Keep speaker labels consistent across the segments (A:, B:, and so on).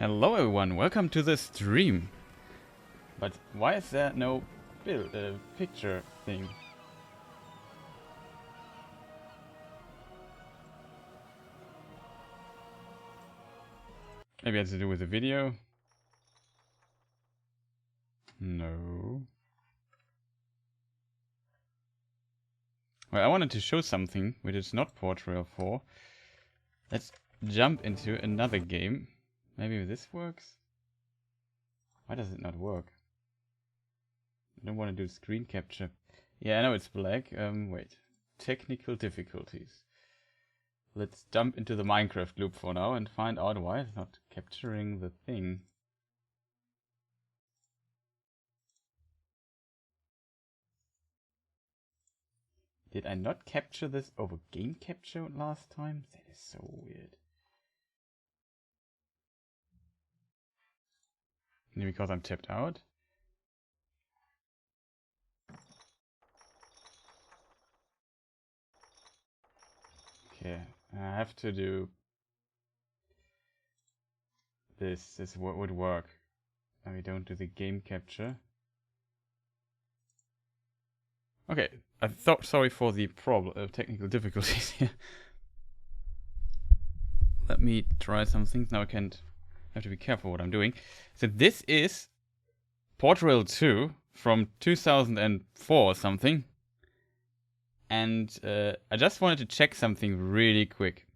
A: Hello everyone, welcome to the stream. But why is there no picture thing? Maybe it has to do with the video? No. Well, I wanted to show something which is not Port Royale 4. Let's jump into another game. Maybe this works? Why does it not work? I don't want to do screen capture. Yeah, I know it's black. Wait. Technical difficulties. Let's jump into the Minecraft loop for now and find out why it's not capturing the thing. Did I not capture this over game capture last time? That is so weird. Maybe because I'm tapped out? Okay, I have to do this. This would work. Now we don't do the game capture. Okay, I thought sorry for the technical difficulties here. Let me try some things. Now I have to be careful what I'm doing. So this is Port Royale 2 from 2004 or something. And I just wanted to check something really quick.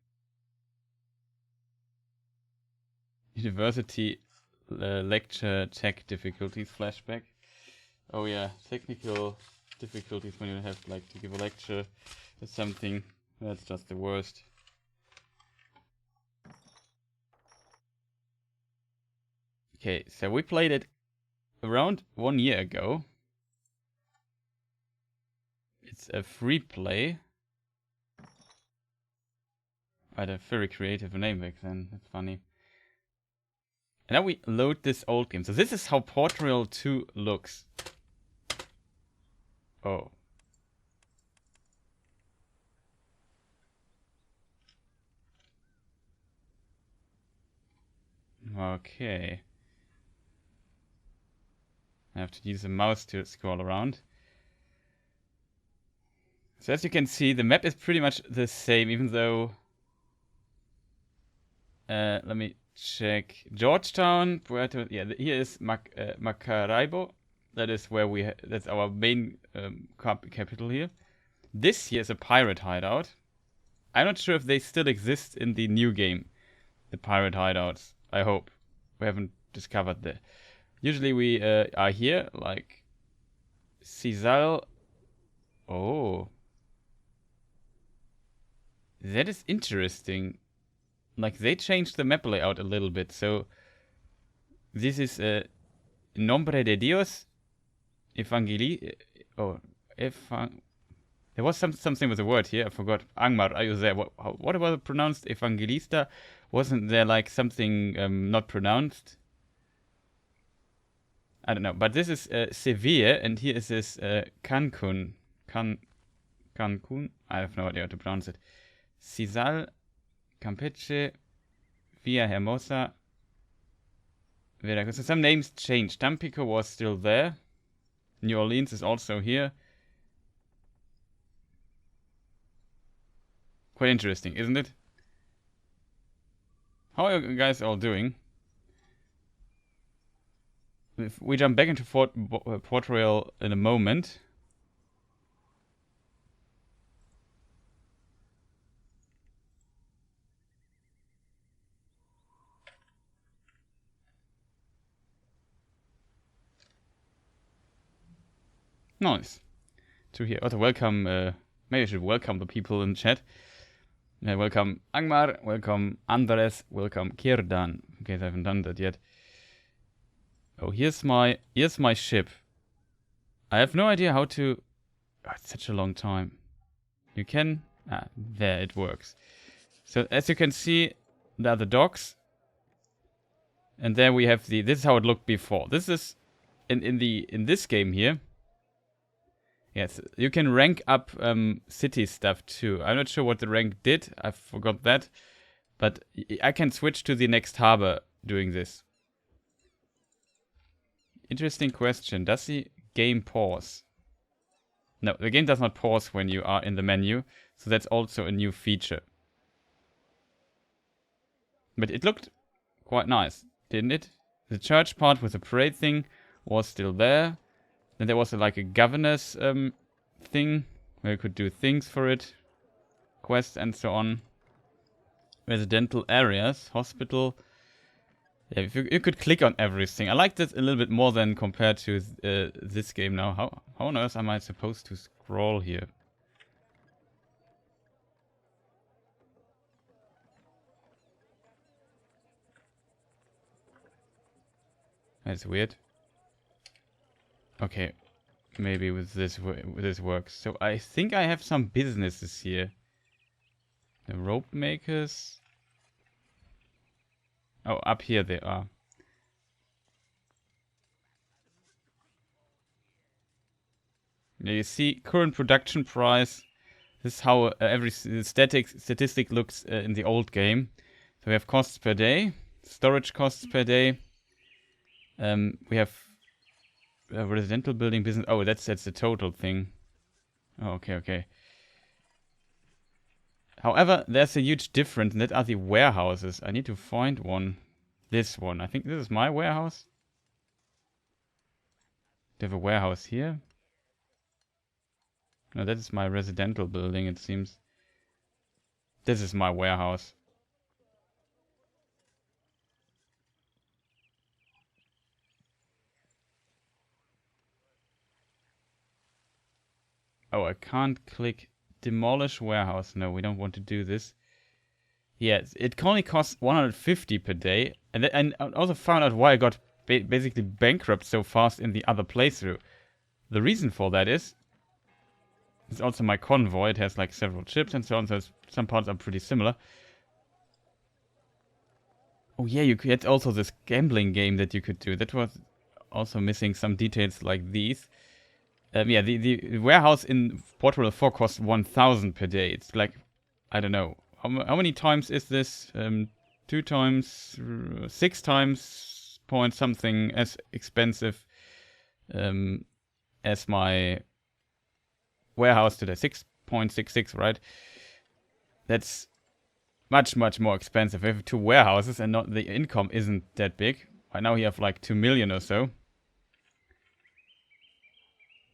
A: University lecture tech difficulties flashback. Oh yeah, technical difficulties when you have like to give a lecture or something. That's just the worst. Okay, so we played it around 1 year ago. It's a free play. I had a very creative name back then. That's funny. And now we load this old game. So this is how Port Royale 2 looks. Oh. Okay. I have to use the mouse to scroll around. So as you can see, the map is pretty much the same, even though... let me check. Georgetown, Puerto... Yeah, here is Maracaibo. That is where that's our main capital here. This here is a pirate hideout. I'm not sure if they still exist in the new game. The pirate hideouts. I hope. We haven't discovered that. Usually we are here, like... Cizal. Oh. That is interesting. Like, they changed the map layout a little bit, so... This is Nombre de Dios. Evangeli... There was something with a word here, I forgot. Angmar, are you there? What was it pronounced? Evangelista? Wasn't there like something not pronounced? I don't know, but this is Sevilla, and here is this Cancun. Cancun? I have no idea how to pronounce it. Cizal, Campeche, Villa Hermosa, Veracruz. So some names changed. Tampico was still there. New Orleans is also here. Quite interesting, isn't it? How are you guys all doing? If we jump back into Port Royale in a moment. Nice. To hear. Also, welcome. Maybe I should welcome the people in chat. Welcome Angmar, welcome Andres, welcome Kirdan. In case I haven't done that yet. Oh, here's my ship. I have no idea how to... Oh, it's such a long time. You can... there it works. So as you can see, there are the docks. And there we have the... This is how it looked before. This is... In this game here... Yes, you can rank up city stuff too. I'm not sure what the rank did. I forgot that. But I can switch to the next harbor doing this? Interesting question. Does the game pause? No, the game does not pause when you are in the menu, so that's also a new feature. But it looked quite nice, didn't it? The church part with the parade thing was still there. Then there was like a governor's thing where you could do things for it, quests and so on. Residential areas, hospital. Yeah, if you could click on everything. I like this a little bit more than compared to this game now. How on earth am I supposed to scroll here? That's weird. Okay, maybe with this works. So I think I have some businesses here. The rope makers. Oh, up here they are. Now you see current production price. This is how every statistic looks in the old game. So we have costs per day, storage costs per day. We have residential building business. Oh, that's the total thing. Oh, okay. However, there's a huge difference, and that are the warehouses. I need to find one. This one. I think this is my warehouse. Do you have a warehouse here? No, that is my residential building, it seems. This is my warehouse. Oh, I can't click demolish warehouse. No, we don't want to do this. Yeah, it only costs 150 per day. And I also found out why I got basically bankrupt so fast in the other playthrough. The reason for that is it's also my convoy. It has like several ships and so on, so some parts are pretty similar. Oh yeah, you had also this gambling game that you could do. That was also missing some details like these. Yeah, the warehouse in Port Royale 4 costs 1,000 per day. It's like, I don't know. How many times is this? 2 times, 6 times point something as expensive as my warehouse today. 6.66, right? That's much more expensive. We have 2 warehouses and not the income isn't that big. Right now we have like 2 million or so.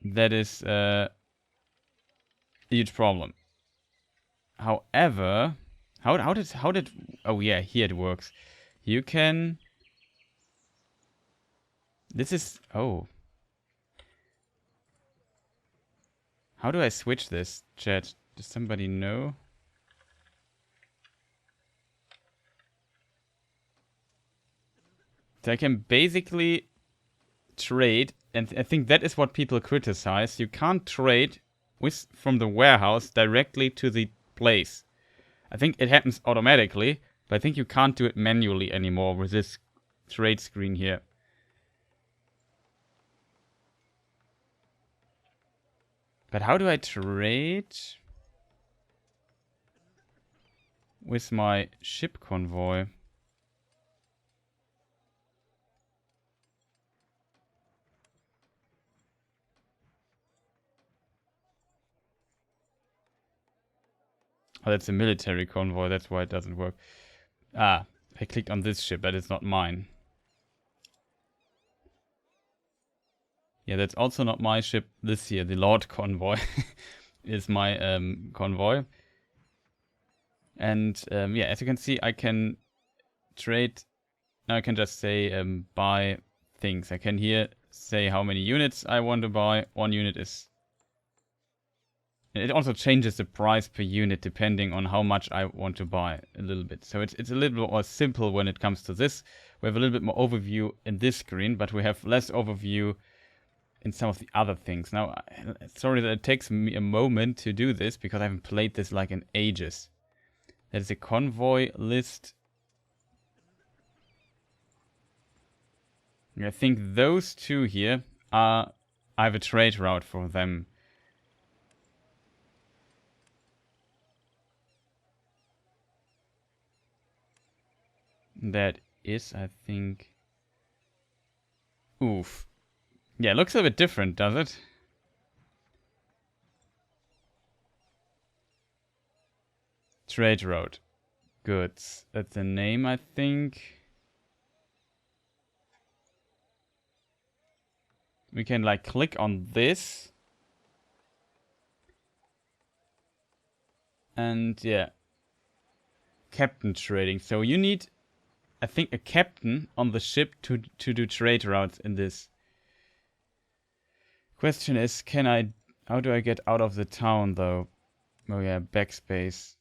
A: That is a huge problem. However, how did oh yeah, here it works. You can. This is How do I switch this, chat? Does somebody know? So I can basically trade, and I think that is what people criticize. You can't trade from the warehouse directly to the place. I think it happens automatically, but I think you can't do it manually anymore with this trade screen here. But how do I trade with my ship convoy? Oh, that's a military convoy. That's why it doesn't work. Ah, I clicked on this ship. That is not mine. Yeah, that's also not my ship. This here, the Lord convoy, is my convoy. And yeah, as you can see, I can trade. Now I can just say buy things. I can here say how many units I want to buy. 1 unit is. It also changes the price per unit depending on how much I want to buy a little bit. So it's a little bit more simple when it comes to this. We have a little bit more overview in this screen, but we have less overview in some of the other things. Now, sorry that it takes me a moment to do this because I haven't played this like in ages. That is a convoy list. I think those 2 here are. I have a trade route for them. That is, I think... Oof. Yeah, it looks a bit different, does it? Trade route. Goods. That's the name, I think. We can like click on this. And yeah. Captain trading. So you need, I think, a captain on the ship to do trade routes in this. Question is, how do I get out of the town though? Oh yeah, backspace.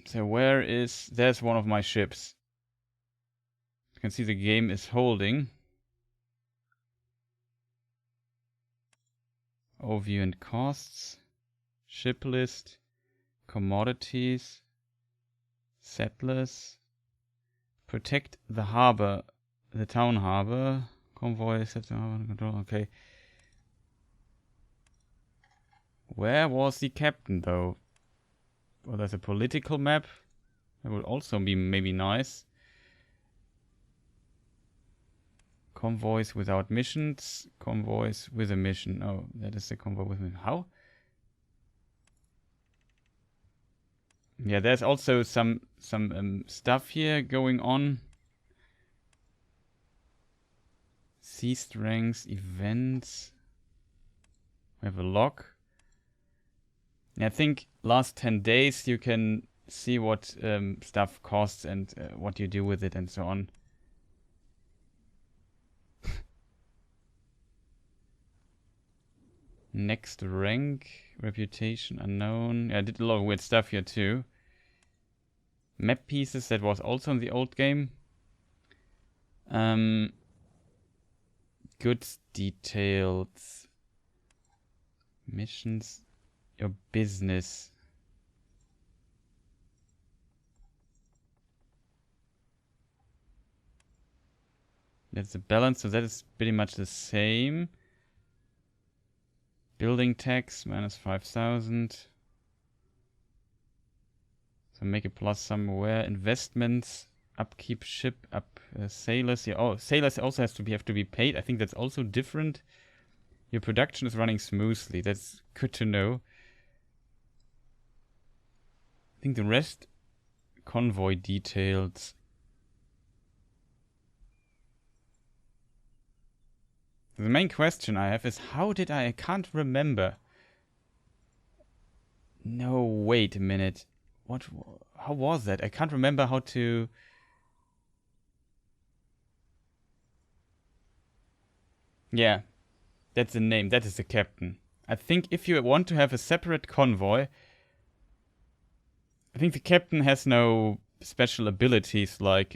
A: So there's one of my ships. You can see the game is holding. Overview and costs. Ship list. Commodities. Settlers. Protect the harbor. The town harbor. Convoy, set the harbor under control. Okay. Where was the captain though? Well, there's a political map. That would also be maybe nice. Convoys without missions. Convoys with a mission. Oh, that is the convoy with me. How? Yeah, there's also some stuff here going on. Sea strengths, events. We have a log. Yeah, I think last 10 days you can see what stuff costs and what you do with it and so on. Next rank, reputation unknown. Yeah, I did a lot of weird stuff here too. Map pieces, that was also in the old game. Goods details. Missions. Your business. That's the balance, so that is pretty much the same. Building tax, minus 5,000. So make a plus somewhere. Investments, upkeep ship, sailors. Yeah, oh, sailors also have to be paid. I think that's also different. Your production is running smoothly. That's good to know. I think the rest, convoy details. The main question I have is how did I can't remember. No, wait a minute. How was that? I can't remember how to... Yeah, that's the name. That is the captain. I think if you want to have a separate convoy, I think the captain has no special abilities like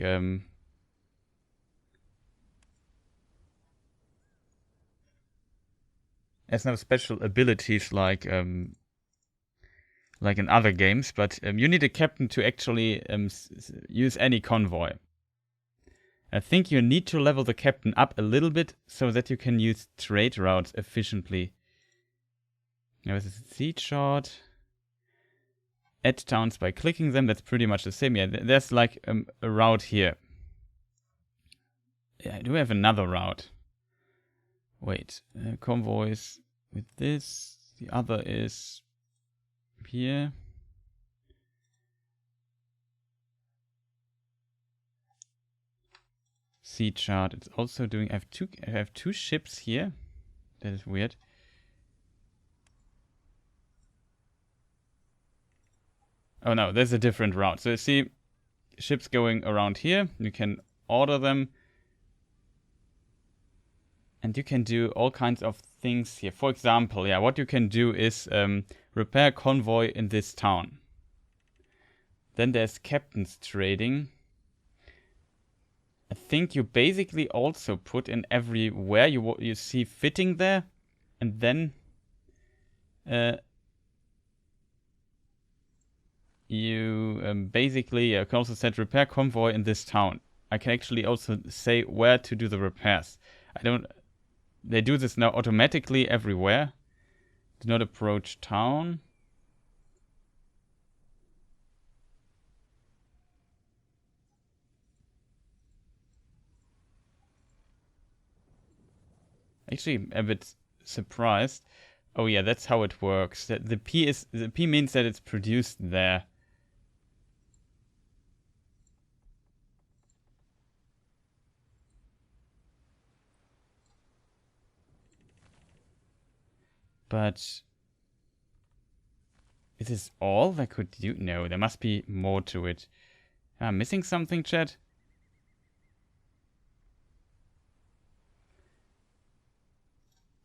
A: like in other games, but you need a captain to actually use any convoy. I think you need to level the captain up a little bit so that you can use trade routes efficiently. Now this is a seed shot. Add towns by clicking them, that's pretty much the same. Yeah, there's like a route here. Yeah, do we have another route? Wait, convoys with this. The other is here. Sea chart. It's also doing. I have two ships here. That is weird. Oh no, there's a different route. So you see ships going around here. You can order them. And you can do all kinds of things here. For example, yeah, what you can do is repair convoy in this town. Then there's captain's trading. I think you basically also put in everywhere you see fitting there. And then you basically can also set repair convoy in this town. I can actually also say where to do the repairs. They do this now automatically everywhere. Do not approach town. Actually, a bit surprised. Oh yeah, that's how it works. The P means that it's produced there. But is this all they could do? No, there must be more to it. I'm missing something, chat?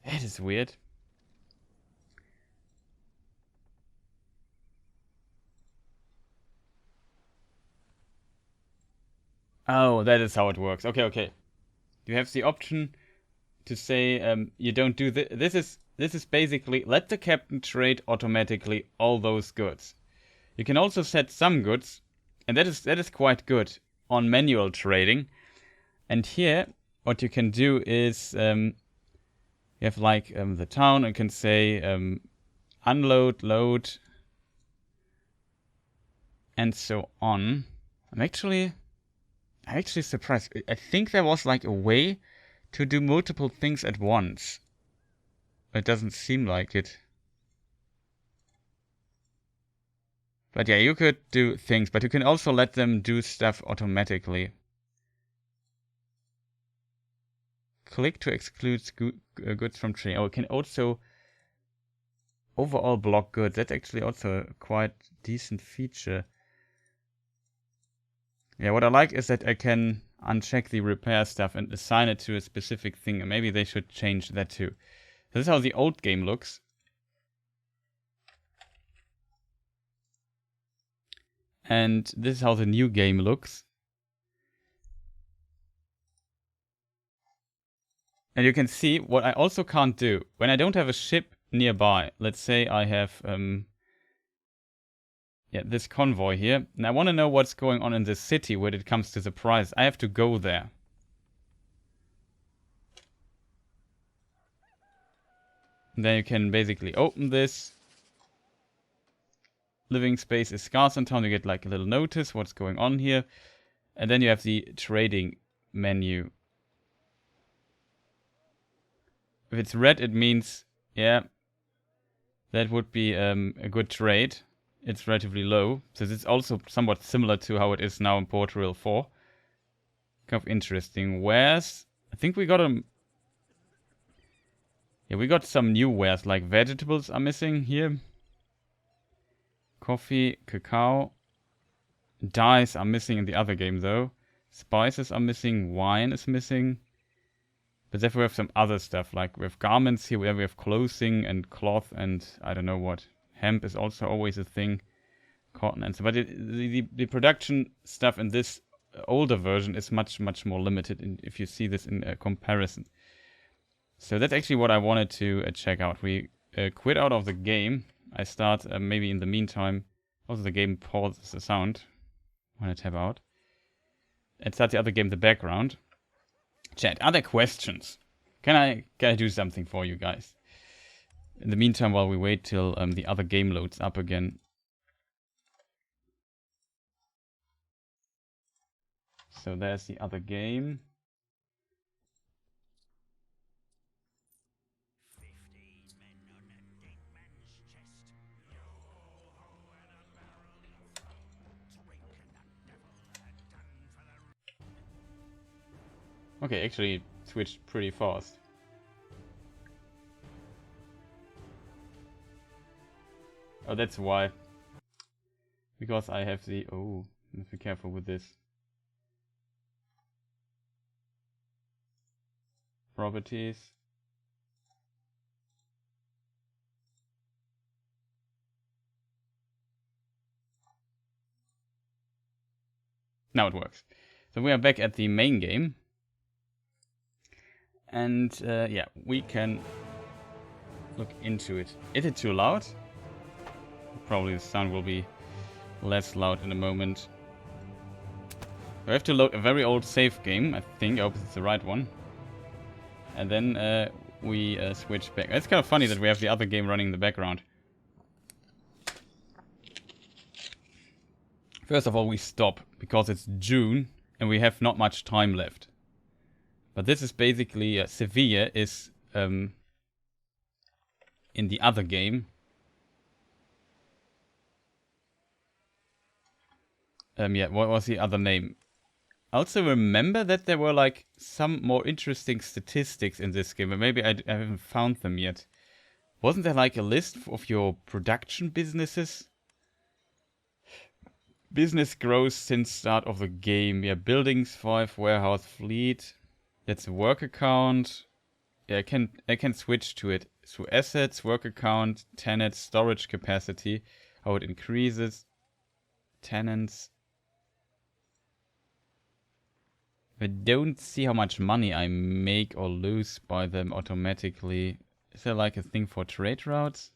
A: That is weird. Oh, that is how it works. Okay, okay. You have the option to say you don't do this. This is basically let the captain trade automatically all those goods. You can also set some goods, and that is quite good on manual trading. And here, what you can do is you have like the town. You can say unload, load, and so on. I'm actually surprised. I think there was like a way to do multiple things at once. It doesn't seem like it. But yeah, you could do things, but you can also let them do stuff automatically. Click to exclude goods from tree. Oh, it can also overall block goods. That's actually also a quite decent feature. Yeah, what I like is that I can uncheck the repair stuff and assign it to a specific thing. And maybe they should change that too. This is how the old game looks. And this is how the new game looks. And you can see what I also can't do. When I don't have a ship nearby, let's say I have this convoy here, and I want to know what's going on in the city when it comes to the price. I have to go there. And then you can basically open this. Living space is scarce in town. You get like a little notice what's going on here. And then you have the trading menu. If it's red, it means, yeah, that would be a good trade. It's relatively low. So it's also somewhat similar to how it is now in Port Royale 4. Kind of interesting. Wares. I think we got a... Yeah, we got some new wares, like vegetables are missing here. Coffee, cacao. Dyes are missing in the other game, though. Spices are missing. Wine is missing. But therefore we have some other stuff, like we have garments here, where we have clothing and cloth and I don't know what. Hemp is also always a thing. Cotton and so. But the production stuff in this older version is much, much more limited if you see this in a comparison. So that's actually what I wanted to check out. We quit out of the game. I start maybe in the meantime. Also the game pauses the sound when I tab out. And start the other game in the background. Chat, other questions? Can I do something for you guys? In the meantime, while we wait till the other game loads up again. So there's the other game. Okay, actually switched pretty fast. Oh, that's why. Because I have the... Oh, I have to be careful with this. Properties. Now it works. So we are back at the main game. And yeah, we can look into it. Is it too loud? Probably the sound will be less loud in a moment. We have to load a very old save game, I think. I hope it's the right one. And then we switch back. It's kind of funny that we have the other game running in the background. First of all, we stop because it's June and we have not much time left. But this is basically Sevilla is in the other game. Yeah, what was the other name? I also remember that there were like some more interesting statistics in this game, but maybe I haven't found them yet. Wasn't there like a list of your production businesses? Business growth since start of the game. Yeah, buildings 5, warehouse, fleet. That's a work account. Yeah, I can switch to it. So assets, work account, tenants, storage capacity. How it increases. Tenants. I don't see how much money I make or lose by them automatically. Is there like a thing for trade routes?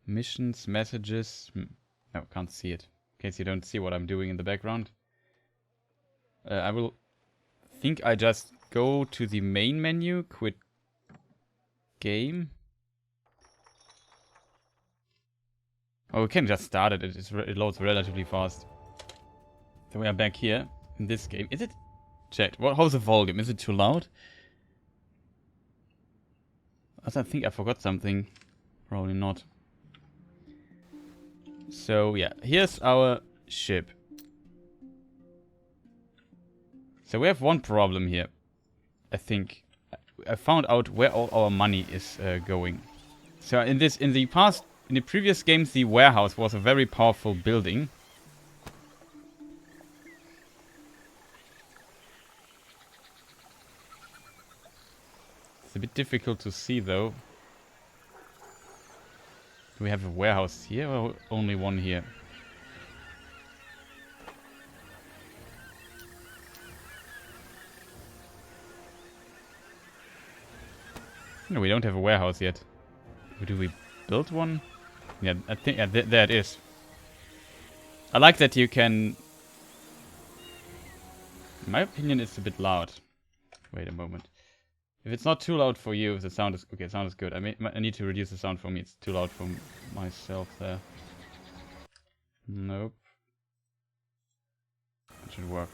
A: Missions, messages. No, can't see it. In case you don't see what I'm doing in the background. I will think I just go to the main menu, quit game. Oh, we can just start it. It loads relatively fast. So we are back here in this game. Is it? Chat. How's the volume? Is it too loud? I think I forgot something. Probably not. So yeah, here's our ship. So we have one problem here. I think I found out where all our money is going. So in the previous games, the warehouse was a very powerful building. It's a bit difficult to see though. Do we have a warehouse here or only one here? No, we don't have a warehouse yet. Do we build one? Yeah, I think there it is. I like that you can... In my opinion, it's a bit loud. Wait a moment. If it's not too loud for you, the sound is... Okay, sound is good. I need to reduce the sound for me. It's too loud for myself there. Nope. It should work.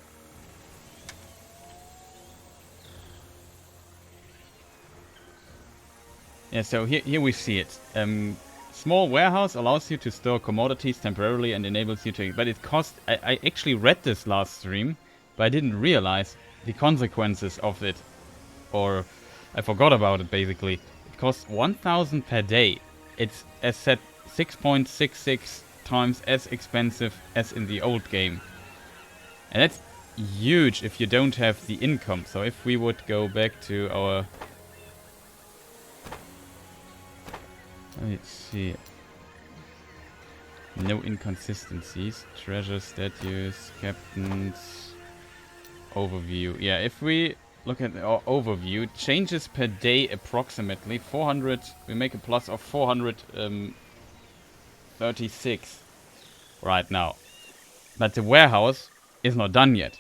A: Yeah, so here we see it. Small warehouse allows you to store commodities temporarily and enables you to... But it costs... I actually read this last stream, but I didn't realize the consequences of it. Or I forgot about it, basically. It costs 1,000 per day. It's, as said, 6.66 times as expensive as in the old game. And that's huge if you don't have the income. So if we would go back to our... Let's see. No inconsistencies. Treasure, statues, captains, overview. Yeah, if we look at our overview, changes per day approximately 400. We make a plus of 436 right now. But the warehouse is not done yet.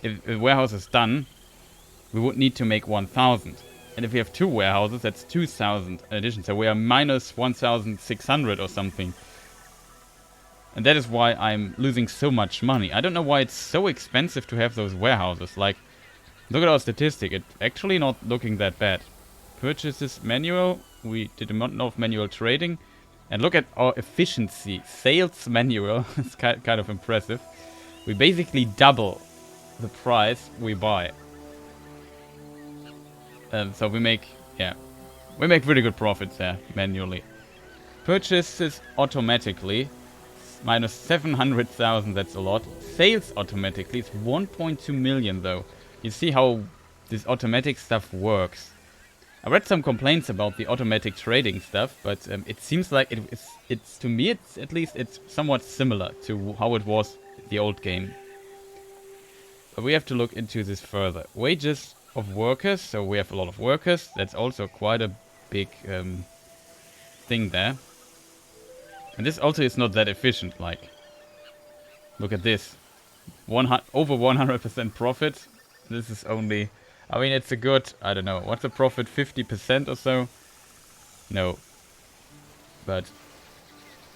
A: If the warehouse is done, we would need to make 1,000. And if we have 2 warehouses, that's 2,000 in addition. So we are minus 1,600 or something. And that is why I'm losing so much money. I don't know why it's so expensive to have those warehouses. Like, look at our statistic. It's actually not looking that bad. Purchases manual. We did a lot of manual trading. And look at our efficiency. Sales manual. It's kind of impressive. We basically double the price we buy. So we make really good profits there, manually. Purchases automatically, minus 700,000, that's a lot. Sales automatically, it's 1.2 million though. You see how this automatic stuff works. I read some complaints about the automatic trading stuff, but it seems like it's to me, at least it's somewhat similar to how it was in the old game. But we have to look into this further. Wages of workers, so we have a lot of workers. That's also quite a big thing there. And this also is not that efficient, like, look at this. Over 100% profit. This is only, I mean, it's a good, I don't know, what's the profit, 50% or so? No. But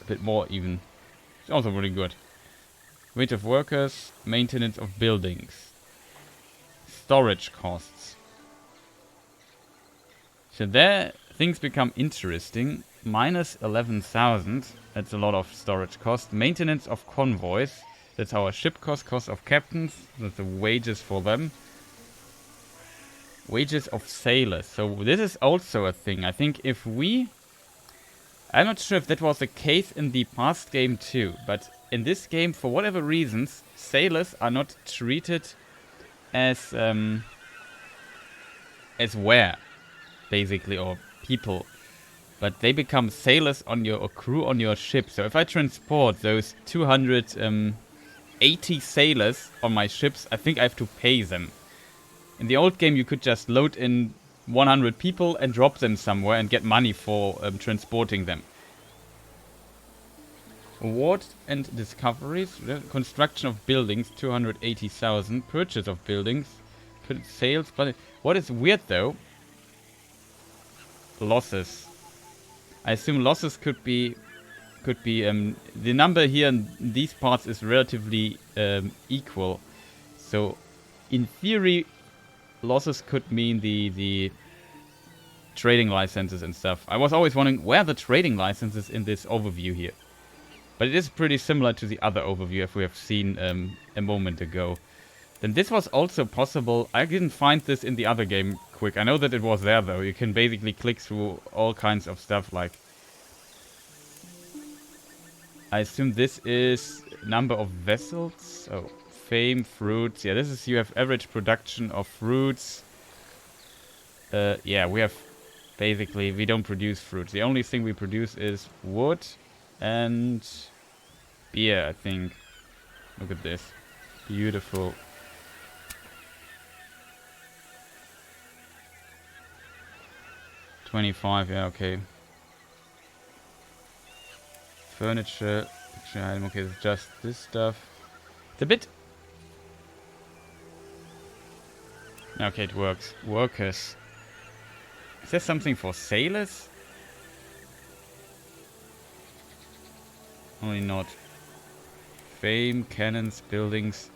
A: a bit more even. It's also really good. Wage of workers, maintenance of buildings. Storage costs. So there things become interesting. Minus 11,000. That's a lot of storage cost. Maintenance of convoys. That's our ship cost of captains. That's the wages for them. Wages of sailors. So this is also a thing. I think if we... I'm not sure if that was the case in the past game too, but in this game, for whatever reasons, sailors are not treated as ware, basically, or people. But they become sailors on your, or crew on your ship. So if I transport those 280 sailors on my ships, I think I have to pay them. In the old game, you could just load in 100 people and drop them somewhere and get money for transporting them. Award and discoveries. Construction of buildings, 280,000. Purchase of buildings. Sales. But what is weird though, losses. I assume losses could be the number here in these parts is relatively equal. So in theory, losses could mean the trading licenses and stuff. I was always wondering where are the trading licenses in this overview here. But it is pretty similar to the other overview as we have seen a moment ago. Then this was also possible. I didn't find this in the other game quick. I know that it was there though. You can basically click through all kinds of stuff like... I assume this is number of vessels. Oh, fame, fruits. Yeah, this is you have average production of fruits. Yeah, we have... Basically, we don't produce fruits. The only thing we produce is wood and beer, I think. Look at this. Beautiful. $25, yeah, okay. Furniture, picture item, okay, it's just this stuff. It's a bit... Okay, it works. Workers. Is there something for sailors? Only not. Fame, cannons, buildings,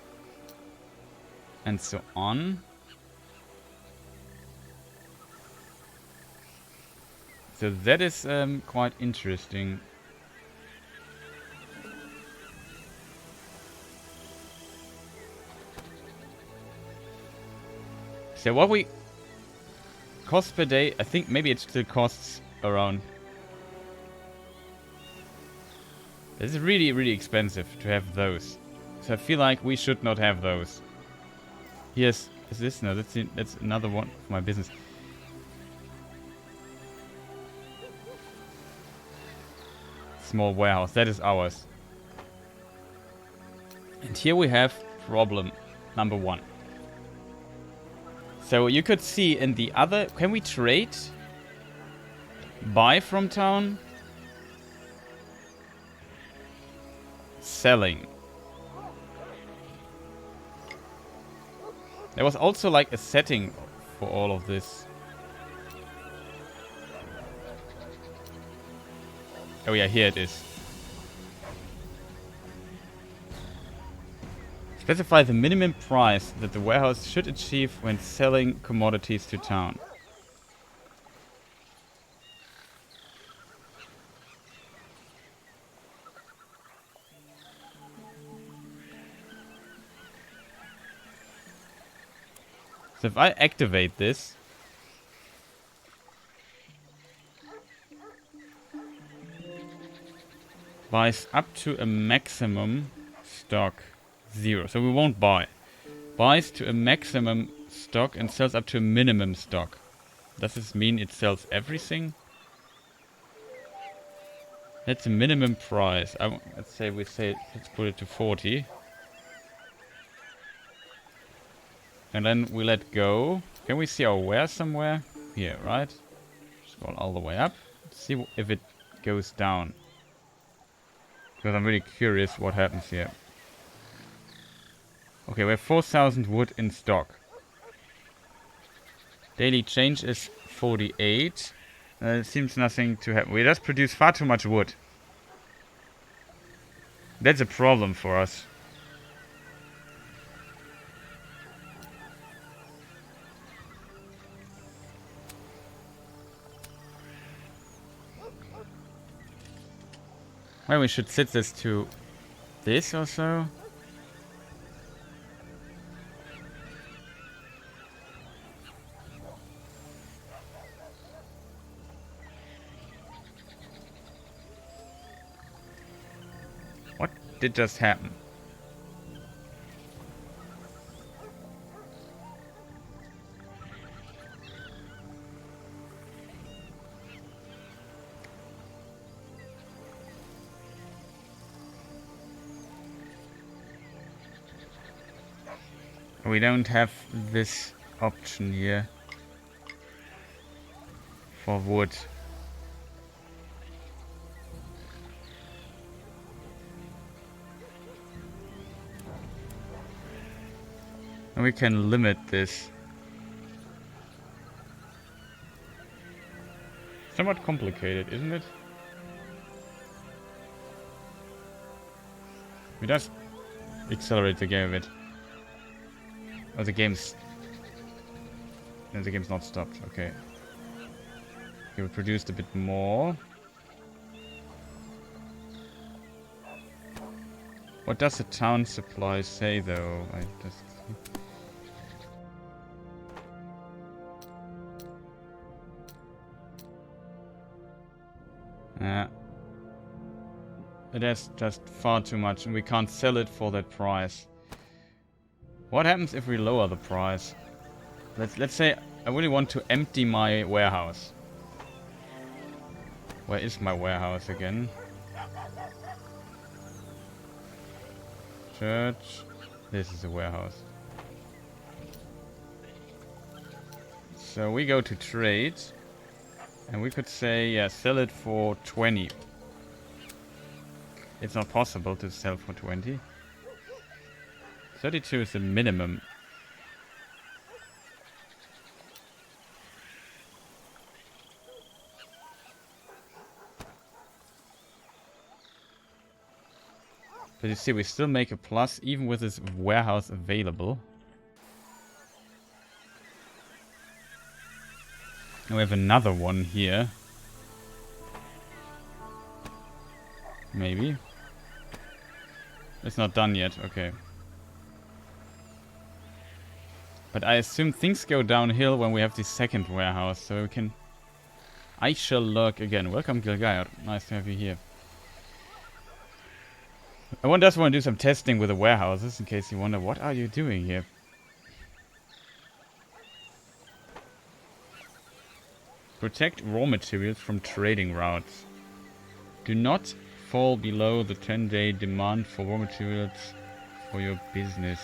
A: and so on. So that is quite interesting. So what we cost per day, I think maybe it still costs around... This is really, really expensive to have those. So I feel like we should not have those. Yes, is this? No, that's another one for my business. Small warehouse, that is ours. And here we have problem number 1. So you could see in the other... Can we trade? Buy from town? Selling. There was also like a setting for all of this. Oh yeah, here it is. Specify the minimum price that the warehouse should achieve when selling commodities to town. So if I activate this, buys up to a maximum stock 0. So we won't buy. Buys to a maximum stock and sells up to a minimum stock. Does this mean it sells everything? That's a minimum price. Let's say let's put it to 40. And then we let go. Can we see our ware somewhere? Here, right? Scroll all the way up. Let's see if it goes down. Because I'm really curious what happens here. Okay, we have 4,000 wood in stock. Daily change is 48. It seems nothing to happen. We just produce far too much wood. That's a problem for us. Well, we should set this to this or so. What did just happen? We don't have this option here for wood. And we can limit this. Somewhat complicated, isn't it? We just accelerate the game a bit. Oh, the game's... No, the game's not stopped. Okay. Okay, we produced a bit more. What does the town supply say, though? I just... It has just far too much, and we can't sell it for that price. What happens if we lower the price? Let's say I really want to empty my warehouse. Where is my warehouse again? Church. This is a warehouse. So we go to trade. And we could say, yeah, sell it for 20. It's not possible to sell for 20. 32 is the minimum. But you see, we still make a plus even with this warehouse available. And we have another one here. Maybe. It's not done yet, okay. But I assume things go downhill when we have the second warehouse, so we can... I shall lurk again. Welcome, Gilgair. Nice to have you here. I just want to do some testing with the warehouses, in case you wonder, what are you doing here? Protect raw materials from trading routes. Do not fall below the 10-day demand for raw materials for your business.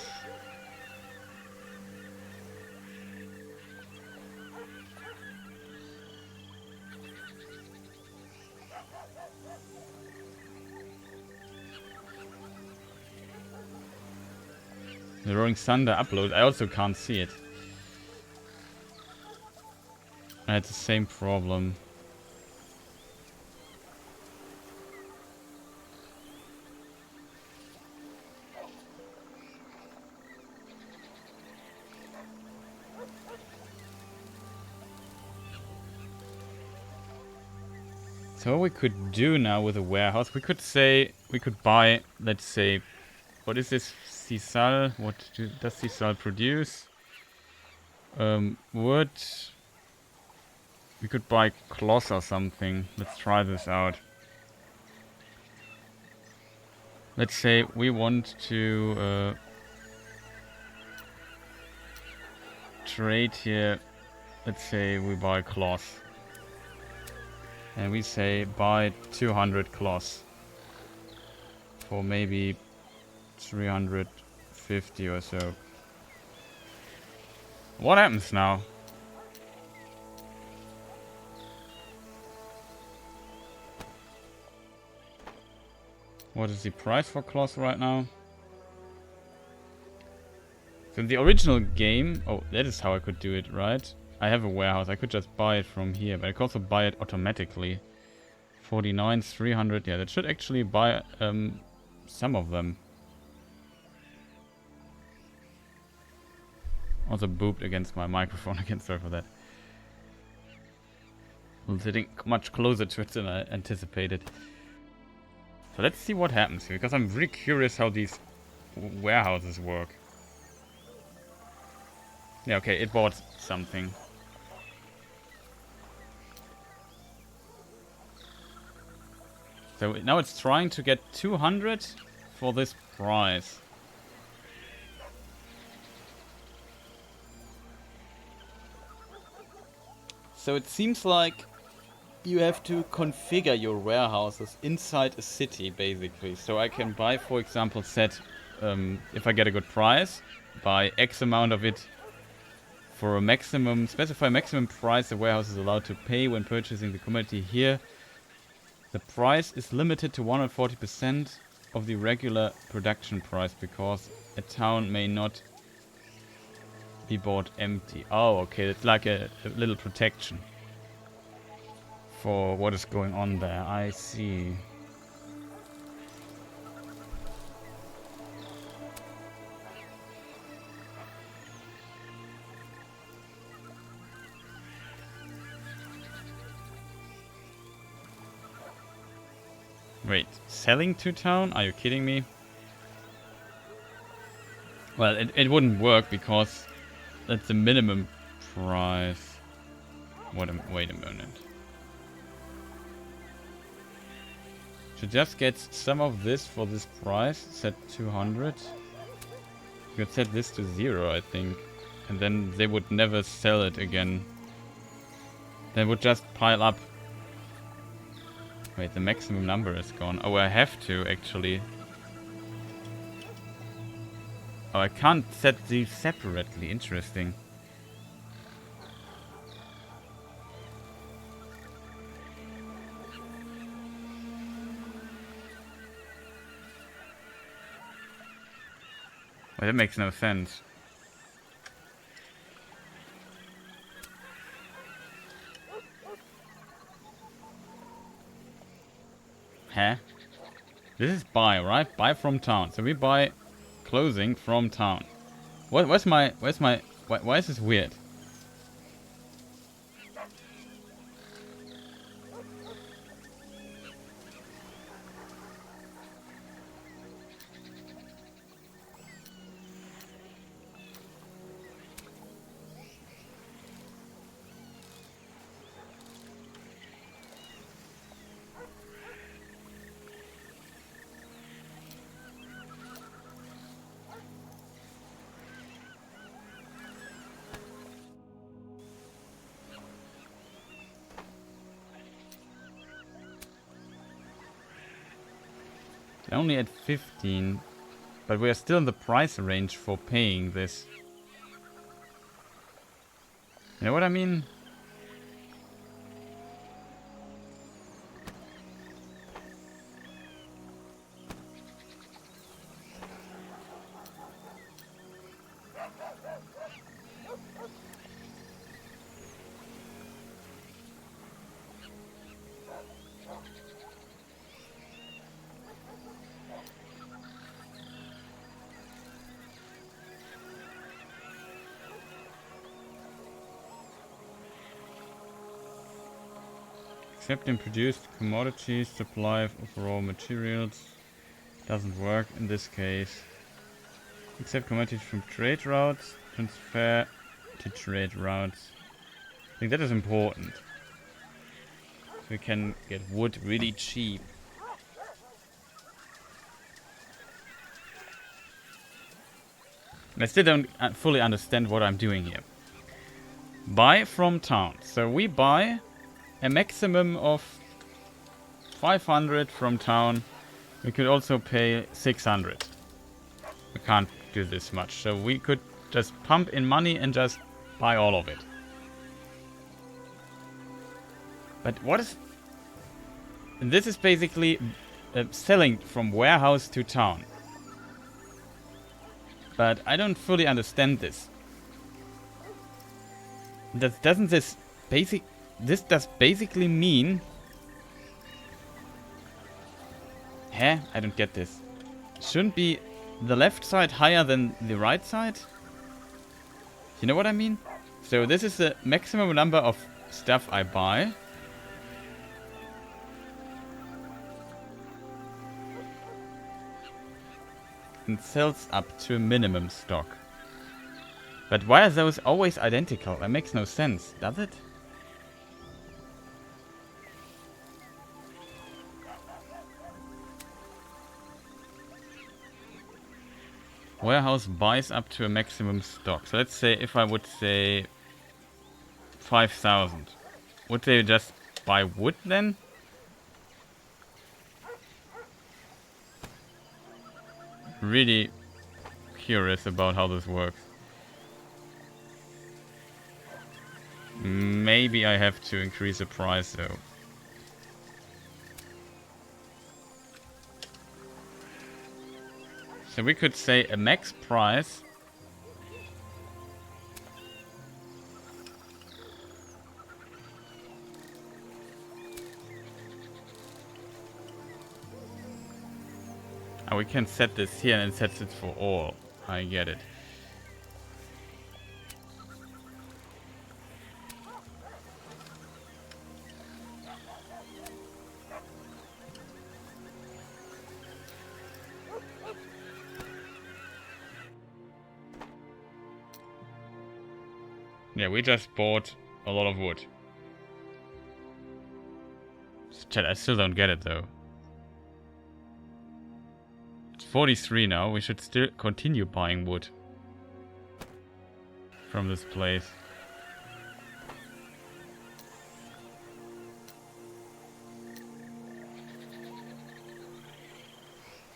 A: The Roaring Thunder upload, I also can't see it. I had the same problem. So what we could do now with a warehouse, we could say, we could buy, let's say, what is this? Sisal? What does Sisal produce? Wood. We could buy cloth or something. Let's try this out. Let's say we want to trade here. Let's say we buy cloth. And we say buy 200 cloth. For maybe 350 or so. What happens now? What is the price for cloth right now? So in the original game... Oh, that is how I could do it, right? I have a warehouse. I could just buy it from here. But I could also buy it automatically. 49, 300. Yeah, that should actually buy some of them. Also booped against my microphone again. Sorry for that. I'm sitting much closer to it than I anticipated. So let's see what happens here, because I'm really curious how these warehouses work. Yeah, okay, it bought something. So now it's trying to get 200 for this price. So it seems like you have to configure your warehouses inside a city, basically. So I can buy, for example, set, if I get a good price, buy X amount of it for a maximum, specify maximum price the warehouse is allowed to pay when purchasing the commodity here. The price is limited to 140% of the regular production price because a town may not be bought empty. Oh, okay, it's like a little protection for what is going on there. I see. Wait, selling to town? Are you kidding me? Well, it wouldn't work because that's the minimum price. Wait a minute. Should just get some of this for this price. Set 200. You could set this to 0, I think. And then they would never sell it again. They would just pile up. Wait, the maximum number is gone. Oh, I have to, actually. Oh, I can't set these separately. Interesting. Well, that makes no sense. Huh? This is buy, right? Buy from town. So we buy clothing from town. Why is this weird? Only at 15, but we are still in the price range for paying this. You know what I mean? Except in produced commodities, supply of raw materials doesn't work in this case. Except commodities from trade routes, transfer to trade routes. I think that is important. So we can get wood really cheap. I still don't fully understand what I'm doing here. Buy from town. So we buy a maximum of 500 from town. We could also pay 600. We can't do this much. So we could just pump in money and just buy all of it. But what is... And this is basically selling from warehouse to town. But I don't fully understand this. Doesn't this basic... This does basically mean... Huh? I don't get this. Shouldn't be the left side higher than the right side? You know what I mean? So this is the maximum number of stuff I buy. and sells up to a minimum stock. But why are those always identical? That makes no sense, does it? Warehouse buys up to a maximum stock. So let's say if I would say 5,000. Would they just buy wood then? Really curious about how this works. Maybe I have to increase the price though. So we could say a max price. Oh, we can set this here and it sets it for all. I get it. Yeah, we just bought a lot of wood. Chat, I still don't get it though. It's 43 now. We should still continue buying wood from this place.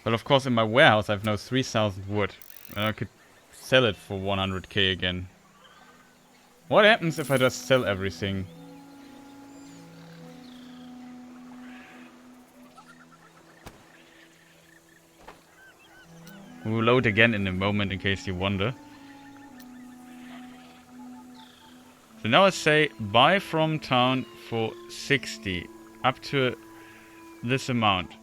A: But of course in my warehouse I have now 3,000 wood. And I could sell it for 100k again. What happens if I just sell everything? We'll load again in a moment in case you wonder. So now let's say buy from town for 60 up to this amount.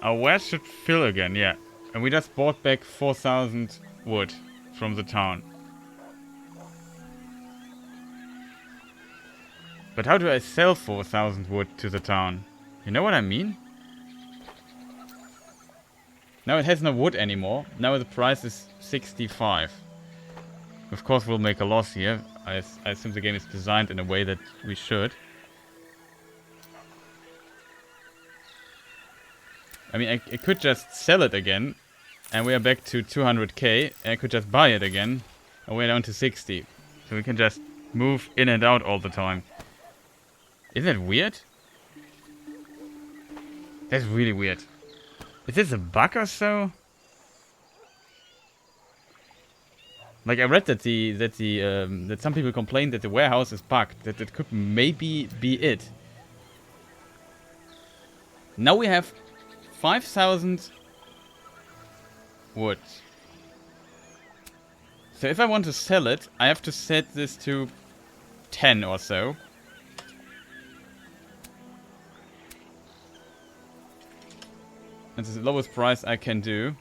A: Our warehouse should fill again, yeah. And we just bought back 4,000 wood from the town. But how do I sell 4,000 wood to the town? You know what I mean? Now it has no wood anymore. Now the price is 65. Of course we'll make a loss here. I assume the game is designed in a way that we should. I mean, I could just sell it again. And we are back to 200k. And I could just buy it again. And we're down to 60. So we can just move in and out all the time. Isn't that weird? That's really weird. Is this a bug or so? Like I read that that some people complained that the warehouse is bugged. That it could maybe be it. Now we have 5,000 wood. So if I want to sell it, I have to set this to 10 or so. That's the lowest price I can do.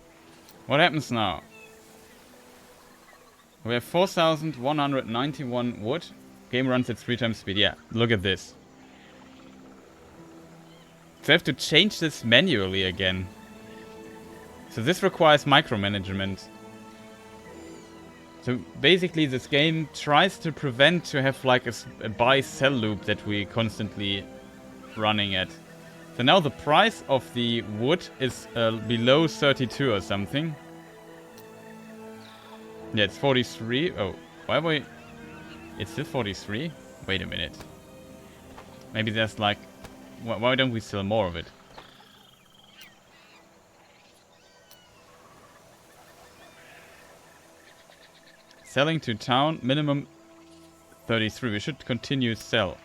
A: What happens now? We have 4,191 wood. Game runs at 3 times speed. Yeah, look at this. So I have to change this manually again. So this requires micromanagement. So basically this game tries to prevent to have like a buy-sell loop that we constantly running at. So now the price of the wood is below 32 or something. Yeah, it's 43. Oh, why are we... It's still 43? Wait a minute. Maybe there's like... Why don't we sell more of it? Selling to town, minimum 33. We should continue sell.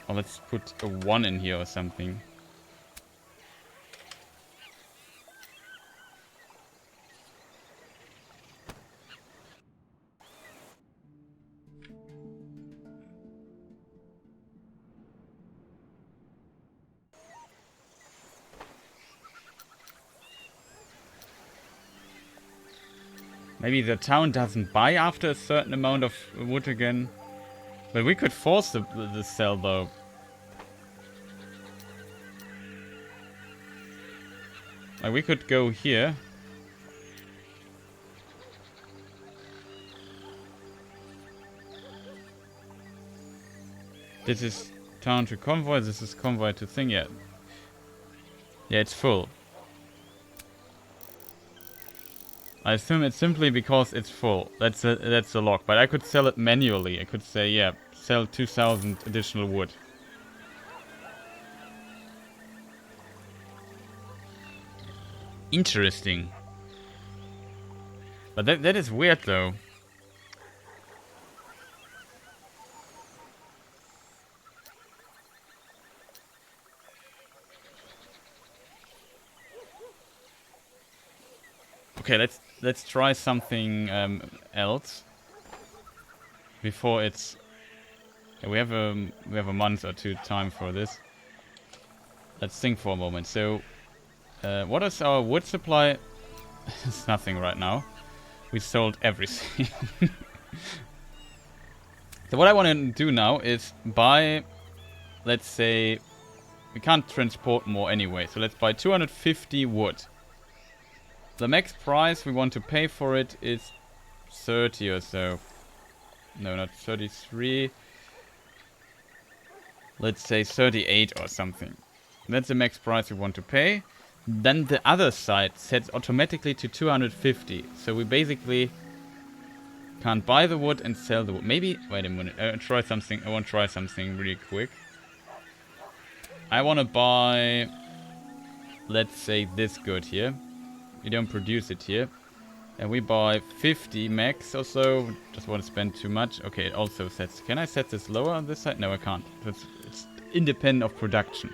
A: Oh, let's put a 1 in here or something. Maybe the town doesn't buy after a certain amount of wood again. But we could force the sell though. Like, we could go here. This is town to convoy, this is convoy to thing, yeah. Yeah, it's full. I assume it's simply because it's full. That's a lock. But I could sell it manually. I could say, yeah, sell 2,000 additional wood. Interesting. But that is weird though. Okay, let's try something else before it's. Yeah, we have a month or two time for this. Let's think for a moment. So, what is our wood supply? It's nothing right now. We sold everything. So what I want to do now is buy. Let's say we can't transport more anyway. So let's buy 250 wood. The max price we want to pay for it is 30 or so. No, not 33. Let's say 38 or something. That's the max price we want to pay. Then the other side sets automatically to 250. So we basically can't buy the wood and sell the wood. Maybe, wait a minute, I want to try something really quick. I want to buy, let's say this good here. We don't produce it here. And we buy 50 max or so. Just want to spend too much. Okay, it also sets. Can I set this lower on this side? No, I can't. It's independent of production.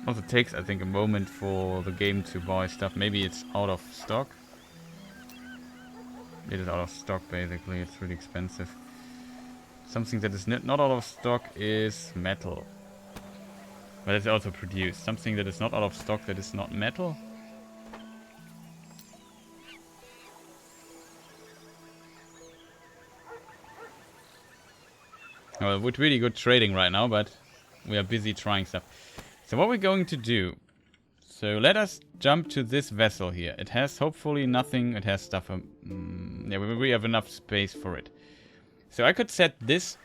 A: Also takes, I think, a moment for the game to buy stuff. Maybe it's out of stock. It is out of stock, basically. It's really expensive. Something that is not out of stock is metal. But it's also produced. Something that is not out of stock that is not metal. Well, with really good trading right now, but we are busy trying stuff. So what we're going to do... So let us jump to this vessel here. It has hopefully nothing... It has stuff... yeah, we have enough space for it. So I could set this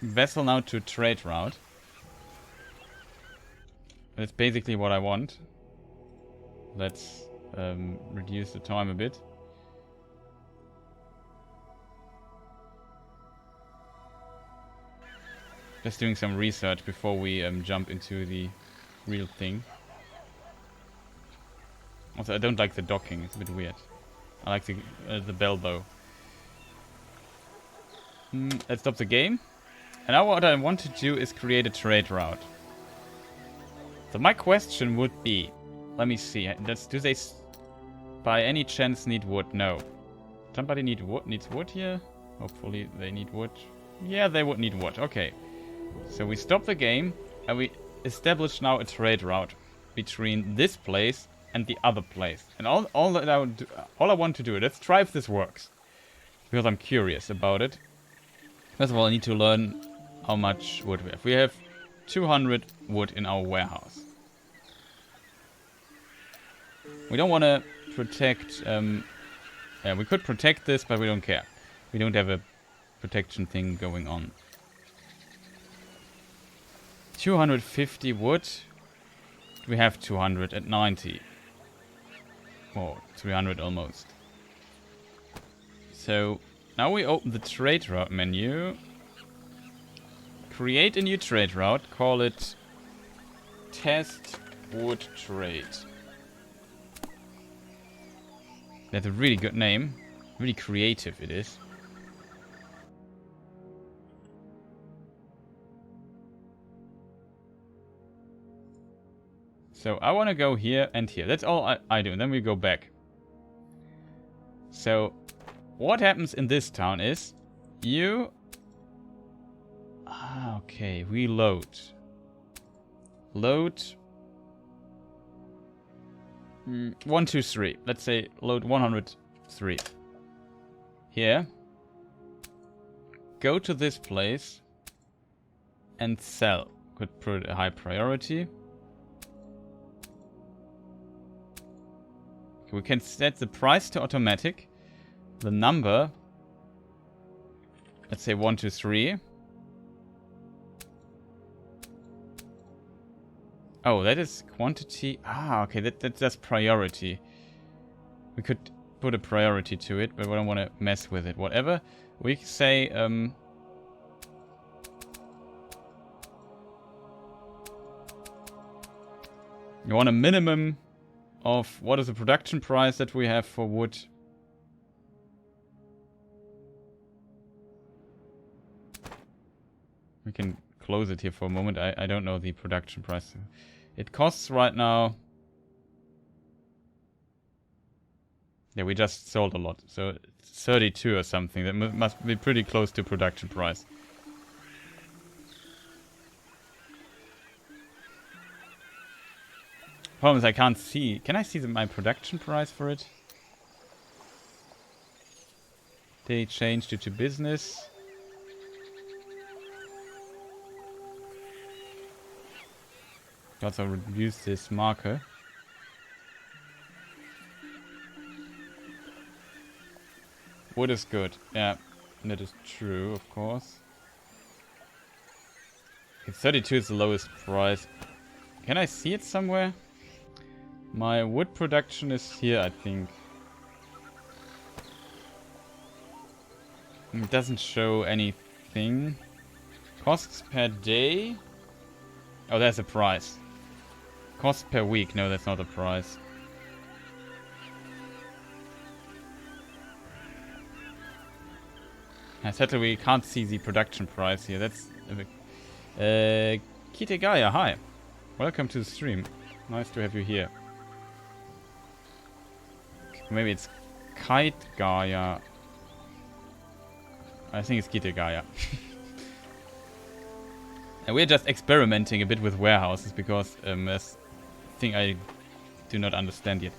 A: vessel now to trade route. That's basically what I want. Let's reduce the time a bit. Just doing some research before we jump into the real thing. Also, I don't like the docking. It's a bit weird. I like the bell bow. Let's stop the game. And now what I want to do is create a trade route. So my question would be, let me see, do they by any chance need wood? No. Somebody needs wood here? Hopefully they need wood. Yeah, they would need wood. Okay. So we stop the game and we establish now a trade route between this place and the other place. And all I want to do, let's try if this works. Because I'm curious about it. First of all, I need to learn how much wood we have. We have 200 wood in our warehouse. We don't want to protect... yeah, we could protect this, but we don't care. We don't have a protection thing going on. 250 wood. We have 290. Oh, 300 almost. So, now we open the trade route menu. Create a new trade route. Call it Test Wood Trade. That's a really good name. Really creative it is. So I want to go here and here. That's all I do. And then we go back. So what happens in this town is you... okay, we load. Load... 1, 2, 3. Let's say load 103. Here. Go to this place and sell. could put a high priority. Okay, we can set the price to automatic. The number, let's say 1, 2, 3. Oh, that is quantity. Ah, okay, that's just priority. We could put a priority to it, but we don't want to mess with it. Whatever. We say, you want a minimum of what is the production price that we have for wood. We can close it here for a moment. I don't know the production price. It costs right now... Yeah, we just sold a lot. So 32 or something. That must be pretty close to production price. Problem is I can't see. Can I see my production price for it? They changed it to business. Also reduce this marker. Wood is good. Yeah, that is true, of course. Okay, 32 is the lowest price. Can I see it somewhere? My wood production is here, I think. It doesn't show anything. Costs per day. Oh, there's a price. Cost per week. No, that's not a price. Sadly, we can't see the production price here. That's a bit... Kitegaya, hi. Welcome to the stream. Nice to have you here. Maybe it's Kite Gaia. I think it's Kitegaya. And we're just experimenting a bit with warehouses because there's a thing I do not understand yet.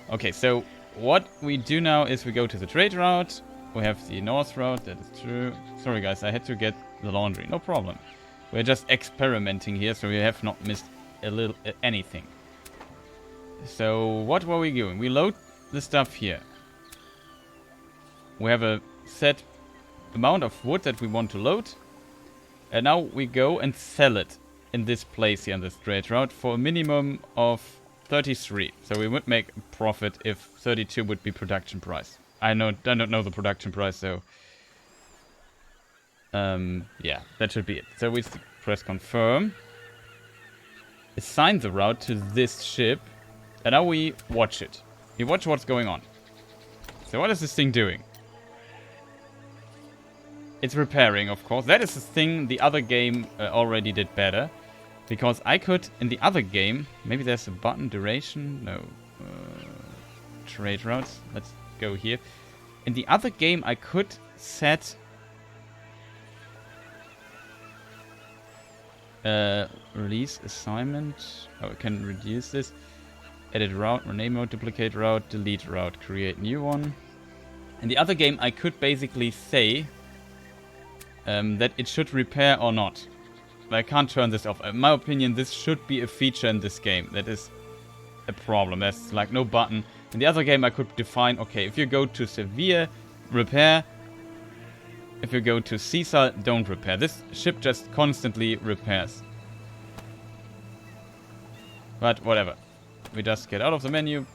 A: Okay, so what we do now is we go to the trade route. We have the north route, that is true. Sorry guys, I had to get the laundry, no problem. We're just experimenting here, so we have not missed anything. So what were we doing? We load the stuff here. We have a set amount of wood that we want to load. And now we go and sell it in this place here on this trade route for a minimum of 33. So we would make a profit if 32 would be production price. I don't know the production price, so... yeah, that should be it. So we press confirm. Assign the route to this ship. And now we watch it. We watch what's going on. So what is this thing doing? It's repairing, of course. That is the thing the other game already did better. Because I could, in the other game... Maybe there's a button, duration? No. Trade routes. Let's go here. In the other game, I could set... release assignment. Oh, I can reduce this. Edit route, rename route, duplicate route, delete route, create new one. In the other game, I could basically say... that it should repair or not. But I can't turn this off. In my opinion, this should be a feature in this game. That is a problem. There's like no button. In the other game, I could define, okay, if you go to severe, repair. If you go to Caesar, don't repair. This ship just constantly repairs. But whatever. We just get out of the menu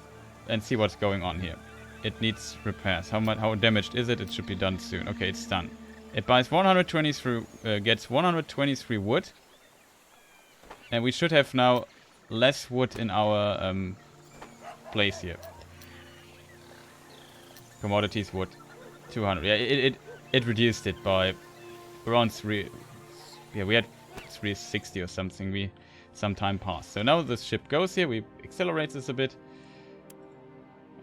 A: and see what's going on here. It needs repairs. How damaged is it? It should be done soon. Okay, it's done. It buys 123, gets 123 wood. And we should have now less wood in our place here. Commodities wood. 200. Yeah, it reduced it by around 3... Yeah, we had 360 or something. Some time passed. So now this ship goes here. We accelerate this a bit.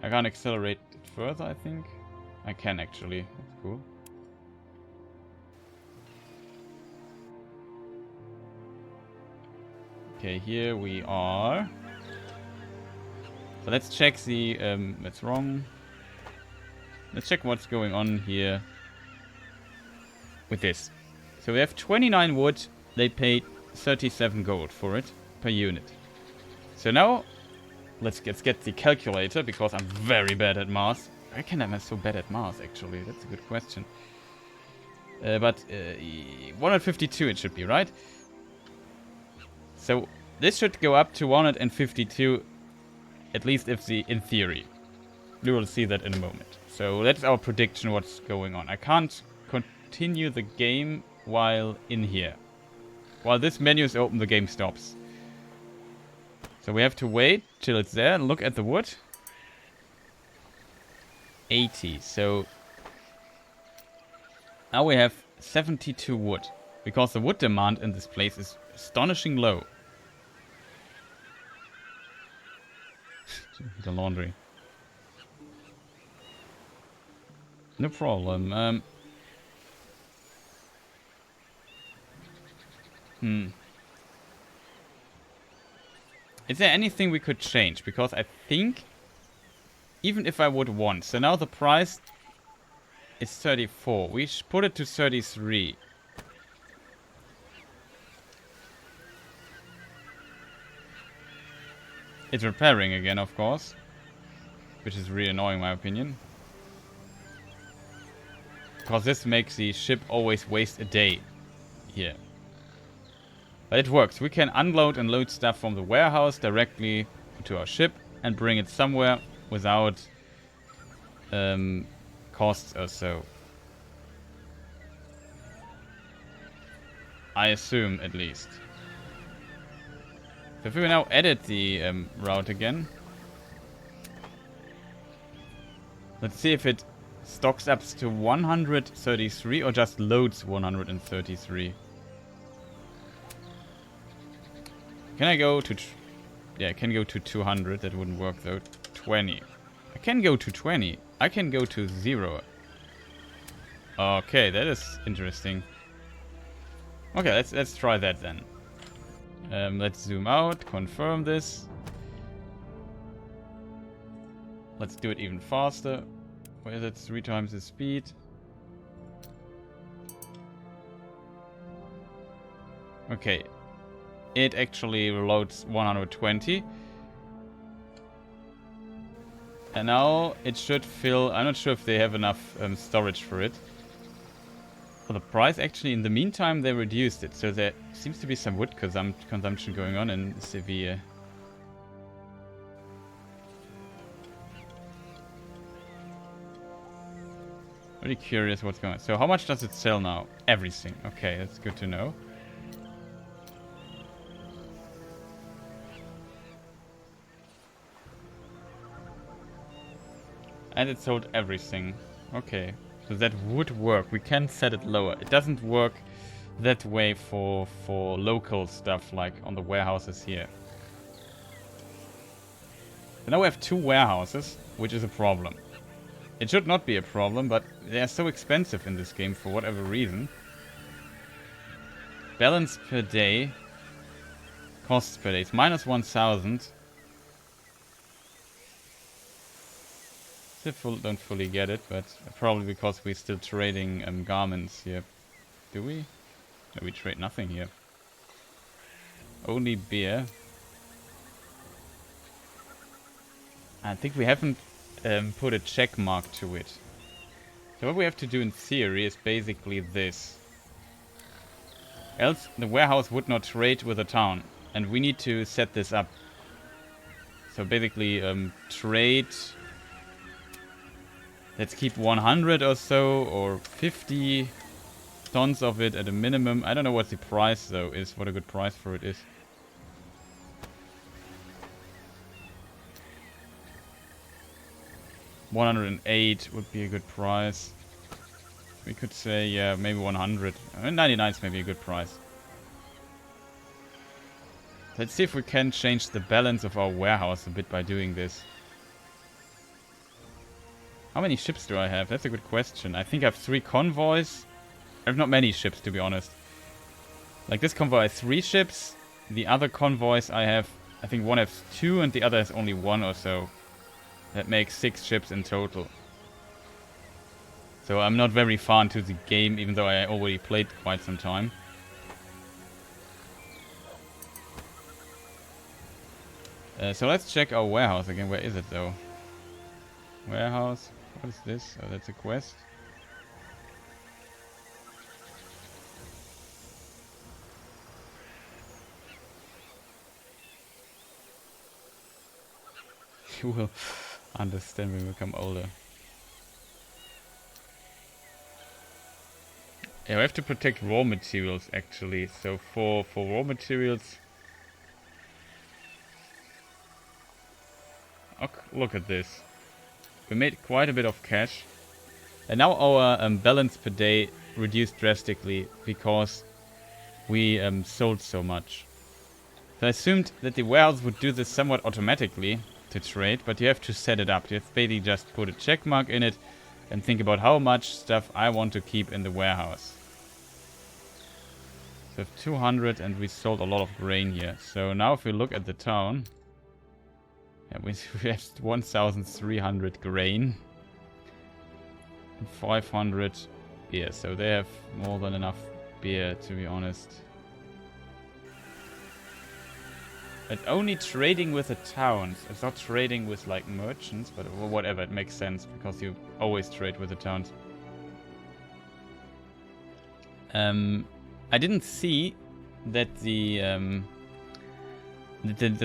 A: I can't accelerate it further, I think. I can actually. That's cool. Okay, here we are. So let's check the... that's wrong. Let's check what's going on here with this. So we have 29 wood. They paid 37 gold for it per unit. So now, let's get the calculator, because I'm very bad at math. Why can I be so bad at math, actually? That's a good question. But 152 it should be, right? So this should go up to 152, at least in theory. We will see that in a moment. So that's our prediction, what's going on. I can't continue the game while in here. While this menu is open, the game stops. So we have to wait till it's there and look at the wood. 80. So now we have 72 wood. Because the wood demand in this place is astonishing low. The laundry. No problem. Is there anything we could change? Because I think, even if I would want, so now the price is 34. We should put it to 33. It's repairing again, of course. Which is really annoying, in my opinion. Because this makes the ship always waste a day here. But it works. We can unload and load stuff from the warehouse directly to our ship and bring it somewhere without costs or so. I assume, at least. So if we now edit the route again. Let's see if it stocks up to 133 or just loads 133. Can I go to... yeah, I can go to 200. That wouldn't work though. 20. I can go to 20. I can go to 0. Okay, that is interesting. Okay, let's try that then. Let's zoom out, confirm this. Let's do it even faster. Where is it? 3 times the speed. Okay. It actually loads 120. And now it should fill... I'm not sure if they have enough storage for it. For the price, actually, in the meantime, they reduced it. So there seems to be some wood consumption going on in Sevilla. Really curious what's going on. So how much does it sell now? Everything. Okay, that's good to know. And it sold everything. Okay. So that would work. We can set it lower. It doesn't work that way for local stuff like on the warehouses here. So now we have 2 warehouses, which is a problem. It should not be a problem, but they are so expensive in this game for whatever reason. Balance per day. Costs per day. It's minus 1,000. Still don't fully get it, but probably because we're still trading garments here. Do we? No, we trade nothing here. Only beer. I think we haven't put a check mark to it. So what we have to do in theory is basically this. Else the warehouse would not trade with the town. And we need to set this up. So basically trade... Let's keep 100 or so, or 50 tons of it at a minimum. I don't know what the price though is, what a good price for it is. $108 would be a good price. We could say, yeah, maybe 100. 99 is maybe a good price. Let's see if we can change the balance of our warehouse a bit by doing this. How many ships do I have? That's a good question. I think I have 3 convoys. I have not many ships, to be honest. Like this convoy has 3 ships. The other convoys I have, I think one has 2 and the other has only 1 or so. That makes 6 ships in total. So I'm not very far into the game, even though I already played quite some time. So let's check our warehouse again. Where is it though? Warehouse. What is this? Oh, that's a quest. You will understand when we become older. Yeah, we have to protect raw materials actually. So for raw materials, oh, look at this. We made quite a bit of cash, and now our balance per day reduced drastically because we sold so much. So I assumed that the warehouse would do this somewhat automatically to trade, but you have to set it up. You have to basically just put a check mark in it and think about how much stuff I want to keep in the warehouse. So we have 200 and we sold a lot of grain here. So now if we look at the town, yeah, we have 1,300 grain and 500 beer. So they have more than enough beer, to be honest. It's only trading with the towns. It's not trading with like merchants, but whatever, it makes sense because you always trade with the towns. I didn't see that the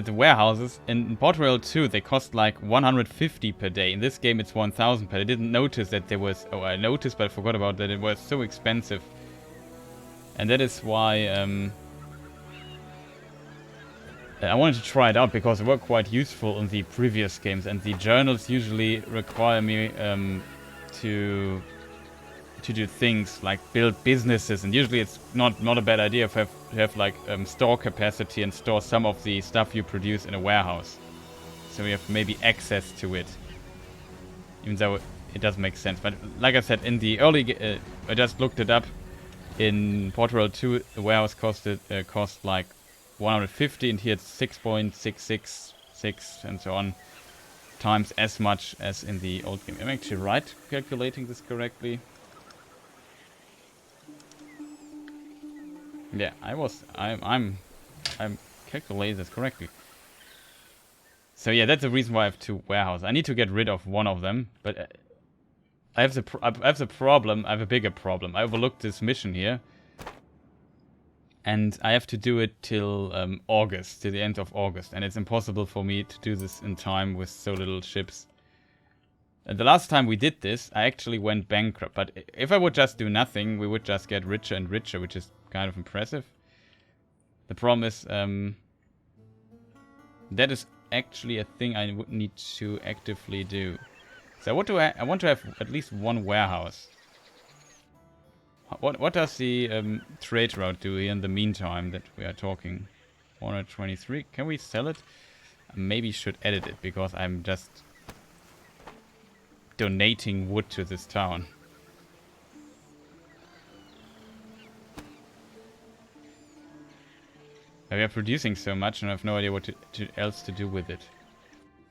A: warehouses in Port Royale 2 they cost like 150 per day. In this game it's 1,000 per day. I didn't notice that there was. Oh, I noticed, but I forgot about that. It was so expensive, and that is why I wanted to try it out because it worked quite useful in the previous games, and the journals usually require me to do things like build businesses, and usually it's not a bad idea to have like store capacity and store some of the stuff you produce in a warehouse, so you have maybe access to it, even though it does make sense. But like I said, in the early I just looked it up. In Port Royale 2 the warehouse cost like 150, and here it's 6.666 and so on times as much as in the old game. I'm actually right calculating this correctly. Yeah, I'm calculating this correctly. So yeah, that's the reason why I have two warehouses. I need to get rid of one of them, but I have the problem. I have a bigger problem. I overlooked this mission here. And I have to do it till August, till the end of August. And it's impossible for me to do this in time with so little ships. And the last time we did this, I actually went bankrupt. But if I would just do nothing, we would just get richer and richer, which is kind of impressive. The problem is, that is actually a thing I would need to actively do. So what do I want to have at least one warehouse. What does the trade route do here in the meantime that we are talking? 123. Can we sell it? Maybe should edit it because I'm just donating wood to this town. We are producing so much and I have no idea what else to do with it.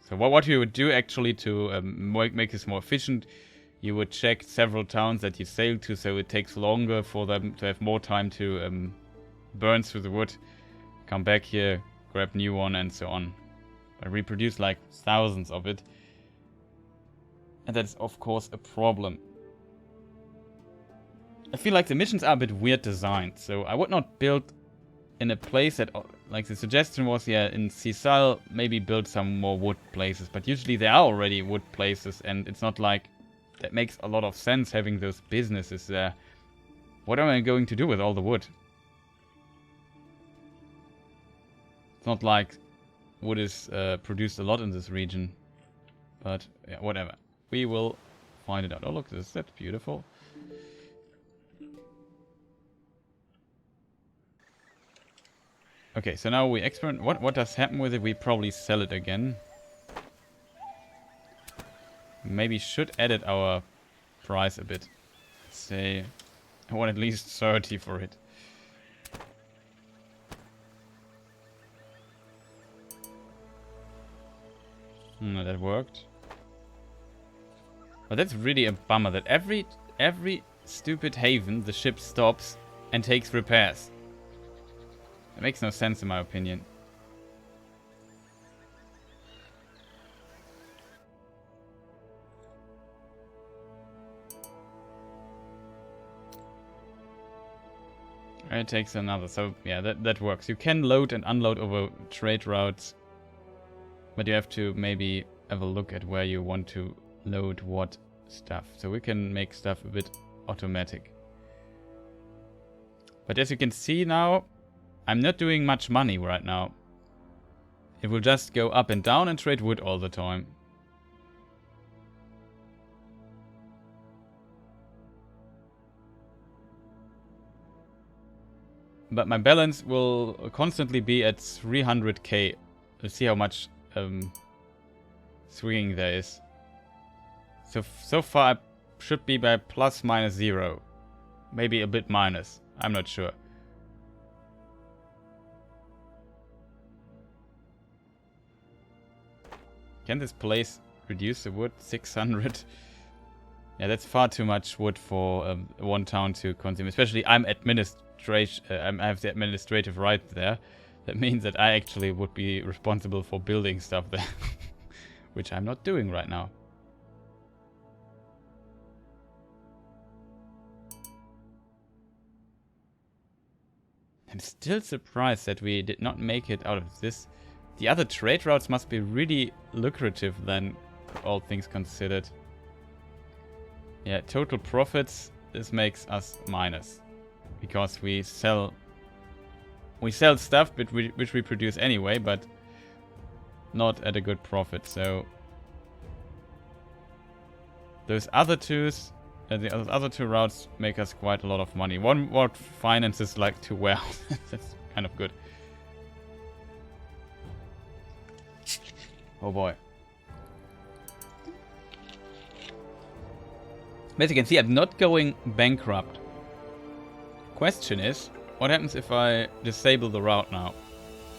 A: So what you would do actually to make this more efficient, you would check several towns that you sail to, so it takes longer for them to have more time to burn through the wood, come back here, grab new one, and so on. I reproduce like thousands of it, and that's of course a problem. I feel like the missions are a bit weird designed, so I would not build in a place that, like the suggestion was, yeah, in Sisal, maybe build some more wood places, but usually there are already wood places, and it's not like that makes a lot of sense having those businesses there. What am I going to do with all the wood? It's not like wood is produced a lot in this region. But yeah, whatever. We will find it out. Oh look, that's beautiful. Okay, so now we experiment. What does happen with it? We probably sell it again. Maybe should edit our price a bit. Let's say I want at least 30 for it. That worked. But that's really a bummer that every stupid haven the ship stops and takes repairs. It makes no sense in my opinion. It takes another. So yeah, that works. You can load and unload over trade routes, but you have to maybe have a look at where you want to load what stuff. So we can make stuff a bit automatic. But as you can see now, I'm not doing much money right now. It will just go up and down and trade wood all the time. But my balance will constantly be at 300k. Let's see how much swinging there is. So far I should be by plus minus 0. Maybe a bit minus. I'm not sure. Can this place reduce the wood? 600? Yeah, that's far too much wood for one town to consume. Especially I have the administrative right there. That means that I actually would be responsible for building stuff there. Which I'm not doing right now. I'm still surprised that we did not make it out of this. The other trade routes must be really lucrative then, all things considered. Yeah, total profits, this makes us minus. Because we sell stuff which we produce anyway, but not at a good profit. So those other the other two routes make us quite a lot of money. One what finances like 2 warehouses. That's kind of good. Oh boy. As you can see, I'm not going bankrupt. Question is, what happens if I disable the route now?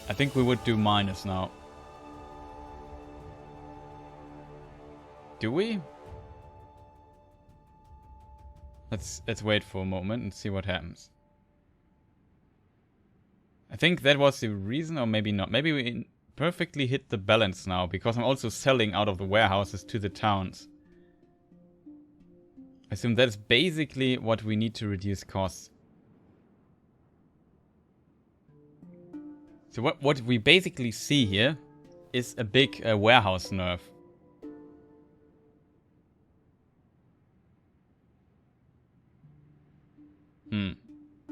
A: I think we would do minus now. Do we? Let's wait for a moment and see what happens. I think that was the reason, or maybe not. Maybe we perfectly hit the balance now, because I'm also selling out of the warehouses to the towns. I assume that's basically what we need to reduce costs. So what we basically see here is a big warehouse nerf.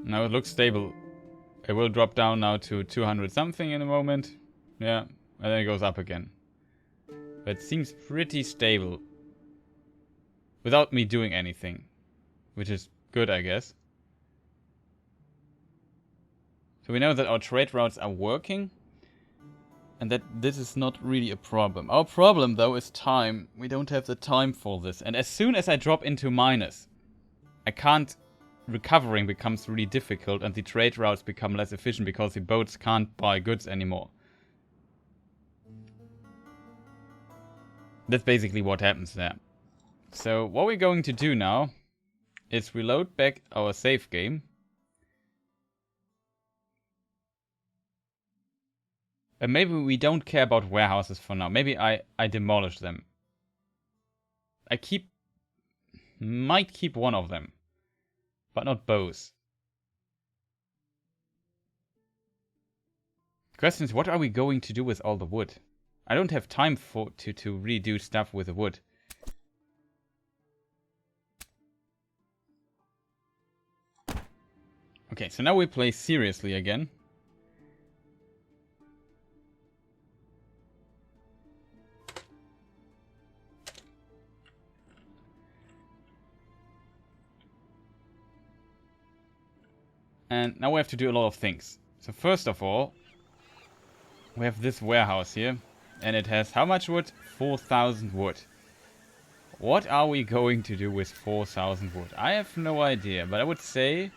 A: Now it looks stable. It will drop down now to 200 something in a moment. Yeah, and then it goes up again. But it seems pretty stable. Without me doing anything. Which is good, I guess. So we know that our trade routes are working. And that this is not really a problem. Our problem, though, is time. We don't have the time for this. And as soon as I drop into minus, I can't... Recovering becomes really difficult and the trade routes become less efficient because the boats can't buy goods anymore. That's basically what happens there. So what we're going to do now is reload back our save game. And maybe we don't care about warehouses for now. Maybe I demolish them. Might keep one of them. But not both. The question is, what are we going to do with all the wood? I don't have time to redo stuff with the wood. Okay, so now we play seriously again. And now we have to do a lot of things. So first of all, we have this warehouse here. And it has how much wood? 4,000 wood. What are we going to do with 4,000 wood? I have no idea, but I would say...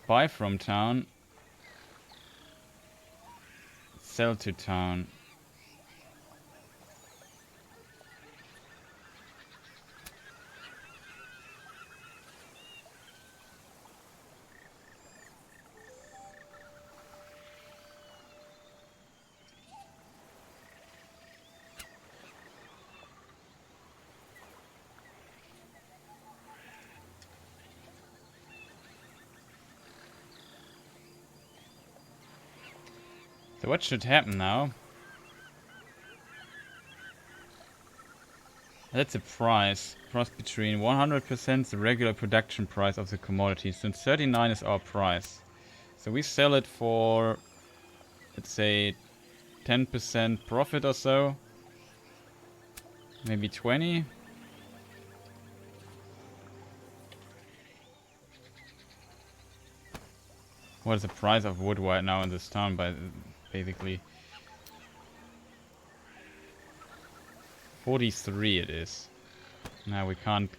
A: buy from town. Sell to town. So what should happen now? That's a price. Cross between 100% the regular production price of the commodity. Since 39 is our price. So we sell it for, let's say, 10% profit or so. Maybe 20. What is the price of wood right now in this town? Basically 43 it is. Now we can't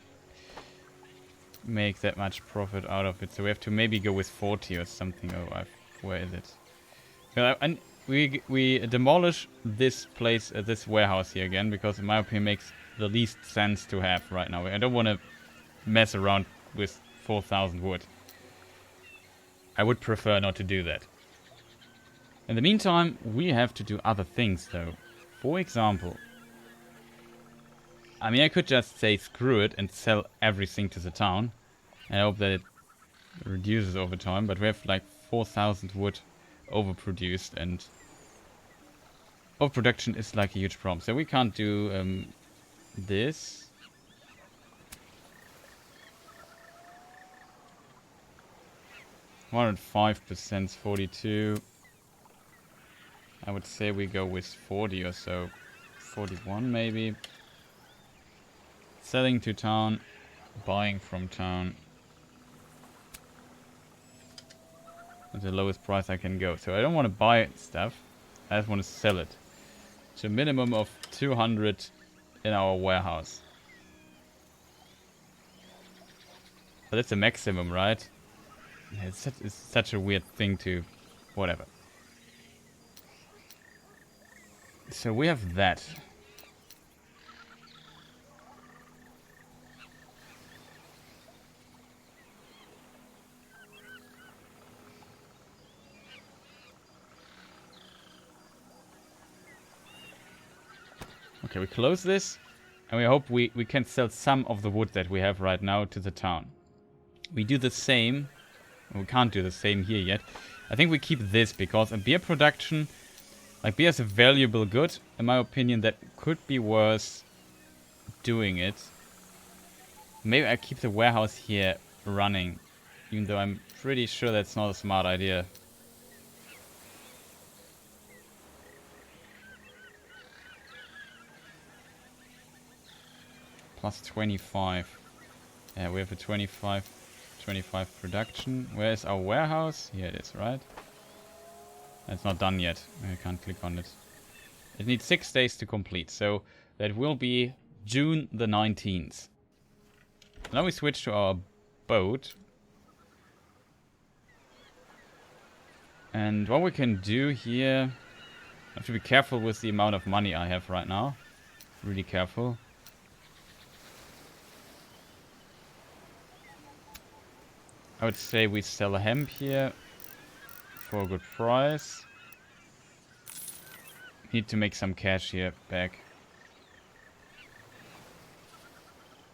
A: make that much profit out of it, so we have to maybe go with 40 or something. Oh, where is it? And we demolish this place, this warehouse here again, because in my opinion makes the least sense to have right now. I don't want to mess around with 4,000 wood. I would prefer not to do that. In the meantime, we have to do other things though. For example, I mean, I could just say screw it and sell everything to the town. I hope that it reduces over time, but we have like 4,000 wood overproduced, and overproduction is like a huge problem. So we can't do this. %, 42. I would say we go with 40 or so. 41 maybe. Selling to town, buying from town. At the lowest price I can go. So I don't want to buy stuff, I just want to sell it. To a minimum of 200 in our warehouse. But that's the maximum, right? It's such a weird thing to... whatever. So we have that. Okay, we close this, and we hope we can sell some of the wood that we have right now to the town. We do the same. We can't do the same here yet. I think we keep this, because in beer production, like beer is a valuable good. In my opinion, that could be worth doing it. Maybe I keep the warehouse here running, even though I'm pretty sure that's not a smart idea. Plus 25. Yeah, we have a 25 production. Where is our warehouse? Here it is, right? It's not done yet. I can't click on it. It needs 6 days to complete, so that will be June the 19th. Now we switch to our boat. And what we can do here... I have to be careful with the amount of money I have right now. Really careful. I would say we sell hemp here for a good price. Need to make some cash here back.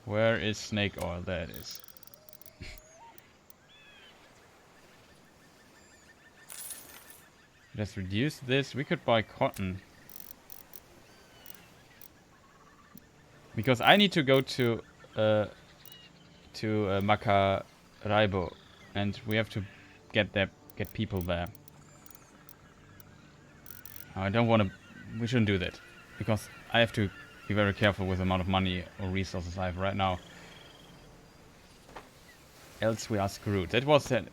A: Where is snake oil? There it is. Let's reduce this. We could buy cotton. Because I need to go to Maracaibo, and we have to get people there. I don't want to. We shouldn't do that, because I have to be very careful with the amount of money or resources I have right now. Else we are screwed.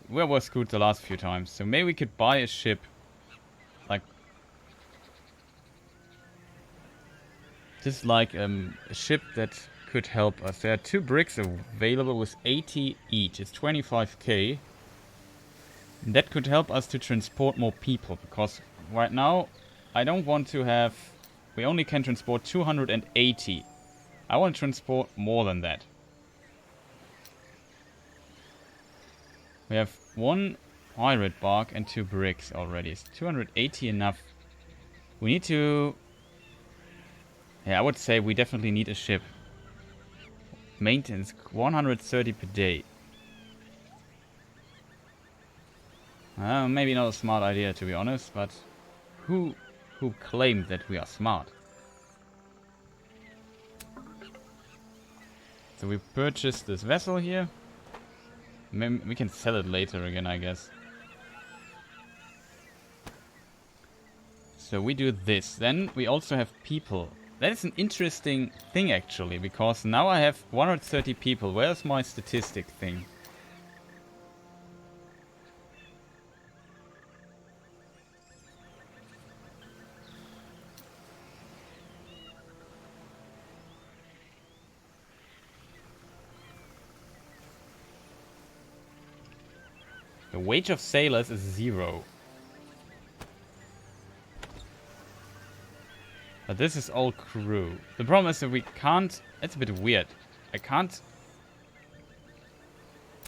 A: We were screwed the last few times. So maybe we could buy a ship, like just like a ship that could help us. There are 2 bricks available with 80 each. It's 25k. And that could help us to transport more people, because right now I don't want to have... we only can transport 280. I want to transport more than that. We have 1 pirate bark and 2 bricks already. Is 280 enough? We need to... yeah, I would say we definitely need a ship. Maintenance 130 per day. Maybe not a smart idea, to be honest, but Who claimed that we are smart? So we purchased this vessel here. Maybe we can sell it later again, I guess. So we do this. Then we also have people. That is an interesting thing, actually, because now I have 130 people. Where's my statistic thing? The wage of sailors is 0. But this is all crew. The problem is that we can't... It's a bit weird. I can't...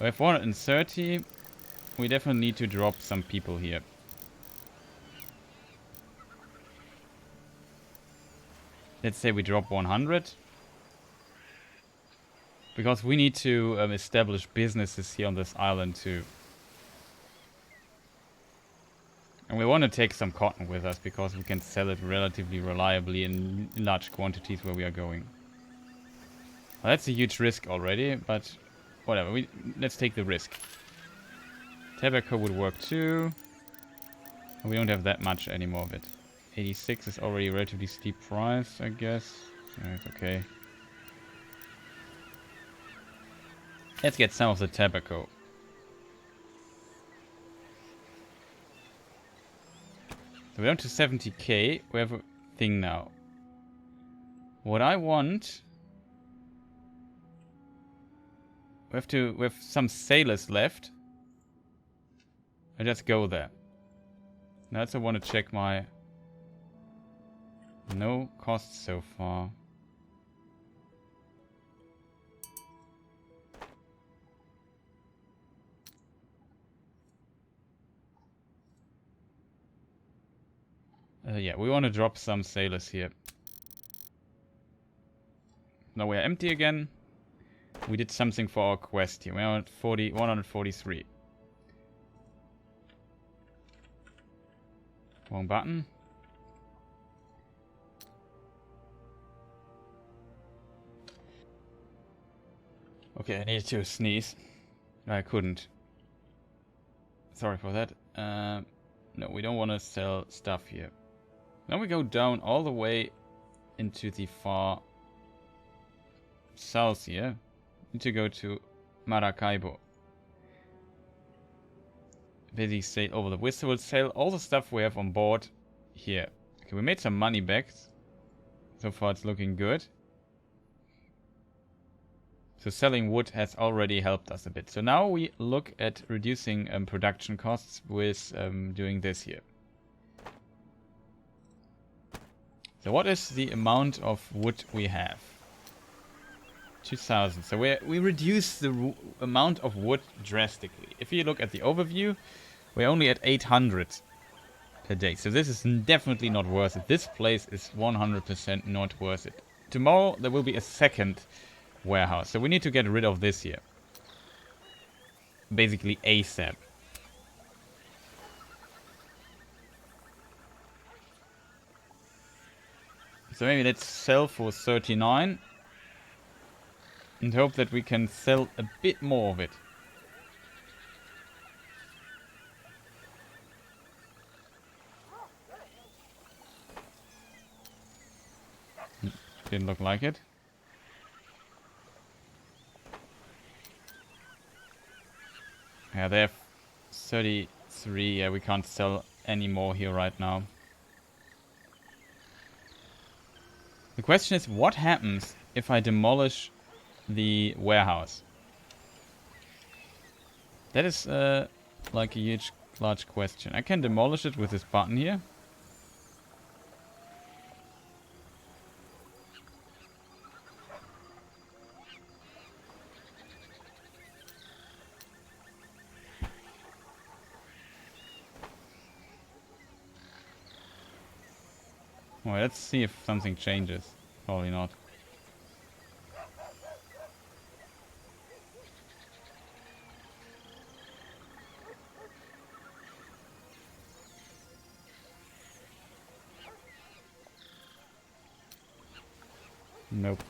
A: We have 130. We definitely need to drop some people here. Let's say we drop 100. Because we need to establish businesses here on this island too. And we want to take some cotton with us because we can sell it relatively reliably in large quantities where we are going. Well, that's a huge risk already, but whatever. Let's take the risk. Tobacco would work too. We don't have that much anymore of it. 86 is already a relatively steep price, I guess. Yeah, it's okay. Let's get some of the tobacco. So we're down to 70k. We have a thing now. What I want... We have some sailors left. Let's go there. Now I also want to check my... No costs so far. Yeah, we want to drop some sailors here. Now we're empty again. We did something for our quest here. We're at 143. Wrong button. Okay, I needed to sneeze. I couldn't. Sorry for that. No, we don't want to sell stuff here. Now we go down all the way into the far south here. Need to go to Maracaibo. Busy sail over the whistle. We'll sell all the stuff we have on board here. Okay, we made some money back. So far it's looking good. So selling wood has already helped us a bit. So now we look at reducing production costs with doing this here. So what is the amount of wood we have? 2000. So we reduce the amount of wood drastically. If you look at the overview, we're only at 800 per day. So this is definitely not worth it. This place is 100% not worth it. Tomorrow there will be a second warehouse. So we need to get rid of this here. Basically ASAP. So maybe let's sell for 39. And hope that we can sell a bit more of it. Didn't look like it. Yeah, they have 33. Yeah, we can't sell any more here right now. The question is, what happens if I demolish the warehouse? That is like a large question. I can demolish it with this button here. Well, let's see if something changes. Probably not. Nope.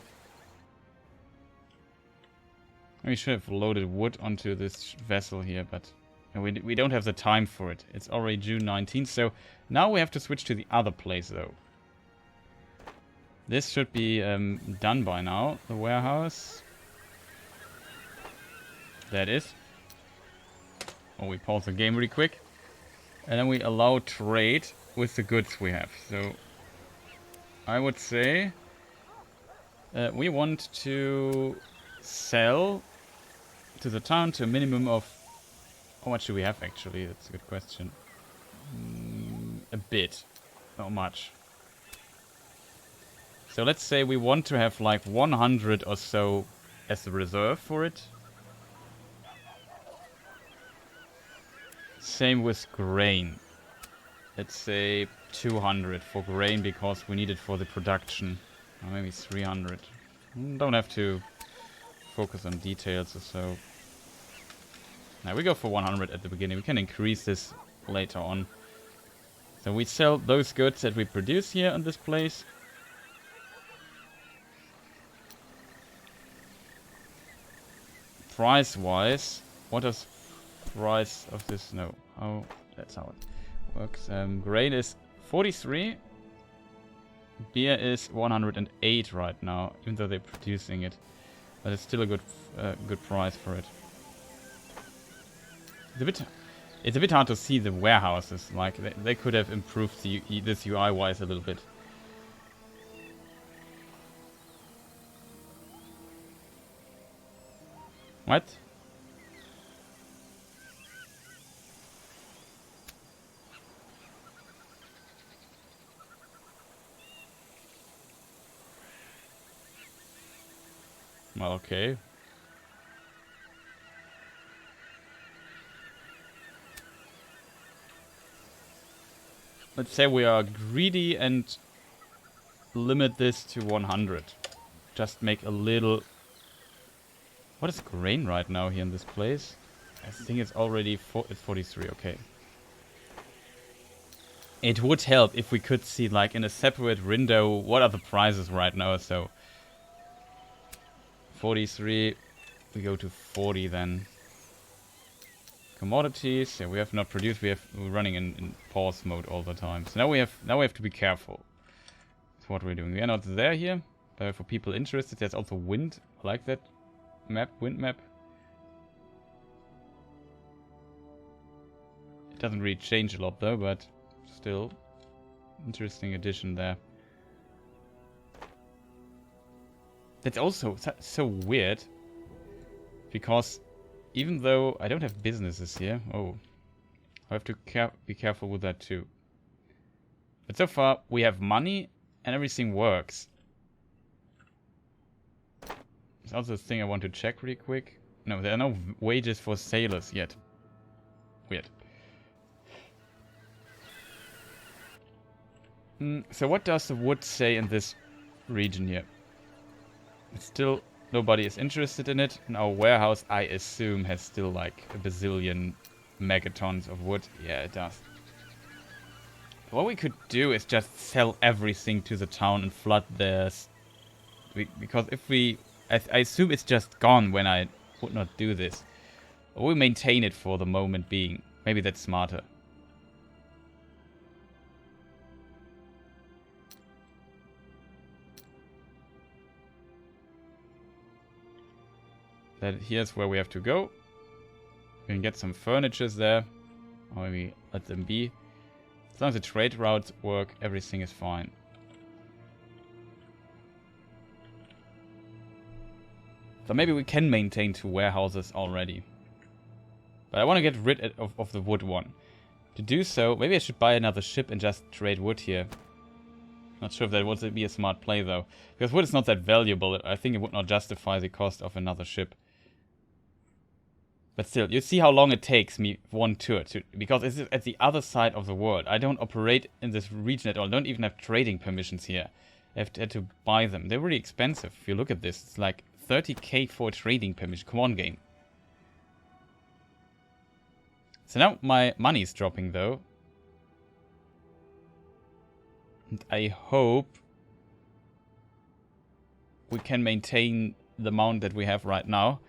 A: We should have loaded wood onto this vessel here, but we don't have the time for it. It's already June 19th, so now we have to switch to the other place, though. This should be done by now, the warehouse. There it is. Oh, we pause the game really quick. And then we allow trade with the goods we have. So, I would say we want to sell to the town to a minimum of... How much do we have, actually? That's a good question. A bit. Not much. So let's say we want to have like 100 or so as a reserve for it. Same with grain. Let's say 200 for grain because we need it for the production. Or maybe 300. Don't have to focus on details or so. Now we go for 100 at the beginning. We can increase this later on. So we sell those goods that we produce here in this place. Price-wise, what does price of this? No, how that's how it works. Grain is 43. Beer is 108 right now, even though they're producing it, but it's still a good price for it. It's a bit hard to see the warehouses. Like they could have improved this UI-wise a little bit. What? Well, okay. Let's say we are greedy and limit this to 100. Just make a little... What is grain right now here in this place? I think it's already it's 43, okay. It would help if we could see, like, in a separate window, what are the prices right now, so... 43, we go to 40 then. Commodities, yeah, we have not produced, we're running in pause mode all the time. So now we have to be careful. That's what we're doing. We are not there here, but for people interested, there's also wind. I like that map, wind map. It doesn't really change a lot though, but still interesting addition there. That's also so weird, because even though I don't have businesses here, oh, I have to be careful with that too. But so far we have money and everything works. There's also a thing I want to check really quick. No, there are no wages for sailors yet. Weird. So what does the wood say in this region here? Still, nobody is interested in it. And our warehouse, I assume, has still like a bazillion megatons of wood. Yeah, it does. What we could do is just sell everything to the town and flood theirs. Because if we... I assume it's just gone when I would not do this. Or we maintain it for the moment being. Maybe that's smarter. Here's where we have to go. We can get some furnitures there. Or maybe let them be. As long as the trade routes work, everything is fine. So maybe we can maintain 2 warehouses already. But I want to get rid of the wood one. To do so, maybe I should buy another ship and just trade wood here. Not sure if that would be a smart play though. Because wood is not that valuable. I think it would not justify the cost of another ship. But still, you see how long it takes me one tour to... Because it's at the other side of the world. I don't operate in this region at all. I don't even have trading permissions here. I have to buy them. They're really expensive. If you look at this, it's like 30k for a trading permission. Come on, game. So now my money is dropping though. And I hope we can maintain the amount that we have right now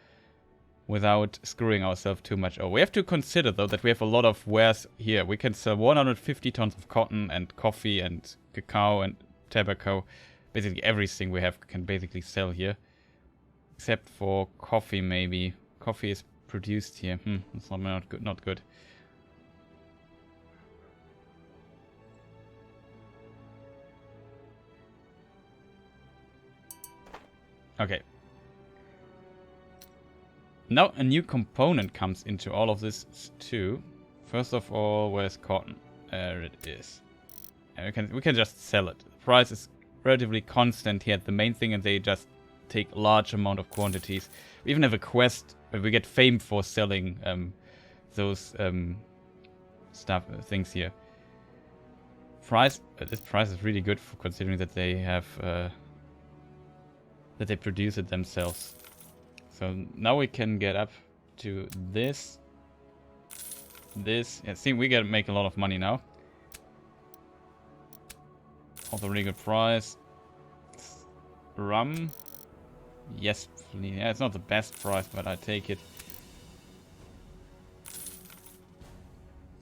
A: without screwing ourselves too much over. We have to consider, though, that we have a lot of wares here. We can sell 150 tons of cotton and coffee and cacao and tobacco. Basically everything we have can basically sell here. Except for coffee, maybe. Coffee is produced here. That's not good. Not good. Okay. Now a new component comes into all of this too. First of all, where's cotton? There it is. And we can just sell it. The price is relatively constant here. The main thing, and they just take large amount of quantities. We even have a quest where we get fame for selling those things here. Price. This price is really good for considering that they have that they produce it themselves. So now we can get up to this. Yeah, see, we can make a lot of money now. Also really good price. Rum. Yes, please. Yeah, it's not the best price, but I take it.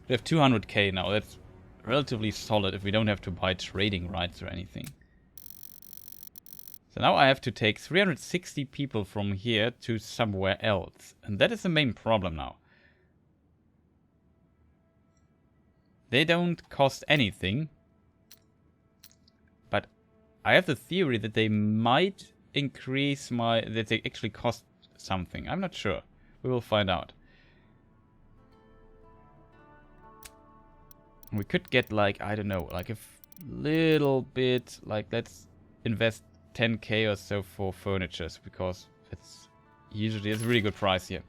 A: We have 200k now. That's relatively solid if we don't have to buy trading rights or anything. So now I have to take 360 people from here to somewhere else. And that is the main problem now. They don't cost anything. But I have the theory that they might increase that they actually cost something. I'm not sure. We will find out. We could get like, I don't know, like a little bit, like let's invest 10k or so for furnitures, because it's usually a really good price here.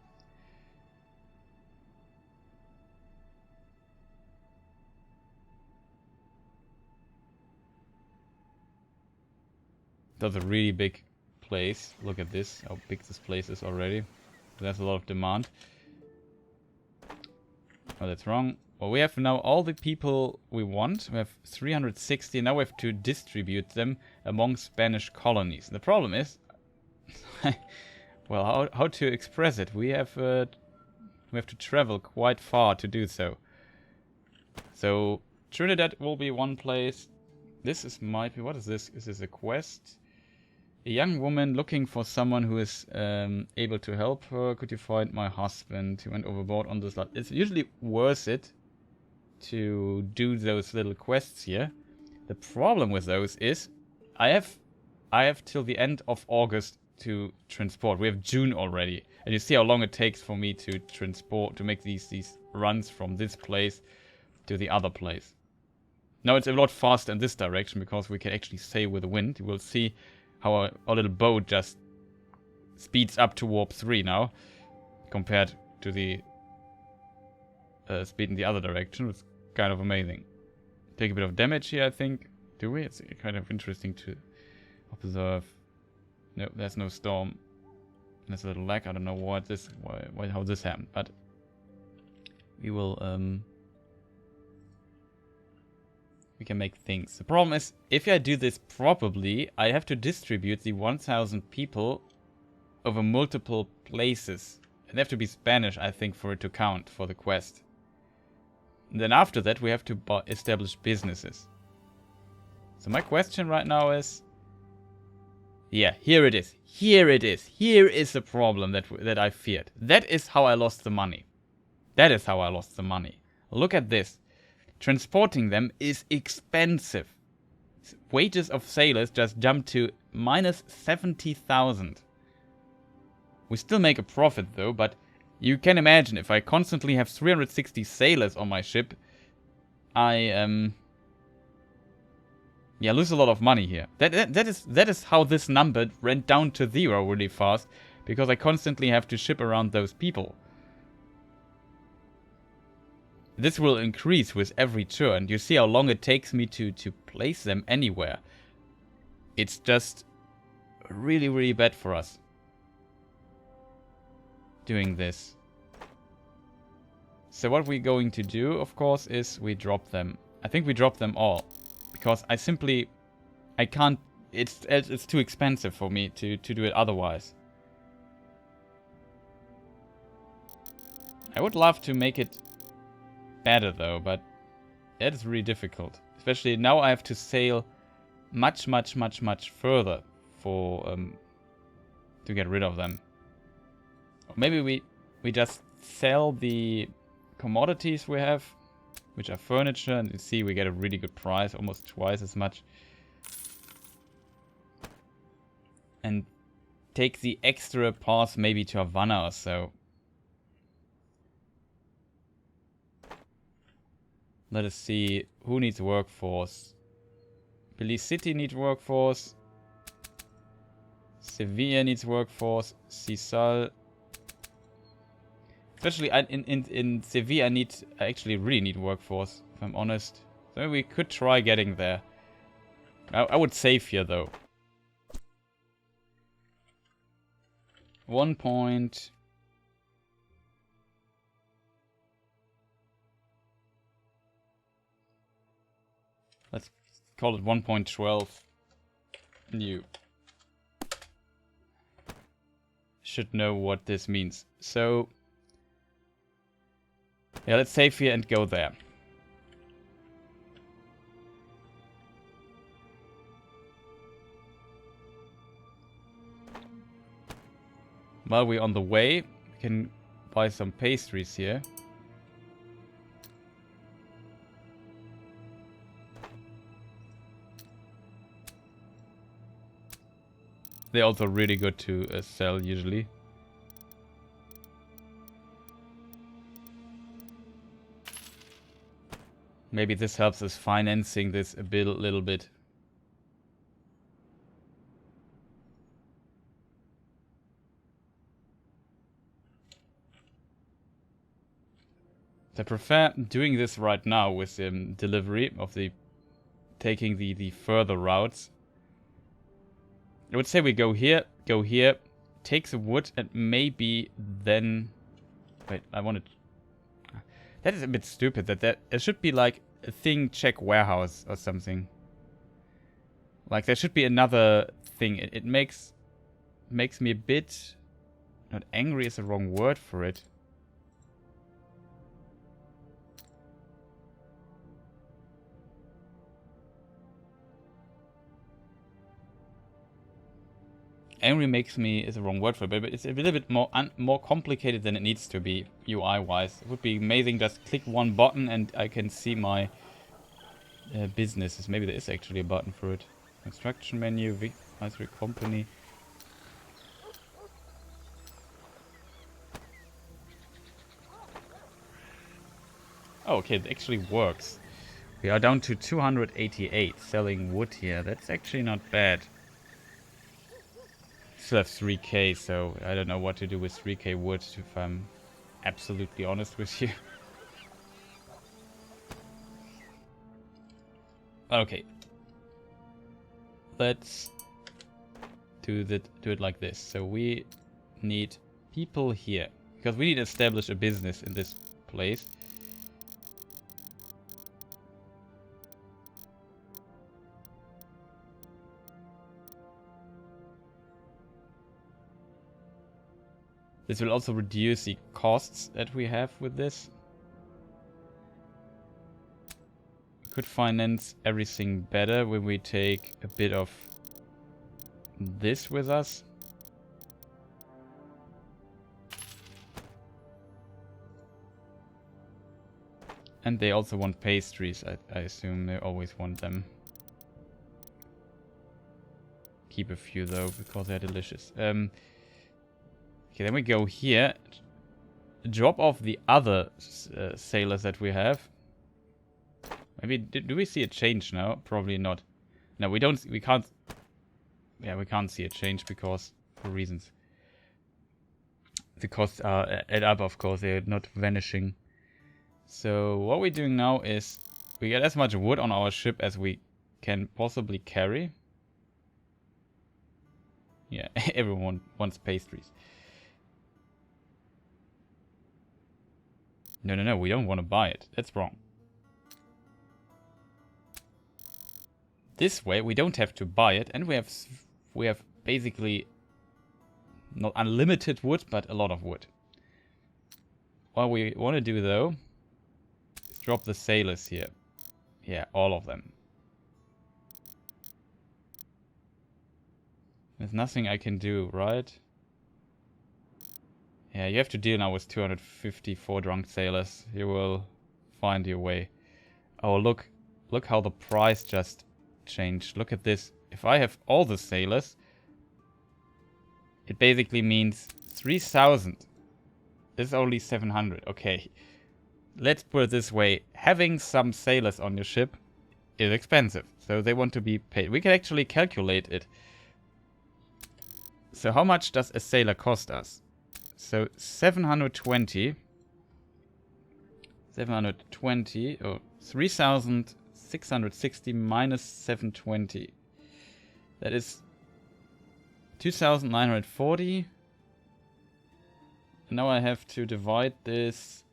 A: That's a really big place. Look at this, how big this place is already. There's a lot of demand. Oh, that's wrong. Well, we have now all the people we want. We have 360. Now we have to distribute them among Spanish colonies. The problem is, well, how to express it? We have to travel quite far to do so. So Trinidad will be one place. This might be, what is this? Is this a quest? A young woman looking for someone who is able to help her. Could you find my husband? He went overboard on this lot. It's usually worth it to do those little quests here. The problem with those is I have till the end of August to transport. We have June already, and you see how long it takes for me to transport, to make these runs from this place to the other place. Now it's a lot faster in this direction because we can actually sail with the wind. You will see how our little boat just speeds up to warp 3 now compared to the speed in the other direction. It's kind of amazing. Take a bit of damage here, I think. Do we? It's kind of interesting to observe. No, there's no storm. There's a little lag. I don't know how this happened, but we will we can make things. The problem is, if I do this properly, I have to distribute the 1,000 people over multiple places. They have to be Spanish, I think, for it to count for the quest. And then after that, we have to establish businesses. So my question right now is... Yeah, here it is. Here it is. Here is the problem that I feared. That is how I lost the money. That is how I lost the money. Look at this. Transporting them is expensive. Wages of sailors just jumped to minus 70,000. We still make a profit though, but you can imagine if I constantly have 360 sailors on my ship, I lose a lot of money here. That is how this number went down to 0 really fast, because I constantly have to ship around those people. This will increase with every turn. You see how long it takes me to place them anywhere. It's just really, really bad for us doing this. So what we're going to do, of course, is we drop them. I think we drop them all. Because I can't it's too expensive for me to do it otherwise. I would love to make it better though, but that is really difficult. Especially now I have to sail much further for to get rid of them. Or maybe we just sell the commodities we have, which are furniture, and you see we get a really good price, almost twice as much. And take the extra path maybe to Havana or so. Let us see who needs workforce. Belize City needs workforce. Sevilla needs workforce. Sisal. Especially in Sevilla I actually really need workforce, if I'm honest. So we could try getting there. I would save here though. 1 point. Let's call it 1.12 new. Should know what this means. So yeah, let's save here and go there. While we're on the way, we can buy some pastries here. They're also really good to sell usually. Maybe this helps us financing this a little bit. I prefer doing this right now with delivery of taking the further routes. I would say we go here, take the wood, and maybe then... Wait, I wanted... That is a bit stupid. It should be like a thing check warehouse or something. Like there should be another thing. It makes me a bit... Not angry is the wrong word for it. Angry makes me is the wrong word for it, but it's a little bit more complicated than it needs to be UI-wise. It would be amazing just click one button and I can see my businesses. Maybe there is actually a button for it. Construction menu, advisory company. Oh, okay, it actually works. We are down to 288 selling wood here. That's actually not bad. Still have 3k, so I don't know what to do with 3k wood, if I'm absolutely honest with you. Okay. Let's do it like this. So we need people here, because we need to establish a business in this place. This will also reduce the costs that we have with this. We could finance everything better when we take a bit of this with us. And they also want pastries, I assume they always want them. Keep a few though, because they're delicious. Okay, then we go here. Drop off the other sailors that we have. Maybe do we see a change now? Probably not. No, we don't. We can't. Yeah, we can't see a change because for reasons. The costs are add up, of course. They're not vanishing. So what we're doing now is we get as much wood on our ship as we can possibly carry. Yeah, everyone wants pastries. No, we don't want to buy it. That's wrong. this way we don't have to buy it, and we have basically not unlimited wood, but a lot of wood. What we want to do though is drop the sailors here. Yeah, all of them. There's nothing I can do, right? Yeah, you have to deal now with 254 drunk sailors. You will find your way. Oh, look how the price just changed. Look at this. If I have all the sailors, it basically means 3,000. This is only 700. Okay. Let's put it this way. Having some sailors on your ship is expensive. So they want to be paid. We can actually calculate it. So how much does a sailor cost us? So 720. 720. Oh, 3,660 minus 720. That is 2,940. Now I have to divide this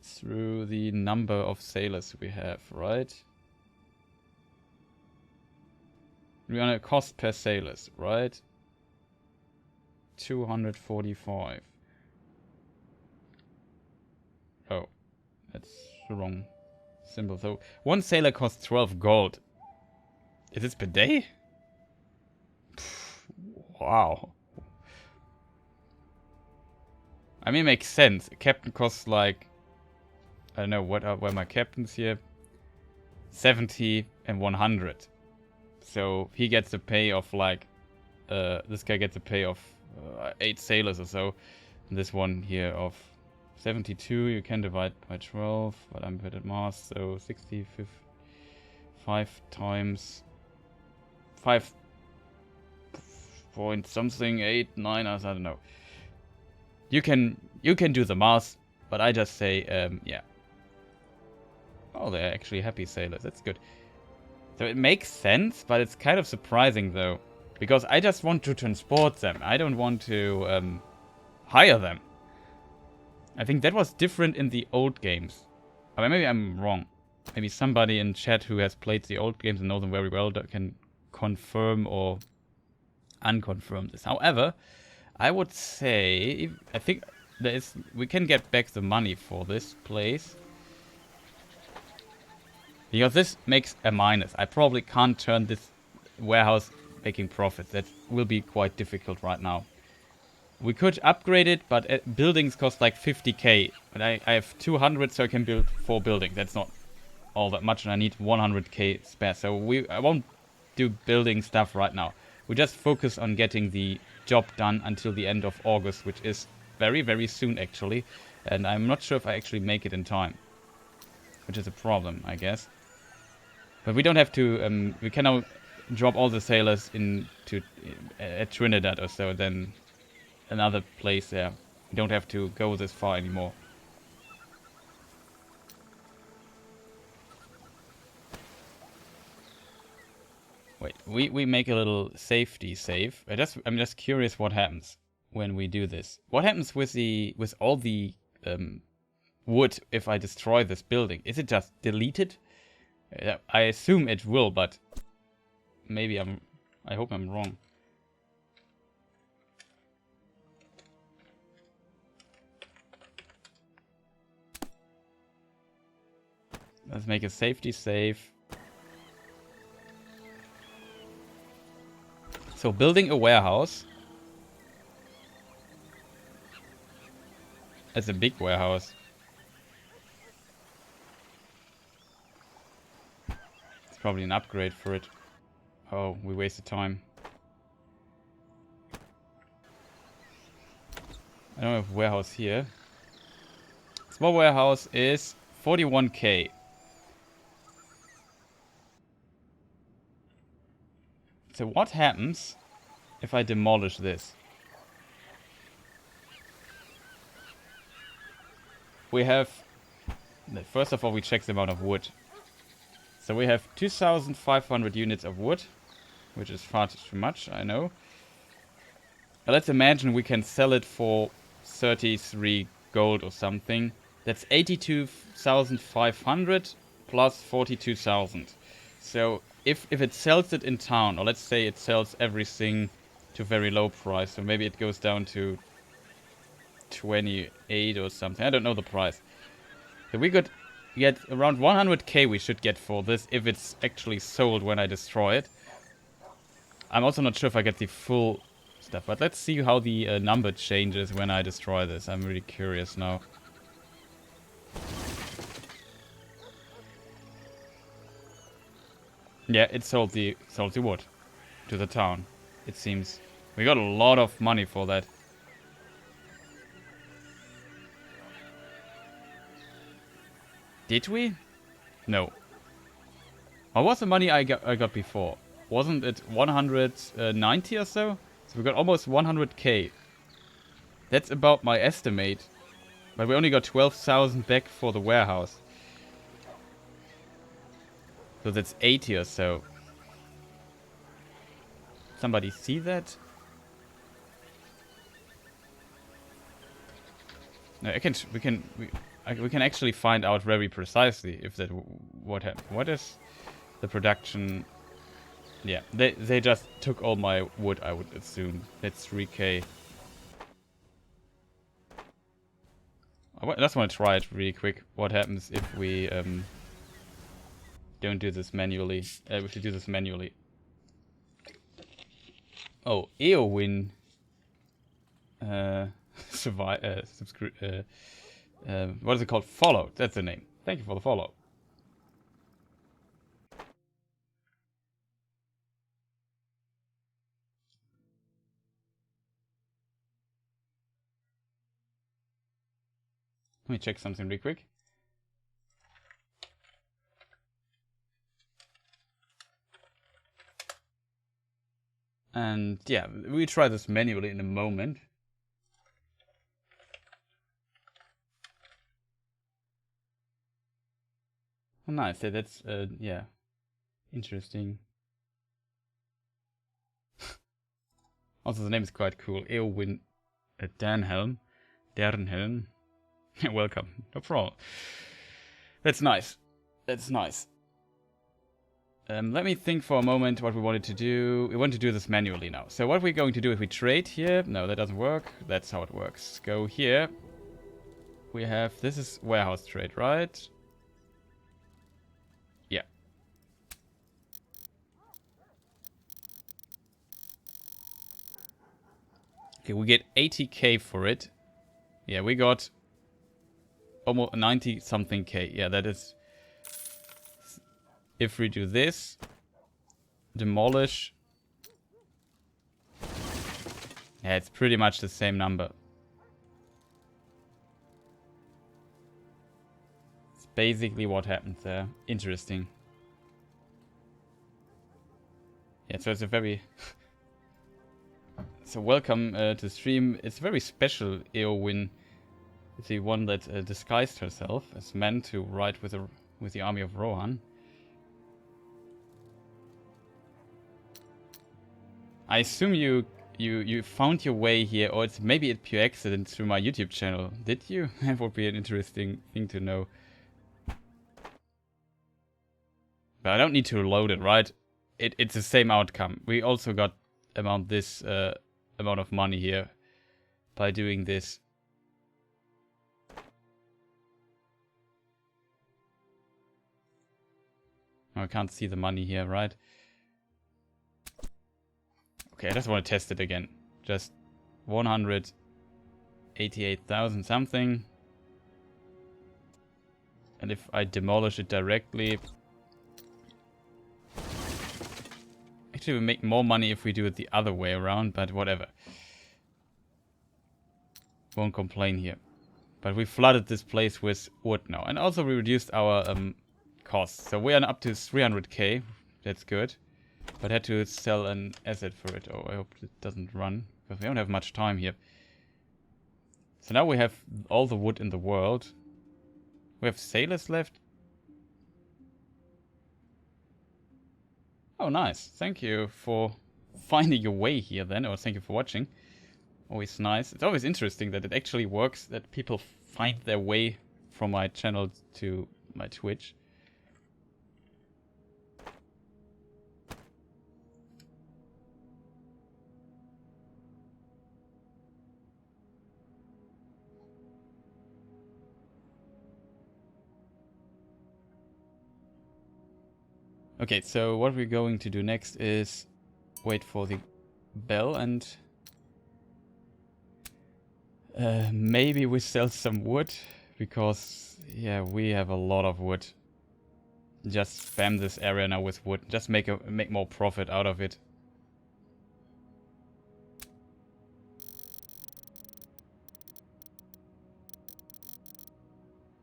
A: through the number of sailors we have, right? We're on a cost per sailors, right? 245. Oh, that's the wrong symbol. So one sailor costs 12 gold. Is this per day? Wow. I mean, it makes sense. A captain costs like, I don't know, what are my captains here? 70 and 100. So he gets a pay of like, this guy gets a pay of 8 sailors or so. And this one here of 72, you can divide by 12, but I'm bad at math, so 5 times 5 point something, 8, 9, I don't know. You can do the math, but I just say, yeah. Oh, they're actually happy sailors. That's good. So it makes sense, but it's kind of surprising, though. Because I just want to transport them. I don't want to hire them. I think that was different in the old games. But maybe I'm wrong. Maybe somebody in chat who has played the old games and knows them very well can confirm or unconfirm this. However, I would say, I think we can get back the money for this place. Because this makes a minus. I probably can't turn this warehouse making profits. That will be quite difficult right now. We could upgrade it, but buildings cost like 50k. But I have 200, so I can build 4 buildings. That's not all that much, and I need 100k spare. So I won't do building stuff right now. We just focus on getting the job done until the end of August, which is very, very soon actually. And I'm not sure if I actually make it in time. Which is a problem, I guess. But we don't have to, we can now drop all the sailors at Trinidad or so, then another place there. We don't have to go this far anymore. Wait, we make a little safety save. I'm just curious what happens when we do this. What happens with all the wood if I destroy this building? Is it just deleted? I assume it will, but maybe I hope I'm wrong. Let's make a safety save. So building a warehouse. It's a big warehouse. It's probably an upgrade for it. Oh, we wasted time. I don't have a warehouse here. Small warehouse is 41k. So what happens if I demolish this? We have... First of all, we check the amount of wood. So we have 2,500 units of wood, which is far too much, I know. But let's imagine we can sell it for 33 gold or something. That's 82,500 plus 42,000. So if it sells it in town, or let's say it sells everything to very low price, so maybe it goes down to 28 or something. I don't know the price. So we could get around 100k we should get for this if it's actually sold when I destroy it. I'm also not sure if I get the full stuff, but let's see how the number changes when I destroy this. I'm really curious now. Yeah, it sold the wood to the town, it seems. We got a lot of money for that. Did we? No. What was the money I got before? Wasn't it 190 or so? So we got almost 100k. That's about my estimate. But we only got 12,000 back for the warehouse. So that's 80 or so. Somebody see that? No, we can actually find out very precisely if that what happened. What is the production? Yeah, they just took all my wood, I would assume. That's 3k. I just want to try it really quick. What happens if we don't do this manually? If we do this manually. Oh, Eowyn. What is it called? Follow. That's the name. Thank you for the follow. Let me check something really quick. And yeah, we try this manually in a moment. Oh, nice. That's yeah, interesting. Also, the name is quite cool. Eowyn Dernhelm. Welcome. No problem. That's nice. That's nice. Let me think for a moment what we wanted to do. We want to do this manually now. So what we're going to do if we trade here. No, that doesn't work. That's how it works. Go here. We have, this is warehouse trade, right? Yeah. Okay, we get 80k for it. Yeah, we got almost 90 something k. Yeah, that is... If we do this, demolish. Yeah, it's pretty much the same number. It's basically what happens there. Interesting. Yeah, so it's a very... So welcome to stream. It's very special, Eowyn. It's the one that disguised herself as man to ride with the army of Rohan. I assume you found your way here, or it's maybe a pure accident through my YouTube channel. Did you? That would be an interesting thing to know. But I don't need to load it, right? It's the same outcome. We also got amount of money here by doing this. I can't see the money here, right? Okay, I just want to test it again. Just 188,000 something. And if I demolish it directly... Actually, we make more money if we do it the other way around, but whatever. Won't complain here. But we flooded this place with wood now. And also we reduced our costs. So we are up to 300k. That's good. But I had to sell an asset for it. Oh, I hope it doesn't run. Because we don't have much time here. So now we have all the wood in the world. We have sailors left. Oh, nice. Thank you for finding your way here then. Or thank you for watching. Always nice. It's always interesting that it actually works. That people find their way from my channel to my Twitch. Okay, so what we're going to do next is wait for the bell and maybe we sell some wood, because yeah, we have a lot of wood. Just spam this area now with wood. Just make more profit out of it.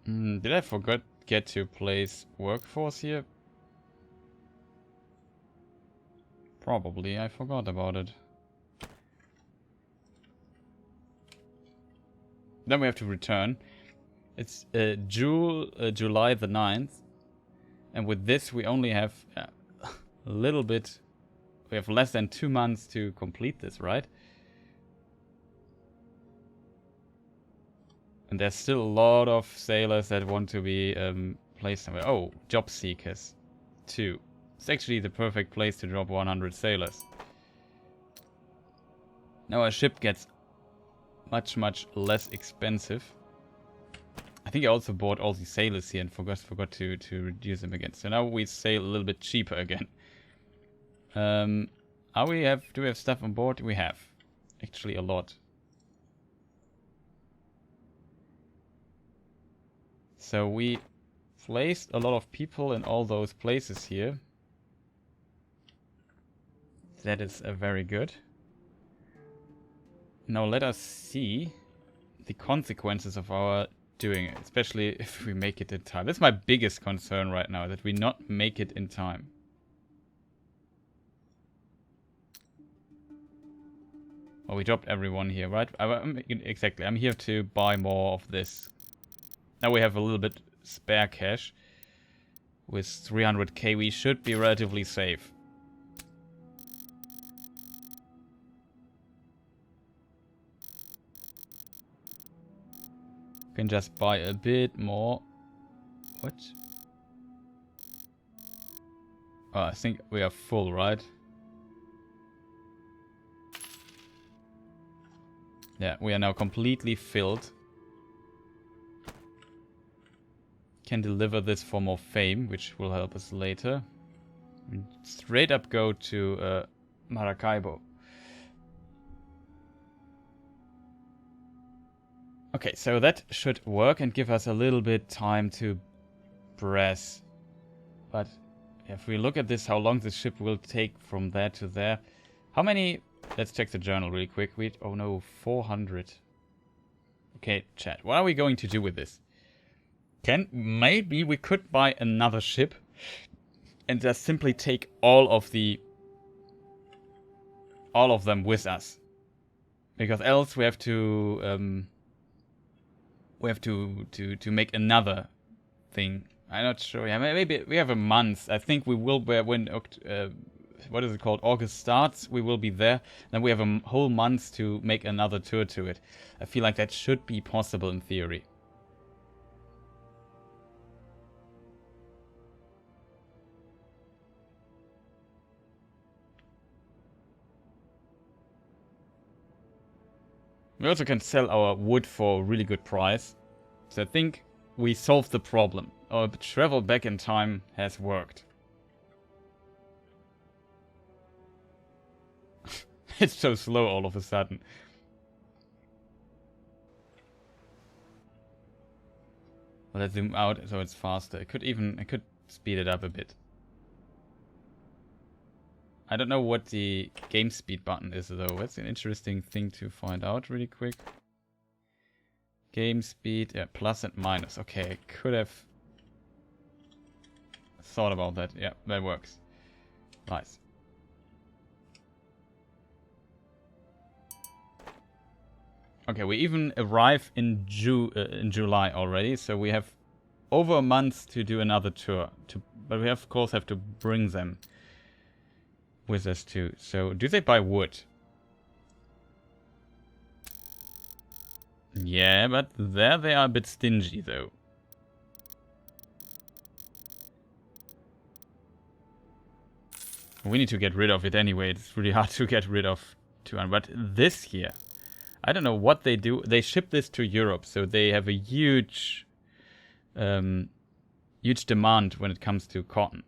A: Did I forget to place workforce here? Probably, I forgot about it. Then we have to return. It's July the 9th. And with this we only have a little bit... We have less than 2 months to complete this, right? And there's still a lot of sailors that want to be placed somewhere. Oh, job seekers. 2. It's actually the perfect place to drop 100 sailors. Now our ship gets much less expensive. I think I also bought all the sailors here and forgot to reduce them again. So now we sail a little bit cheaper again. Do we have stuff on board? We have. Actually a lot. So we placed a lot of people in all those places here. That is very good. Now let us see the consequences of our doing it, especially if we make it in time. That's my biggest concern right now, that we not make it in time. Well, we dropped everyone here, right? Exactly, I'm here to buy more of this. Now we have a little bit spare cash. With 300k we should be relatively safe. Can just buy a bit more. What? Oh, I think we are full, right? Yeah, we are now completely filled. Can deliver this for more fame, which will help us later. And straight up go to Maracaibo. Okay, so that should work and give us a little bit time to press. But if we look at this, how long this ship will take from there to there. How many... Let's check the journal really quick. Oh no, 400. Okay, chat. What are we going to do with this? Maybe we could buy another ship and just simply take all of them with us. Because else we have to make another thing. I'm not sure. Yeah, maybe we have a month. I think we will be when what is it called? August starts. We will be there. Then we have a whole month to make another tour to it. I feel like that should be possible in theory. We also can sell our wood for a really good price. So I think we solved the problem. Our travel back in time has worked. It's so slow all of a sudden. Well, let's zoom out so it's faster. I could speed it up a bit. I don't know what the game speed button is though. That's an interesting thing to find out really quick. Game speed, yeah, plus and minus. Okay, I could have thought about that. Yeah, that works. Nice. Okay, we even arrive in July already, so we have over a month to do another tour. But we of course have to bring them with us too. So, do they buy wood? Yeah, but there they are a bit stingy though. We need to get rid of it anyway. It's really hard to get rid of 200. But this here, I don't know what they do. They ship this to Europe, so they have a huge demand when it comes to cotton.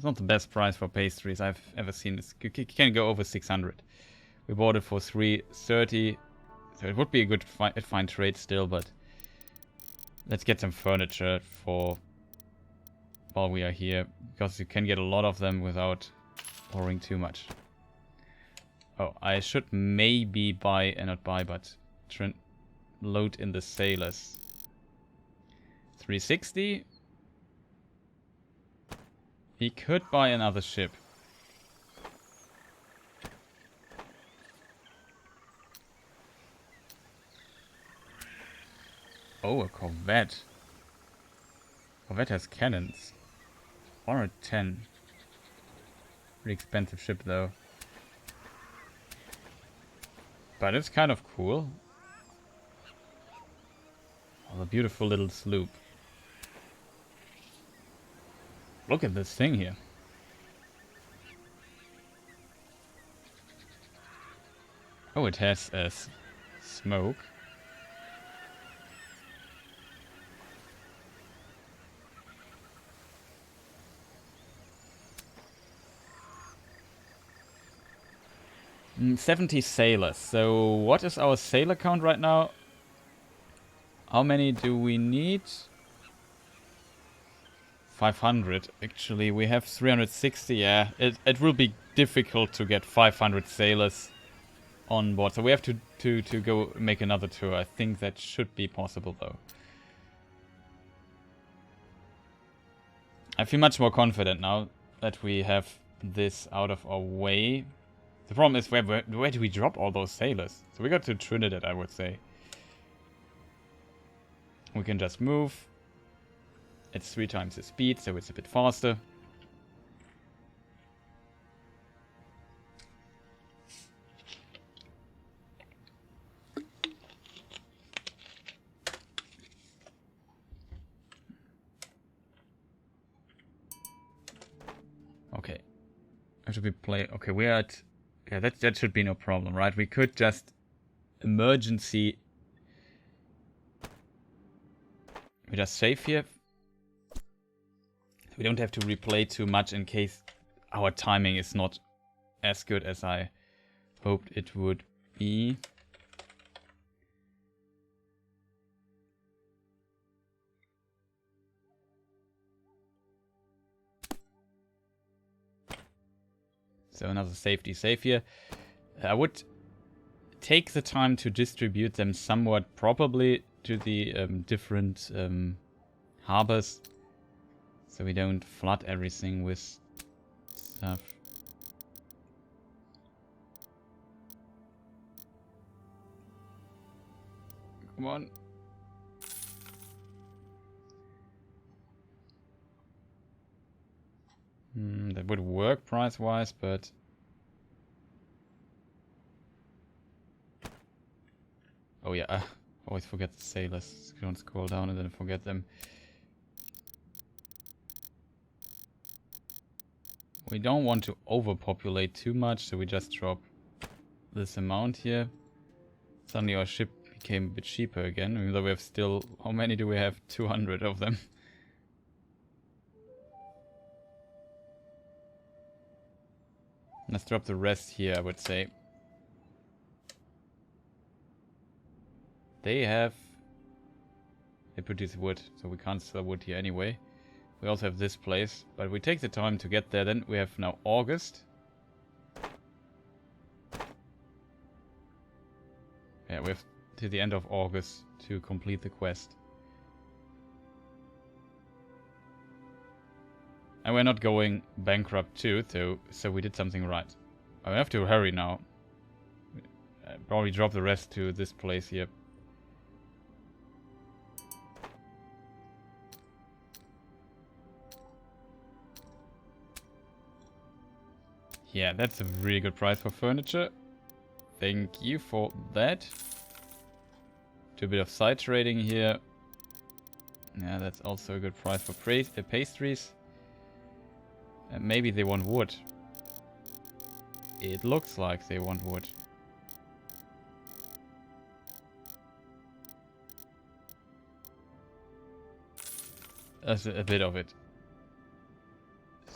A: It's not the best price for pastries I've ever seen. It can go over 600. We bought it for 330. So it would be a good fine trade still, but let's get some furniture for while we are here, because you can get a lot of them without pouring too much. Oh, I should maybe buy, not buy, but load in the sailors. 360. We could buy another ship. Oh, a corvette. Corvette has cannons. 110. Pretty expensive ship though. But it's kind of cool. Oh, a beautiful little sloop. Look at this thing here. Oh, it has smoke. Mm, 70 sailors. So what is our sailor count right now? How many do we need? 500. Actually, we have 360. Yeah, it will be difficult to get 500 sailors on board. So we have to go make another tour. I think that should be possible though. I feel much more confident now that we have this out of our way. The problem is, where do we drop all those sailors? So we got to Trinidad, I would say. We can just move. It's 3 times the speed, so it's a bit faster. Okay. Should we play? Okay, we're at... Yeah, that should be no problem, right? We could just emergency... We just save here. We don't have to replay too much in case our timing is not as good as I hoped it would be. So another safety save here. I would take the time to distribute them somewhat probably to the different harbors, so we don't flood everything with stuff. Come on. That would work price-wise, but... Oh yeah, I always forget the sailors. Don't scroll down and then forget them. We don't want to overpopulate too much, so we just drop this amount here. Suddenly our ship became a bit cheaper again, even though we have still... How many do we have? 200 of them. Let's drop the rest here, I would say. They produce wood, so we can't sell wood here anyway. We also have this place, but we take the time to get there. Then we have now August. Yeah, we have to the end of August to complete the quest. And we're not going bankrupt too, so we did something right. I have to hurry now. Probably drop the rest to this place here. Yeah, that's a really good price for furniture. Thank you for that. Do a bit of side trading here. Yeah, that's also a good price for pastries. And maybe they want wood. It looks like they want wood. That's a bit of it.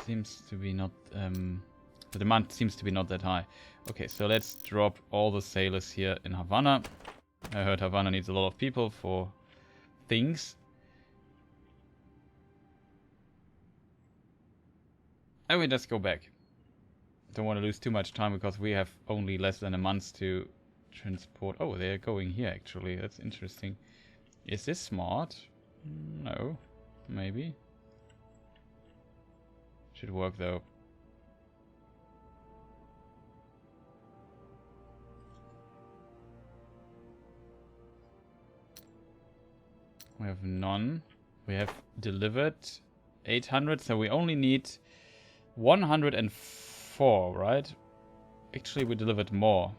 A: seems to be not... the demand seems to be not that high. Okay, so let's drop all the sailors here in Havana. I heard Havana needs a lot of people for things. And we just go back. Don't want to lose too much time because we have only less than a month to transport. Oh, they're going here actually. That's interesting. Is this smart? No. Maybe. Should work though. We have none. We have delivered 800, so we only need 104, right? Actually, we delivered more.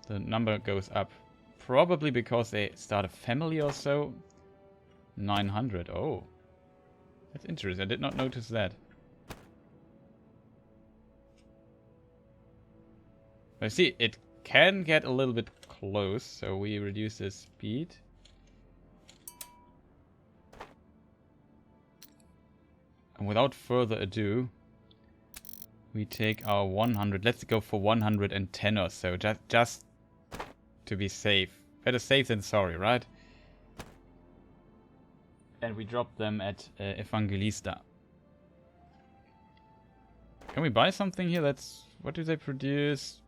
A: The number goes up. Probably because they start a family or so. 900. Oh. That's interesting. I did not notice that. I see it can get a little bit close, so we reduce the speed. And without further ado, we take our 100. Let's go for 110 or so, just to be safe. Better safe than sorry, right? And we drop them at Evangelista. Can we buy something here? That's... What do they produce?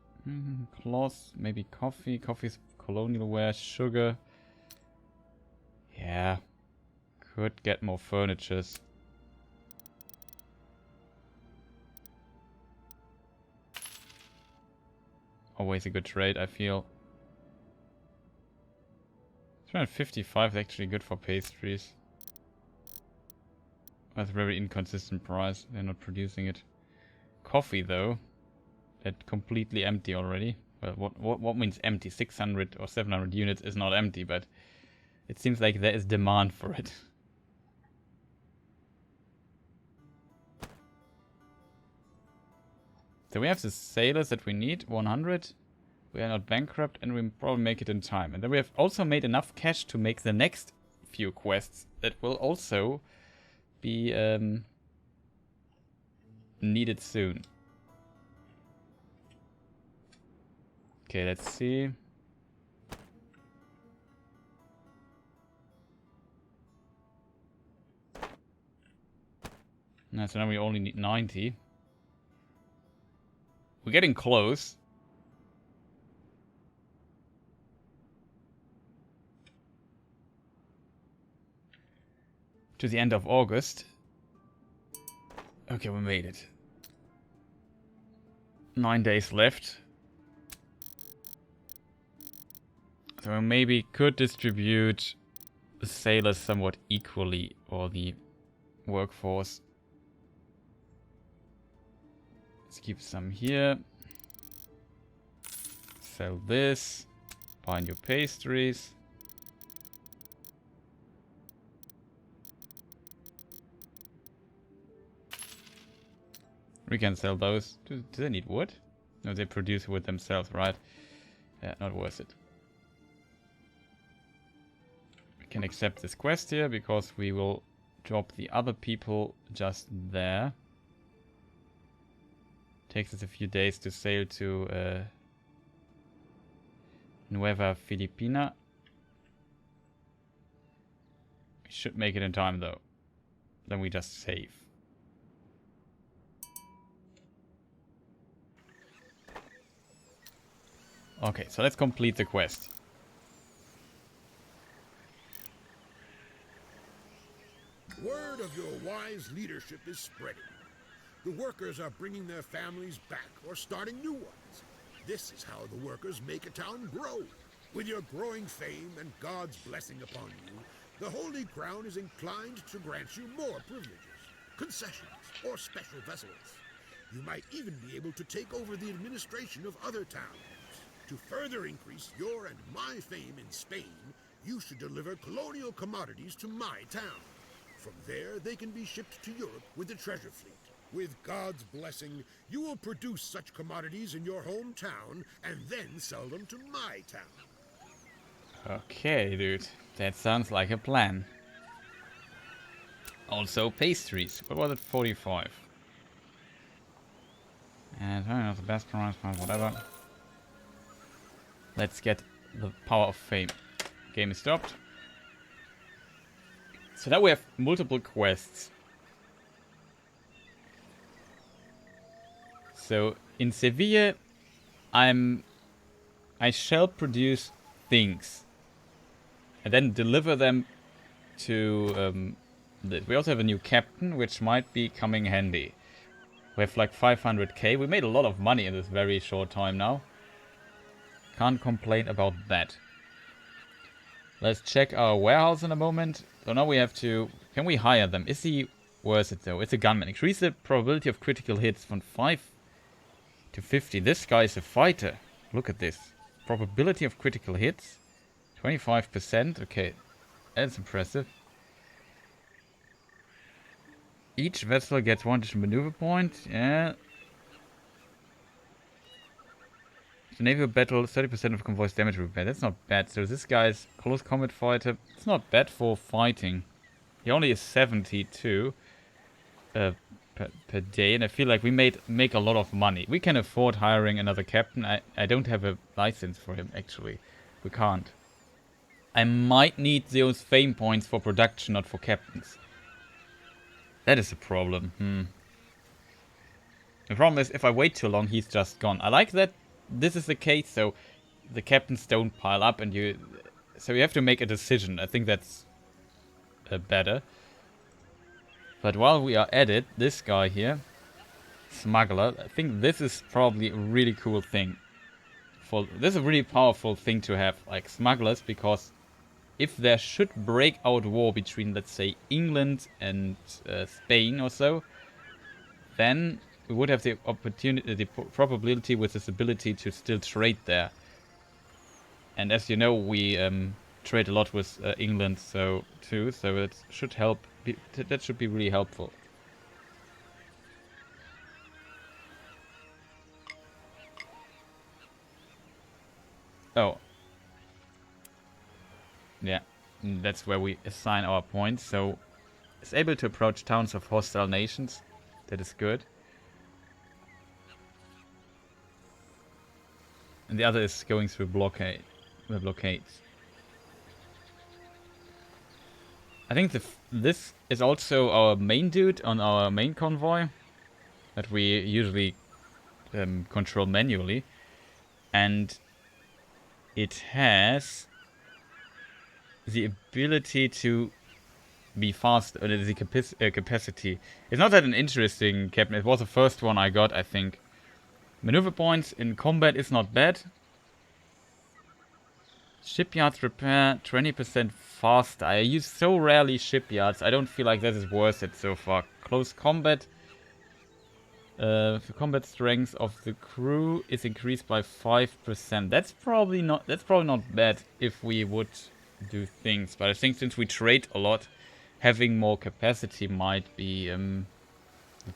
A: Cloth, maybe coffee. Coffee's colonial wear, sugar. Yeah. Could get more furnitures. Always a good trade, I feel. 355 is actually good for pastries. That's a very inconsistent price. They're not producing it. Coffee, though. That's completely empty already. Well, what means empty? 600 or 700 units is not empty, but it seems like there is demand for it. So we have the sailors that we need, 100. We are not bankrupt and we probably make it in time. And then we have also made enough cash to make the next few quests that will also be needed soon. Okay, let's see. So now we only need 90. We're getting close. To the end of August. Okay, we made it. 9 days left. So we maybe could distribute the sailors somewhat equally, or the workforce. Let's keep some here. Sell this. Buy new pastries. We can sell those. Do they need wood? No, they produce wood themselves, right? Yeah, not worth it. We can accept this quest here because we will drop the other people just there. Takes us a few days to sail to Nueva Filipina. We should make it in time though. Then we just save. Okay, so let's complete the quest.
B: Word of your wise leadership is spreading. The workers are bringing their families back or starting new ones. This is how the workers make a town grow. With your growing fame and God's blessing upon you, the Holy Crown is inclined to grant you more privileges, concessions, or special vessels. You might even be able to take over the administration of other towns. To further increase your and my fame in Spain, you should deliver colonial commodities to my town. From there, they can be shipped to Europe with the treasure fleet. With God's blessing, you will produce such commodities in your hometown and then sell them to my town.
A: Okay, dude. That sounds like a plan. Also, pastries. What was it? 45. And not the best price, whatever. Let's get the power of fame. Game is stopped. So now we have multiple quests. So in Sevilla, I shall produce things and then deliver them to this. We also have a new captain, which might be coming handy. We have like 500k. We made a lot of money in this very short time now. Can't complain about that. Let's check our warehouse in a moment. So now we have to... Can we hire them? Is he worth it though? It's a gunman. Increase the probability of critical hits from 5 to 50. This guy is a fighter. Look at this. Probability of critical hits. 25%. Okay. That's impressive. Each vessel gets 1 additional maneuver point. Yeah. The naval battle, 30% of convoys damage repair. That's not bad. So this guy's close combat fighter. It's not bad for fighting. He only is 72 per day, and I feel like we make a lot of money. We can afford hiring another captain. I don't have a license for him, actually. We can't. I might need those fame points for production, not for captains. That is a problem. The problem is, if I wait too long, he's just gone. I like that this is the case, so the captains don't pile up, and so you have to make a decision. I think that's better. But while we are at it, this guy here, smuggler, I think this is probably a really cool thing. This is a really powerful thing to have, like smugglers, because if there should break out war between, let's say, England and Spain or so, then we would have the opportunity, the probability with this ability to still trade there. And as you know, we trade a lot with England, so it should help. That should be really helpful. Oh. Yeah, that's where we assign our points. So it's able to approach towns of hostile nations. That is good. And the other is going through blockades. I think this is also our main dude on our main convoy that we usually control manually. And it has the ability to be fast, or the capacity. It's not that an interesting captain. It was the first one I got, I think. Maneuver points in combat is not bad. Shipyards repair 20% faster. I use so rarely shipyards. I don't feel like that is worth it so far. Close combat. The combat strength of the crew is increased by 5%. That's probably not bad if we would do things. But I think since we trade a lot, having more capacity might be the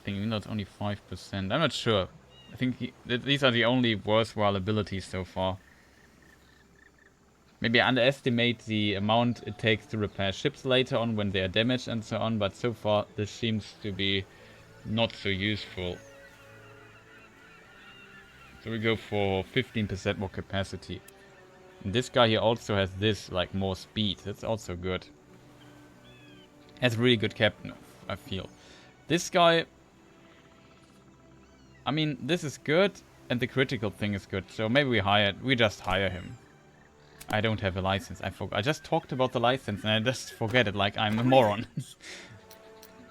A: thing. Even though it's only 5%. I'm not sure. I think these are the only worthwhile abilities so far. Maybe I underestimate the amount it takes to repair ships later on when they are damaged and so on, but so far this seems to be not so useful. So we go for 15% more capacity. And this guy here also has this, like, more speed. That's also good. That's a really good captain, I feel. This guy, I mean, this is good, and the critical thing is good. So maybe we just hire him. I don't have a license. I just talked about the license and I just forget it like I'm a moron.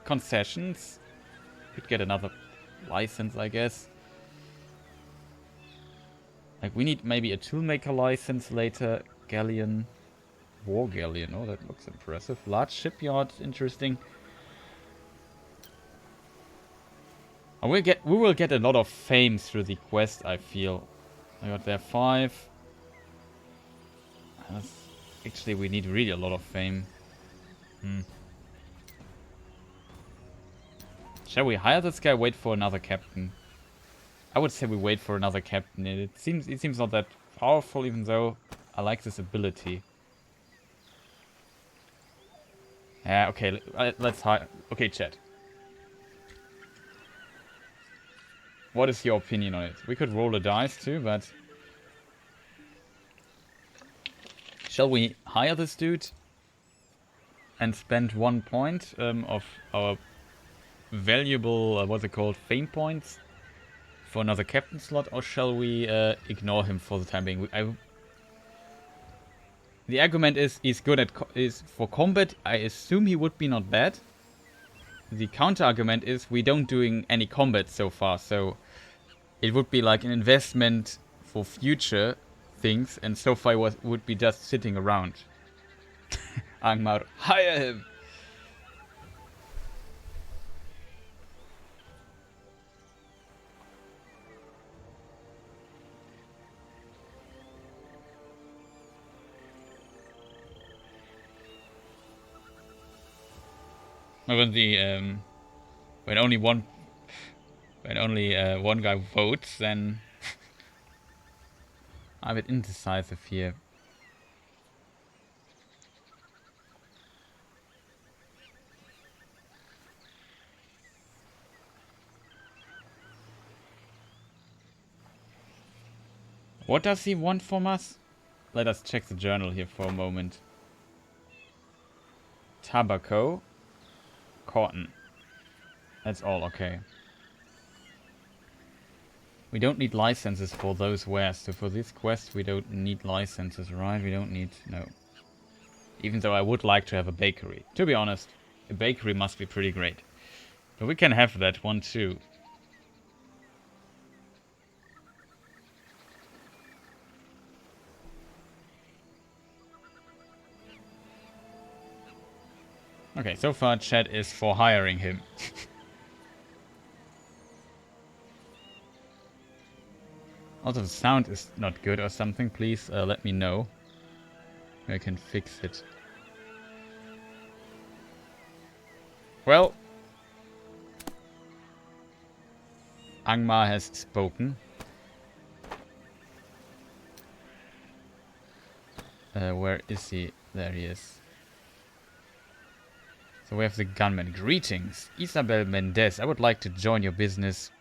A: Concessions. Could get another license, I guess. Like, we need maybe a toolmaker license later. Galleon. War galleon. Oh, that looks impressive. Large shipyard. Interesting. We will get a lot of fame through the quest, I feel. I got there 5. Actually, we need really a lot of fame. Shall we hire this guy? Wait for another captain. I would say we wait for another captain. It seems not that powerful, even though I like this ability. Yeah, okay, let's hire. Okay, chat. What is your opinion on it? We could roll a dice too, but... Shall we hire this dude and spend 1 point of our valuable, what's it called, fame points for another captain slot, or shall we ignore him for the time being? The argument is he's good at is for combat. I assume he would be not bad. The counter argument is we don't doing any combat so far, so it would be like an investment for future things, and so far would be just sitting around. Angmar, hire him! When only one guy votes, then I'm a bit indecisive here. What does he want from us? Let us check the journal here for a moment. Tobacco. Cotton. That's all, okay. We don't need licenses for those wares, so for this quest we don't need licenses, right? We don't need... no. Even though I would like to have a bakery. To be honest, a bakery must be pretty great. But we can have that one too. Okay, so far chat is for hiring him. Also, the sound is not good or something. Please let me know. I can fix it. Well, Angmar has spoken. Where is he? There he is. So we have the gunman. Greetings, Isabel Mendez. I would like to join your business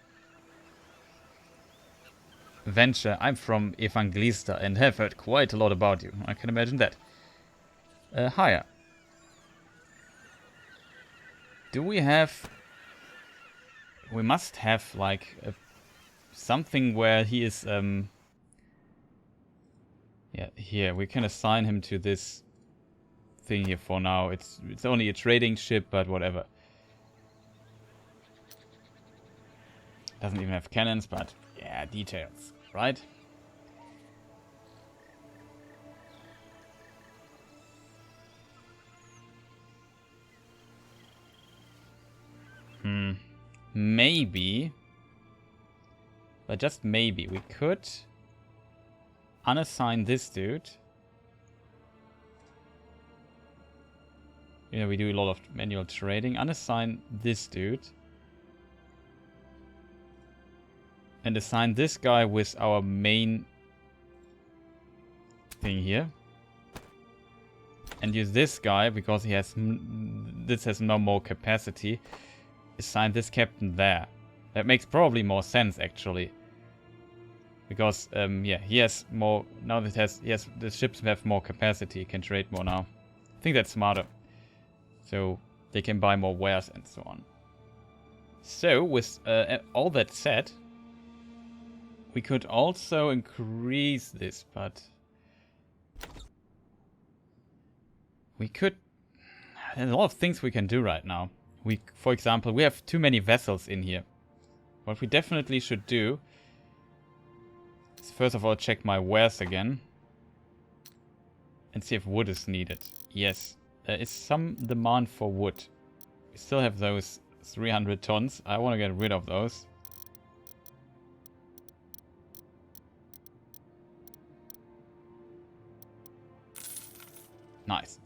A: venture. I'm from Evangelista and have heard quite a lot about you. I can imagine that. Hire. Do we have... we must have like something where he is... yeah, here. We can assign him to this thing here for now. It's only a trading ship, but whatever. Doesn't even have cannons, but yeah, details, right? Maybe, but just maybe, we could unassign this dude. You know, we do a lot of manual trading. Unassign this dude. And assign this guy with our main thing here. And use this guy, because he has... this has no more capacity. Assign this captain there. That makes probably more sense, actually. Because, yeah, he has more... now that the ships have more capacity, can trade more now. I think that's smarter. So, they can buy more wares and so on. So, with all that said... we could also increase this, but... we could... there's a lot of things we can do right now. For example, we have too many vessels in here. What we definitely should do is first of all check my wares again. And see if wood is needed. Yes, there is some demand for wood. We still have those 300 tons. I want to get rid of those. Nice.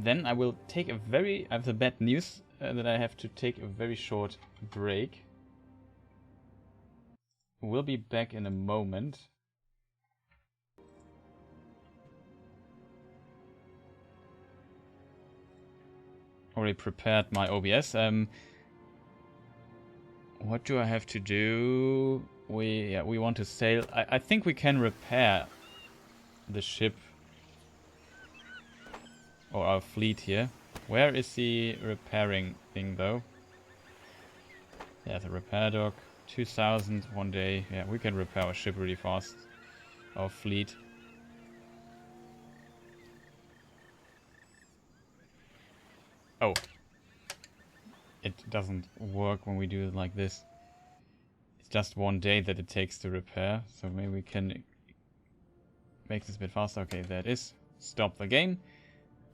A: Then I will take I have the bad news that I have to take a very short break. We'll be back in a moment. Already prepared my OBS. What do I have to do? We want to sail. I think we can repair the ship. Or our fleet here. Where is the repairing thing though? Yeah, the repair dock. 2,000 one day. Yeah, we can repair our ship really fast. Our fleet. Oh. It doesn't work when we do it like this. It's just one day that it takes to repair. So maybe we can make this a bit faster. Okay, there it is. Stop the game.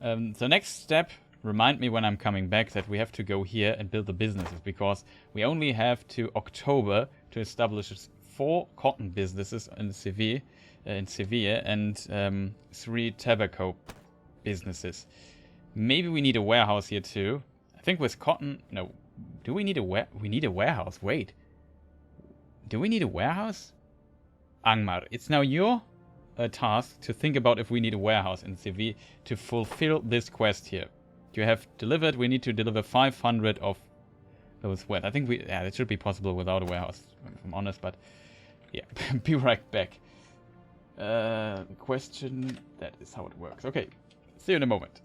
A: The next step, remind me when I'm coming back that we have to go here and build the businesses, because we only have to October to establish 4 cotton businesses in Seville, and 3 tobacco businesses. Maybe we need a warehouse here too. I think with cotton, no. Do we need we need a warehouse? Wait. Do we need a warehouse? Angmar, it's now your task to think about if we need a warehouse in Seville to fulfill this quest here. You have delivered, we need to deliver 500 of those wares. I think it should be possible without a warehouse, if I'm honest, but yeah, be right back. Question, that is how it works. Okay, see you in a moment.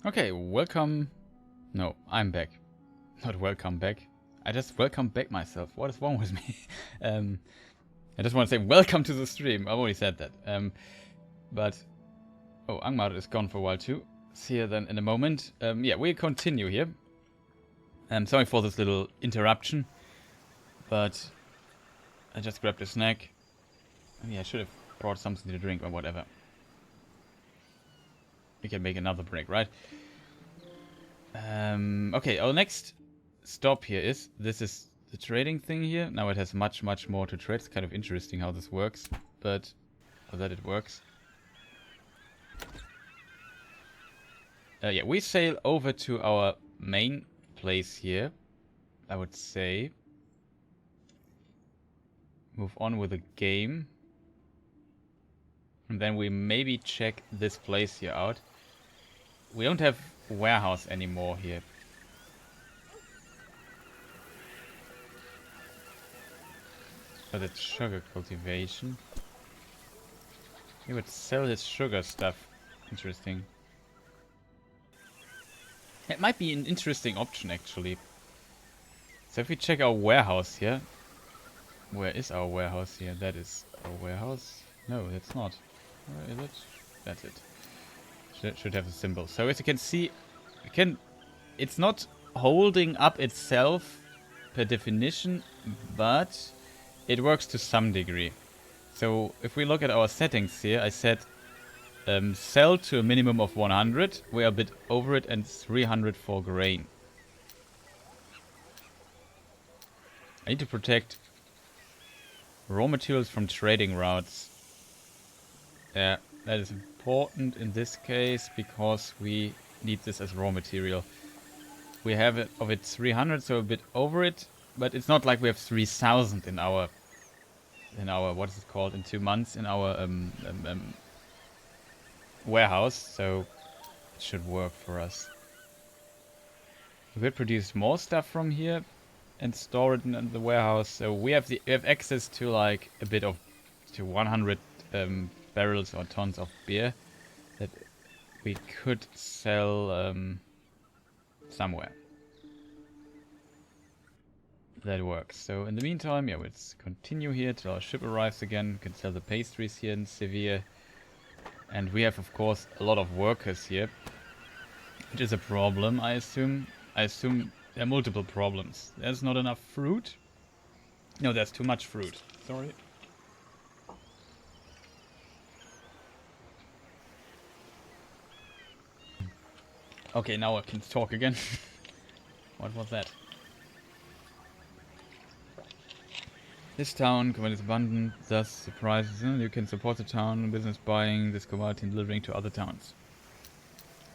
A: Okay, welcome. No, I'm back. Not welcome back. I just welcome back myself. What is wrong with me? I just want to say welcome to the stream. I've already said that. But oh, Angmar is gone for a while too. See you then in a moment. Yeah, we'll continue here. Sorry for this little interruption, but I just grabbed a snack. Yeah, I should have brought something to drink or whatever. We can make another break, right? Okay, our next stop here is... This is the trading thing here. Now it has much, much more to trade. It's kind of interesting how this works, but... Or that it works. Yeah, we sail over to our main place here, I would say. Move on with the game. And then we maybe check this place here out. We don't have warehouse anymore here. But it's sugar cultivation. He would sell his sugar stuff. Interesting. It might be an interesting option, actually. So if we check our warehouse here... Where is our warehouse here? That is our warehouse. No, that's not. Where is it? That's it. Should have a symbol. So as you can see, it's not holding up itself per definition, but it works to some degree. So if we look at our settings here, I said sell to a minimum of 100. We are a bit over it, and 300 for grain. I need to protect raw materials from trading routes. Yeah, that is important in this case because we need this as raw material. We have it of it 300, so a bit over it, but it's not like we have 3,000 in our what is it called, in 2 months in our warehouse, so it should work for us. We could produce more stuff from here and store it in the warehouse. So we have access to like a bit of 100 barrels or tons of beer that we could sell somewhere. That works. So in the meantime, yeah, let's continue here till our ship arrives again. We can sell the pastries here in Severe. And we have, of course, a lot of workers here, which is a problem, I assume. There are multiple problems. There's not enough fruit. No, there's too much fruit. Sorry. Okay, now I can talk again. What was that? This town, commodity is abundant, thus surprises. You can support the town, business buying this commodity and delivering to other towns.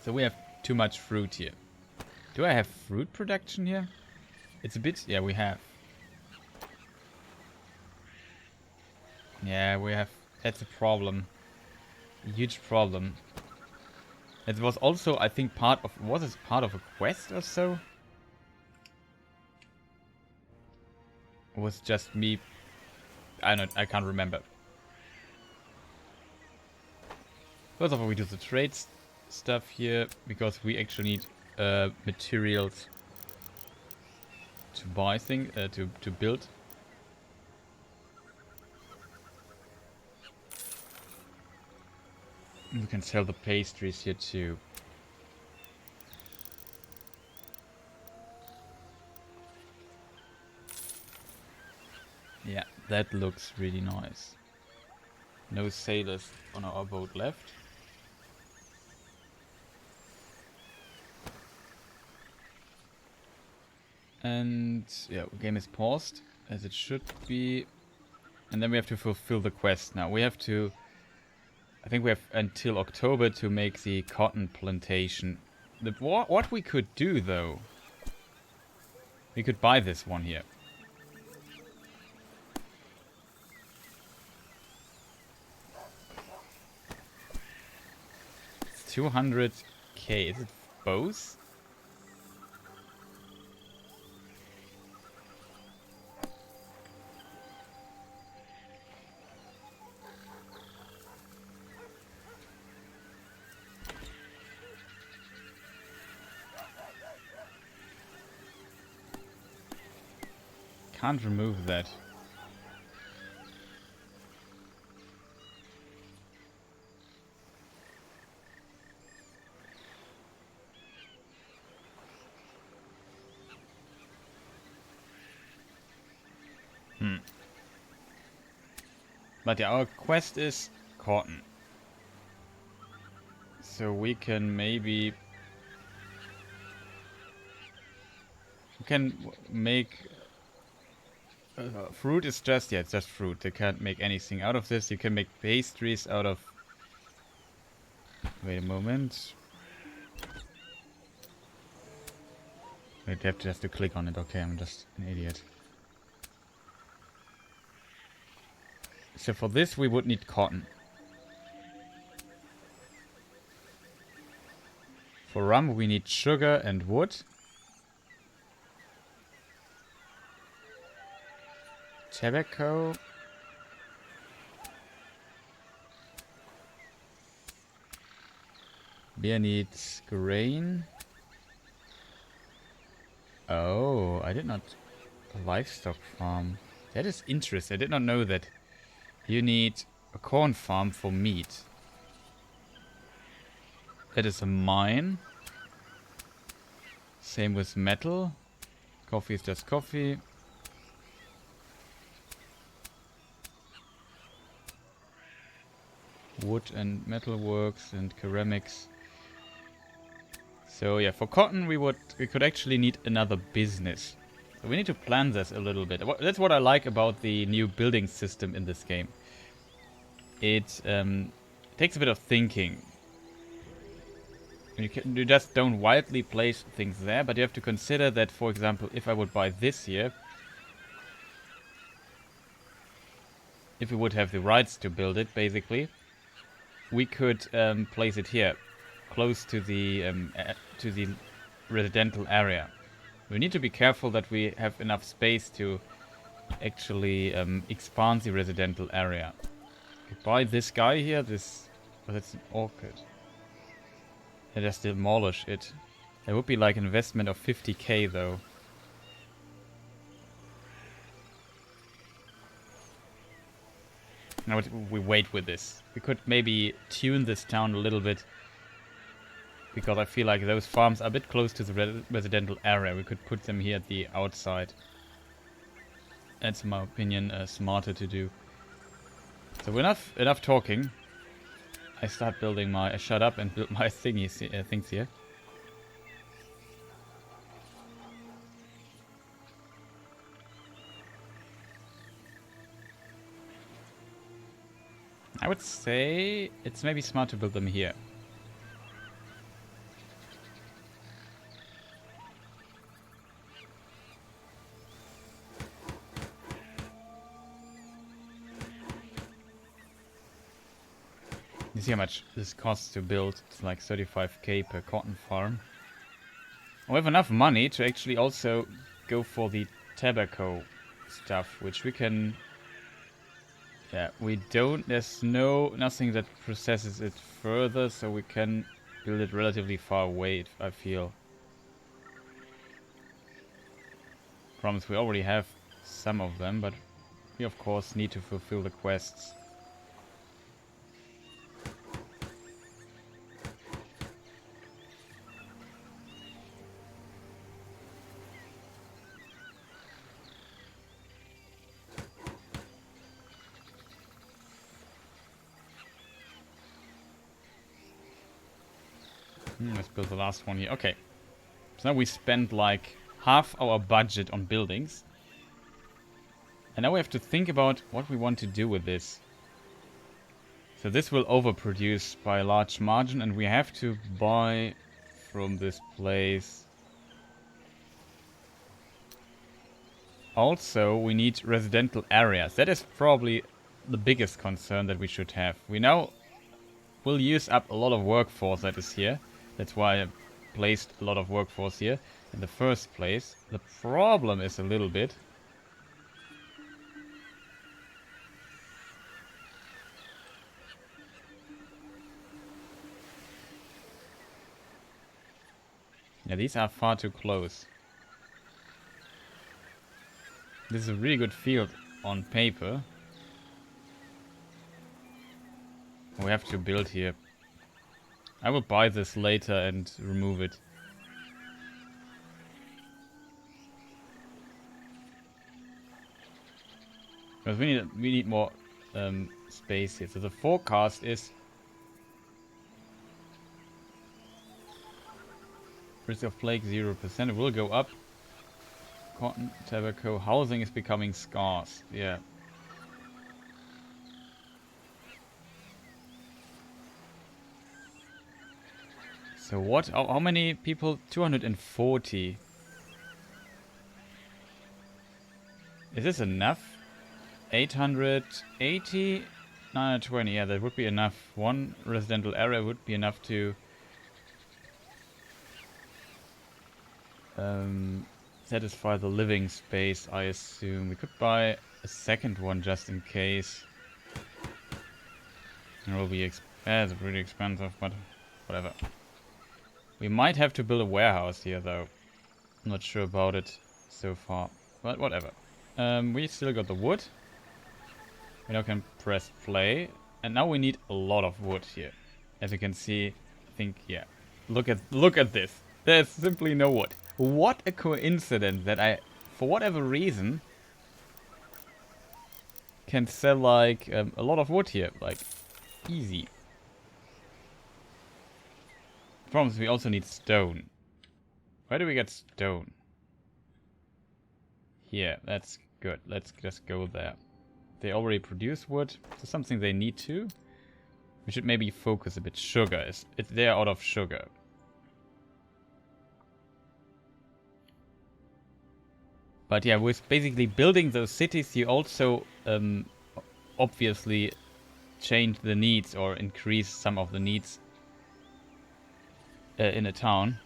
A: So we have too much fruit here. Do I have fruit production here? It's a bit... Yeah, we have. Yeah, we have... That's a problem. A huge problem. It was also, I think, part of... Was it part of a quest or so? It was just me... I can't remember. First of all, we do the trade stuff here, because we actually need materials to buy things, to build. We can sell the pastries here too. Yeah, that looks really nice. No sailors on our boat left. And yeah, the game is paused, as it should be. And then we have to fulfill the quest now. We have to... I think we have until October to make the cotton plantation. What we could do, though... We could buy this one here. 200k. Is it both? Can't remove that. But yeah, our quest is cotton. So we can maybe... We can make... fruit is just... Yeah, it's just fruit. They can't make anything out of this. You can make pastries out of... Wait a moment. Wait, you have just to click on it. Okay, I'm just an idiot. So for this we would need cotton. For rum we need sugar and wood. Tobacco. Beer needs grain. Oh, I did not... A livestock farm. That is interesting. I did not know that. You need a corn farm for meat. That is a mine. Same with metal. Coffee is just coffee. Wood and metal works and ceramics. So yeah, for cotton we could actually need another business. So we need to plan this a little bit. That's what I like about the new building system in this game. It takes a bit of thinking. You just don't wildly place things there, but you have to consider that, for example, if I would buy this here, if we would have the rights to build it, basically, we could place it here, close to the residential area. We need to be careful that we have enough space to actually expand the residential area. Buy this guy here, this... Oh, that's an orchid. Let us demolish it. There would be like an investment of 50k though. Now we wait with this. We could maybe tune this town a little bit. Because I feel like those farms are a bit close to the residential area. We could put them here at the outside. That's, in my opinion, smarter to do. So enough talking. I start building my... shut up and build my things here. I would say it's maybe smart to build them here. You see how much this costs to build? It's like 35k per cotton farm. We have enough money to actually also go for the tobacco stuff, which we can... Yeah, we don't... There's nothing that processes it further, so we can build it relatively far away, I feel. Promise, we already have some of them, but we of course need to fulfill the quests. Let's build the last one here. Okay. So now we spent like half our budget on buildings. And now we have to think about what we want to do with this. So this will overproduce by a large margin, and we have to buy from this place. Also, we need residential areas. That is probably the biggest concern that we should have. We now will use up a lot of workforce that is here. That's why I placed a lot of workforce here in the first place. The problem is a little bit... Yeah, these are far too close. This is a really good field on paper. We have to build here. I will buy this later and remove it. Because we need more space here. So the forecast is Risk of plague 0%. It will go up. Cotton, tobacco, housing is becoming scarce. Yeah. So what? How many people? 240. Is this enough? 880? 920. Yeah, that would be enough. One residential area would be enough to satisfy the living space, I assume. We could buy a second one just in case. It will be it's pretty expensive, but whatever. We might have to build a warehouse here, though. I'm not sure about it so far, but whatever. We still got the wood. We now can press play, and now we need a lot of wood here. As you can see, I think, yeah. Look at this. There's simply no wood. What a coincidence that I, for whatever reason, can sell like a lot of wood here, like easy. Problem is we also need stone. Where do we get stone? Here, that's good. Let's just go there. They already produce wood. So something they need to. We should maybe focus a bit. Sugar is they're out of sugar. But yeah, with basically building those cities, you also obviously change the needs or increase some of the needs in a town.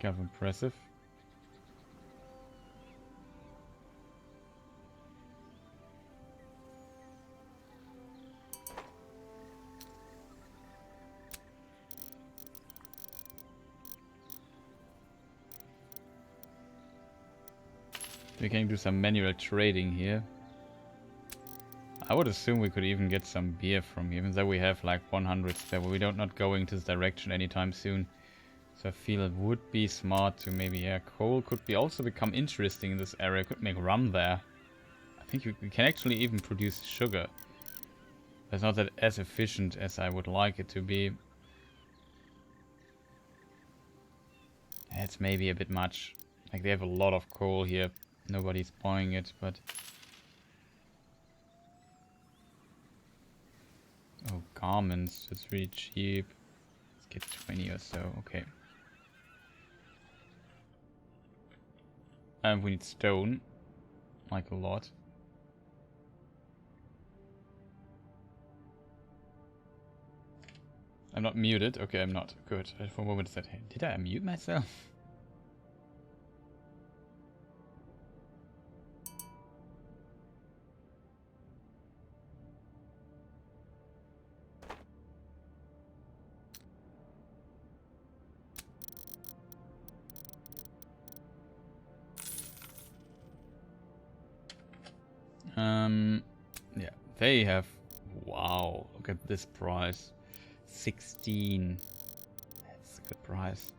A: Kind of impressive. We can do some manual trading here. I would assume we could even get some beer from here, even though we have like 100 spare, but we don't not go into this direction anytime soon. So I feel it would be smart to maybe, yeah, coal could be also become interesting in this area. Could make rum there. I think we can actually even produce sugar. But it's not that as efficient as I would like it to be. That's maybe a bit much. Like they have a lot of coal here. Nobody's buying it, but... Oh, garments. It's really cheap. Let's get 20 or so. Okay. And we need stone. Like a lot. I'm not muted. Okay, I'm not. Good. For a moment I said, hey, did I mute myself? Yeah, they have, wow, look at this price, 16, that's a good price.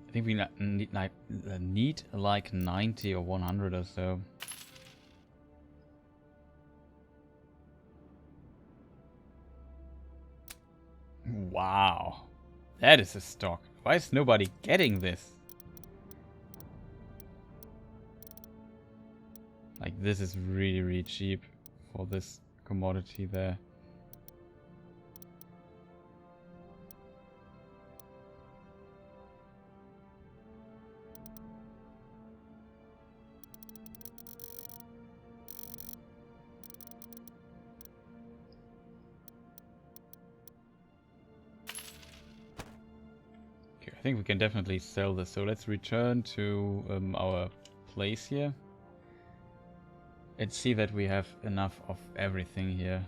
A: I think we need like 90 or 100 or so. Wow, that is a stock. Why is nobody getting this? Like, this is really, really cheap for this commodity there. Okay, I think we can definitely sell this. So let's return to our place here. Let's see that we have enough of everything here.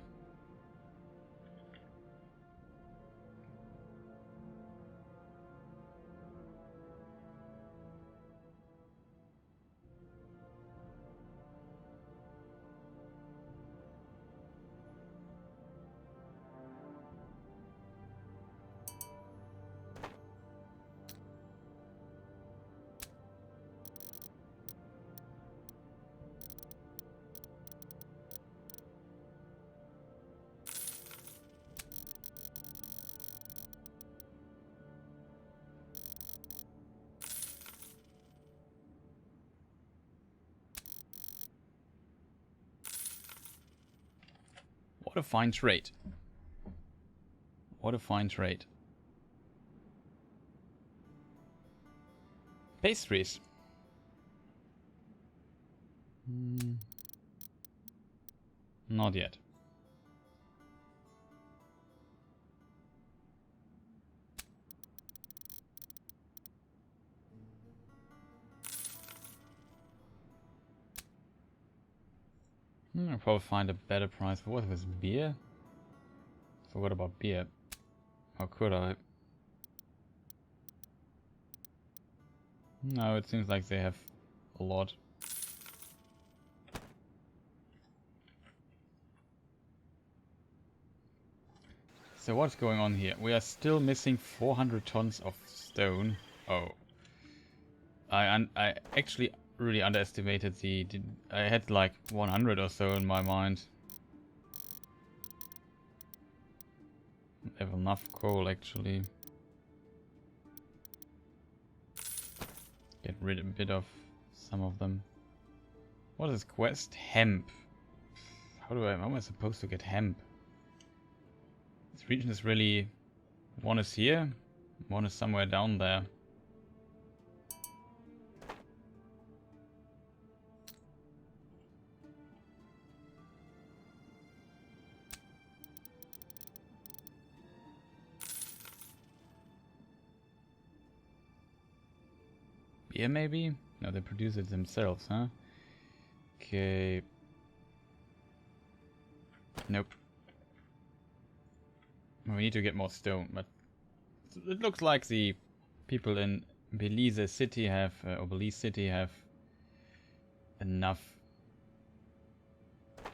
A: What a fine trade. What a fine trade. Pastries. Not yet. I'll probably find a better price for what was beer? Forgot about beer. How could I? No, it seems like they have a lot. So what's going on here? We are still missing 400 tons of stone. Oh. I actually really underestimated I had like 100 or so in my mind. I have enough coal actually. Get rid of a bit of some of them. What is quest? Hemp. How am I supposed to get hemp? This region is really... One is here, one is somewhere down there. Beer maybe? No, they produce it themselves, huh? Okay. Nope. We need to get more stone, but it looks like the people in Belize City have, or Belize City have enough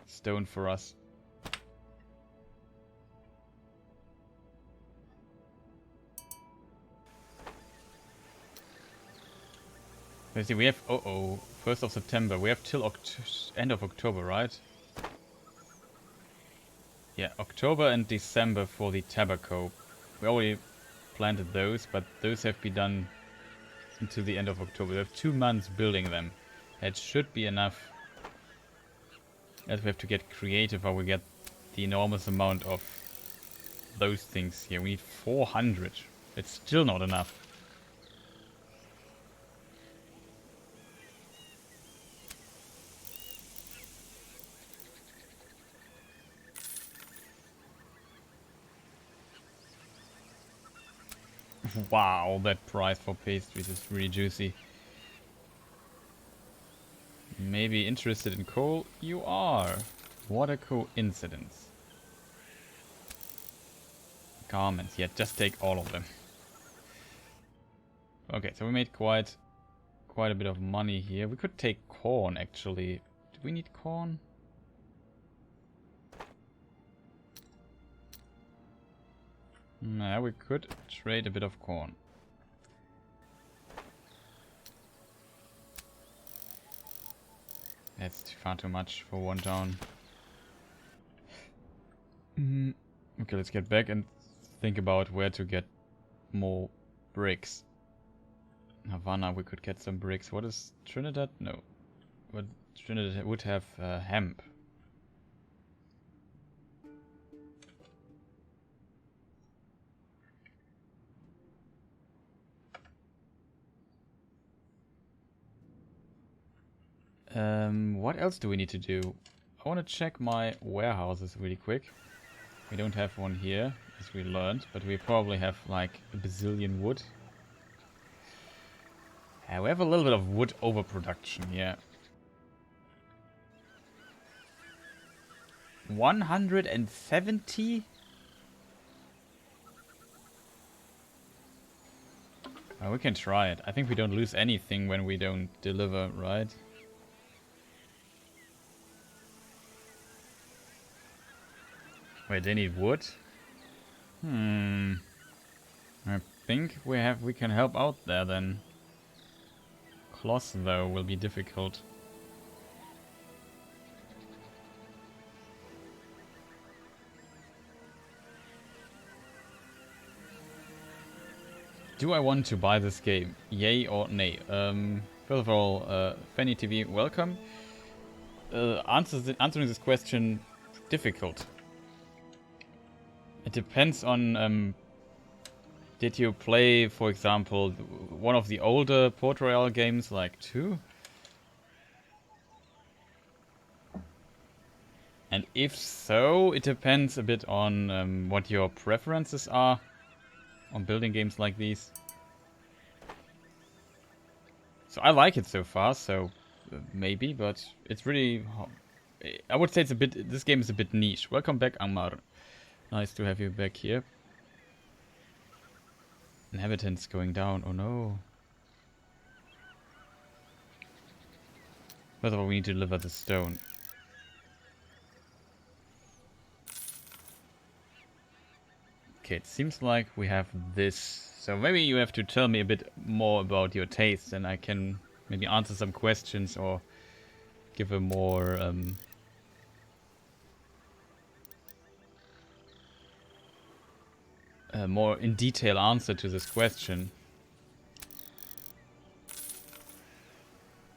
A: stone for us. Let's see, we have, 1st of September. We have till end of October, right? Yeah, October and December for the tobacco. We already planted those, but those have been done until the end of October. We have 2 months building them. That should be enough. As we have to get creative how we get the enormous amount of those things here. We need 400. It's still not enough. Wow, that price for pastries is really juicy. Maybe interested in coal? You are. What a coincidence. Garments, yeah, just take all of them. Okay, so we made quite a bit of money here. We could take corn actually. Do we need corn? No, we could trade a bit of corn. That's far too much for one town. Okay, let's get back and think about where to get more bricks. Havana, we could get some bricks. What is Trinidad? No. But Trinidad would have hemp. What else do we need to do? I want to check my warehouses really quick. We don't have one here, as we learned, but we probably have like a bazillion wood. We have a little bit of wood overproduction here. 170? We can try it. I think we don't lose anything when we don't deliver, right? Wait, they need wood? I think we can help out there then. Cloth though will be difficult. Do I want to buy this game? Yay or nay? First of all, Fanny TV, welcome. Answering this question, difficult. It depends on, did you play, for example, one of the older Port Royale games, like 2? And if so, it depends a bit on what your preferences are on building games like these. So I like it so far, so maybe, but it's really... I would say it's a bit... This game is a bit niche. Welcome back, Angmar. Nice to have you back here. Inhabitants going down. Oh no. First of all, we need to deliver the stone. Okay, it seems like we have this. So maybe you have to tell me a bit more about your tastes, and I can maybe answer some questions or give a more more in detail answer to this question.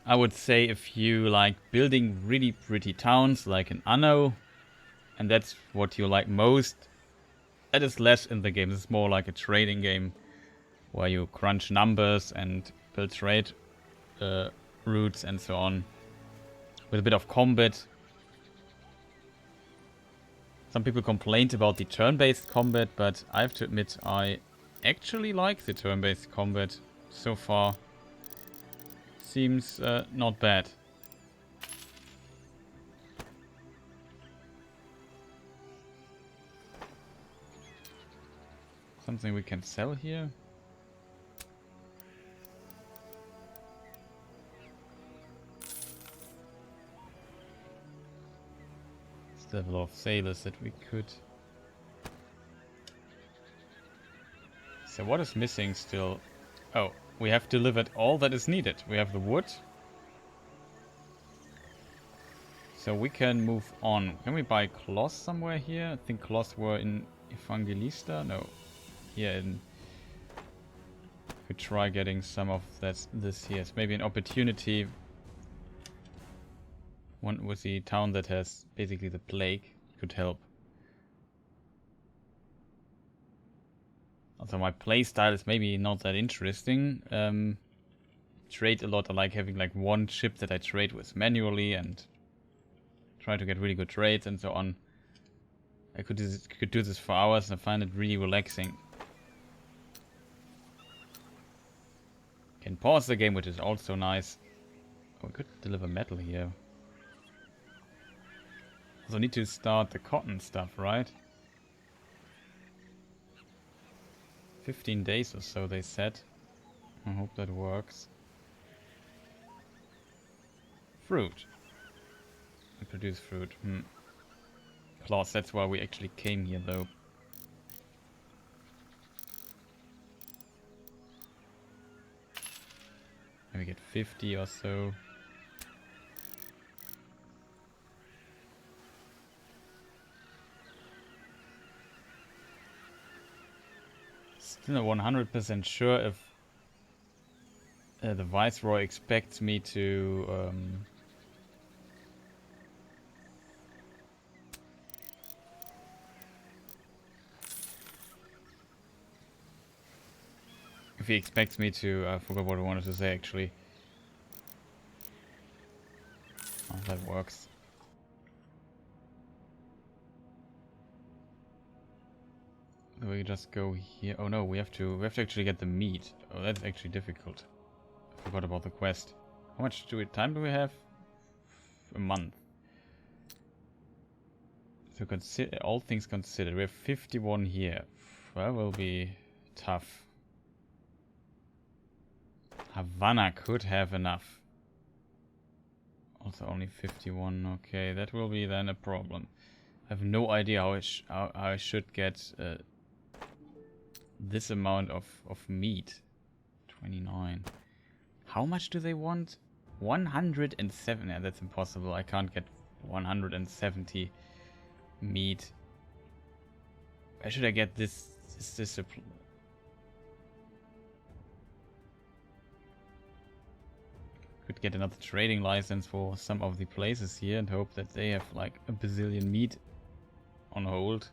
A: I would say if you like building really pretty towns like in Anno, and that's what you like most, that is less in the game. It's more like a trading game where you crunch numbers and build trade routes and so on, with a bit of combat. Some people complained about the turn-based combat, but I have to admit I actually like the turn-based combat so far. Seems not bad. Something we can sell here. Level of sailors that we could. So what is missing still? Oh, we have delivered all that is needed. We have the wood. So we can move on. Can we buy cloth somewhere here? I think cloth were in Evangelista. No, here in. Could try getting some of this here. It's maybe an opportunity. One with the town that has basically the plague could help. Also, my playstyle is maybe not that interesting. Trade a lot. I like having like one ship that I trade with manually and try to get really good trades and so on. I could do this for hours and I find it really relaxing. Can pause the game, which is also nice. Oh, we could deliver metal here. Also need to start the cotton stuff, right? 15 days or so, they said. I hope that works. Fruit. We produce fruit. Cloth, that's why we actually came here, though. Maybe get 50 or so. Still not 100% sure if the Viceroy expects me to if he expects me to... I forgot what I wanted to say actually. Oh, that works. We just go here. Oh no, we have to actually get the meat. Oh, that's actually difficult. I forgot about the quest. How much time do we have? A month. So consider all things considered. We have 51 here. That will be tough. Havana could have enough. Also only 51. Okay, that will be then a problem. I have no idea how I should get this amount of meat. 29. How much do they want? 107. Yeah, that's impossible. I can't get 170 meat. Where should I get this supply? Could get another trading license for some of the places here and hope that they have like a bazillion meat on hold.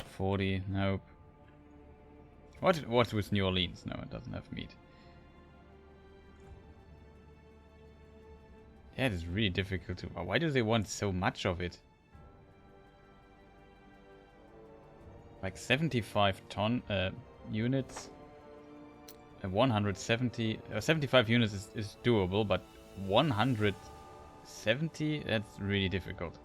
A: 40, nope. What with New Orleans? No, it doesn't have meat. Yeah, it is really difficult to... Why do they want so much of it? Like 75 ton units. 170... 75 units is doable, but 170? That's really difficult.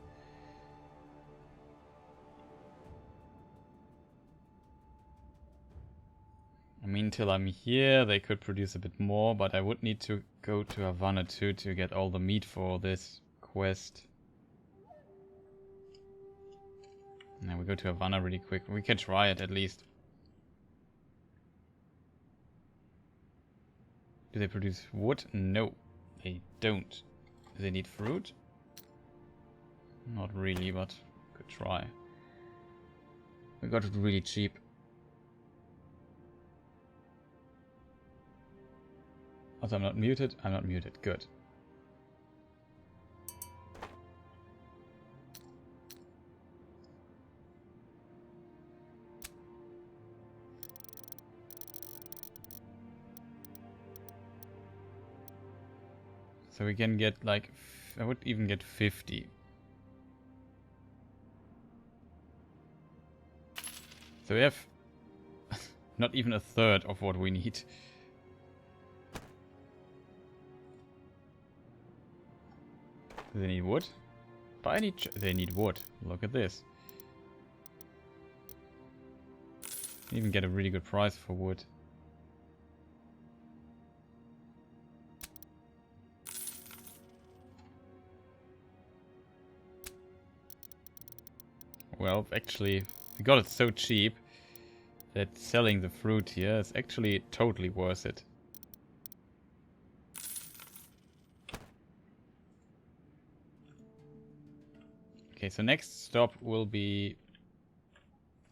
A: I mean, till I'm here, they could produce a bit more, but I would need to go to Havana too to get all the meat for this quest. Now we go to Havana really quick. We can try it at least. Do they produce wood? No, they don't. Do they need fruit? Not really, but could try. We got it really cheap. Also, I'm not muted. I'm not muted. Good. So we can get like... I would even get 50. So we have not even a third of what we need. Do they need wood? But they need wood. Look at this. Even get a really good price for wood. Well, actually, we got it so cheap that selling the fruit here is actually totally worth it. Okay, so next stop will be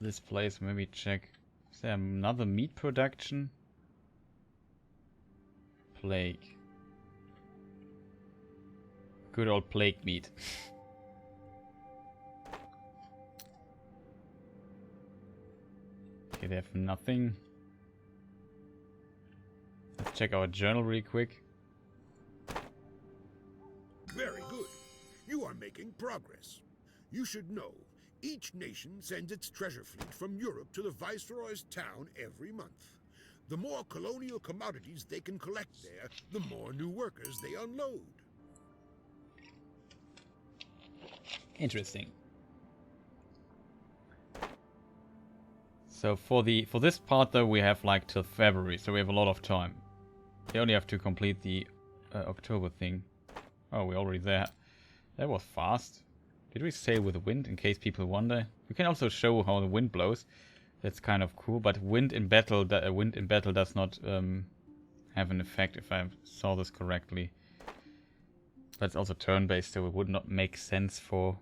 A: this place. Maybe check. Is there another meat production? Plague. Good old plague meat. Okay, they have nothing. Let's check our journal really quick.
B: Very good. You are making progress. You should know, each nation sends its treasure fleet from Europe to the Viceroy's town every month. The more colonial commodities they can collect there, the more new workers they unload.
A: Interesting. So for this part though, we have like till February, so we have a lot of time. We only have to complete the October thing. Oh, we're already there. That was fast. Did we sail with the wind, in case people wonder? We can also show how the wind blows. That's kind of cool, but wind in battle does not have an effect, if I saw this correctly. But it's also turn-based, so it would not make sense for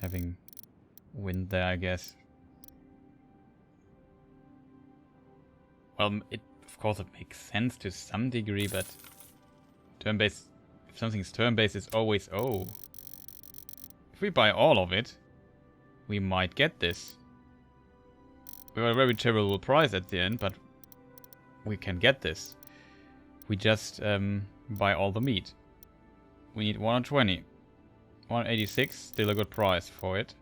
A: having wind there, I guess. Well, of course it makes sense to some degree, but turn-based, if something's turn-based, it's always, oh. If we buy all of it, we might get this. We have a very terrible price at the end, but we can get this. We just buy all the meat. We need 120. 186, still a good price for it.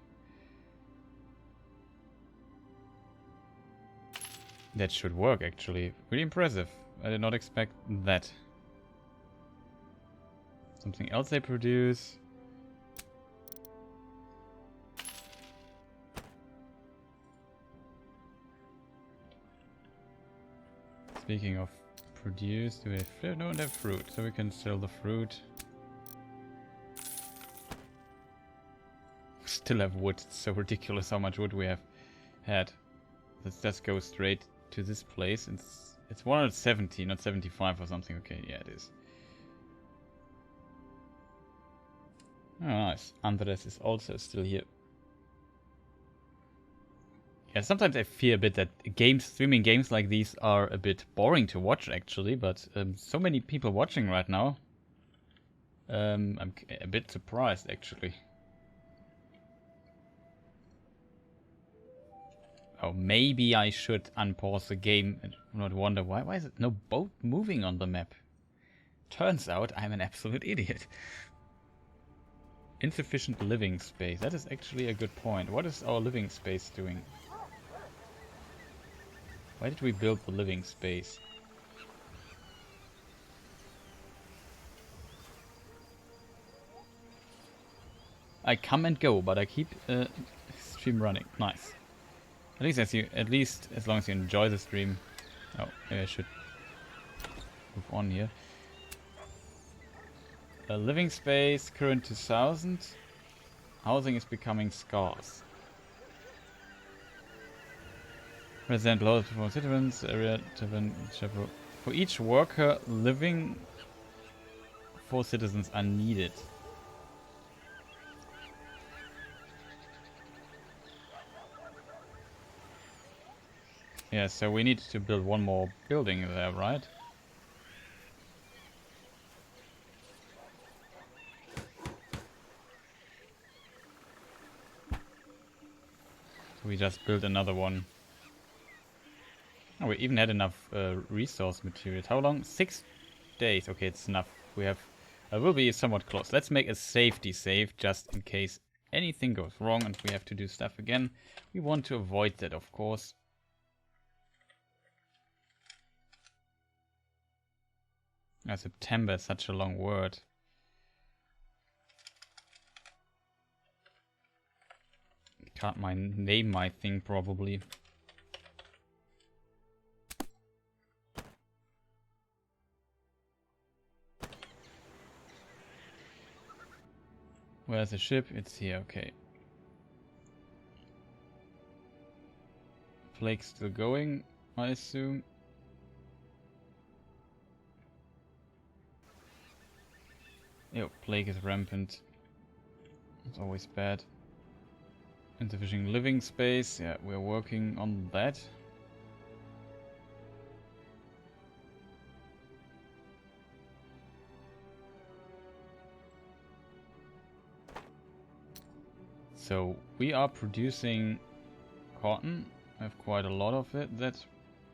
A: That should work, actually. Really impressive. I did not expect that. Something else they produce. Speaking of produce, do we don't have fruit, so we can sell the fruit. Still have wood. It's so ridiculous how much wood we have had. Let's just go straight to this place. It's 170, not 75 or something. Okay, yeah, it is. Oh, nice. Andres is also still here. Yeah, sometimes I fear a bit that streaming games like these are a bit boring to watch, actually, but so many people watching right now. I'm a bit surprised, actually. Oh, maybe I should unpause the game and not wonder why is it no boat moving on the map? Turns out I'm an absolute idiot. Insufficient living space. That is actually a good point. What is our living space doing? Why did we build the living space? I come and go, but I keep stream running. Nice. At least as long as you enjoy the stream. Oh, maybe I should move on here. Living space, current 2000. Housing is becoming scarce. Resident laws for citizens, area for each worker living, 4 citizens are needed. Yeah, so we need to build one more building there, right? So we just built another one. Oh, we even had enough resource materials. How long? 6 days. Okay, it's enough. We have... we'll be somewhat close. Let's make a safety save just in case anything goes wrong and we have to do stuff again. We want to avoid that, of course. September is such a long word. Can't name my thing probably. Where's the ship? It's here, okay. Plague still going, I assume. Yo, plague is rampant. It's always bad. Insufficient living space, yeah, we're working on that. So we are producing cotton. I have quite a lot of it.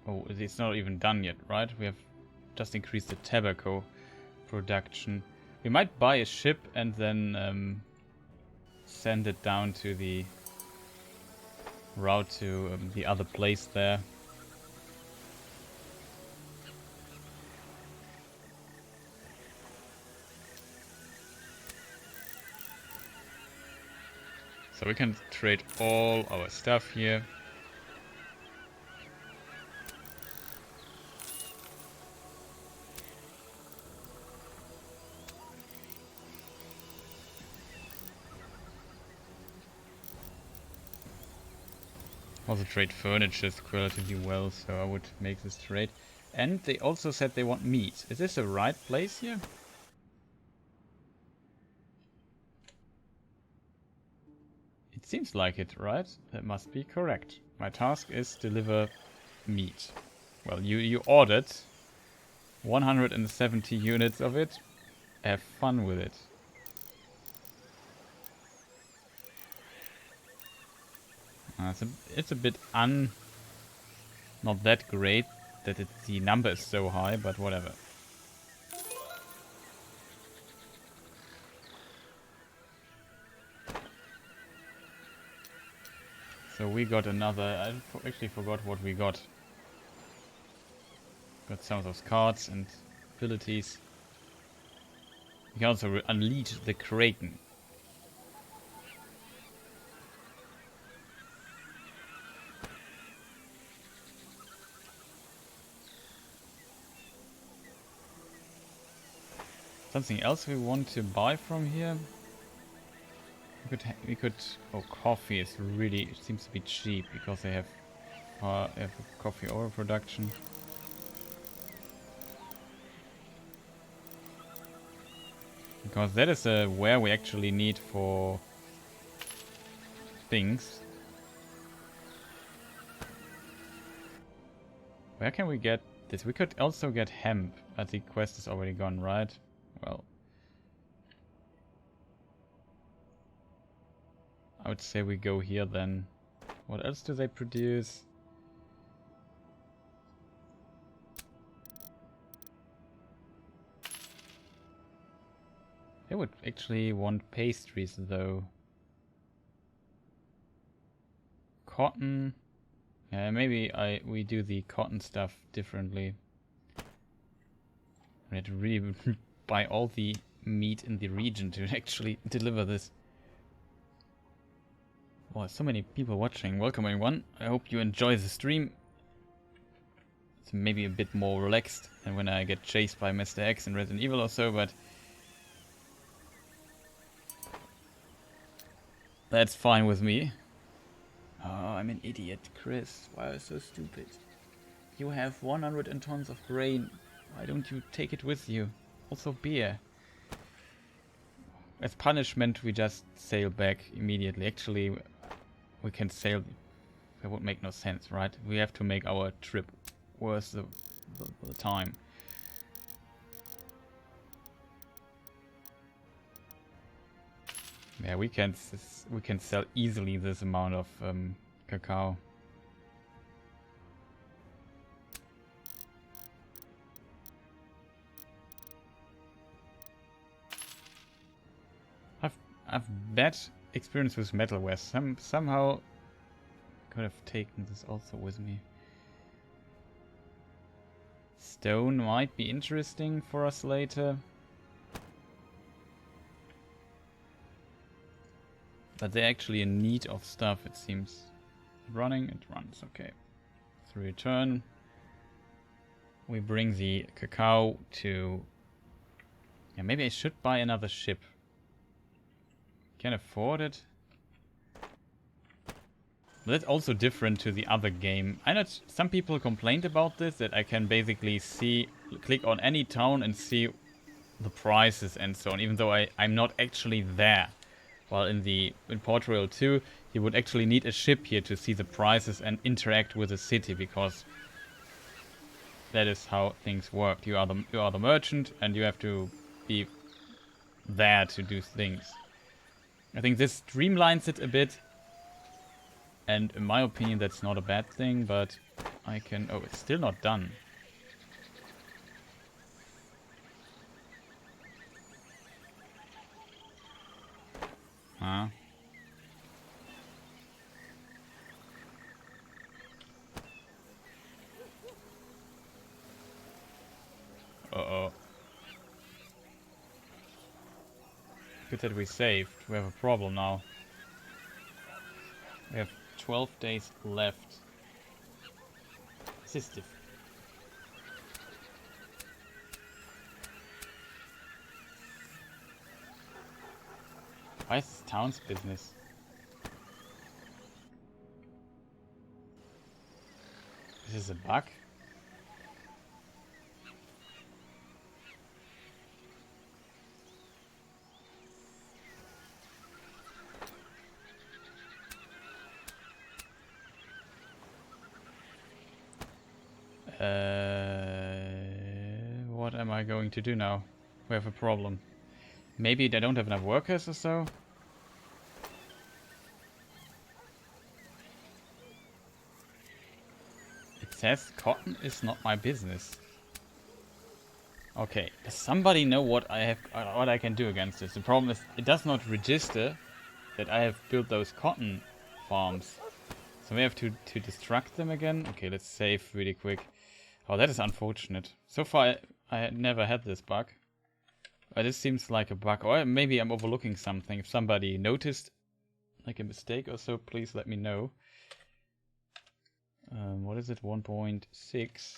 A: Oh, it's not even done yet, right? We have just increased the tobacco production. We might buy a ship and then send it down to the route to the other place there. So we can trade all our stuff here. Also trade furniture relatively well, so I would make this trade. And they also said they want meat. Is this the right place here? It seems like it, right? That must be correct. My task is deliver meat. Well, you ordered 170 units of it. Have fun with it. It's a bit not that great that the number is so high, but whatever. So we got another... I actually forgot what we got. Got some of those cards and abilities. We can also unleash the Kraken. Something else we want to buy from here? We could. Oh, coffee is really. It seems to be cheap because they have coffee overproduction. Because that is where we actually need for things. Where can we get this? We could also get hemp, but the quest is already gone, right? Well, I would say we go here then. What else do they produce? They would actually want pastries though. Cotton. Yeah, maybe we do the cotton stuff differently. We had to really buy all the meat in the region to actually deliver this. Wow, so many people watching. Welcome everyone. I hope you enjoy the stream. It's maybe a bit more relaxed than when I get chased by Mr. X in Resident Evil or so, but that's fine with me. Oh, I'm an idiot, Chris. Why are you so stupid? You have 100 tons of grain. Why don't you take it with you? Also beer. As punishment, we just sail back immediately. Actually, we can sail. That would make no sense, right? We have to make our trip worth the time. Yeah, we can sell easily this amount of cacao. I've bad experience with metalware. Somehow could have taken this also with me. Stone might be interesting for us later. But they're actually in need of stuff, it seems. Running, it runs, okay. So return. We bring the cacao to... Yeah, maybe I should buy another ship. Can afford it. But that's also different to the other game. I know some people complained about this, that I can basically click on any town and see the prices and so on, even though I'm not actually there. While in Port Royale 2, you would actually need a ship here to see the prices and interact with the city, because that is how things work. You are the merchant and you have to be there to do things. I think this streamlines it a bit, and in my opinion that's not a bad thing, but I can... Oh, it's still not done. Huh? Uh-oh. Good that we saved. We have a problem now. We have 12 days left. This is different. Why is this town's business? This is a bug? What am I going to do now? We have a problem. Maybe they don't have enough workers or so? It says cotton is not my business. Okay, does somebody know what I can do against this? The problem is it does not register that I have built those cotton farms. So we have to destruct them again. Okay, let's save really quick. Oh, that is unfortunate. So far I had never had this bug. This seems like a bug, or maybe I'm overlooking something. If somebody noticed like a mistake or so, please let me know. What is it? 1.6.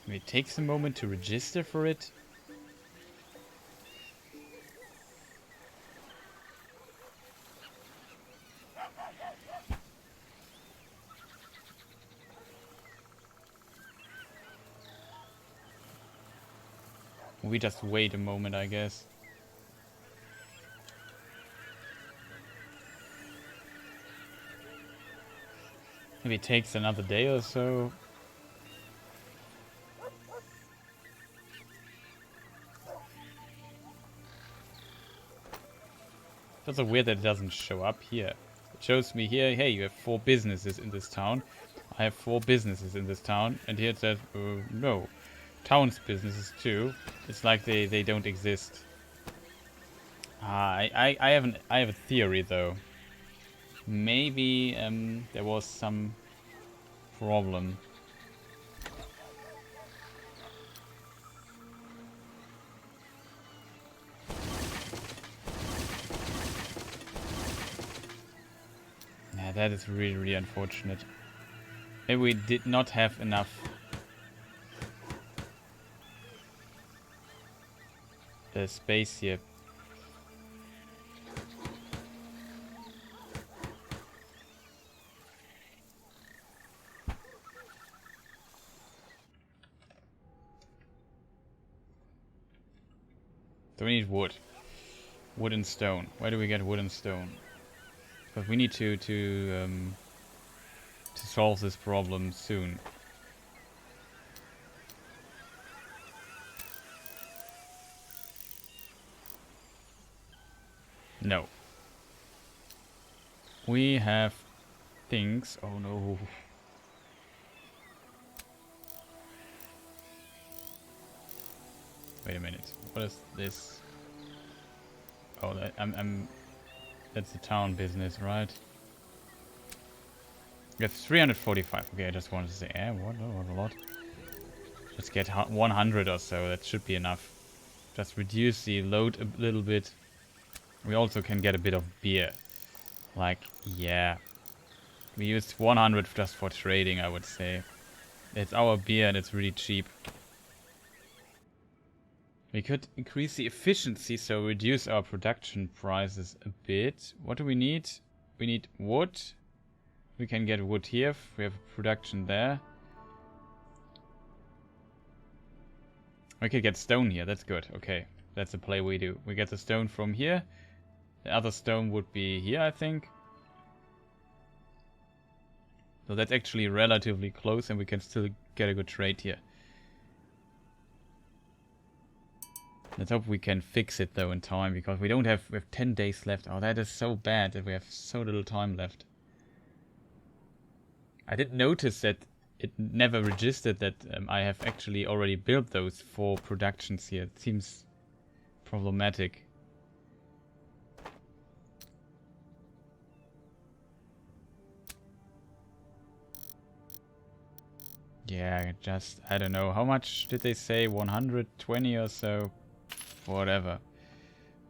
A: Maybe it takes a moment to register for it. We just wait a moment, I guess. Maybe it takes another day or so. That's so weird that it doesn't show up here. It shows me here, hey, you have 4 businesses in this town. I have 4 businesses in this town. And here it says, no. Town's businesses too. It's like they don't exist. I have a theory though. Maybe there was some problem. Yeah, that is really, really unfortunate. Maybe we did not have enough space here. So we need wood. Wood and stone. Where do we get wood and stone? Because we need to solve this problem soon. No. We have things. Oh no. Wait a minute. What is this? Oh, that's the town business, right? We have 345. Okay, I just wanted to say, what? That was a lot. Let's get 100 or so. That should be enough. Just reduce the load a little bit. We also can get a bit of beer. Like, yeah. We used 100 just for trading, I would say. It's our beer and it's really cheap. We could increase the efficiency, so reduce our production prices a bit. What do we need? We need wood. We can get wood here. We have production there. We could get stone here. That's good. Okay. That's the play we do. We get the stone from here. The other stone would be here, I think. So that's actually relatively close and we can still get a good trade here. Let's hope we can fix it though in time, because we have 10 days left. Oh, that is so bad that we have so little time left. I did notice that it never registered that I have actually already built those 4 productions here. It seems problematic. Yeah, I don't know. How much did they say? 120 or so? Whatever.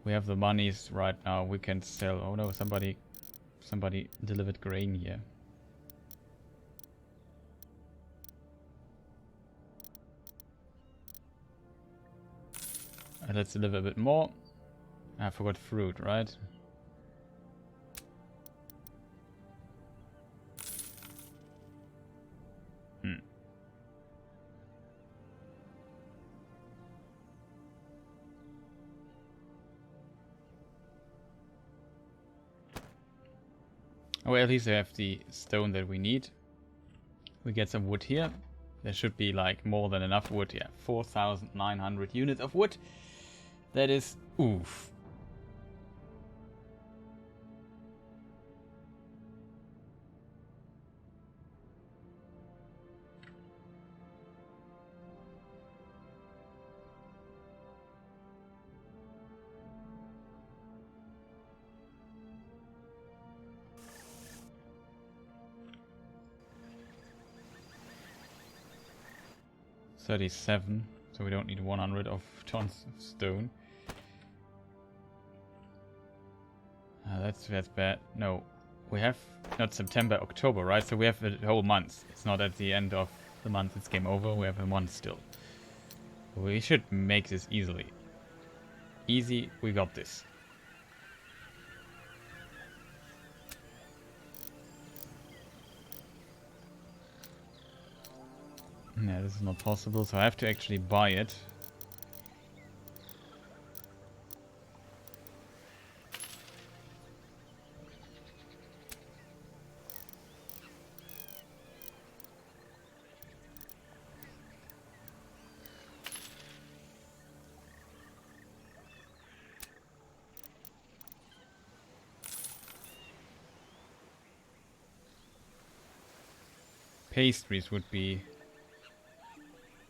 A: We have the monies right now. We can sell. Oh no, somebody delivered grain here. Let's deliver a bit more. I forgot fruit, right? Oh, at least I have the stone that we need. We get some wood here. There should be like more than enough wood. Yeah, 4,900 units of wood. That is oof. $37, so we don't need 100 of tons of stone. That's bad. No, we have not September, October, right? So we have a whole month. It's not at the end of the month it's game over. We have a month still. We should make this easily. Easy, we got this. Yeah, this is not possible, so I have to actually buy it. Pastries would be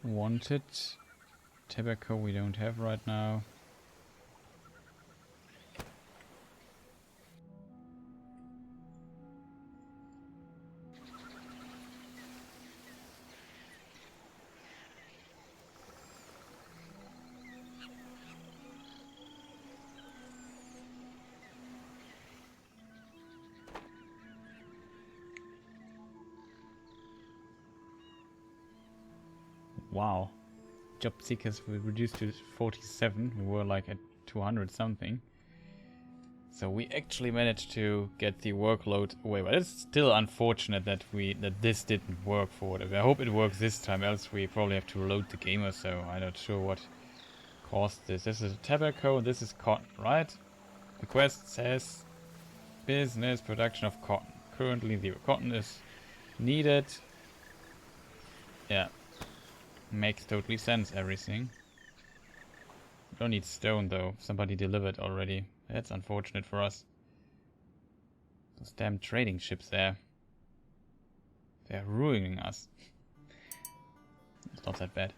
A: wanted. Tobacco we don't have right now. Wow. Job seekers were reduced to 47. We were like at 200 something. So we actually managed to get the workload away. But it's still unfortunate that this didn't work for whatever. I hope it works this time, else we probably have to reload the game or so. I'm not sure what caused this. This is tobacco, this is cotton, right? The quest says business production of cotton. Currently the cotton is needed. Yeah. Makes totally sense, everything. We don't need stone though. Somebody delivered already. That's unfortunate for us. Those damn trading ships there. They're ruining us. It's not that bad.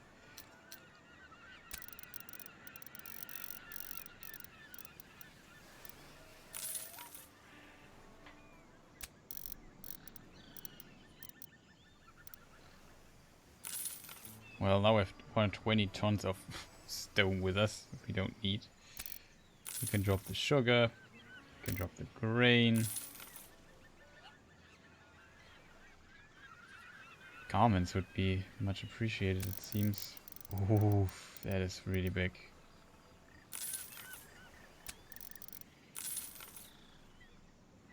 A: Well, now we have 120 tons of stone with us, if we don't need. We can drop the sugar, we can drop the grain. Garments would be much appreciated, it seems. Ooh, that is really big.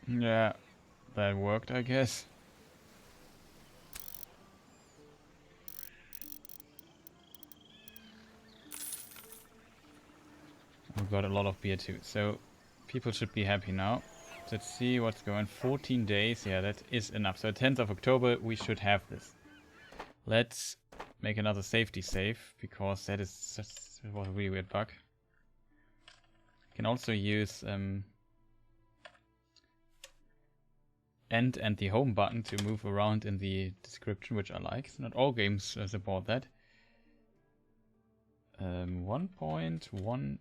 A: Yeah, that worked, I guess. We got a lot of beer too, so people should be happy now. Let's see what's going. 14 days, yeah, that is enough. So 10th of October, we should have this. Let's make another safety save, because that was a really weird bug. Can also use end and the home button to move around in the description, which I like. So not all games support that. 1.17.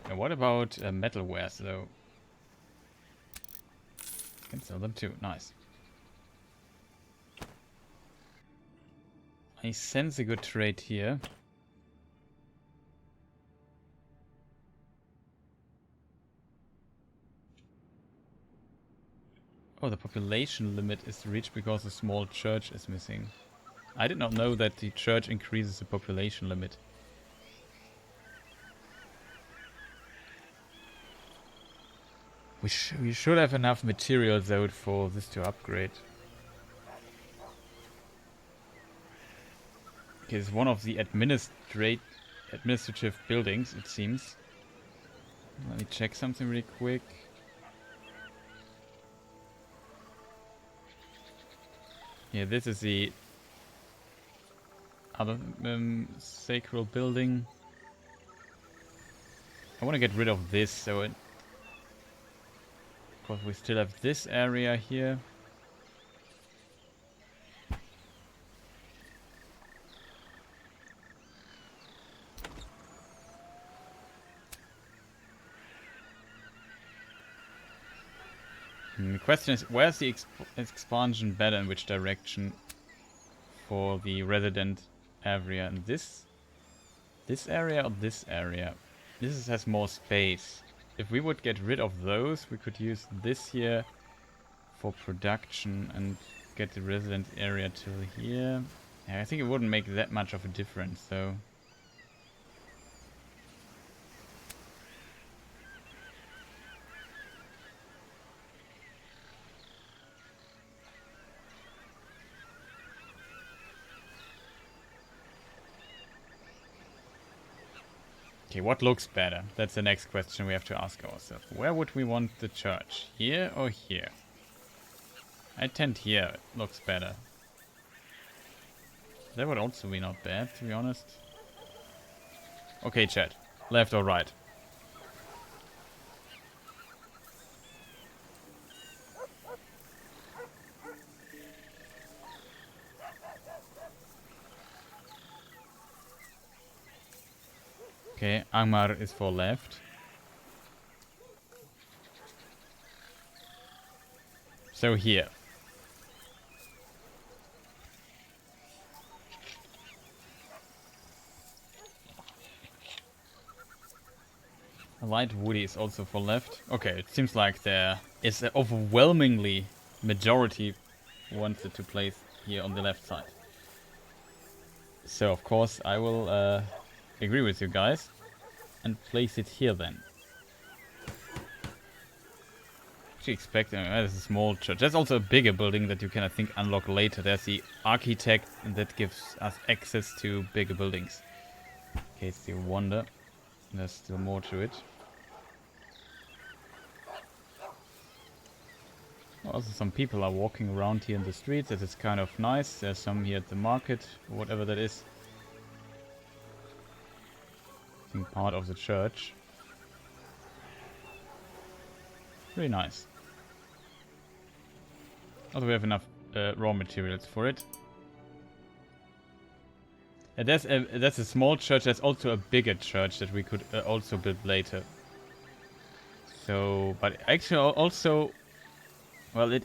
A: Now what about metalwares though? Can sell them too. Nice. I sense a good trade here. Oh, the population limit is reached because a small church is missing. I did not know that the church increases the population limit. We should have enough materials though for this to upgrade. Okay, it's one of the administrative buildings, it seems. Let me check something really quick. Yeah, this is the other sacral building. I want to get rid of this, so it... Because we still have this area here. The question is, where's the expansion better, in which direction for the resident area? In this area or this area? This has more space. If we would get rid of those, we could use this here for production and get the resident area till here. Yeah, I think it wouldn't make that much of a difference, though. Okay, what looks better? That's the next question we have to ask ourselves. Where would we want the church? Here or here? I tend here. It looks better. That would also be not bad, to be honest. Okay, chat. Left or right? Okay, Angmar is for left. So here. Light Woody is also for left. Okay, it seems like there is an overwhelmingly majority wanted to place here on the left side. So of course I will agree with you guys and place it here then. Actually expecting there's a small church. There's also a bigger building that you can I think unlock later. There's the architect and that gives us access to bigger buildings. In case you wonder. There's still more to it. Also some people are walking around here in the streets. That is kind of nice. There's some here at the market, or whatever that is. I think part of the church. Very nice. Also we have enough raw materials for it. And that's a small church. There's also a bigger church that we could also build later. So, but actually also, well,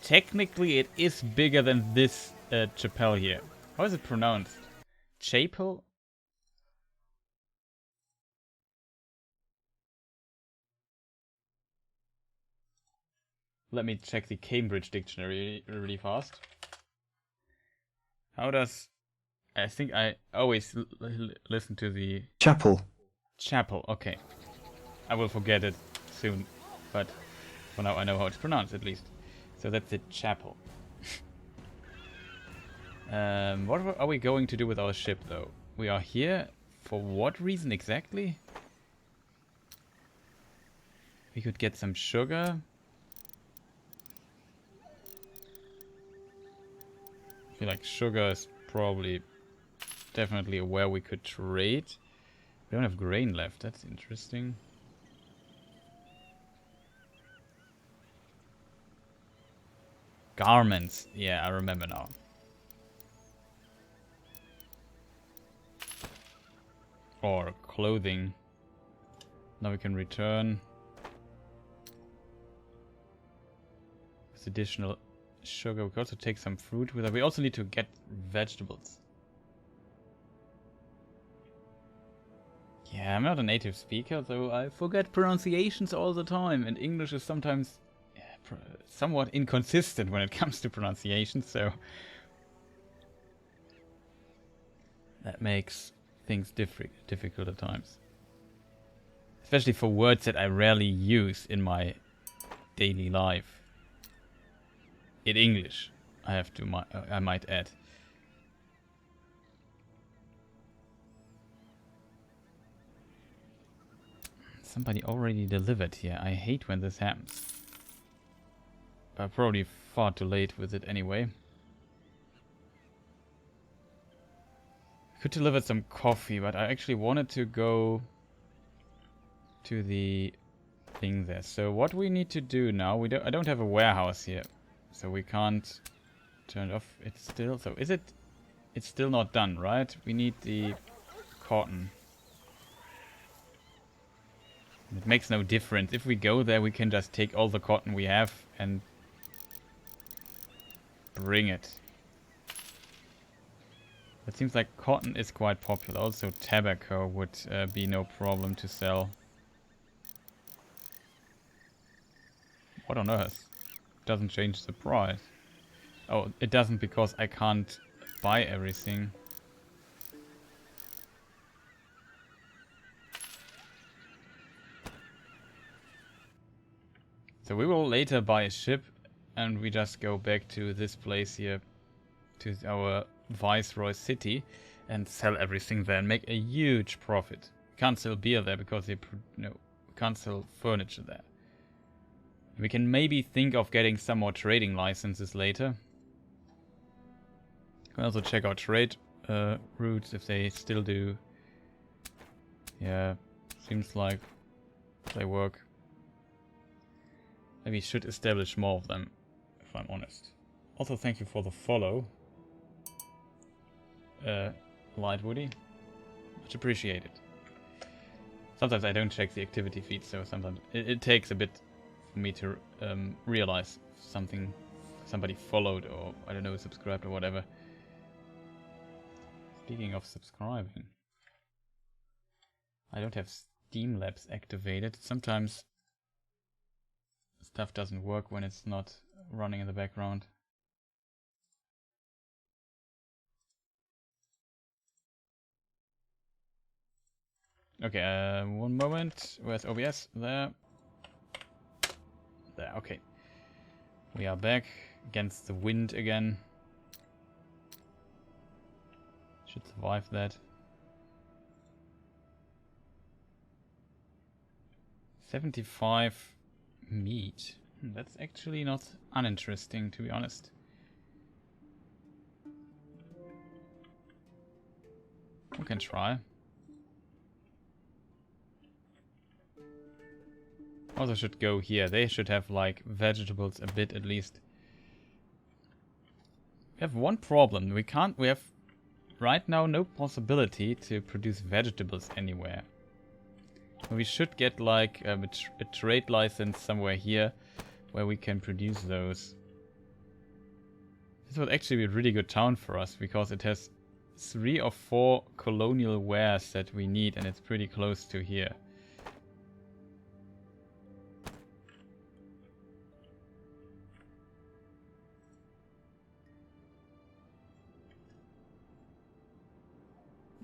A: technically it is bigger than this chapel here. How is it pronounced? Chapel? Let me check the Cambridge dictionary really fast. How does... I think I always listen to the...
C: Chapel.
A: Chapel, okay. I will forget it soon, but for now I know how it's pronounced at least. So that's the chapel. What are we going to do with our ship though? We are here for what reason exactly? We could get some sugar. I feel like sugar is probably definitely where we could trade. We don't have grain left, that's interesting. Garments, yeah, I remember now. Or clothing. Now we can return. With additional sugar, we can also take some fruit with us. We also need to get vegetables. Yeah, I'm not a native speaker, so I forget pronunciations all the time, and English is sometimes somewhat inconsistent when it comes to pronunciation, so that makes things difficult at times. Especially for words that I rarely use in my daily life. In English, I might add. Somebody already delivered here. I hate when this happens. But probably far too late with it anyway. Could deliver some coffee, but I actually wanted to go to the thing there. So what we need to do now, I don't have a warehouse here. So we can't turn it off. It's still, so is it, it's still not done, right? We need the cotton. It makes no difference. If we go there, we can just take all the cotton we have and bring it. It seems like cotton is quite popular. Also, tobacco would be no problem to sell. What on earth? Doesn't change the price. Oh, it doesn't because I can't buy everything. So we will later buy a ship and we just go back to this place here, to our Viceroy city, and sell everything there and make a huge profit. Can't sell beer there because they can't sell furniture there. We can maybe think of getting some more trading licenses later. Can also check out trade routes if they still do. Yeah, seems like they work. Maybe should establish more of them, if I'm honest. Also, thank you for the follow, Light Woody. Much appreciated. Sometimes I don't check the activity feed, so sometimes it takes a bit for me to realize somebody followed or, I don't know, subscribed or whatever. Speaking of subscribing, I don't have Steam Labs activated. Sometimes stuff doesn't work when it's not running in the background. Okay, one moment. Where's OBS? There. There, okay. We are back against the wind again. Should survive that. 75 meat. That's actually not uninteresting, to be honest. We can try. Also should go here. They should have like vegetables a bit at least. We have one problem. We have right now no possibility to produce vegetables anywhere. We should get like a trade license somewhere here where we can produce those. This would actually be a really good town for us because it has 3 or 4 colonial wares that we need, and it's pretty close to here.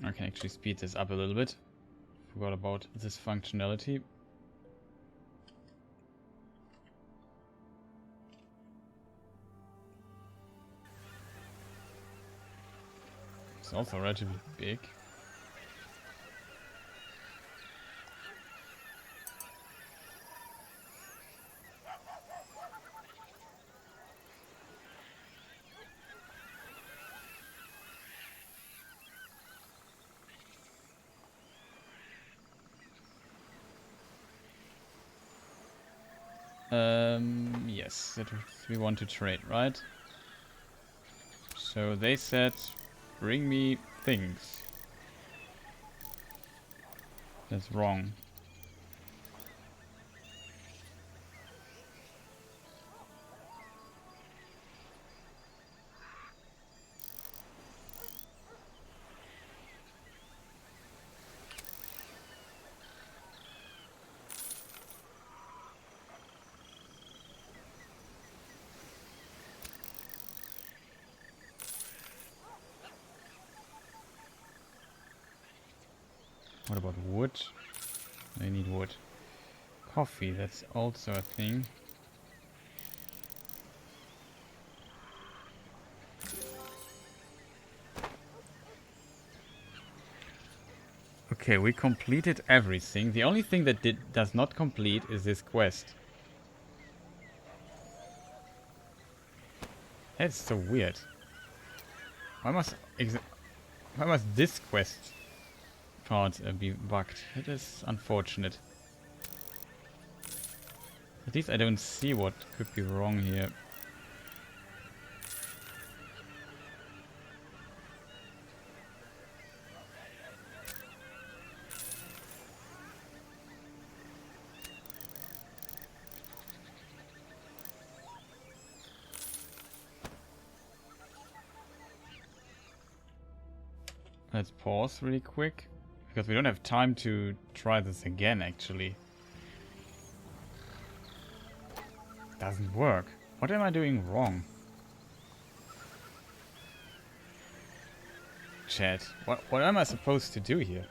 A: I can actually speed this up a little bit. Forgot about this functionality. It's also relatively big. Yes, that we want to trade, right? So they said, bring me things. That's wrong. What about wood? I need wood. Coffee, that's also a thing. Okay, we completed everything. The only thing that does not complete is this quest. That's so weird. Why must this quest part be bugged? It is unfortunate. At least I don't see what could be wrong here. Let's pause really quick, because we don't have time to try this again, actually. Doesn't work. What am I doing wrong? Chat, what am I supposed to do here?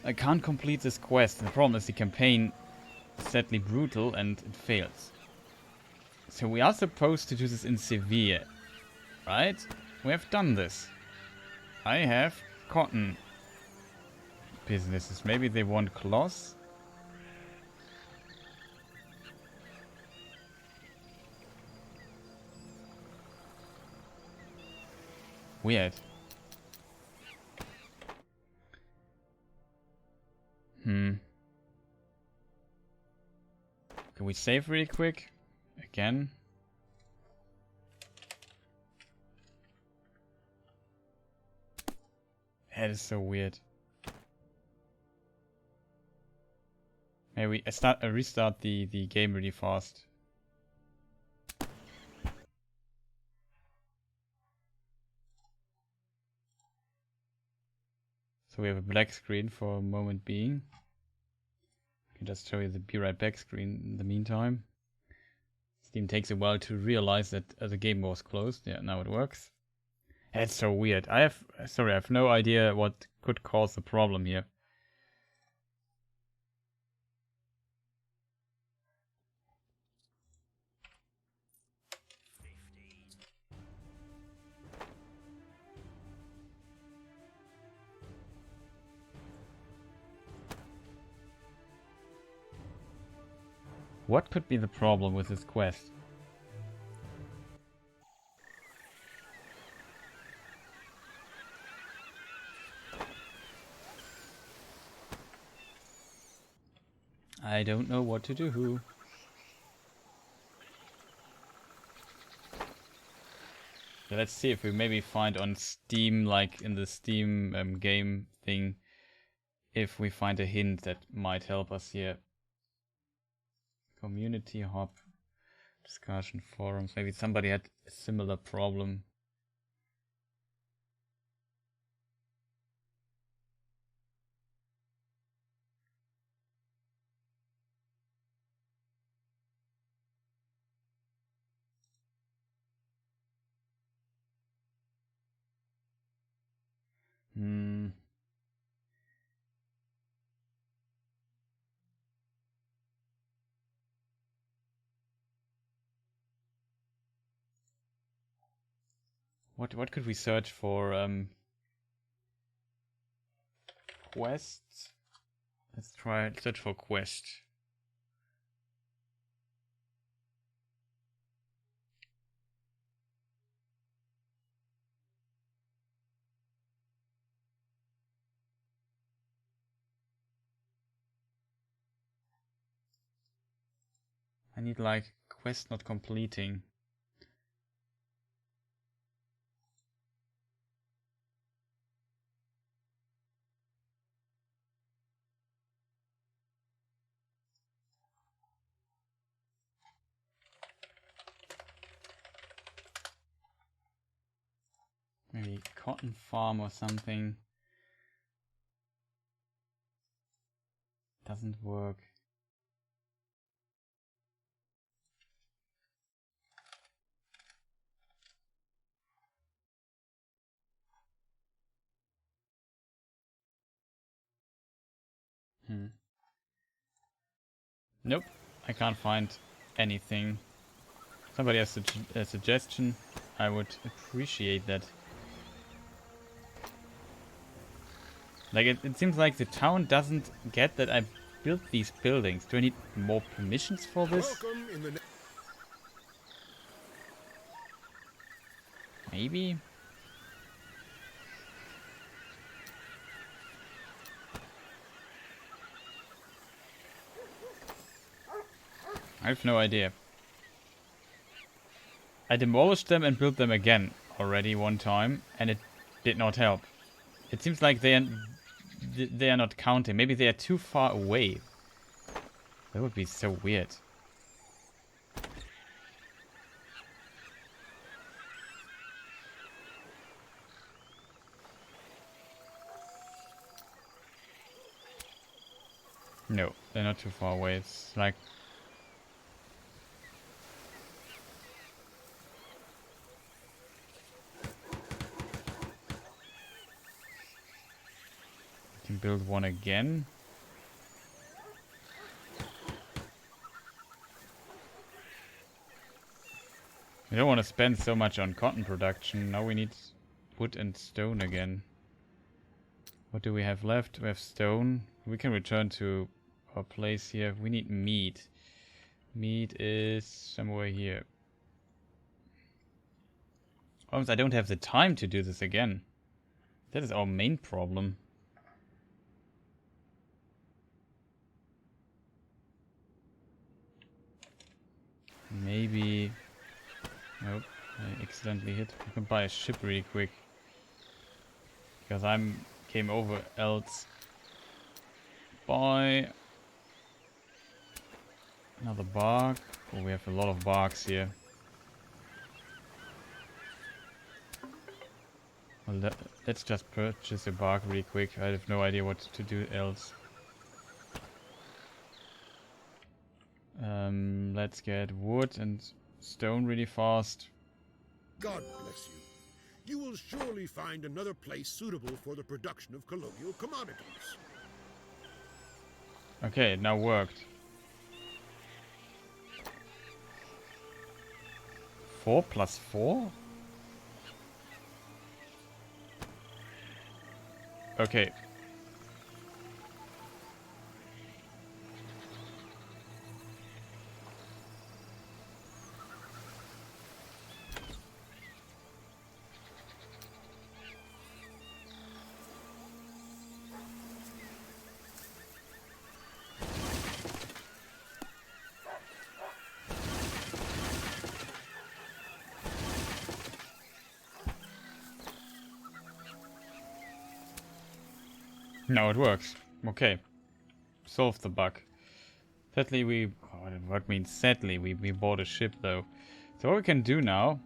A: I can't complete this quest. The problem is the campaign is sadly brutal and it fails. So we are supposed to do this in Seville, right? We have done this. I have cotton businesses. Maybe they want cloth. Weird. Can we save really quick? Again. That is so weird. Maybe I restart the game really fast. So we have a black screen for a moment being. I can just show you the be right back screen in the meantime. Steam takes a while to realize that the game was closed. Yeah, now it works. That's so weird. I have no idea what could cause the problem here. What could be the problem with this quest? I don't know what to do. So let's see if we maybe find on Steam, like in the Steam game thing, if we find a hint that might help us here. Community hub, discussion forums. Maybe somebody had a similar problem. What could we search for? Quests. Let's try search for quest. I need like quest not completing. Maybe cotton farm or something. Doesn't work. Nope, I can't find anything. Somebody has a suggestion. I would appreciate that. Like, it seems like the town doesn't get that I built these buildings. Do I need more permissions for this? Maybe? I have no idea. I demolished them and built them again already one time, and it did not help. It seems like they are not counting. Maybe they are too far away. That would be so weird. No, they're not too far away. It's like... I can build one again. We don't want to spend so much on cotton production. Now we need wood and stone again. What do we have left? We have stone. We can return to our place here. We need meat. Meat is somewhere here. Almost I don't have the time to do this again. That is our main problem. Maybe... Nope, I accidentally hit. We can buy a ship really quick. Because I'm came over else. Buy another bark. Oh, we have a lot of barks here. Well, let's just purchase a bark really quick. I have no idea what to do else. Let's get wood and stone really fast.
B: God bless you. You will surely find another place suitable for the production of colonial commodities.
A: Okay, it now worked. 4 plus 4? Okay. Now it works. Okay. Solved the bug. Sadly we bought a ship though. So what we can do now,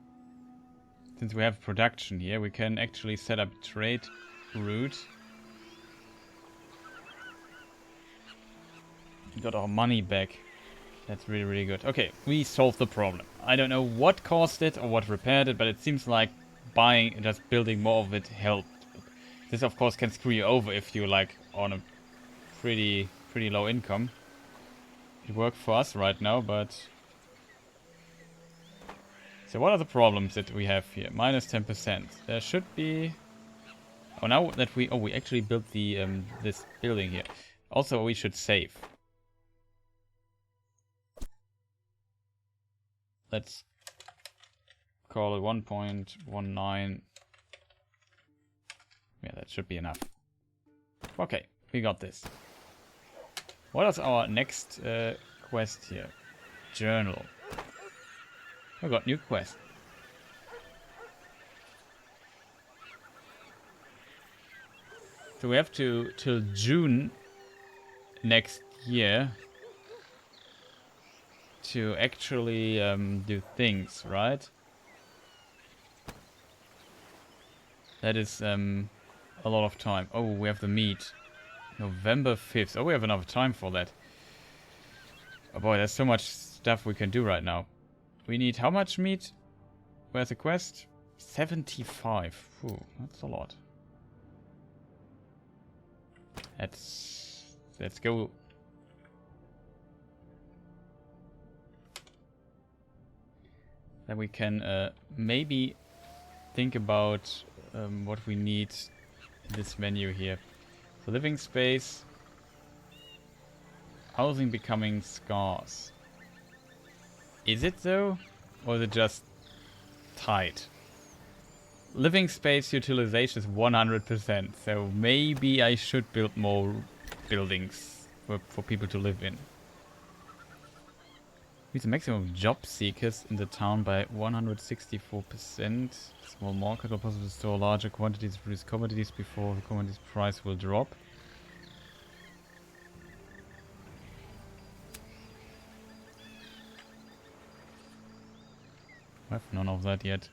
A: since we have production here, we can actually set up trade route. We got our money back. That's really, really good. Okay, we solved the problem. I don't know what caused it or what repaired it, but it seems like buying, just building more of it helped. This of course can screw you over if you like on a pretty low income. It worked for us right now, but... So what are the problems that we have here? Minus 10%. There should be... Oh, now that we... Oh, we actually built the this building here. Also, we should save. Let's call it 1.19. Yeah, that should be enough. Okay, we got this. What is our next quest here? Journal. I got new quest. So we have to till June next year to actually do things, right? That is a lot of time. Oh, we have the meet. November 5th. Oh, we have enough time for that. Oh boy, there's so much stuff we can do right now. We need how much meat? Where's the quest? 75. Ooh, that's a lot. Let's go. Then we can maybe think about what we need in this menu here. So living space, housing becoming scarce. Is it though? Or is it just tight? Living space utilization is 100%, so maybe I should build more buildings for people to live in. Increase the maximum of job seekers in the town by 164%. Small market will possibly store larger quantities of produced commodities before the commodities price will drop. I have none of that yet.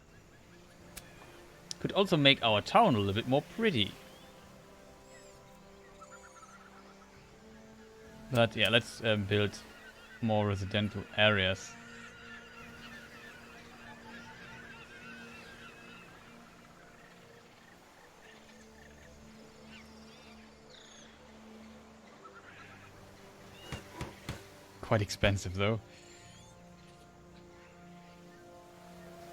A: Could also make our town a little bit more pretty. But yeah, let's build more residential areas. Quite expensive though.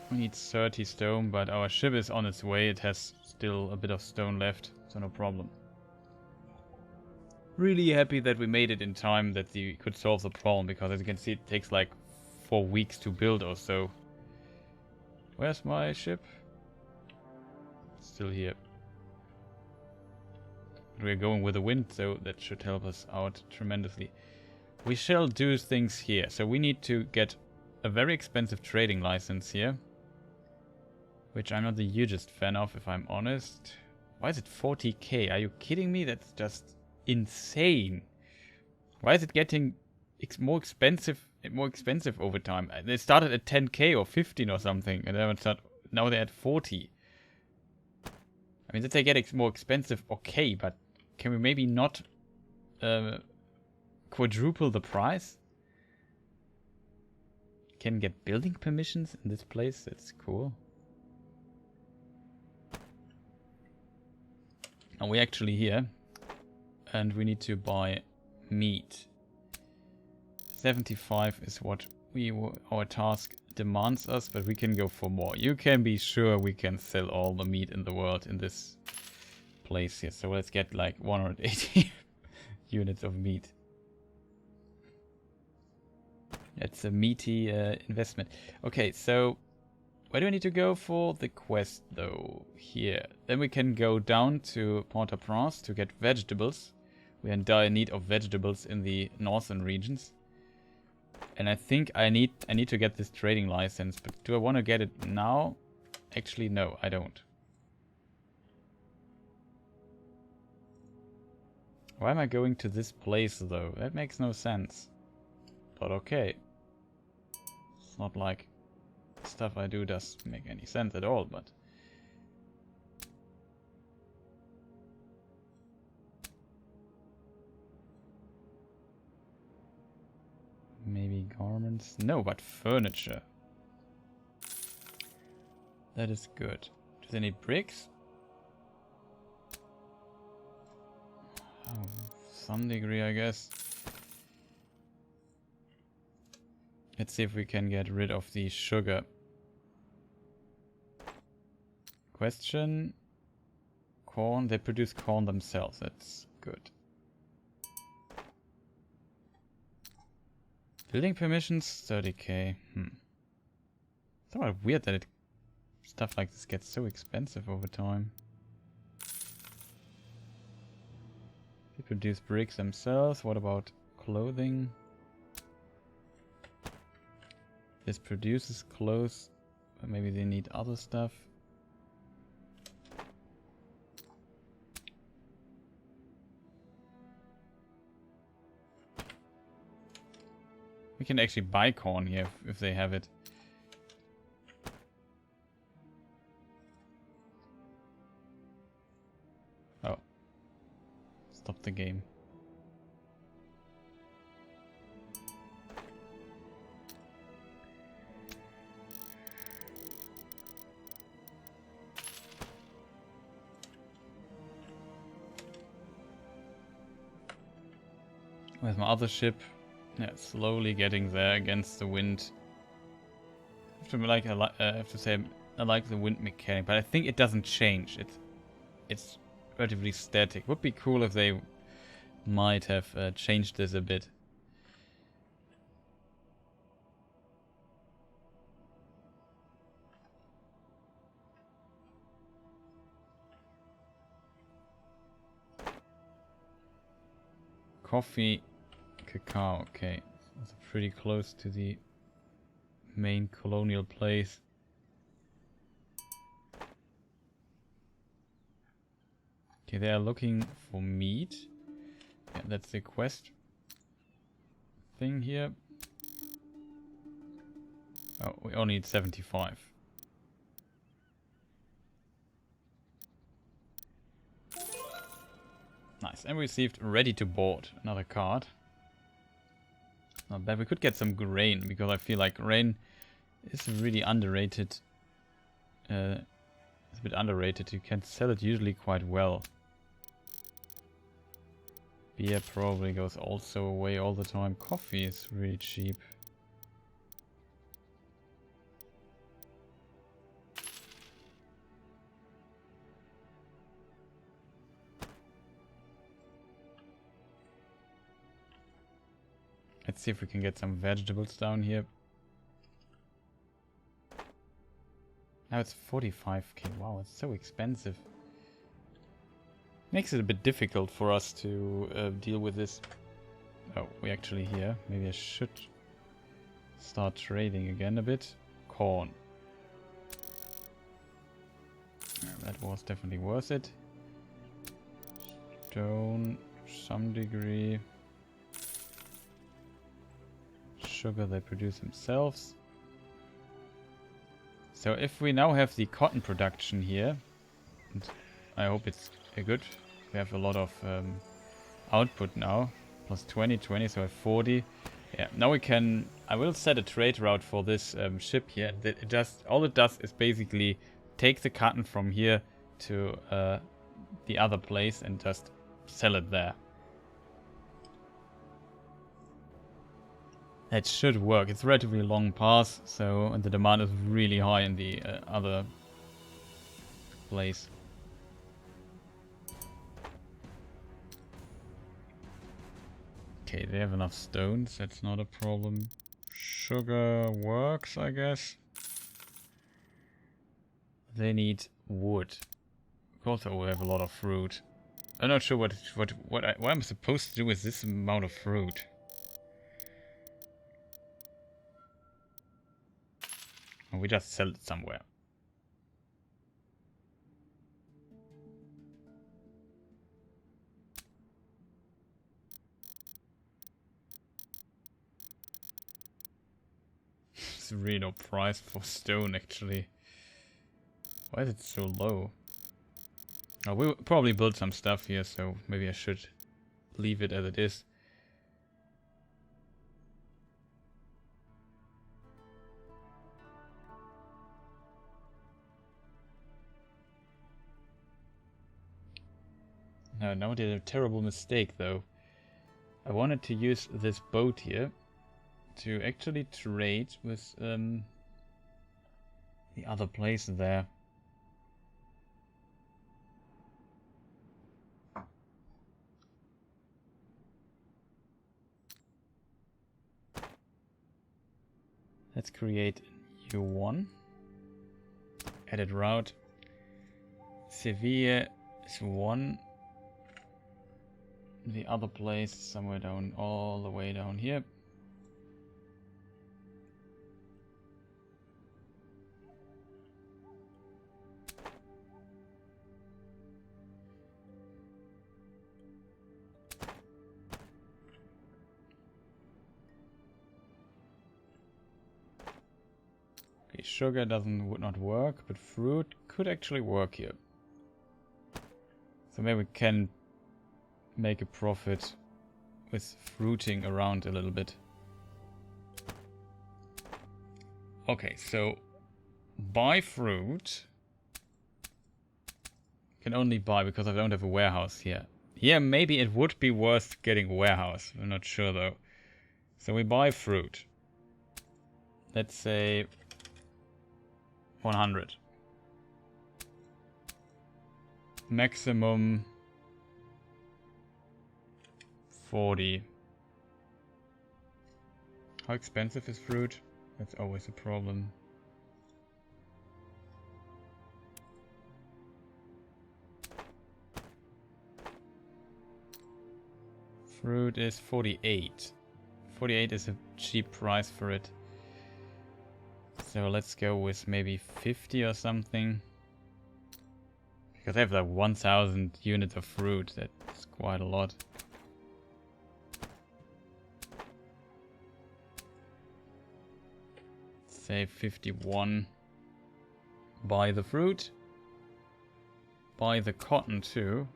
A: We need 30 stone, but our ship is on its way. It has still a bit of stone left, so no problem. Really happy that we made it in time, that we could solve the problem, because as you can see it takes like 4 weeks to build or so. Where's my ship? Still here. But we're going with the wind, so that should help us out tremendously. We shall do things here. So we need to get a very expensive trading license here, which I'm not the hugest fan of, if I'm honest. Why is it 40k? Are you kidding me? That's just insane. Why is it getting more expensive over time? They started at 10k or 15 or something, and now they're at 40. I mean, that they get more expensive, okay, but can we maybe not quadruple the price? Can get building permissions in this place? That's cool. And we're actually here, and we need to buy meat. 75 is what our task demands us, but we can go for more. You can be sure we can sell all the meat in the world in this place here. So let's get like 180 units of meat. That's a meaty investment. Okay, so where do I need to go for the quest though? Here. Then we can go down to Port-au-Prince to get vegetables. We are in dire need of vegetables in the northern regions. And I think I need to get this trading license, but do I want to get it now? Actually, no, I don't. Why am I going to this place though? That makes no sense. But okay. It's not like stuff I do does make any sense at all, but... Maybe garments? No, but furniture. That is good. Do they need bricks? Oh, some degree, I guess. Let's see if we can get rid of the sugar. Question. Corn. They produce corn themselves. That's good. Building permissions, 30k. It's somewhat weird that stuff like this gets so expensive over time. They produce bricks themselves. What about clothing? This produces clothes, but maybe they need other stuff. We can actually buy corn here if they have it. Oh. Stop the game. Where's my other ship? Yeah, slowly getting there against the wind. I have to say I like the wind mechanic, but I think it doesn't change. It's relatively static. Would be cool if they might have changed this a bit. Coffee, cacao, okay. That's pretty close to the main colonial place. Okay, they are looking for meat. Yeah, that's the quest thing here. Oh, we only need 75. Nice, and we received ready to board, another card. Not bad. We could get some grain, because I feel like grain is really underrated. It's a bit underrated. You can sell it usually quite well. Beer probably goes also away all the time. Coffee is really cheap. Let's see if we can get some vegetables down here. Now it's 45k. Wow, it's so expensive. Makes it a bit difficult for us to deal with this. Oh, we're actually here. Maybe I should start trading again a bit. Corn. That was definitely worth it. Stone, some degree. Sugar they produce themselves. So if we now have the cotton production here, and I hope it's good. We have a lot of output now. Plus 20, 20, so I have 40. Yeah, now we can... I will set a trade route for this ship here. All it does is basically take the cotton from here to the other place and just sell it there. That should work. It's a relatively long pass, so the demand is really high in the other place. Okay, they have enough stones. That's not a problem. Sugar works, I guess. They need wood. Also, we have a lot of fruit. I'm not sure what I'm supposed to do with this amount of fruit. We just sell it somewhere. There's really no price for stone, actually. Why is it so low? Oh, we'll probably build some stuff here, so maybe I should leave it as it is. No, now I did a terrible mistake, though. I wanted to use this boat here to actually trade with the other place there. Let's create a new one. Edit route. Sevilla is 1. The other place somewhere down, all the way down here. Okay, sugar would not work, but fruit could actually work here. So maybe we can make a profit with fruiting around a little bit. Okay, so buy fruit. Can only buy because I don't have a warehouse here. Here, maybe it would be worth getting a warehouse. I'm not sure though. So we buy fruit. Let's say 100. Maximum 40. How expensive is fruit? That's always a problem. Fruit is 48. 48 is a cheap price for it. So let's go with maybe 50 or something. Because I have like 1000 units of fruit. That's quite a lot. Say 51. Buy the fruit. Buy the cotton too.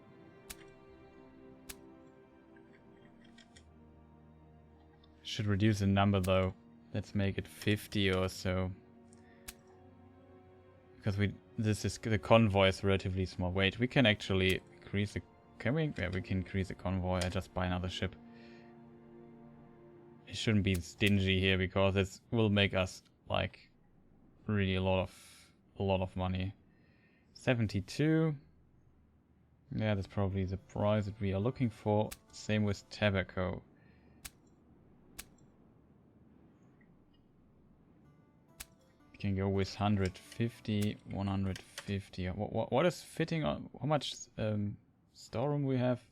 A: Should reduce the number though. Let's make it 50 or so. Because the convoy is relatively small. Wait, we can actually increase the... Can we? Yeah, we can increase the convoy. I just buy another ship. It shouldn't be stingy here because this will make us like really a lot of money. 72. Yeah, that's probably the price that we are looking for. Same with tobacco. We can go with 150, 150. What is fitting on? How much storeroom we have?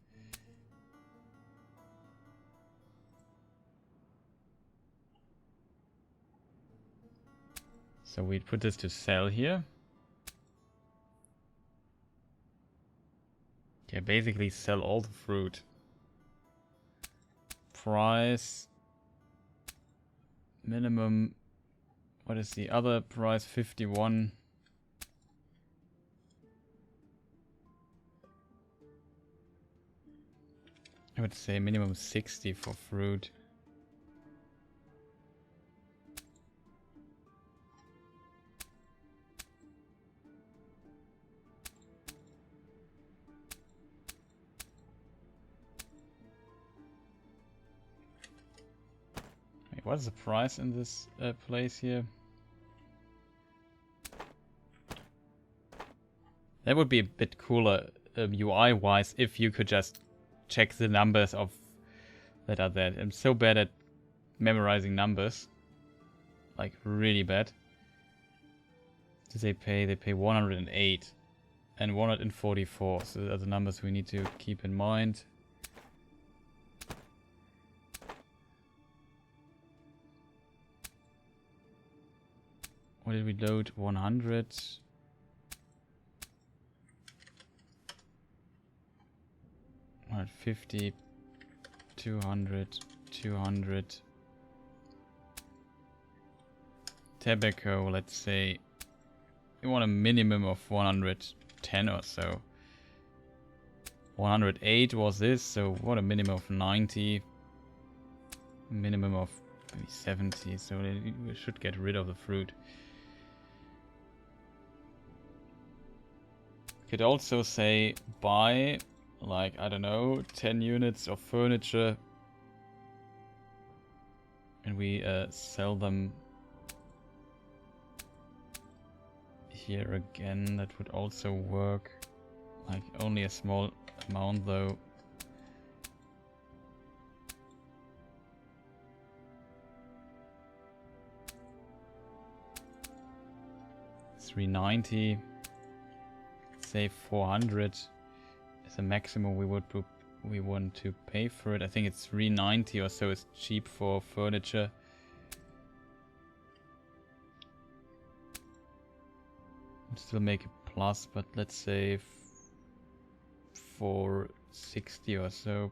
A: So we put this to sell here. Yeah, basically sell all the fruit. Price. Minimum. What is the other price? 51. I would say minimum 60 for fruit. Wait, what is the price in this place here? That would be a bit cooler UI-wise if you could just check the numbers of that are there. I'm so bad at memorizing numbers. Like, really bad. Do they pay? They pay 108 and 144. So those are the numbers we need to keep in mind. What did we load? 100. 150. 200. 200. Tobacco, let's say. We want a minimum of 110 or so. 108 was this, so what a minimum of 90. Minimum of maybe 70, so we should get rid of the fruit. Could also say buy, like, I don't know, 10 units of furniture. And we sell them here again. That would also work. Like, only a small amount though. $390. Say 400 is the maximum we want to pay for it. I think it's $390 or so. It's cheap for furniture. Still make a plus, but let's say 460 or so.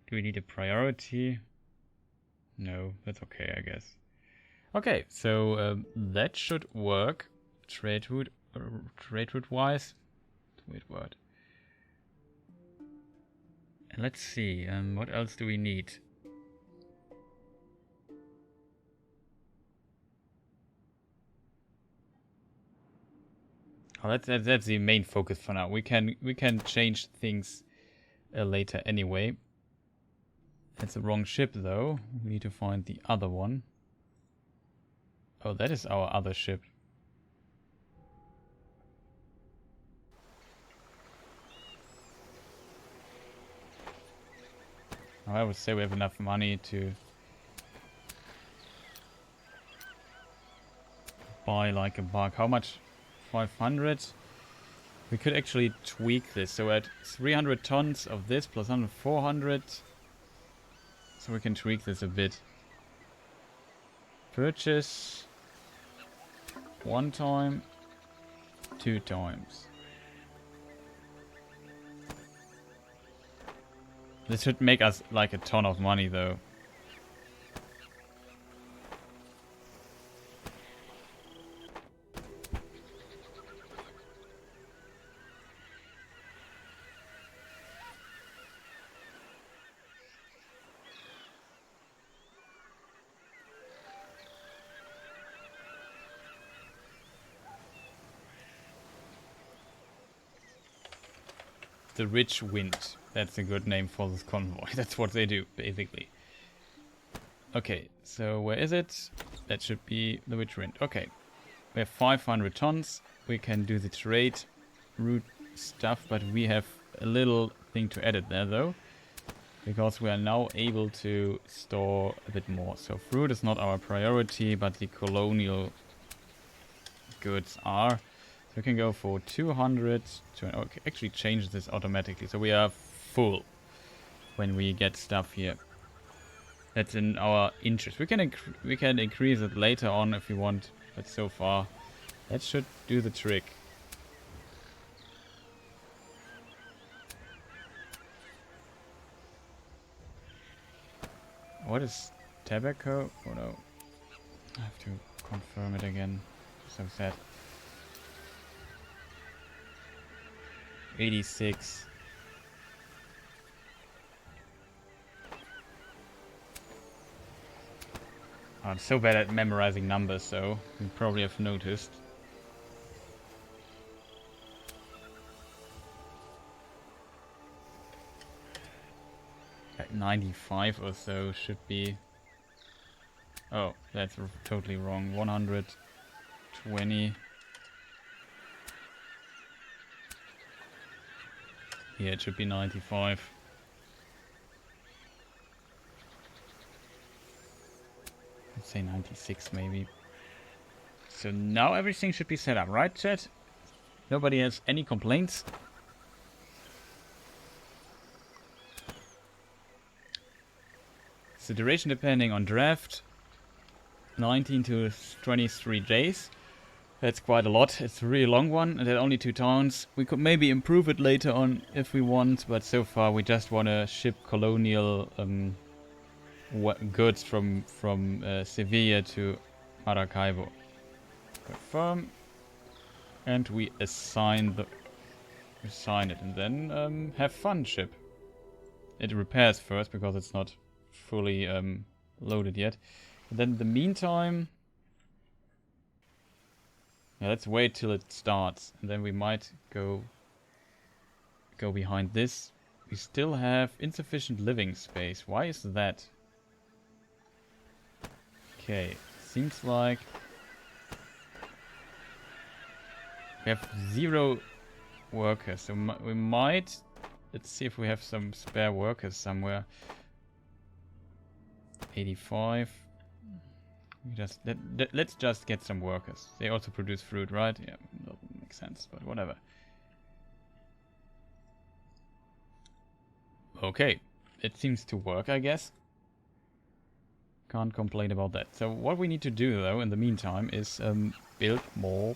A: Do we need a priority? No, that's okay, I guess. Okay, so that should work. Trade route wise. Weird word. And let's see, what else do we need? Oh, that's the main focus for now. We can change things later anyway. That's the wrong ship though. We need to find the other one. Oh, that is our other ship. I would say we have enough money to buy like a bug. How much? 500? We could actually tweak this. So at 300 tons of this plus 400. So we can tweak this a bit. Purchase 1 time, 2 times. This should make us like a ton of money though. The Rich Wind. That's a good name for this convoy. That's what they do, basically. Okay, so where is it? That should be the Rich Wind. Okay. We have 500 tons. We can do the trade route stuff, but we have a little thing to edit there, though. Because we are now able to store a bit more. So fruit is not our priority, but the colonial goods are. We can go for 200 to okay, actually change this automatically. So we are full when we get stuff here. That's in our interest. We can increase it later on if we want, but so far that should do the trick. What is tobacco? Oh no. I have to confirm it again. So sad. 86. Oh, I'm so bad at memorizing numbers, so you probably have noticed. Like 95 or so should be... Oh, that's totally wrong. 120. Yeah, it should be 95. Let's say 96 maybe. So now everything should be set up, right, chat? Nobody has any complaints? So duration depending on draft, 19 to 23 days. That's quite a lot. It's a really long one, and there are only 2 towns. We could maybe improve it later on if we want, but so far we just want to ship colonial goods from Sevilla to Maracaibo. Confirm, and we assign it, and then have fun ship. It repairs first because it's not fully loaded yet. And then in the meantime, yeah, let's wait till it starts, and then we might go behind this. We still have insufficient living space. Why is that? Okay, seems like we have 0 workers, so we might... Let's see if we have some spare workers somewhere. 85. Let's just get some workers. They also produce fruit, right? Yeah, that makes sense, but whatever. Okay, it seems to work, I guess. Can't complain about that. So what we need to do, though, in the meantime, is build more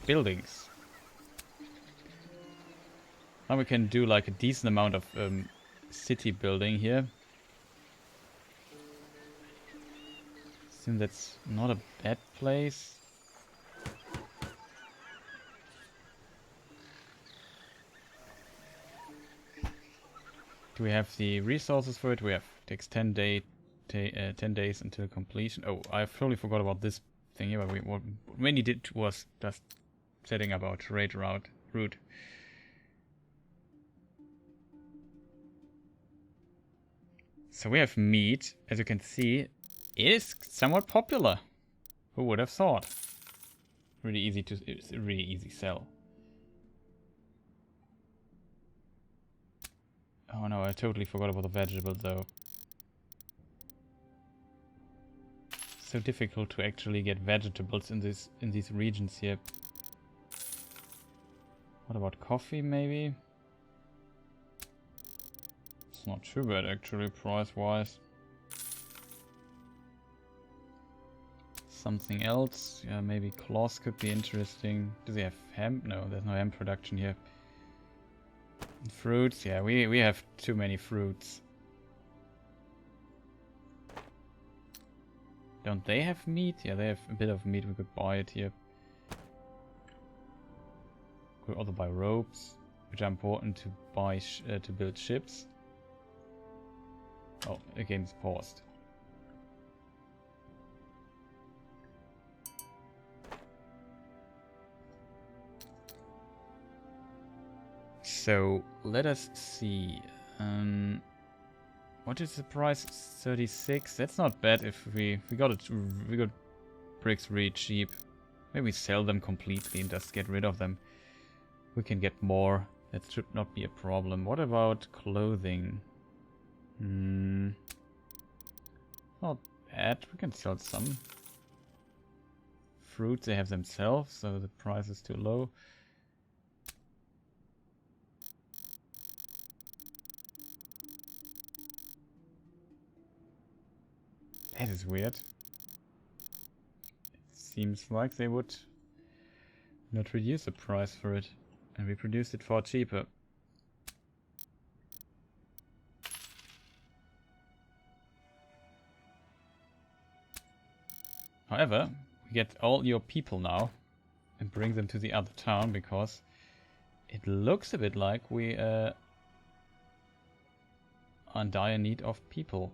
A: buildings. Now we can do like a decent amount of city building here. Assume that's not a bad place. Do we have the resources for it? We have. It takes 10 days until completion. Oh, I totally forgot about this thing here. But what we mainly did was just setting up our trade route. So we have meat. As you can see, it is somewhat popular. Who would have thought? It's a really easy sell. Oh no, I totally forgot about the vegetables though. So difficult to actually get vegetables in these regions here. What about coffee maybe? It's not too bad actually, price-wise. Something else? Yeah, maybe cloth could be interesting. Do they have hemp? No, there's no hemp production here. Fruits? Yeah, we have too many fruits. Don't they have meat? Yeah, they have a bit of meat. We could buy it here. Could also buy ropes, which are important to buy to build ships. Oh, the game's paused. So let us see. What is the price? 36. That's not bad. If we got bricks really cheap. Maybe sell them completely and just get rid of them. We can get more. That should not be a problem. What about clothing? Not bad. We can sell some. Fruits they have themselves, so the price is too low. That is weird. It seems like they would not reduce the price for it, and we produced it far cheaper. However, we get all your people now and bring them to the other town because it looks a bit like we are in dire need of people.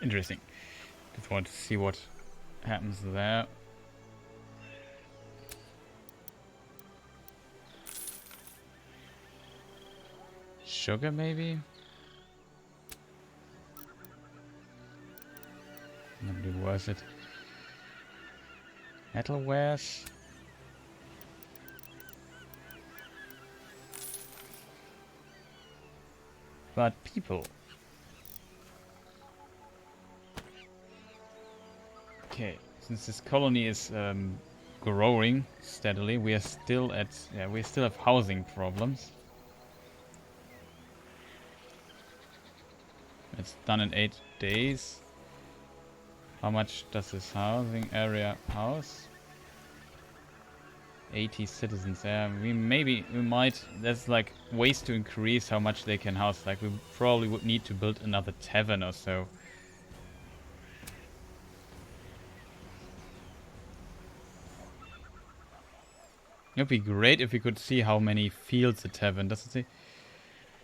A: Interesting. Just want to see what happens there. Sugar, maybe? Not really worth it. Metalwares. But people. Okay, since this colony is growing steadily, we are still at we still have housing problems. It's done in 8 days. How much does this housing area house? 80 citizens. Yeah, we might. There's like ways to increase how much they can house. Like we probably would need to build another tavern or so. It'd be great if we could see how many fields a tavern. Does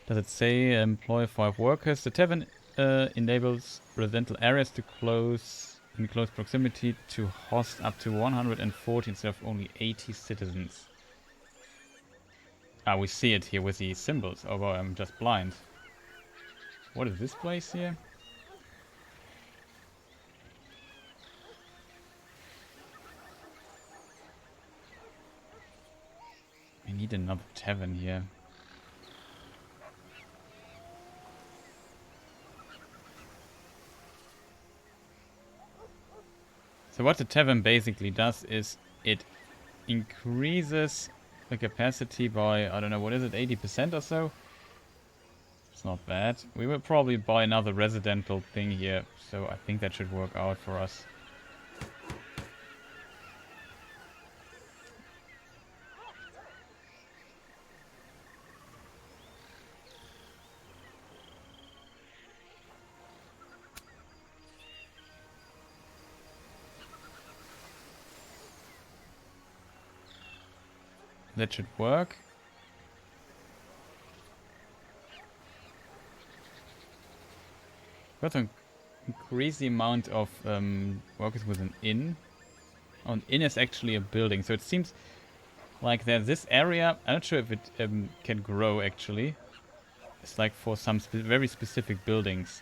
A: it say employ 5 workers? The tavern enables residential areas to close in close proximity to host up to 140 instead of only 80 citizens. Ah, we see it here with the symbols. Oh boy, I'm just blind. What is this place here? We need another tavern here. So what the tavern basically does is it increases the capacity by, I don't know, what is it, 80% or so? It's not bad. We will probably buy another residential thing here, so I think that should work out for us. That should work. Got to increase the amount of workers with an inn. Oh, an inn is actually a building, so it seems like there's this area. I'm not sure if it can grow actually. It's like for some very specific buildings.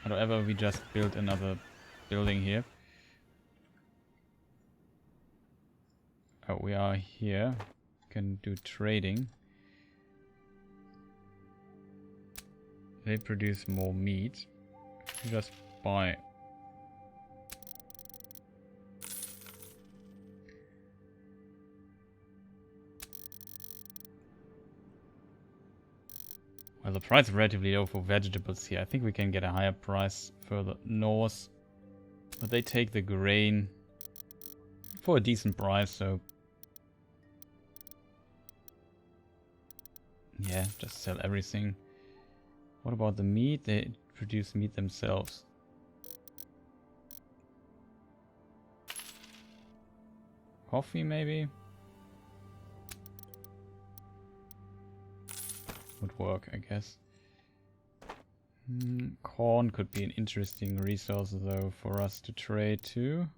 A: However, we just built another building here. Oh, we are here. Can do trading. They produce more meat. You just buy. Well, the price is relatively low for vegetables here. I think we can get a higher price further north. But they take the grain for a decent price, so yeah, just sell everything. What about the meat? They produce meat themselves. Coffee, maybe? Would work, I guess. Corn could be an interesting resource, though, for us to trade too.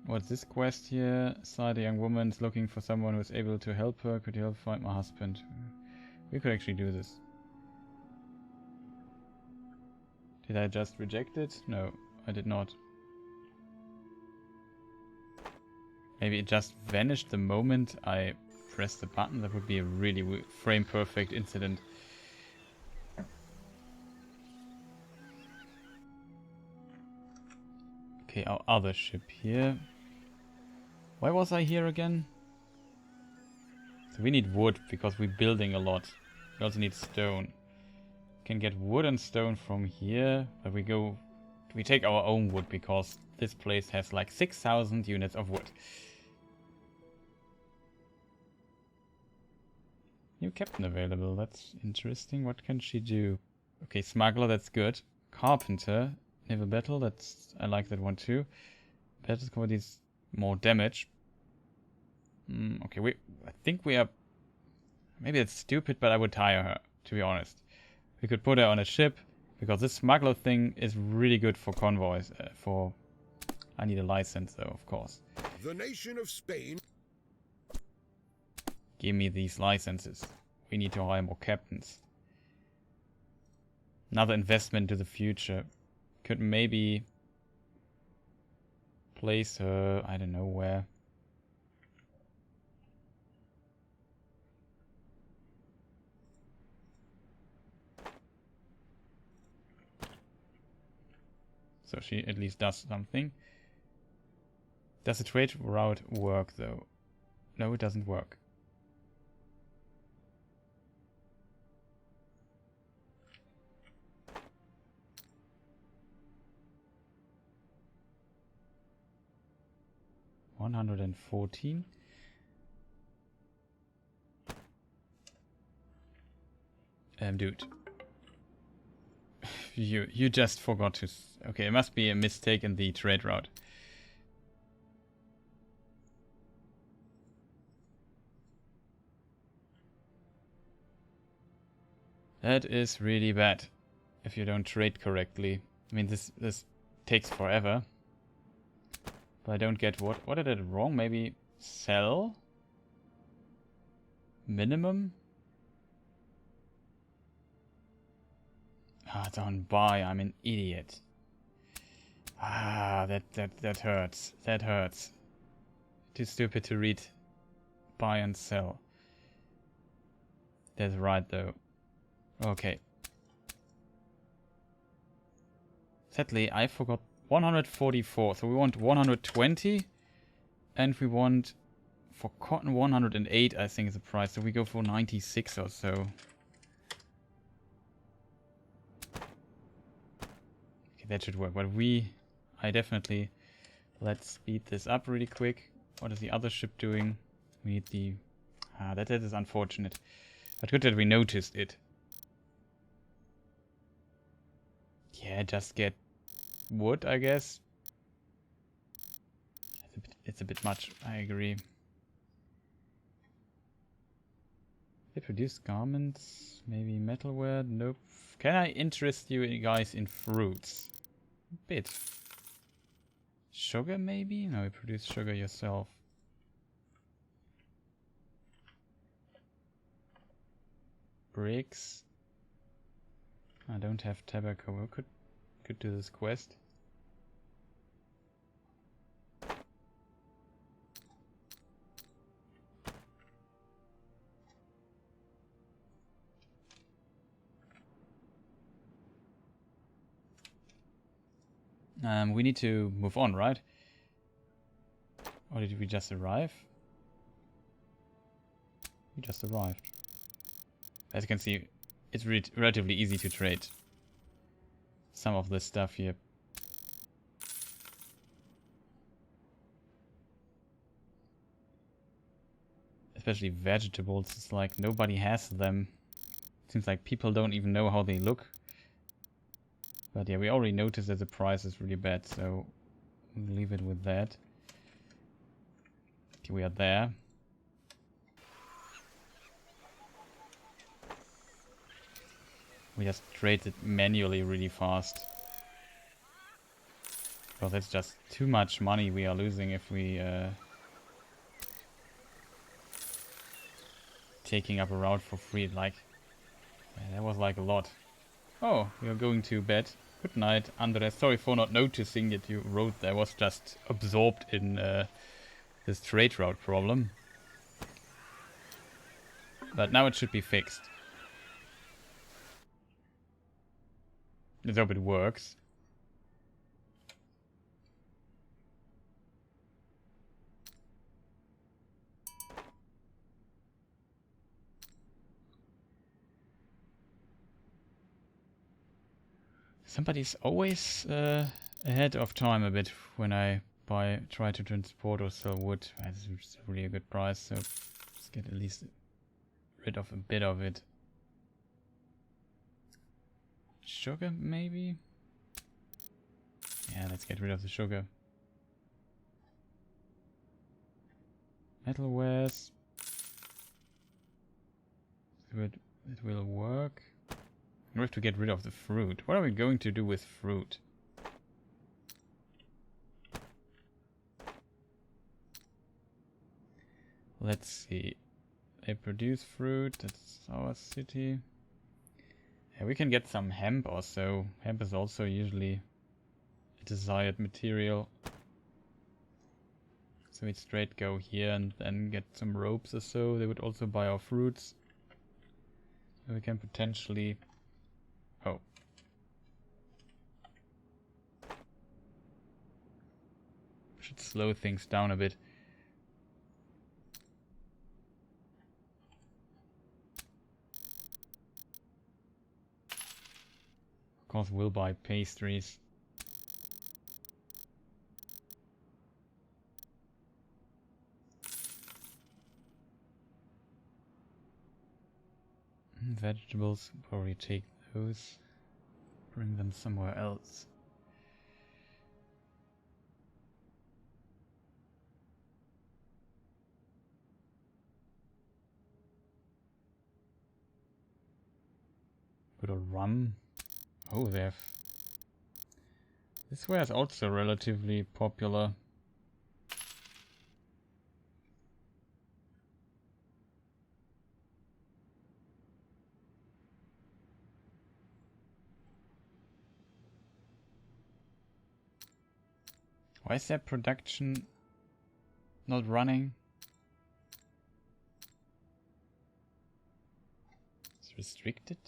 A: What's this quest here? Side, a young woman is looking for someone who is able to help her. Could you help find my husband? We could actually do this. Did I just reject it? No, I did not. Maybe it just vanished the moment I press the button. That would be a really frame perfect incident. Okay, our other ship here. Why was I here again? So we need wood because we're building a lot. We also need stone. Can get wood and stone from here, but we take our own wood because this place has like 6,000 units of wood. New captain available, that's interesting. What can she do? Okay, smuggler, that's good. Carpenter, naval battle, I like that one too. Battle score these more damage. Okay, I think we are, maybe it's stupid, but I would hire her, to be honest. We could put her on a ship, because this smuggler thing is really good for convoys. I need a license though, of course.
B: The nation of Spain.
A: Give me these licenses. We need to hire more captains. Another investment to the future. Could maybe place her, I don't know where. So she at least does something. Does the trade route work though? No, it doesn't work. $114. Dude. You just forgot to... Okay, it must be a mistake in the trade route. That is really bad if you don't trade correctly. I mean, this takes forever. But I don't get what did I do wrong? Maybe sell? Minimum? Ah, don't buy. I'm an idiot. Ah, that hurts. That hurts. Too stupid to read buy and sell. That's right though. Okay. Sadly, I forgot 144. So we want 120. And we want for cotton 108, I think is the price. So we go for 96 or so. Okay, that should work. But I definitely... Let's speed this up really quick. What is the other ship doing? We need the... that is unfortunate. But good that we noticed it. Yeah, just get wood, I guess. It's a bit much, I agree. They produce garments, maybe metalware, nope. Can I interest you guys in fruits? A bit. Sugar maybe? No, you produce sugar yourself. Bricks. I don't have tobacco. We could do this quest. We need to move on, right? Or did we just arrive? We just arrived. As you can see, it's relatively easy to trade some of this stuff here. Especially vegetables, it's like nobody has them. Seems like people don't even know how they look. But yeah, we already noticed that the price is really bad, so we'll leave it with that. Okay, we are there. We just trade it manually really fast. Because that's just too much money we are losing if we taking up a route for free. Like, that was like a lot. Oh, we are going to bed. Good night, Andres. Sorry for not noticing that you wrote there. I was just absorbed in this trade route problem. But now it should be fixed. Let's hope it works. Somebody's always ahead of time a bit when I try to transport or sell wood. That's really a good price, so let's get at least rid of a bit of it. Sugar, maybe? Yeah, let's get rid of the sugar. Metalwares. It will work. We have to get rid of the fruit. What are we going to do with fruit? Let's see. They produce fruit. That's our city. Yeah, we can get some hemp also. Hemp is also usually a desired material. So we'd straight go here and then get some ropes or so. They would also buy our fruits. So we can potentially... Oh. Should slow things down a bit. Of course, we'll buy pastries. Vegetables, probably take those. Bring them somewhere else. Good old rum. Oh, they have... This ware is also relatively popular. Why is their production not running? It's restricted?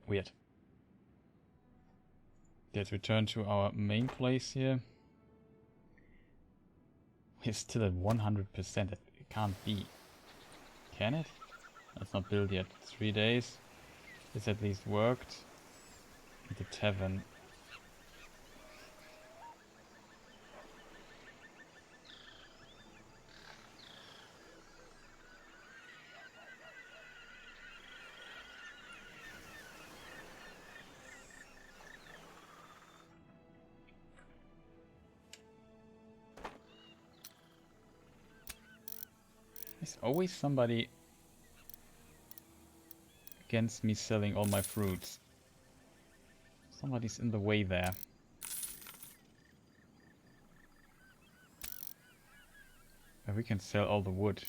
A: Weird. Let's return to our main place here. We're still at 100%. It can't be. Can it? That's not built yet. 3 days. This at least worked. The tavern. There's always somebody against me selling all my fruits. Somebody's in the way there. But we can sell all the wood.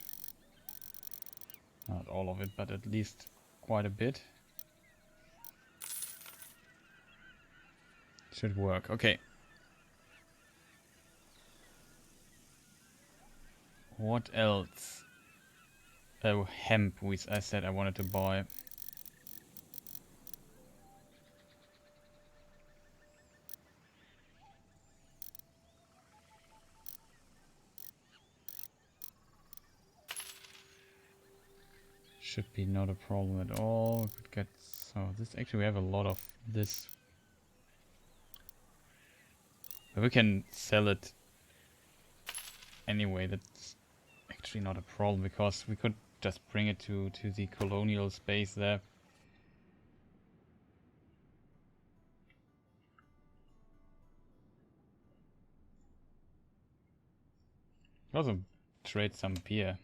A: Not all of it, but at least quite a bit. Should work. Okay. What else? Oh, hemp, which I said I wanted to buy. Should be not a problem at all. We could get... So this actually we have a lot of this. But we can sell it anyway. That's actually not a problem because we could just bring it to the colonial space there. Also trade some beer.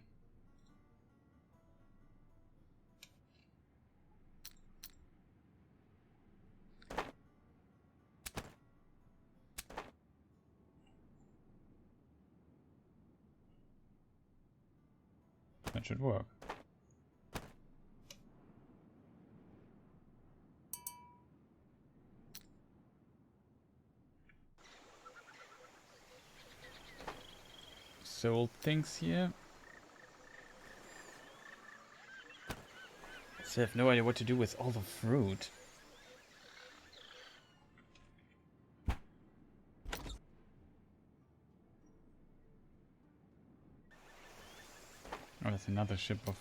A: That should work. Sold things here. So I have no idea what to do with all the fruit. Oh, there's another ship of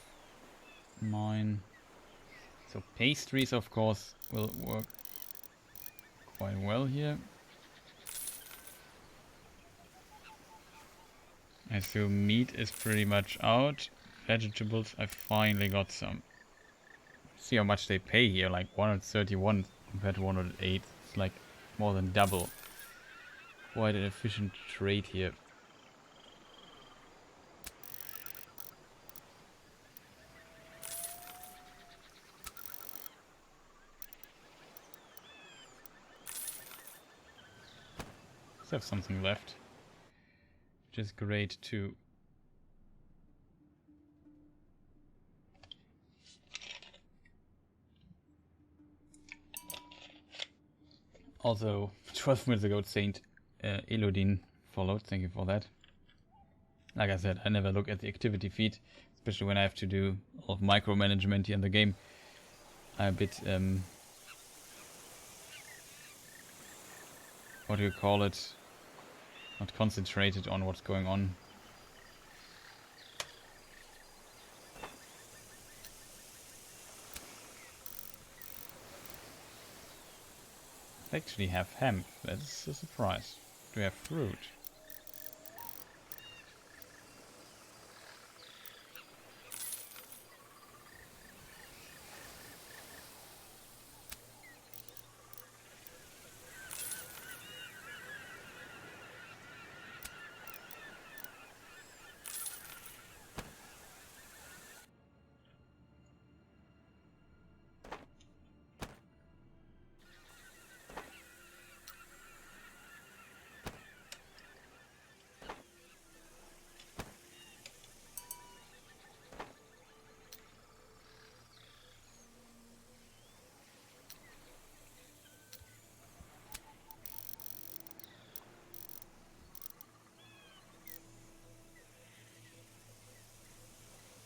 A: mine. So pastries, of course, will work quite well here. I assume meat is pretty much out. Vegetables, I finally got some. See how much they pay here, like 131 compared to 108. It's like more than double. Quite an efficient trade here. Let's have something left, which is great too. Also, 12 minutes ago, Saint Elodine followed. Thank you for that. Like I said, I never look at the activity feed, especially when I have to do a lot of micromanagement here in the game. I'm a bit, what do you call it? Not concentrated on what's going on. I actually have hemp. That's a surprise. Do we have fruit?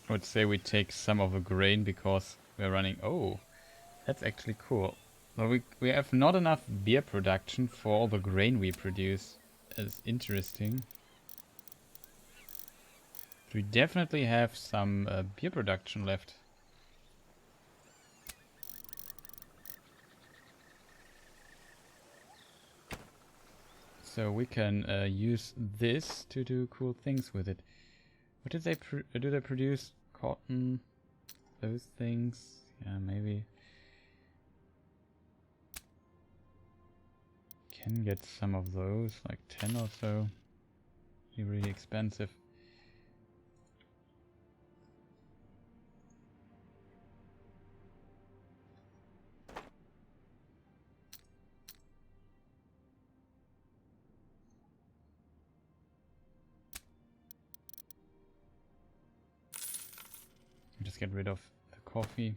A: I would say we take some of the grain because we're running... Oh, that's actually cool. But we have not enough beer production for all the grain we produce. That's interesting. We definitely have some beer production left. So we can use this to do cool things with it. What did they do? They produce cotton, those things. Yeah, maybe can get some of those, like 10 or so. Be really expensive. Just get rid of the coffee.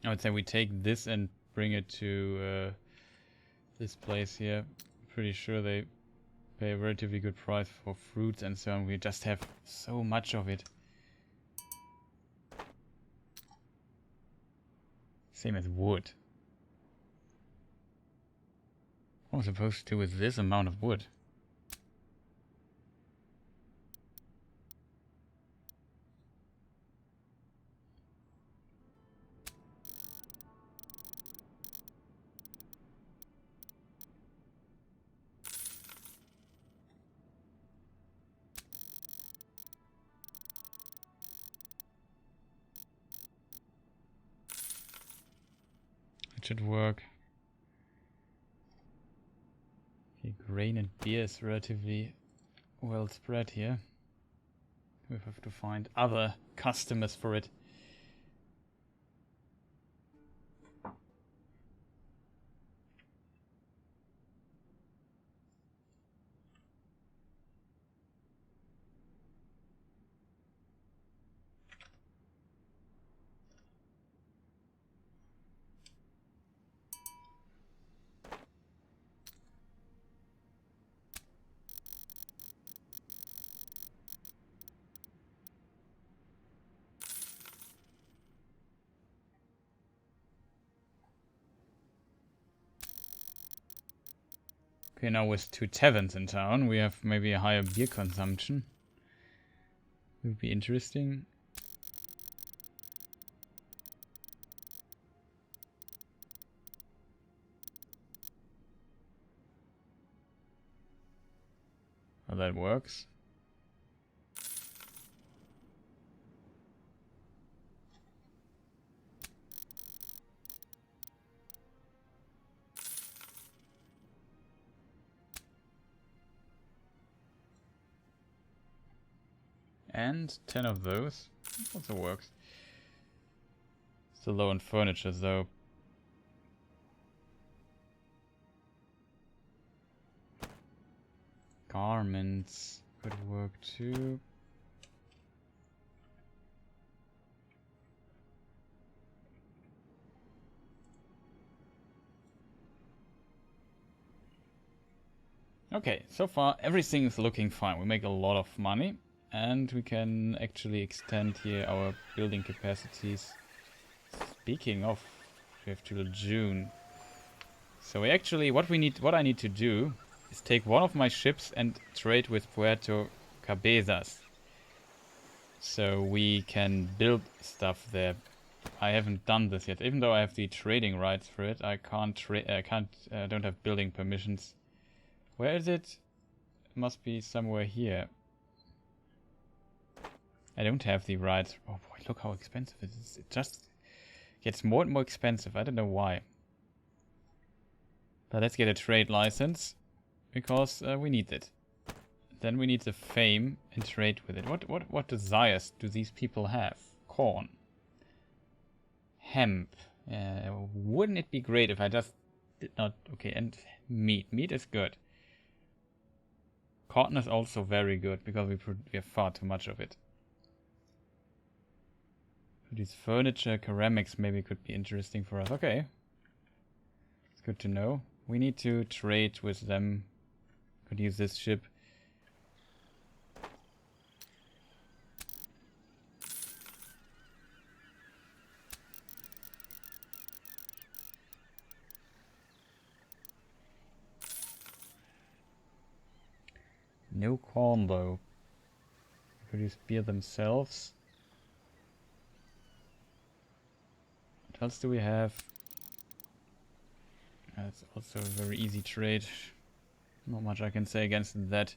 A: I would say we take this and bring it to this place here. Pretty sure they pay a relatively good price for fruits and so on. We just have so much of it. Same as wood. What am I supposed to do with this amount of wood? It should work. Okay, grain and beer is relatively well spread here. We have to find other customers for it. Okay, now with 2 taverns in town, we have maybe a higher beer consumption. Would be interesting. Well, that works. And 10 of those. Also works. Still low on furniture though. Garments could work too. Okay, so far everything is looking fine. We make a lot of money and we can actually extend here our building capacities. Speaking of, we have till June. So we actually, what I need to do is take one of my ships and trade with Puerto Cabezas. So we can build stuff there. I haven't done this yet, even though I have the trading rights for it. I can't don't have building permissions. Where is it? It must be somewhere here. I don't have the rights. Oh boy, look how expensive it is. It just gets more and more expensive. I don't know why. But let's get a trade license, because we need it. Then we need the fame and trade with it. What desires do these people have? Corn. Hemp. Wouldn't it be great if I just did not... Okay, and meat. Meat is good. Cotton is also very good, because we have far too much of it. These furniture, ceramics maybe could be interesting for us. Okay. It's good to know. We need to trade with them. Could use this ship. No corn though. Produce beer themselves. What else do we have? That's also a very easy trade. Not much I can say against that.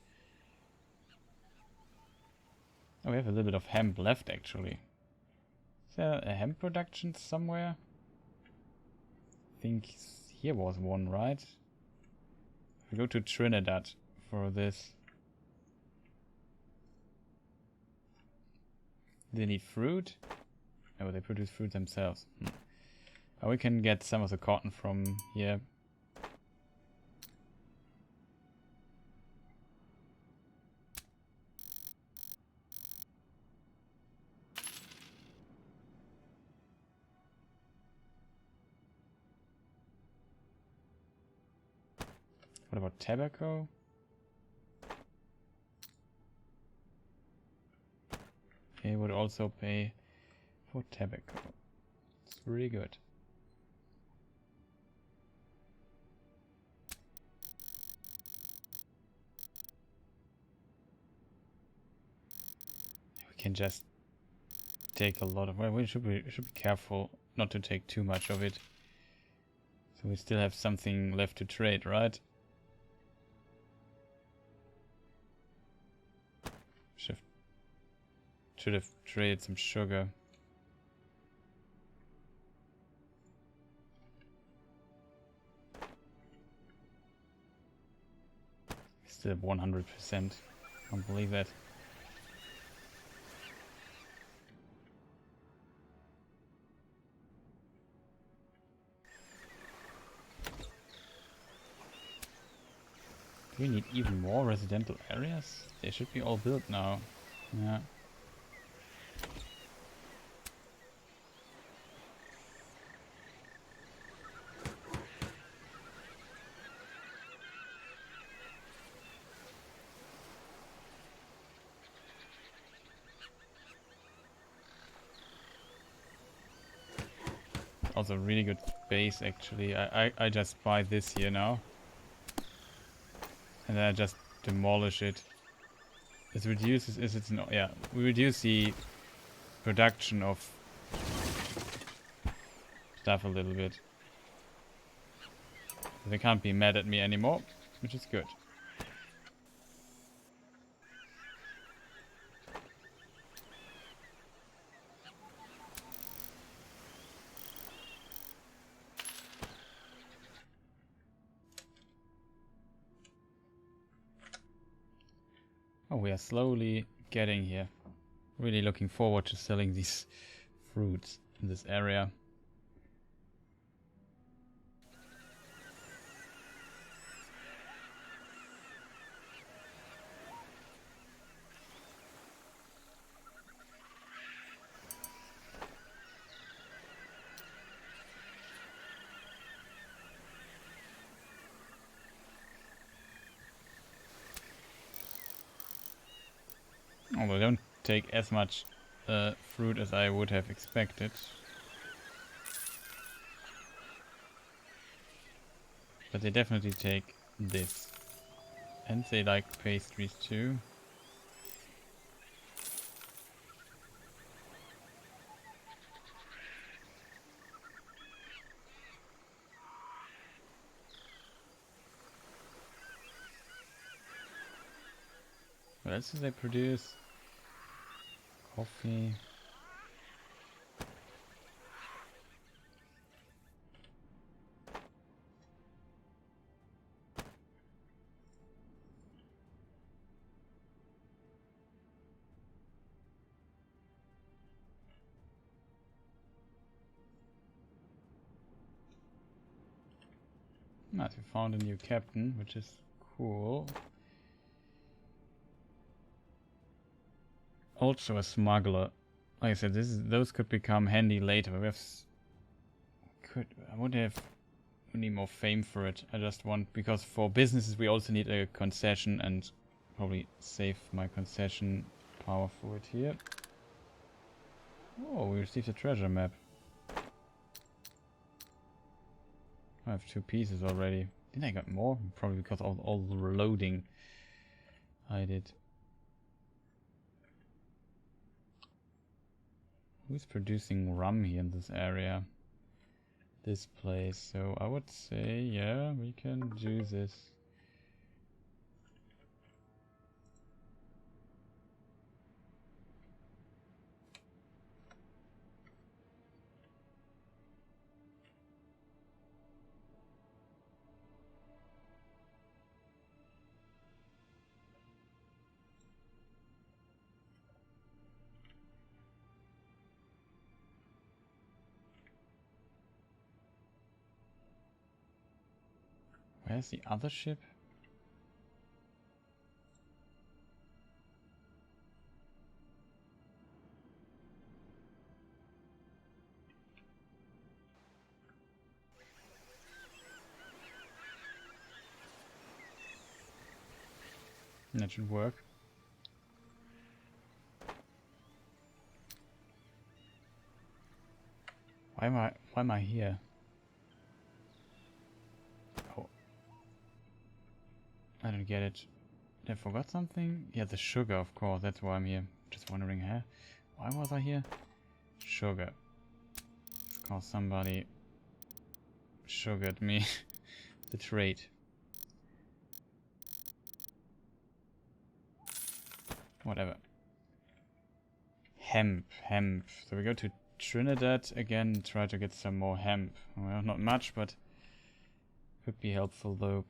A: Oh, we have a little bit of hemp left actually. Is there a hemp production somewhere? I think here was one, right? We go to Trinidad for this. Do they need fruit? Oh, they produce fruit themselves. Oh, we can get some of the cotton from here. What about tobacco? Okay, would also pay for tobacco. It's really good. We can just take a lot of... Well, we should be careful not to take too much of it. So we still have something left to trade, right? Should have traded some sugar. Still 100%. Can't believe that. Do we need even more residential areas? They should be all built now. Yeah. Also really good base actually. I just buy this here now. And then I just demolish it. It reduces, yeah, we reduce the production of stuff a little bit. They can't be mad at me anymore, which is good. Oh, we are slowly getting here. Really looking forward to selling these fruits in this area. Although they don't take as much fruit as I would have expected. But they definitely take this. And they like pastries too. What else do they produce? Coffee. Nice, we found a new captain, which is cool. Also a smuggler. Like I said, those could become handy later. We have we need more fame for it. I just want, because for businesses we also need a concession, and probably save my concession power for it here. Oh, we received a treasure map. I have 2 pieces already. Didn't I get more? Probably because of all the reloading I did. Who's producing rum here in this area? This place. So I would say, yeah, we can do this. Where's the other ship? That should work. Why am I here? Oh. I don't get it. Did I forgot something? Yeah, the sugar, of course. That's why I'm here. Just wondering, huh? Why was I here? Sugar. Of course, somebody sugared me. The trade. Whatever. Hemp. So we go to Trinidad again, try to get some more hemp. Well, not much, but could be helpful though.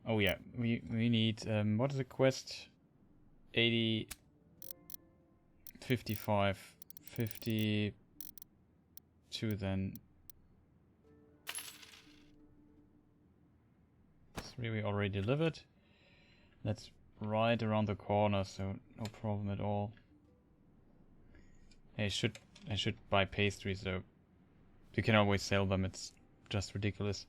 A: Oh yeah, we need, what is the quest? 80, 55, 52 then. 3 we already delivered. That's right around the corner, so no problem at all. I should buy pastries though. You can always sell them, it's just ridiculous.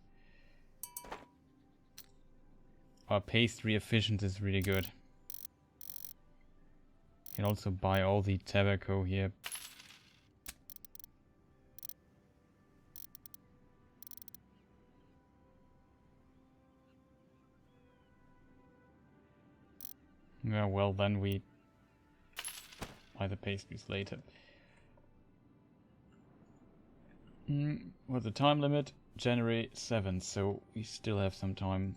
A: Our pastry efficiency is really good. Can also buy all the tobacco here. Yeah, well then we buy the pastries later. What's the time limit? January 7th, so we still have some time.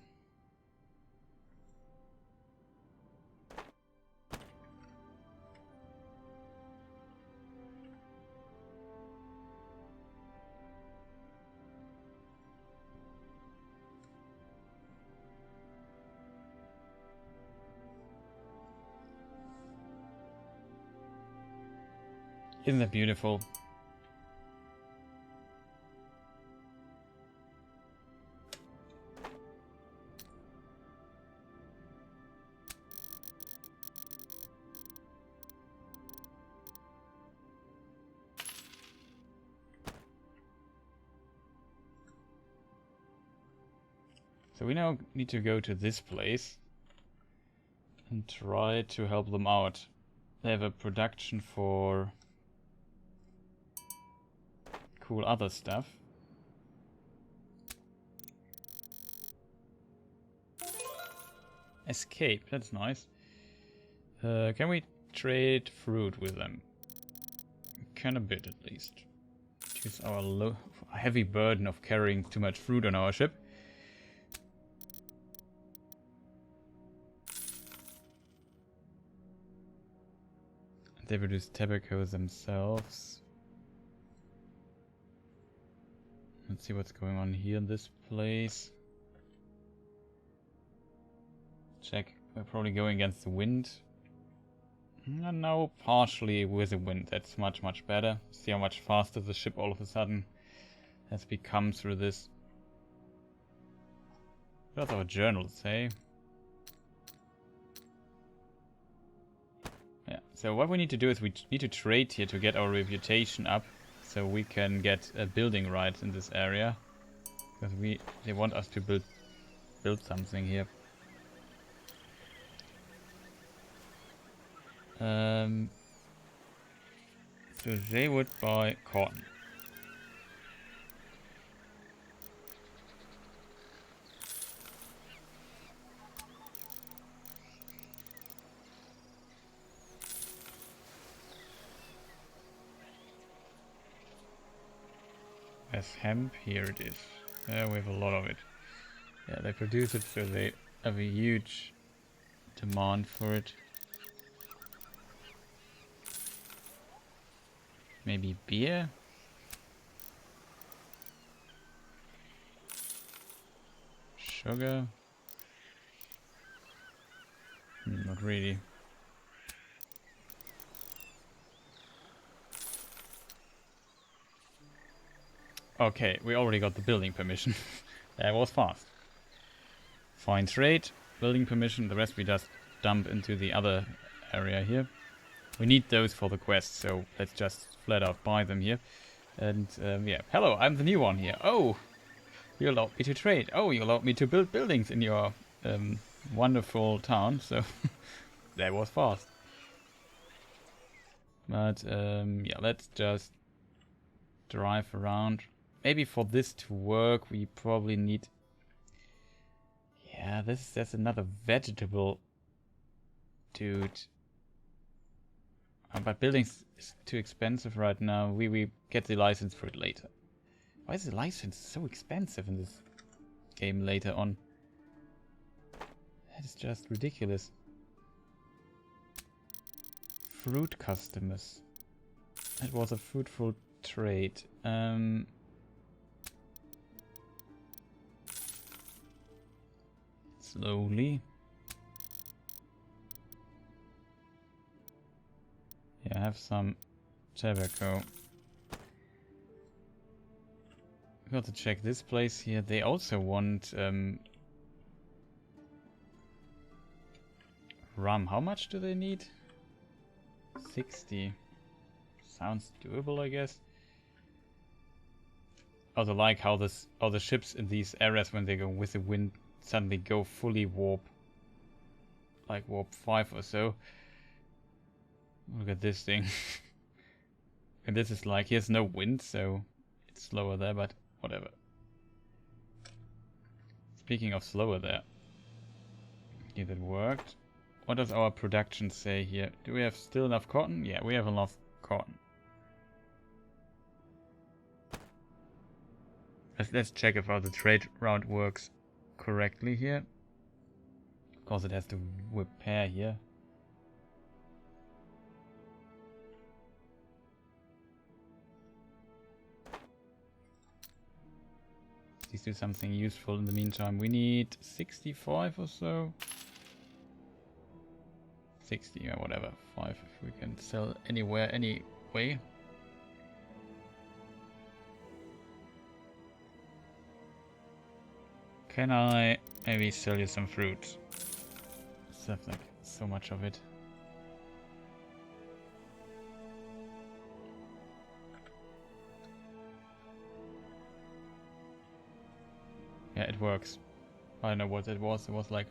A: Isn't that beautiful? So we now need to go to this place and try to help them out. They have a production for cool other stuff. Escape, that's nice. Can we trade fruit with them? Can a bit at least. Reduce our heavy burden of carrying too much fruit on our ship. They produce tobacco themselves. Let's see what's going on here in this place. Check. We're probably going against the wind. And now partially with the wind. That's much, much better. See how much faster the ship all of a sudden has become through this. What does our journal say? Yeah, so what we need to do is we need to trade here to get our reputation up. So we can get a building rights in this area. Because they want us to build something here. So they would buy cotton. As hemp, here it is. We have a lot of it. Yeah, they produce it, so they have a huge demand for it. Maybe beer? Sugar? Not really. Okay, we already got the building permission. That was fast. Fine trade, building permission, the rest we just dump into the other area here. We need those for the quest, so let's just flat out buy them here. And yeah, hello, I'm the new one here. Oh, you allowed me to trade. Oh, you allowed me to build buildings in your wonderful town, so that was fast. But yeah, let's just drive around. Maybe for this to work, we probably need... Yeah, that's another vegetable. Dude. But buildings is too expensive right now. We get the license for it later. Why is the license so expensive in this game later on? That is just ridiculous. Fruit customers. That was a fruitful trade. Slowly. Yeah, have some tobacco. We got to check this place here. They also want rum. How much do they need? 60. Sounds doable, I guess. I also like how all the ships in these areas, when they go with the wind, suddenly go fully warp. Like warp 5 or so. Look at this thing. And this is like, here's no wind, so it's slower there, but whatever. Speaking of slower there. Okay, that worked. What does our production say here? Do we have still enough cotton? Yeah, we have enough cotton. Let's check if how the trade route works correctly here. Of course it has to repair here. Please do something useful in the meantime. We need 65 or so. 60 or whatever. 5 if we can sell anywhere, anyway. Can I maybe sell you some fruit? I have like so much of it. Yeah, it works. I don't know what it was. It was like...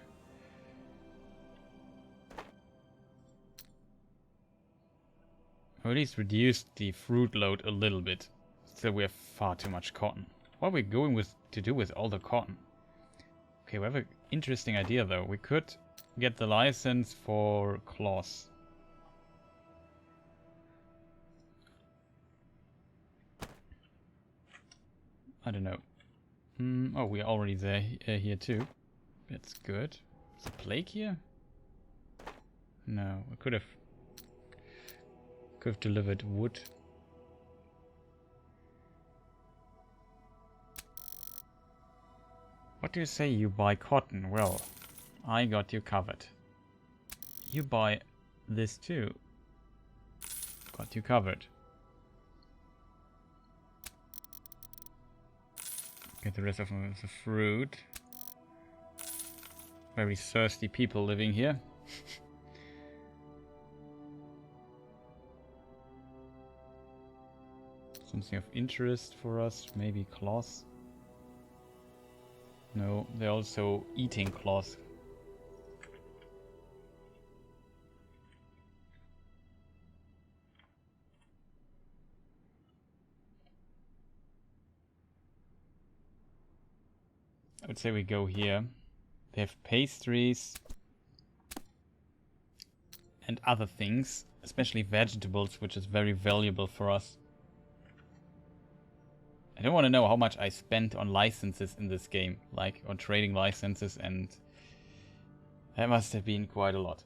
A: Or at least reduced the fruit load a little bit. Still, we have far too much cotton. What are we going with to do with all the cotton? Okay, we have an interesting idea though. We could get the license for cloth. I don't know. Oh, we're already there here too. That's good. Is a plague here? No, we could have delivered wood. What do you say? You buy cotton? Well, I got you covered. You buy this too. Got you covered. Get the rest of the fruit. Very thirsty people living here. Something of interest for us, maybe cloth. No, they're also eating cloth. I would say we go here. They have pastries and other things, especially vegetables, which is very valuable for us. I don't want to know how much I spent on licenses in this game, like on trading licenses, and that must have been quite a lot.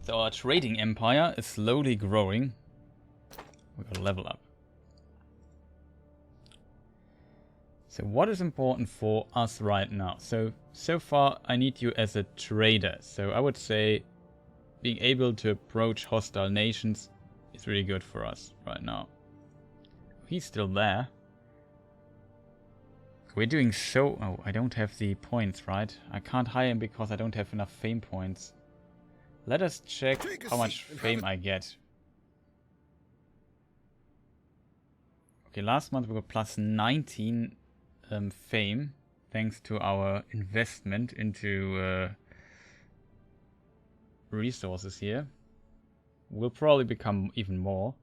A: So our trading empire is slowly growing. We're gonna level up. So what is important for us right now? So far I need you as a trader. So I would say being able to approach hostile nations is really good for us right now. He's still there. We're doing so... Oh, I don't have the points, right? I can't hire him because I don't have enough fame points. Let us check how much fame I get. Okay, last month we got plus 19 fame, thanks to our investment into resources here. We'll probably become even more.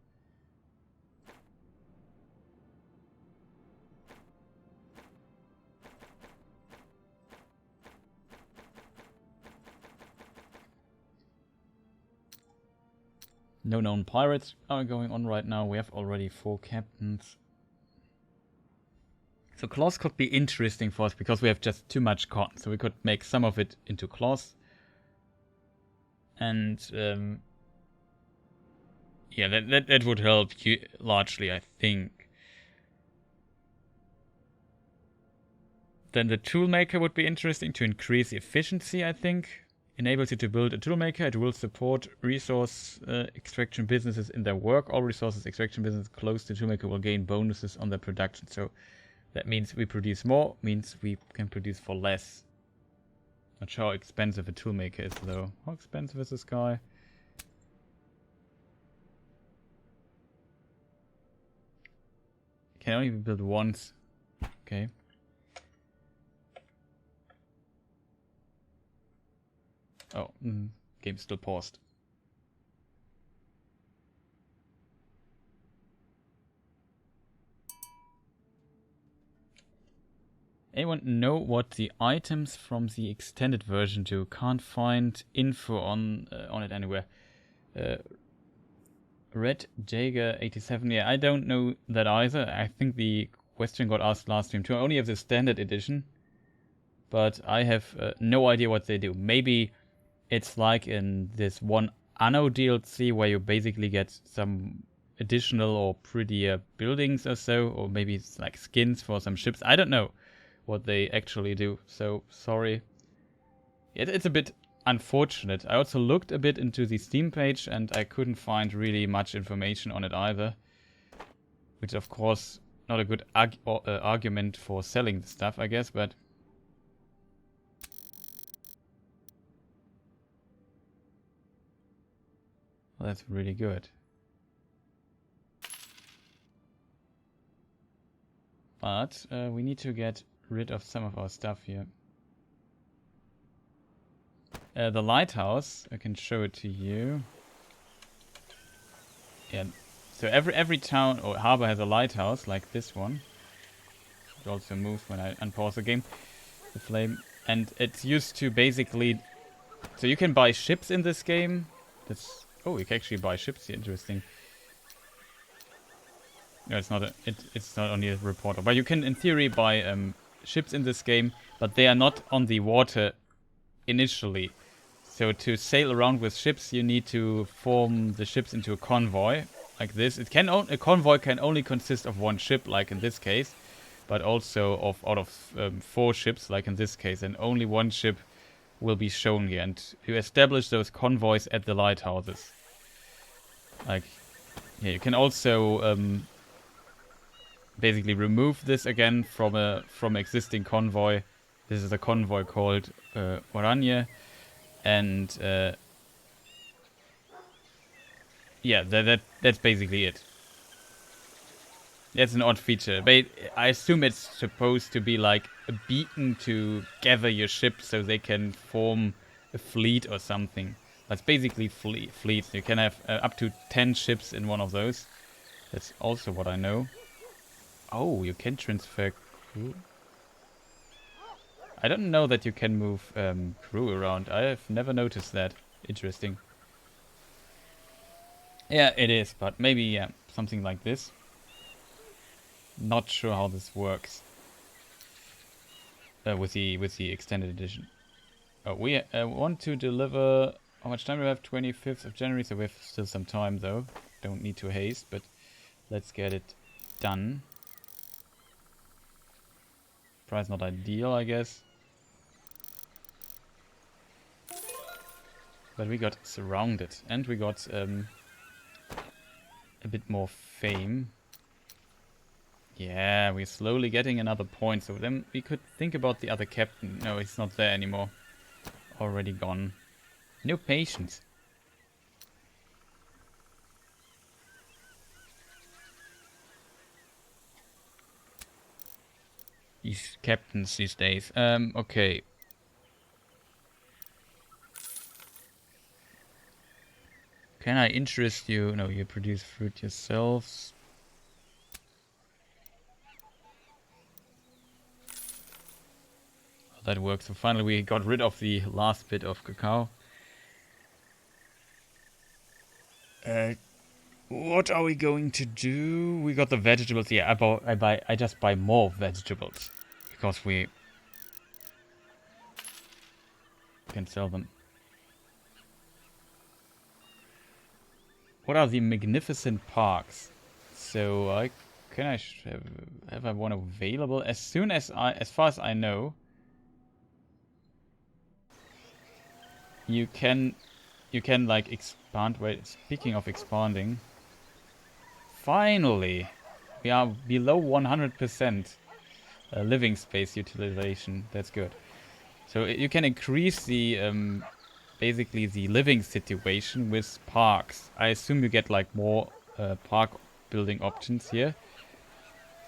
A: No known pirates are going on right now. We have already 4 captains. So cloth could be interesting for us because we have just too much cotton. So we could make some of it into cloth. And yeah, that would help you largely, I think. Then the toolmaker would be interesting to increase efficiency, I think. Enables you to build a toolmaker. It will support resource extraction businesses in their work. All resources extraction businesses close to toolmaker will gain bonuses on their production. So that means we produce more, means we can produce for less. Not sure how expensive a toolmaker is though. How expensive is this guy? Can only be built once. Okay. Oh, game's still paused. Anyone know what the items from the extended version do? Can't find info on it anywhere. Red Jager 87. Yeah, I don't know that either. I think the question got asked last stream too. I only have the standard edition, but I have no idea what they do. Maybe it's like in this one Anno DLC where you basically get some additional or prettier buildings or so, or maybe it's like skins for some ships. I don't know what they actually do, so sorry. It's a bit unfortunate. I also looked a bit into the Steam page and I couldn't find really much information on it either, which of course not a good argument for selling the stuff, I guess, but well, that's really good. But we need to get rid of some of our stuff here. The lighthouse, I can show it to you. Yeah, so every town or harbor has a lighthouse, like this one. It also moves when I unpause the game, the flame. And it's used to basically... So you can buy ships in this game. That's... Oh, you can actually buy ships here, interesting. No, it's not it's not only a reporter. But you can, in theory, buy ships in this game, but they are not on the water initially. So to sail around with ships, you need to form the ships into a convoy, like this. A convoy can only consist of one ship, like in this case, but also out of 4 ships, like in this case, and only one ship will be shown here. And you establish those convoys at the lighthouses. Like, yeah, you can also basically remove this again from existing convoy. This is a convoy called Oranje. And yeah, that's basically it. That's an odd feature. But I assume it's supposed to be like a beacon to gather your ship so they can form a fleet or something. That's basically fleets. You can have up to 10 ships in one of those. That's also what I know. Oh, you can transfer crew. I don't know that you can move crew around. I have never noticed that. Interesting. Yeah, it is, but maybe, yeah, something like this. Not sure how this works with the extended edition. We want to deliver... How much time do we have? 25th of January, so we have still some time, though. Don't need to haste, but let's get it done. Price not ideal, I guess. But we got surrounded, and we got a bit more fame. Yeah, we're slowly getting another point, so then we could think about the other captain. No, he's not there anymore. Already gone. No patience. These captains these days. Okay. Can I interest you? No, you produce fruit yourselves. Oh, that works. So finally we got rid of the last bit of cacao. What are we going to do? We got the vegetables. Yeah, I just buy more vegetables because we can sell them. What are the magnificent parks? So have I one available as soon as as far as I know. You can like expand. Wait, speaking of expanding, finally we are below 100% living space utilization. That's good. So you can increase the basically the living situation with parks. I assume you get like more park building options here.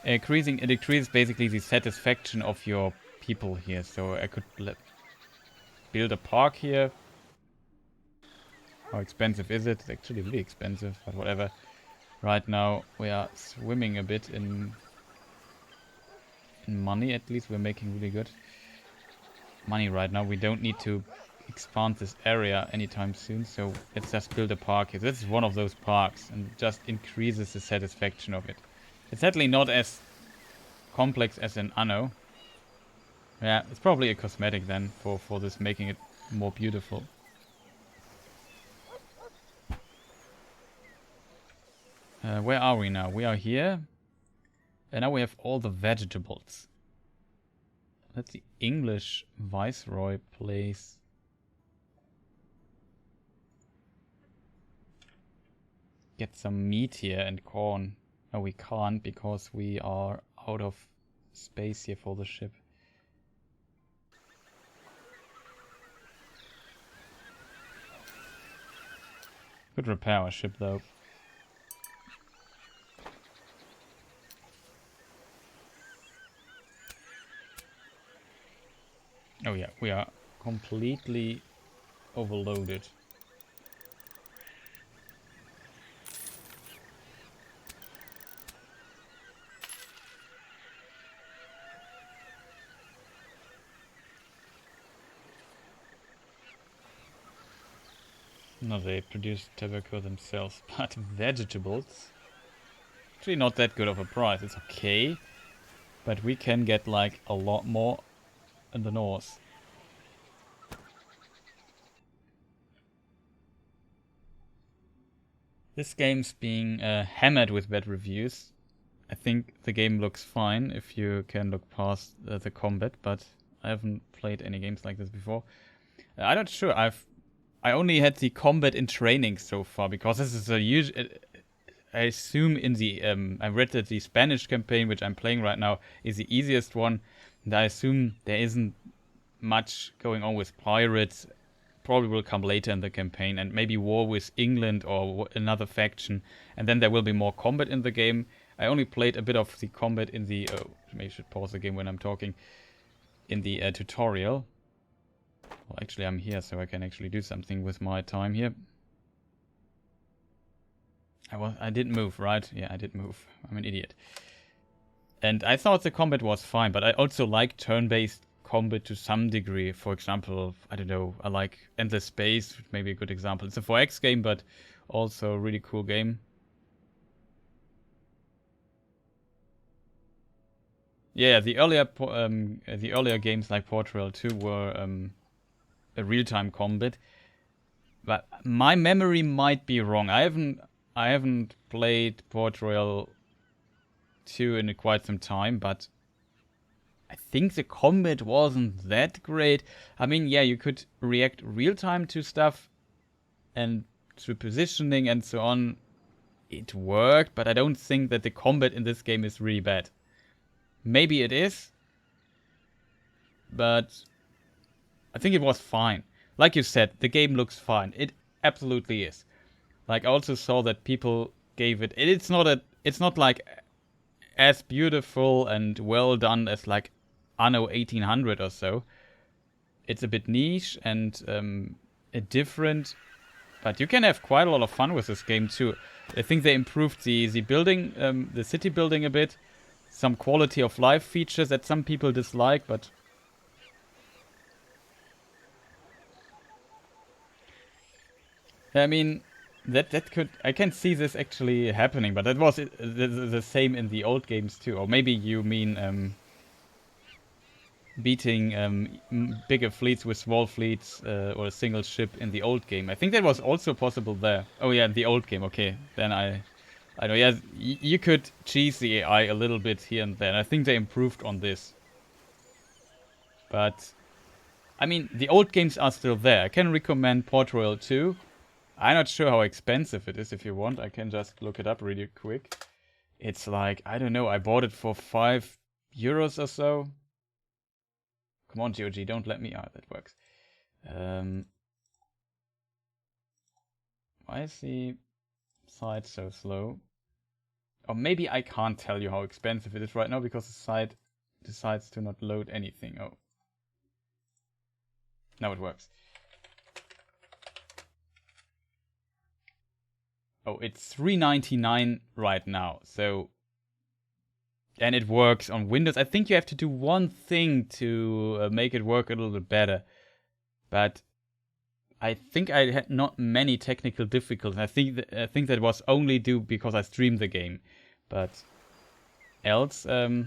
A: It increases basically the satisfaction of your people here. So I could build a park here. How expensive is it? It's actually really expensive, but whatever. Right now we are swimming a bit in money. At least we're making really good money right now. We don't need to expand this area anytime soon, so let's just build a park here. This is one of those parks and just increases the satisfaction of it. It's certainly not as complex as in Anno. Yeah, it's probably a cosmetic then for this, making it more beautiful. Where are we now? We are here. And now we have all the vegetables. That's the English Viceroy place. Get some meat here and corn. No, we can't because we are out of space here for the ship. Could repair our ship though. Oh yeah, we are completely overloaded. No, they produce tobacco themselves, but vegetables? Actually not that good of a price, it's okay. But we can get like a lot more in the north. This game's being hammered with bad reviews. I think the game looks fine if you can look past the combat, but I haven't played any games like this before. I'm not sure. I only had the combat in training so far because this is a huge. I assume in the I read that the Spanish campaign, which I'm playing right now, is the easiest one, and I assume there isn't much going on with pirates. Probably will come later in the campaign, and maybe war with England or another faction, and then there will be more combat in the game. I only played a bit of the combat in the maybe I should pause the game when I'm talking, in the tutorial. Well, actually I'm here, so I can actually do something with my time here. I did move, right? Yeah, I did move. I'm an idiot. And I thought the combat was fine, but I also like turn-based combat to some degree. For example, I don't know, I like Endless Space, maybe a good example. It's a 4X game, but also a really cool game. Yeah, the earlier games like Port Royale 2 were a real-time combat. But my memory might be wrong. I haven't played Port Royale 2 in quite some time, but I think the combat wasn't that great. I mean, yeah, you could react real time to stuff and through positioning and so on. It worked, but I don't think that the combat in this game is really bad. Maybe it is, but I think it was fine. Like you said, the game looks fine. It absolutely is. Like, I also saw that people gave it. It's not like as beautiful and well done as like Anno 1800 or so. It's a bit niche and different, but you can have quite a lot of fun with this game too. I think they improved the building, the city building a bit. Some quality of life features that some people dislike, but I mean, that could, I can see this actually happening, but that was the same in the old games too. Or maybe you mean beating bigger fleets with small fleets or a single ship in the old game. I think that was also possible there. Oh yeah, in the old game. Okay, then I know. Yeah, you could cheese the AI a little bit here and there. I think they improved on this. But I mean, the old games are still there. I can recommend Port Royale 2. I'm not sure how expensive it is. If you want, I can just look it up really quick. It's like, I don't know, I bought it for €5 or so. Come on, GOG, don't let me out. That works. Why is the site so slow? Or maybe I can't tell you how expensive it is right now because the site decides to not load anything. Oh. Now it works. Oh, it's $3.99 right now. So, and it works on Windows. I think you have to do one thing to make it work a little bit better. But I think I had not many technical difficulties. I think that was only due because I streamed the game. But else, yeah,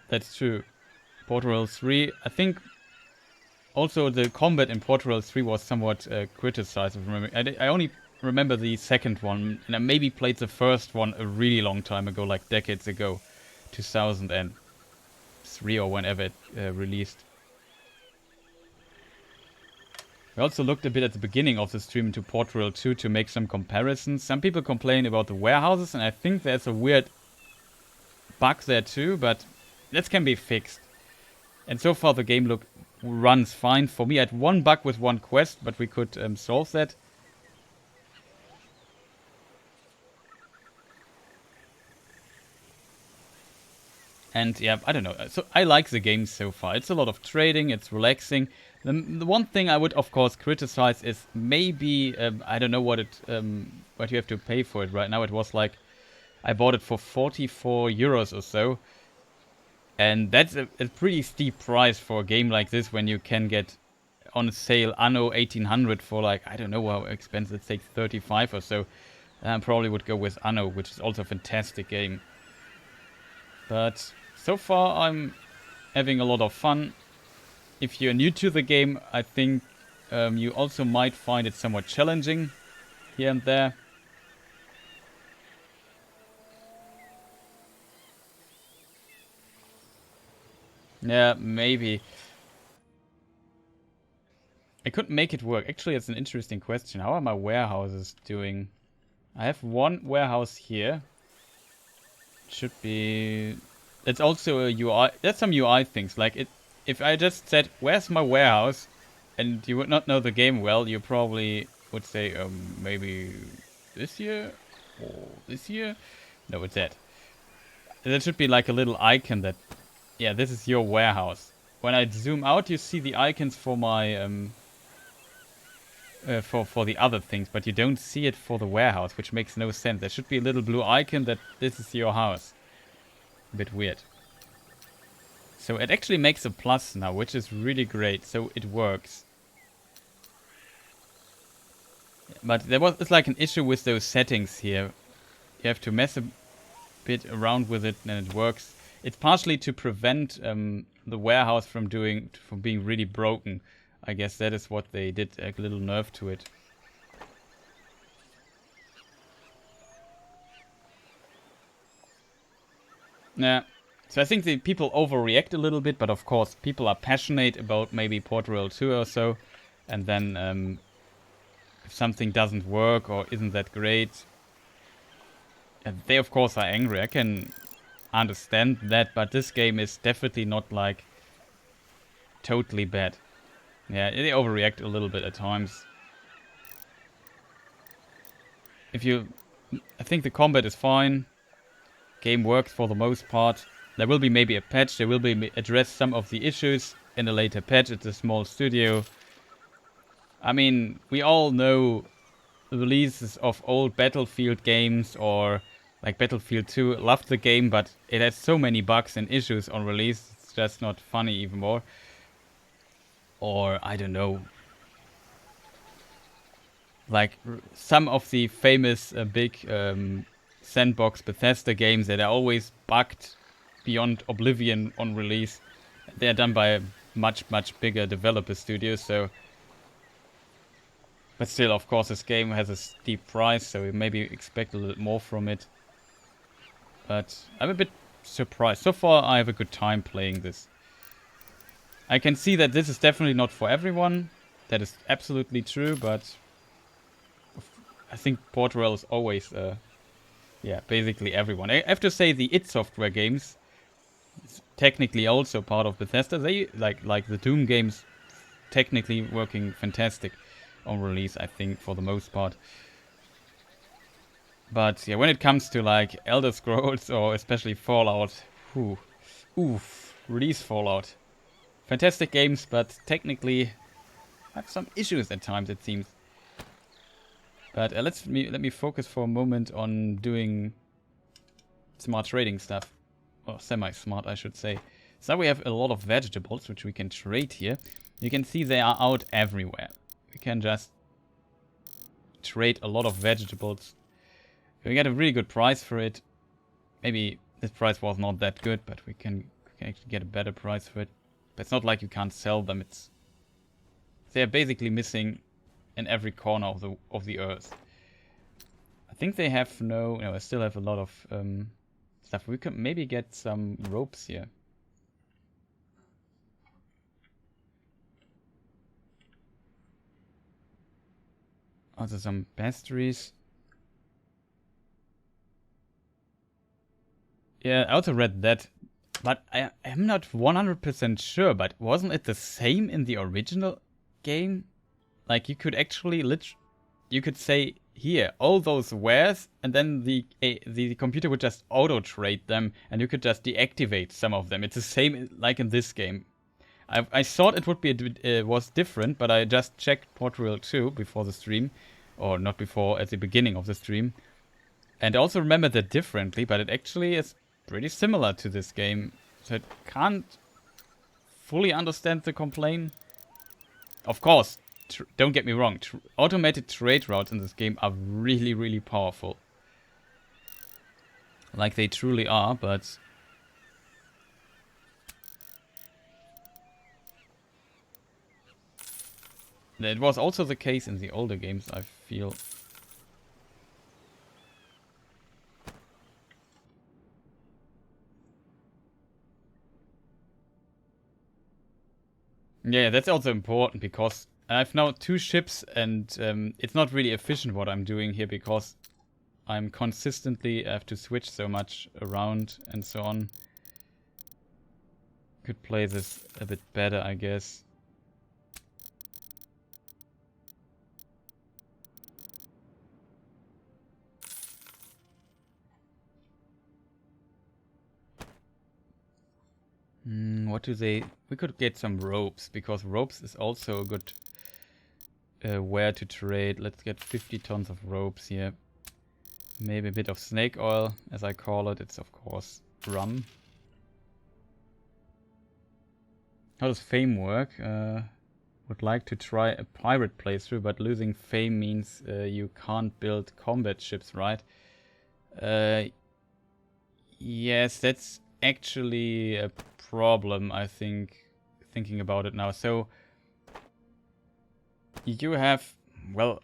A: that's true. Port Royale 3, I think also the combat in Port Royale 3 was somewhat criticized. I only remember the second one, and I maybe played the first one a really long time ago, like decades ago, 2003 or whenever it released. We also looked a bit at the beginning of the stream to Port Royale 2 to make some comparisons. Some people complain about the warehouses, and I think there's a weird bug there too, but that can be fixed. And so far the game runs fine. For me, I had one bug with one quest, but we could solve that. And yeah, I don't know. So I like the game so far. It's a lot of trading. It's relaxing. The one thing I would, of course, criticize is maybe I don't know what you have to pay for it right now. It was like I bought it for 44 euros or so, and that's a pretty steep price for a game like this when you can get on sale Anno 1800 for like I don't know how expensive. It takes 35 or so. I probably would go with Anno, which is also a fantastic game. But so far, I'm having a lot of fun. If you're new to the game, I think you also might find it somewhat challenging here and there. Yeah, maybe. I couldn't make it work. Actually, it's an interesting question. How are my warehouses doing? I have one warehouse here. Should be... It's also a UI. That's some UI things. Like it. If I just said, "Where's my warehouse?" and you would not know the game well, you probably would say, maybe this year or this year. No, it's that. There should be like a little icon that, yeah, this is your warehouse. When I zoom out, you see the icons for my for the other things, but you don't see it for the warehouse, which makes no sense. There should be a little blue icon that this is your house. A bit weird. So it actually makes a plus now, which is really great. So it works. But it's like an issue with those settings here. You have to mess a bit around with it, and it works. It's partially to prevent the warehouse from being really broken. I guess that is what they did, a little nerf to it. Yeah. So I think the people overreact a little bit, but of course people are passionate about maybe Port Royale 2 or so, and then if something doesn't work or isn't that great, they of course are angry. I can understand that, but this game is definitely not like totally bad. Yeah, they overreact a little bit at times. I think the combat is fine. Game works for the most part. There will be maybe a patch. There will be address some of the issues in a later patch. It's a small studio. I mean, we all know the releases of old Battlefield games or like Battlefield 2. Loved the game, but it has so many bugs and issues on release. It's just not funny even more. Or I don't know. Like some of the famous big sandbox Bethesda games that are always bugged beyond oblivion on release. They're done by a much bigger developer studio, so... But still, of course, this game has a steep price, so we maybe expect a little more from it. But I'm a bit surprised. So far, I have a good time playing this. I can see that this is definitely not for everyone. That is absolutely true, but... I think Port Royale is always... yeah, basically everyone. I have to say the id Software games... technically also part of Bethesda. They like the Doom games technically working fantastic on release, I think, for the most part. But yeah, when it comes to like Elder Scrolls or especially Fallout, release Fallout. Fantastic games, but technically have some issues at times, it seems. But let me focus for a moment on doing smart trading stuff. Or semi-smart, I should say. So we have a lot of vegetables, which we can trade here. You can see they are out everywhere. We can just trade a lot of vegetables. We get a really good price for it. Maybe this price was not that good, but we can actually get a better price for it. But it's not like you can't sell them. They're basically missing in every corner of the earth. I think they have no, I still have a lot of stuff. We could maybe get some ropes here. Also some pastries. Yeah, I also read that, but I am not 100% sure, but wasn't it the same in the original game? Like, you could actually you could say, here, all those wares, and then the computer would just auto-trade them, and you could just deactivate some of them. It's the same like in this game. I thought it would be was different, but I just checked Port Royale 2 before the stream, or not before, at the beginning of the stream, and I also remembered that differently, but it actually is pretty similar to this game, so I can't fully understand the complaint. Of course, don't get me wrong, automated trade routes in this game are really, really powerful. Like they truly are, but it was also the case in the older games, I feel. Yeah, that's also important because I have now 2 ships and it's not really efficient what I'm doing here because I'm consistently have to switch so much around and so on. Could play this a bit better, I guess. What do they... We could get some ropes, because ropes is also a good where to trade. Let's get 50 tons of ropes here. Maybe a bit of snake oil, as I call it. It's of course rum. How does fame work? Would like to try a pirate playthrough, but losing fame means you can't build combat ships, right? Yes, that's actually a problem, I think, thinking about it now. So you have, well,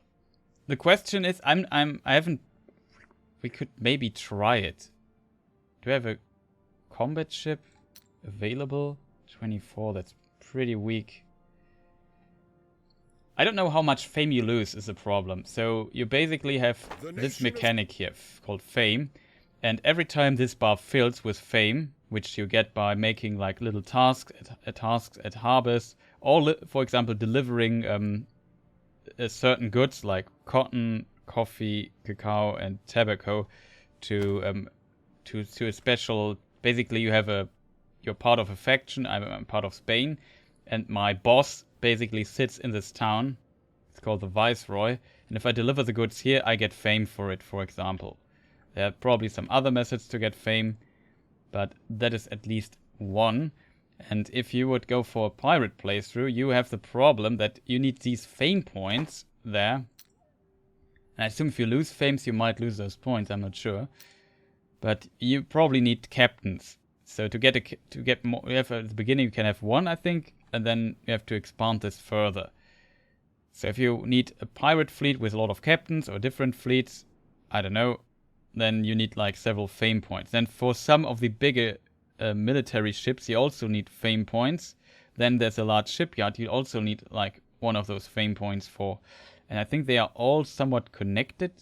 A: the question is, I haven't, we could maybe try it. Do I have a combat ship available? 24, that's pretty weak. I don't know how much fame you lose is a problem. So you basically have this mechanic here called fame. And every time this bar fills with fame, which you get by making like little tasks at harbors, or for example delivering certain goods like cotton, coffee, cacao, and tobacco to a special. Basically, you're part of a faction. I'm part of Spain, and my boss basically sits in this town. It's called the Viceroy, and if I deliver the goods here, I get fame for it. For example. There are probably some other methods to get fame, but that is at least one. And if you would go for a pirate playthrough, you have the problem that you need these fame points there. And I assume if you lose fames, you might lose those points, I'm not sure. But you probably need captains. So to get more, you have at the beginning you can have 1, I think, and then you have to expand this further. So if you need a pirate fleet with a lot of captains or different fleets, I don't know, then you need like several fame points. Then for some of the bigger military ships, you also need fame points. Then there's a large shipyard, you also need like one of those fame points for. And I think they are all somewhat connected,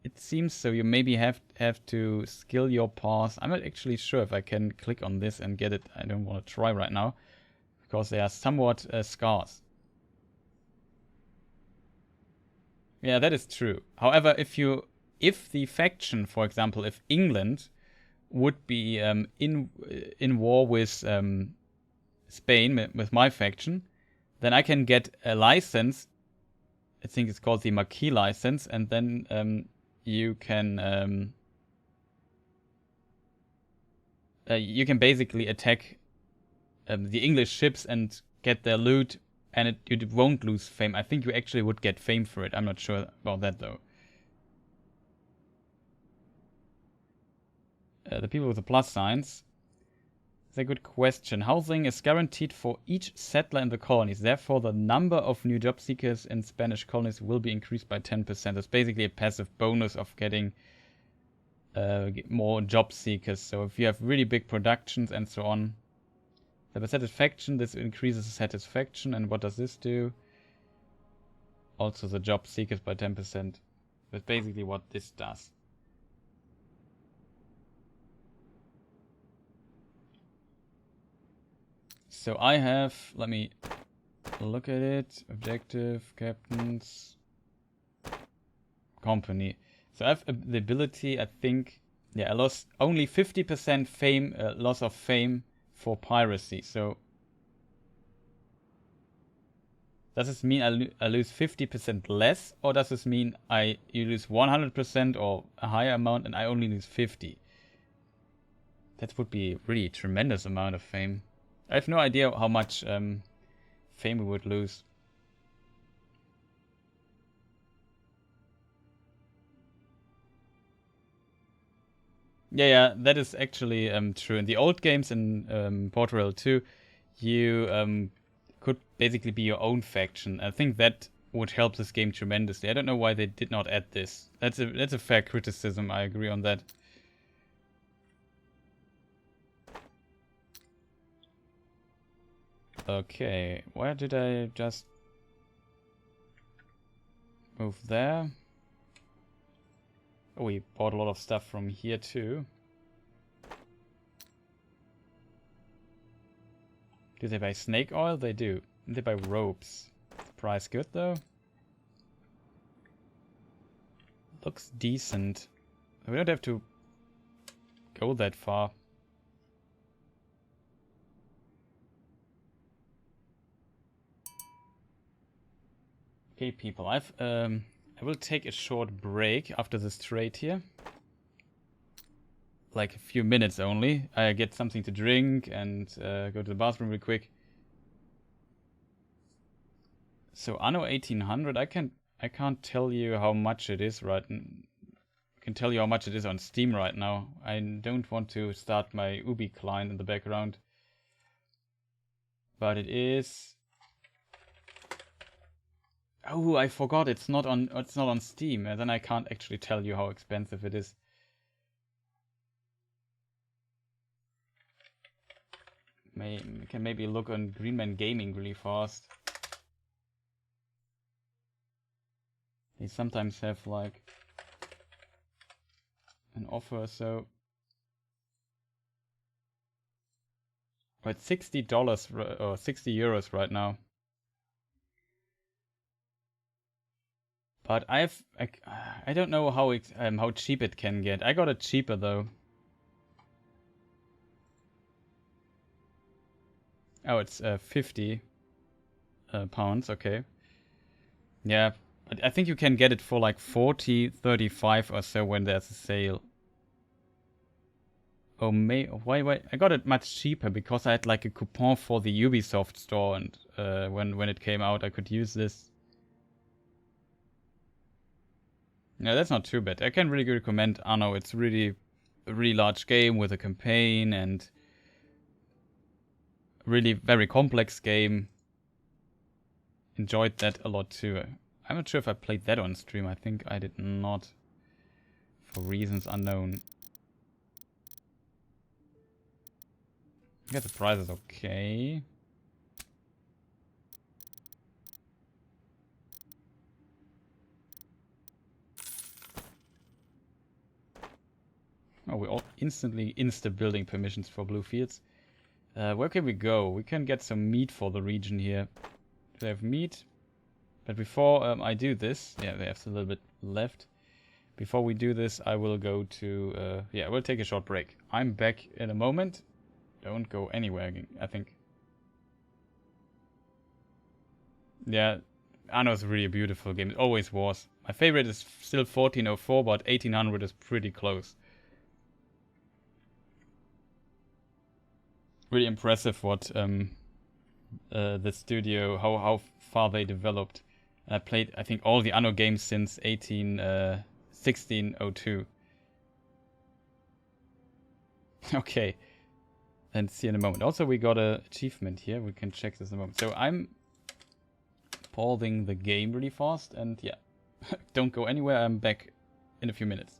A: it seems. So you maybe have to skill your pass. I'm not actually sure if I can click on this and get it. I don't want to try right now, because they are somewhat scarce. Yeah, that is true. However, if the faction, for example, if England would be in war with Spain, with my faction, then I can get a license I think it's called the Marquis license, and then you can basically attack the English ships and get their loot, and you won't lose fame. I think you actually would get fame for it. I'm not sure about that though. The people with the plus signs. That's a good question. Housing is guaranteed for each settler in the colonies. Therefore, the number of new job seekers in Spanish colonies will be increased by 10%. It's basically a passive bonus of getting more job seekers. So if you have really big productions and so on, the satisfaction, this increases satisfaction. And what does this do? Also the job seekers by 10%. That's basically what this does. So I have, let me look at it. Objective, captains, company. So I have the ability, I think, yeah, I lost only 50% fame, loss of fame for piracy. So does this mean I lose 50% less, or does this mean you lose 100% or a higher amount and I only lose 50? That would be a really tremendous amount of fame. I have no idea how much fame we would lose. Yeah, that is actually true. In the old games in Port Royale 2, you could basically be your own faction. I think that would help this game tremendously. I don't know why they did not add this. That's a fair criticism. I agree on that. Okay, where did I just move there? Oh, we bought a lot of stuff from here too. Do they buy snake oil? They do. They buy ropes. Is the price good though? Looks decent. We don't have to go that far. Okay, people, I will take a short break after this trade here. Like a few minutes only. I get something to drink and go to the bathroom real quick. So Anno 1800, I can't tell you how much it is right now. I can tell you how much it is on Steam right now. I don't want to start my Ubi client in the background. But it is... Oh, I forgot it's not on Steam, and then I can't actually tell you how expensive it is. We can maybe look on Greenman Gaming really fast. They sometimes have like an offer, so it's $60 or 60 euros right now. But I don't know how cheap it can get. I got it cheaper though. Oh, it's 50 pounds. Okay. Yeah, but I think you can get it for like 40, 35 or so when there's a sale. Oh, why? I got it much cheaper because I had like a coupon for the Ubisoft store, and when it came out, I could use this. Yeah, that's not too bad. I can really recommend Anno. It's really a really large game with a campaign and really very complex game. Enjoyed that a lot too. I'm not sure if I played that on stream. I think I did not, for reasons unknown. I guess the price is okay. Oh, we all instantly building permissions for blue fields. Where can we go? We can get some meat for the region here. Do they have meat? But before I do this, yeah, they have a little bit left. Before we do this, I will go to, yeah, we'll take a short break. I'm back in a moment. Don't go anywhere, I think. Yeah, Anno is really a beautiful game. It always was. My favorite is still 1404, but 1800 is pretty close. Really impressive what the studio, how far they developed. I played, I think, all the Anno games since 1602. Okay, and see in a moment. Also, we got an achievement here. We can check this in a moment. So I'm pausing the game really fast, and yeah, don't go anywhere. I'm back in a few minutes.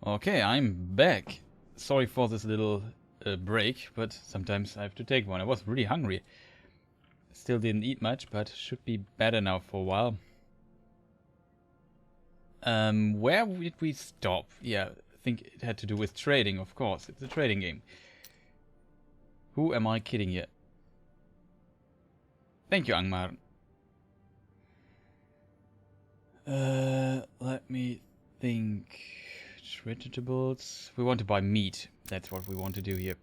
A: Okay, I'm back. Sorry for this little break, but sometimes I have to take one. I was really hungry. Still didn't eat much, but should be better now for a while. Where did we stop? Yeah, I think it had to do with trading, of course. It's a trading game. Who am I kidding here? Thank you, Angmar. Let me think. Vegetables. We want to buy meat. That's what we want to do here.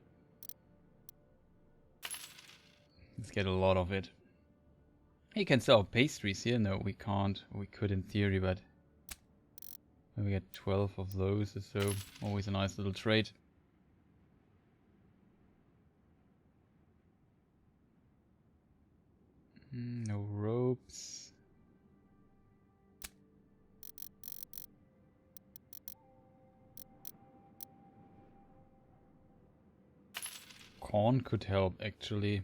A: Let's get a lot of it. You can sell pastries here. No, we can't. We could in theory, but we get 12 of those or so. Always a nice little trade. No ropes. Corn could help, actually.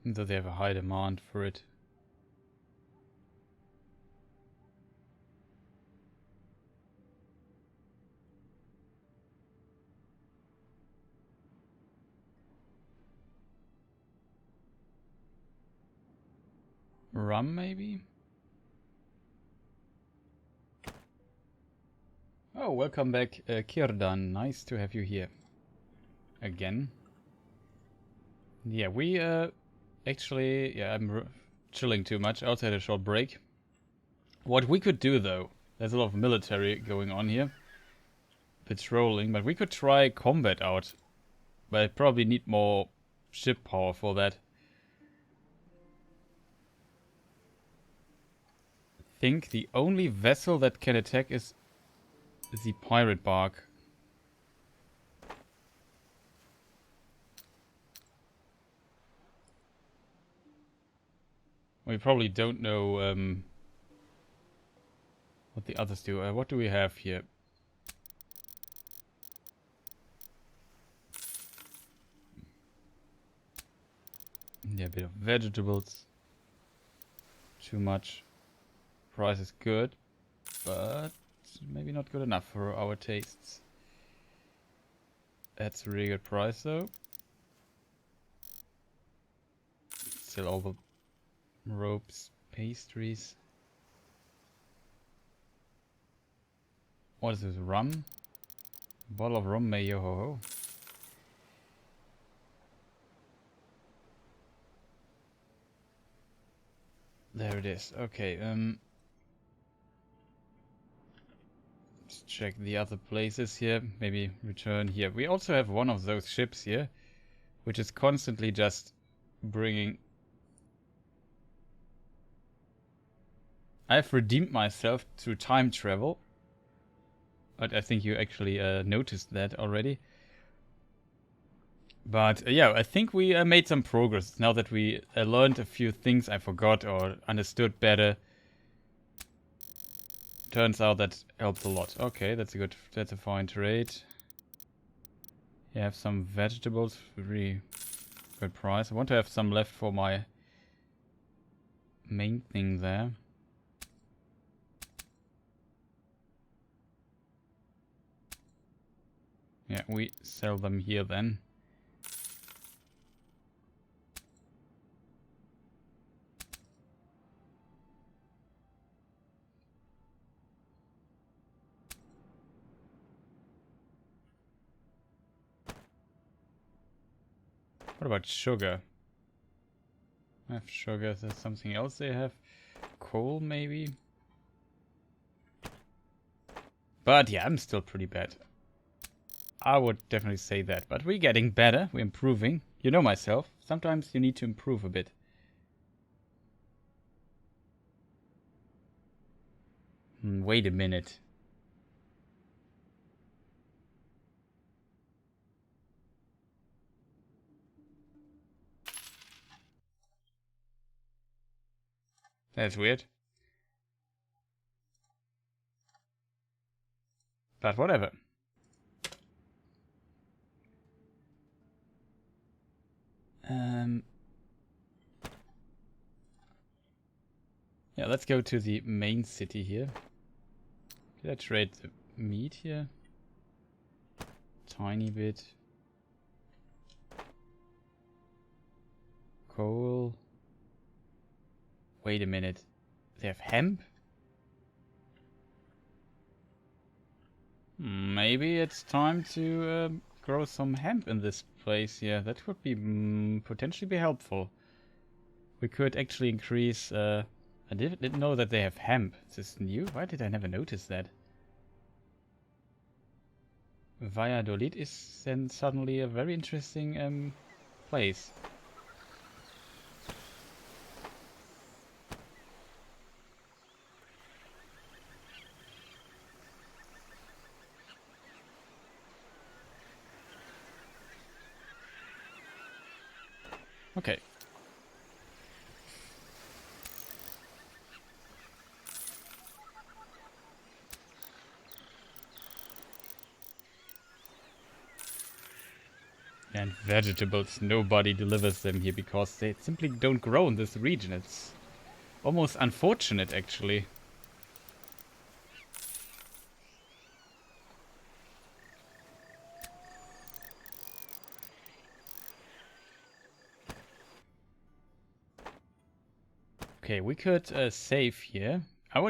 A: Though they have a high demand for it. Rum, maybe? Oh, welcome back, Kirdan. Nice to have you here. Again. Yeah, we, actually, yeah, I'm chilling too much. I also had a short break. What we could do, though, there's a lot of military going on here. Patrolling, but we could try combat out. But I probably need more ship power for that. I think the only vessel that can attack is the pirate bark. We probably don't know what the others do. What do we have here? Yeah, a bit of vegetables. Too much. Price is good, but maybe not good enough for our tastes. That's a really good price, though. Still all the ropes, pastries. What is this? Rum? Bottle of rum, mayo ho ho. There it is. Okay, let's check the other places here. Maybe return here. We also have one of those ships here, which is constantly just bringing... I've redeemed myself through time travel. But I think you actually noticed that already. But yeah, I think we made some progress now that we learned a few things I forgot or understood better. Turns out that helps a lot. Okay, that's a fine trade. You have some vegetables, really good price. I want to have some left for my main thing there. Yeah, we sell them here then. What about sugar? I have sugar. Is there something else they have? Coal, maybe? But yeah, I'm still pretty bad. I would definitely say that. But we're getting better. We're improving. You know myself. Sometimes you need to improve a bit. Wait a minute. That's weird. But whatever. Yeah, let's go to the main city here. Did I trade the meat here? Tiny bit. Coal. Wait a minute. They have hemp? Maybe it's time to grow some hemp in this place here. That would be potentially be helpful. We could actually increase... I didn't know that they have hemp. Is this new? Why did I never notice that? Valladolid is then suddenly a very interesting place. Okay. And vegetables, nobody delivers them here because they simply don't grow in this region. It's almost unfortunate, actually. Okay, we could save here. I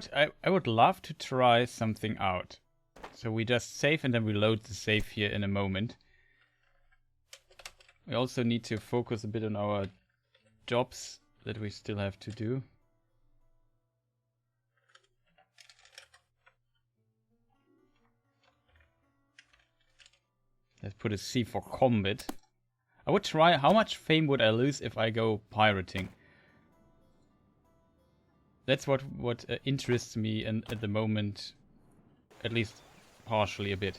A: would love to try something out. So we just save and then we load the save here in a moment. We also need to focus a bit on our jobs that we still have to do. Let's put a C for combat. I would try, how much fame would I lose if I go pirating? That's what interests me at the moment, at least partially a bit.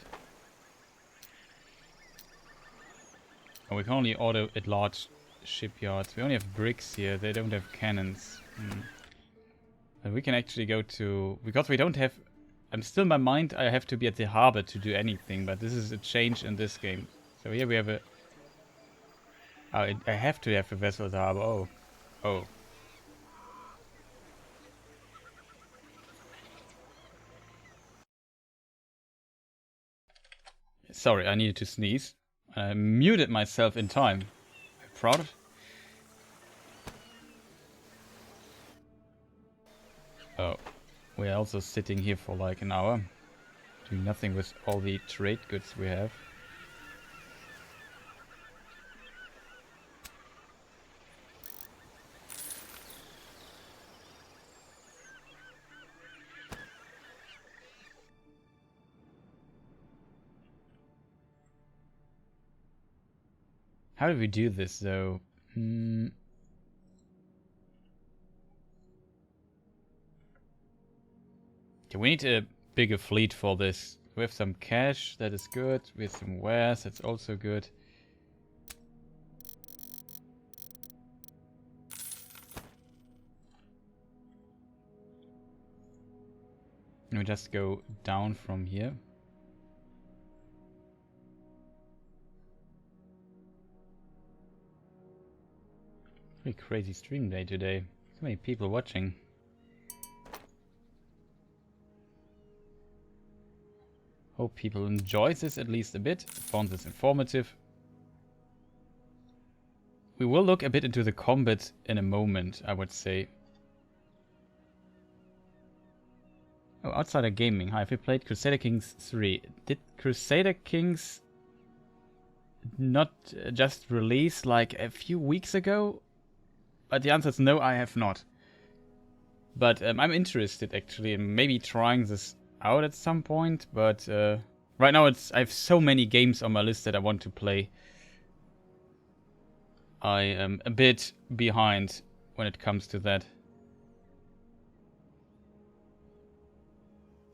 A: Oh, we can only order at large shipyards. We only have bricks here. They don't have cannons. But we can actually go to... Because we don't have... I'm still in my mind I have to be at the harbor to do anything. But this is a change in this game. So here we have a... Oh, I have to have a vessel at the harbor. Oh. Oh. Sorry, I needed to sneeze. I muted myself in time. Proud? Oh, we're also sitting here for like an hour, doing nothing with all the trade goods we have. How do we do this though? Okay, we need a bigger fleet for this. We have some cash, that is good. We have some wares, that's also good. And we just go down from here. Pretty crazy stream day today. So many people watching. Hope people enjoy this at least a bit. Found this informative. We will look a bit into the combat in a moment, I would say. Oh, Outsider Gaming. Hi, have you played Crusader Kings 3? Did Crusader Kings not just release like a few weeks ago? But the answer is no, I have not. But I'm interested actually in maybe trying this out at some point. But right now I have so many games on my list that I want to play. I am a bit behind when it comes to that.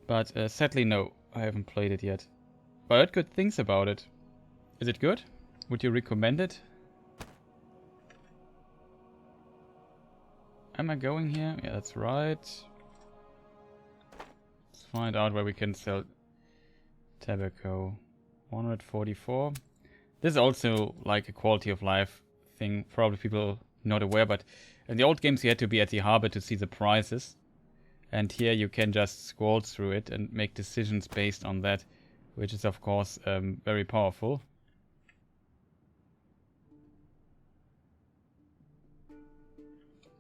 A: But sadly no, I haven't played it yet. But I heard good things about it. Is it good? Would you recommend it? Am I going here? Yeah, that's right. Let's find out where we can sell tobacco. 144. This is also like a quality of life thing. Probably people not aware, but in the old games you had to be at the harbor to see the prices. And here you can just scroll through it and make decisions based on that, which is of course very powerful.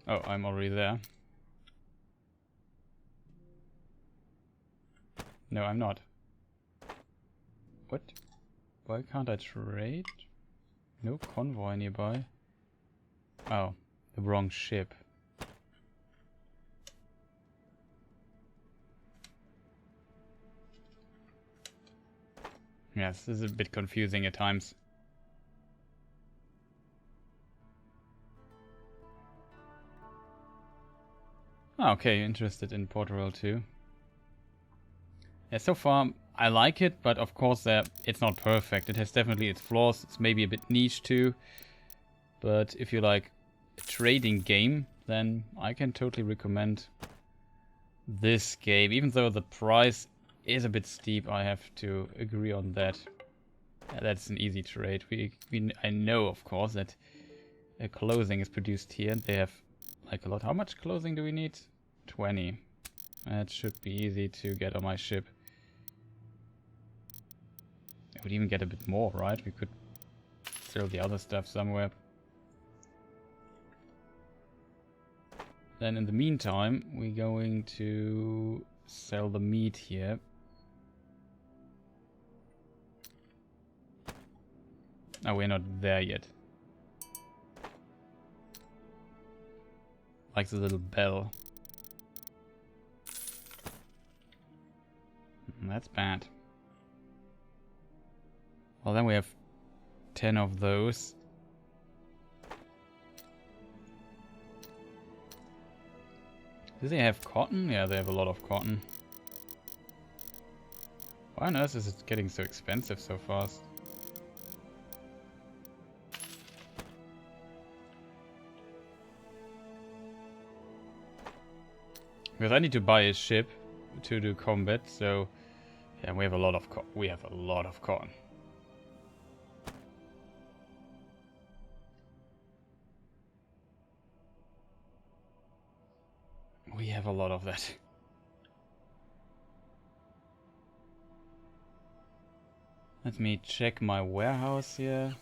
A: Oh, I'm already there. No, I'm not. What? Why can't I trade? No convoy nearby. Oh, the wrong ship. Yes, this is a bit confusing at times. Oh, okay, interested in Port Royale too. Yeah, so far I like it, but of course it's not perfect. It has definitely its flaws. It's maybe a bit niche too. But if you like a trading game, then I can totally recommend this game. Even though the price is a bit steep, I have to agree on that. Yeah, that's an easy trade. I know, of course, that clothing is produced here. And they have like a lot. How much clothing do we need? 20. That should be easy to get on my ship. I would even get a bit more, right? We could sell the other stuff somewhere. Then in the meantime, we're going to sell the meat here. Oh, we're not there yet. Like the little bell. That's bad. Well, then we have 10 of those. Do they have cotton? Yeah, they have a lot of cotton. Why on earth is it getting so expensive so fast? Because I need to buy a ship to do combat, so yeah, we have a lot of cotton. We have a lot of cotton. We have a lot of that. Let me check my warehouse here.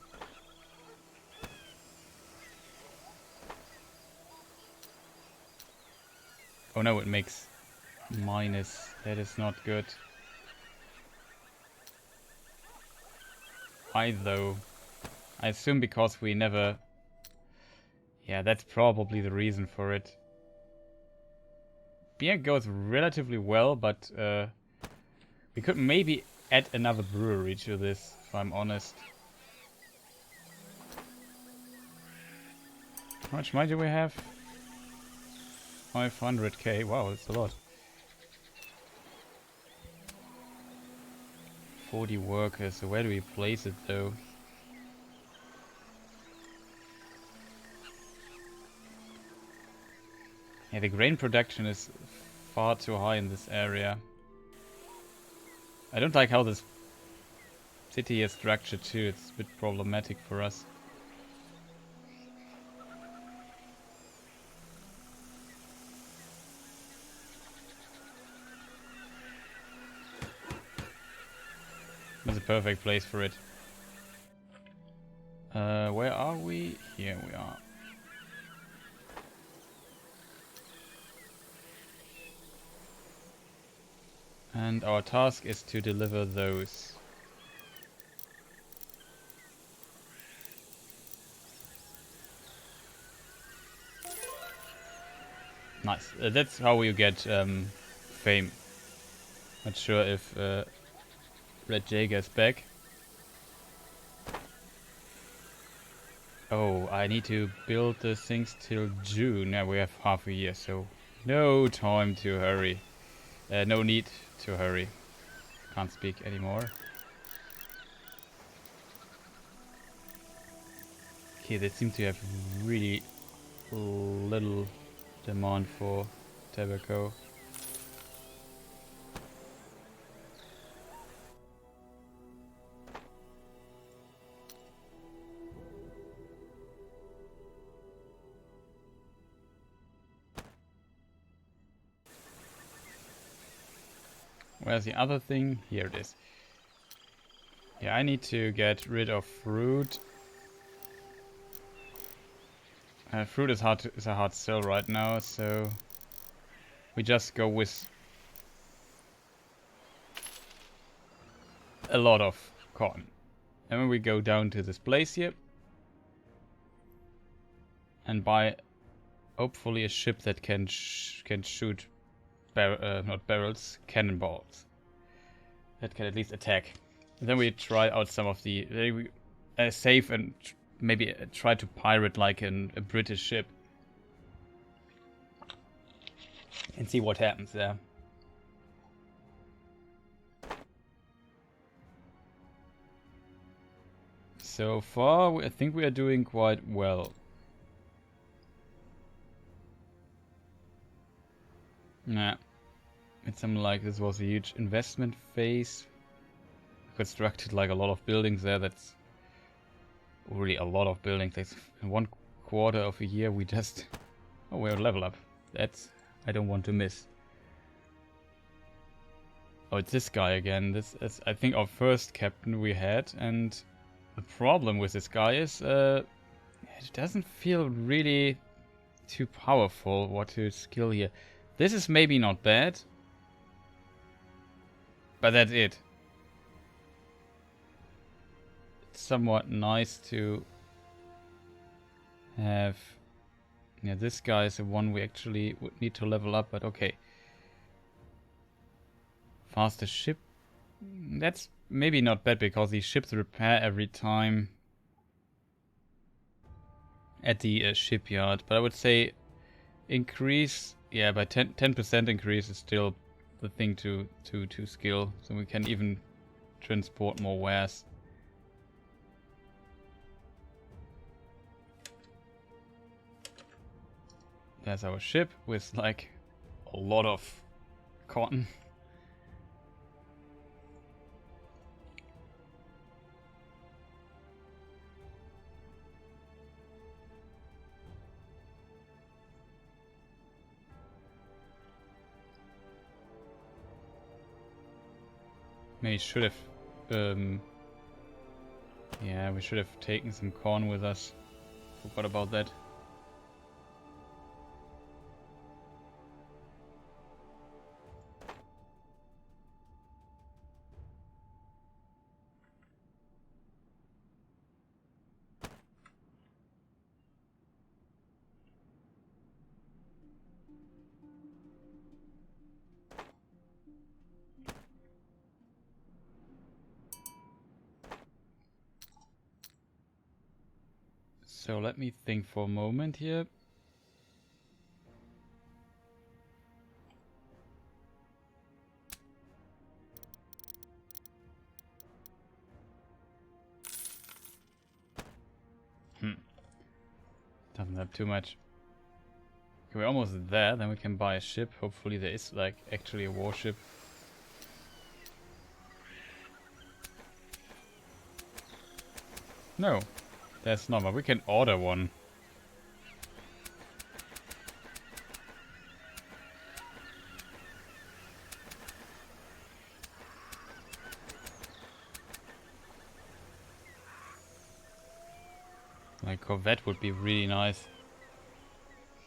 A: Oh no, it makes minus. That is not good. Why though? I assume because we never... Yeah, that's probably the reason for it. Beer goes relatively well, but we could maybe add another brewery to this, if I'm honest. How much money do we have? 500k. Wow, that's a lot. 40 workers. So where do we place it though? Yeah, the grain production is far too high in this area. I don't like how this city is structured too. It's a bit problematic for us. That's a perfect place for it. Where are we? Here we are. And our task is to deliver those. Nice. That's how you get fame. Not sure if Red Jaeger is back. Oh, I need to build the things till June. Now we have half a year, so no time to hurry. No need to hurry. Can't speak anymore. Okay, they seem to have really little demand for tobacco. Where's the other thing? Here it is. Yeah, I need to get rid of fruit. Fruit is a hard sell right now, so we just go with a lot of cotton. And then we go down to this place here and buy hopefully a ship that can shoot not barrels, cannonballs that can at least attack. And then we try out some of the save and maybe try to pirate like a British ship and see what happens there. So far, I think we are doing quite well. Nah, it's something like this was a huge investment phase. We constructed like a lot of buildings there. That's really a lot of buildings. That's in 1/4 of a year we just... Oh, we're level up. That's... I don't want to miss. Oh, it's this guy again. This is, I think, our first captain we had, and the problem with this guy is it doesn't feel really too powerful. What to skill here? This is maybe not bad, but that's it. It's somewhat nice to have. Yeah, this guy is the one we actually would need to level up, but okay. Faster ship. That's maybe not bad because these ships repair every time at the shipyard. But I would say increase, yeah, by 10% increase is still the thing to skill. So we can even transport more wares. There's our ship with like a lot of cotton. Maybe should have, yeah, we should have taken some corn with us. Forgot about that. So let me think for a moment here. Doesn't have too much. Okay, we're almost there, then we can buy a ship. Hopefully there is like actually a warship. No, there's not, but we can order one. Like Corvette would be really nice.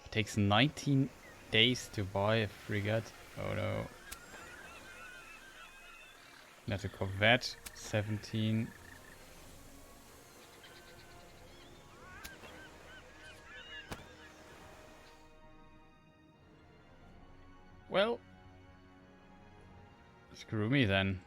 A: It takes 19 days to buy a frigate. Oh no. That's a Corvette. 17. Well, screw me then.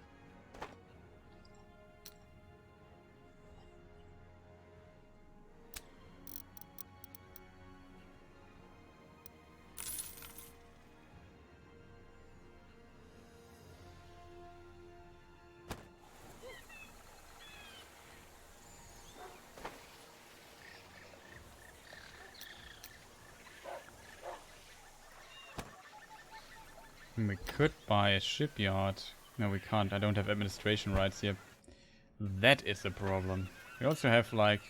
A: We could buy a shipyard. No, we can't. I don't have administration rights here. That is a problem. We also have like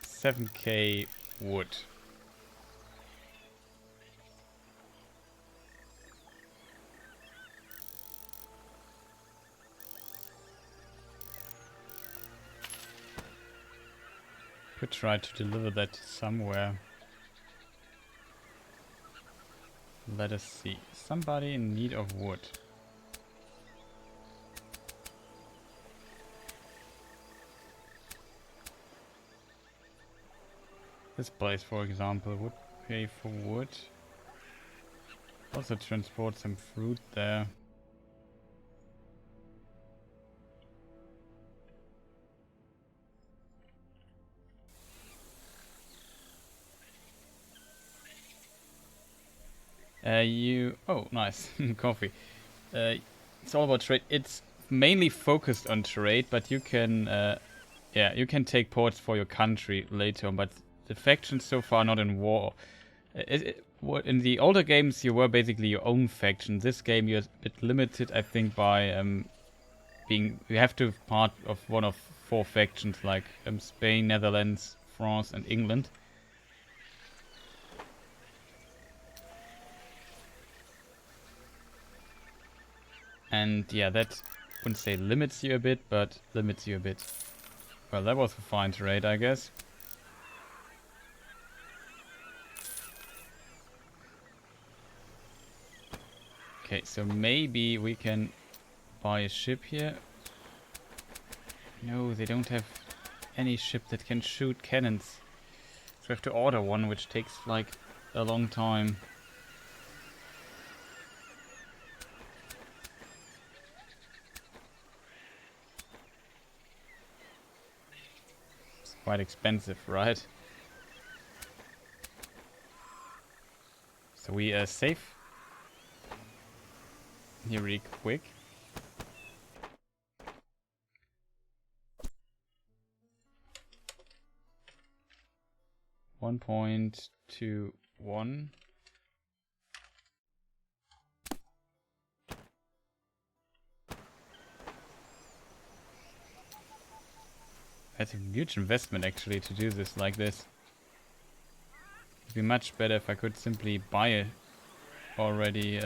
A: 7k wood. Could try to deliver that somewhere. Let us see. Somebody in need of wood. This place, for example, would pay for wood. Also transport some fruit there. Oh, nice. Coffee. It's all about trade. It's mainly focused on trade, but you can, yeah, you can take ports for your country later on, but the factions so far not in war. In the older games, you were basically your own faction. This game, you're a bit limited, I think, by you have to be part of one of 4 factions, like Spain, Netherlands, France, and England. And yeah, that wouldn't say limits you a bit, but limits you a bit. Well, that was a fine trade, I guess. Okay, so maybe we can buy a ship here. No, they don't have any ship that can shoot cannons. So we have to order one, which takes like a long time. It's quite expensive, right? So we save here really quick. $1.21. That's a huge investment actually to do this like this. It'd be much better if I could simply buy a already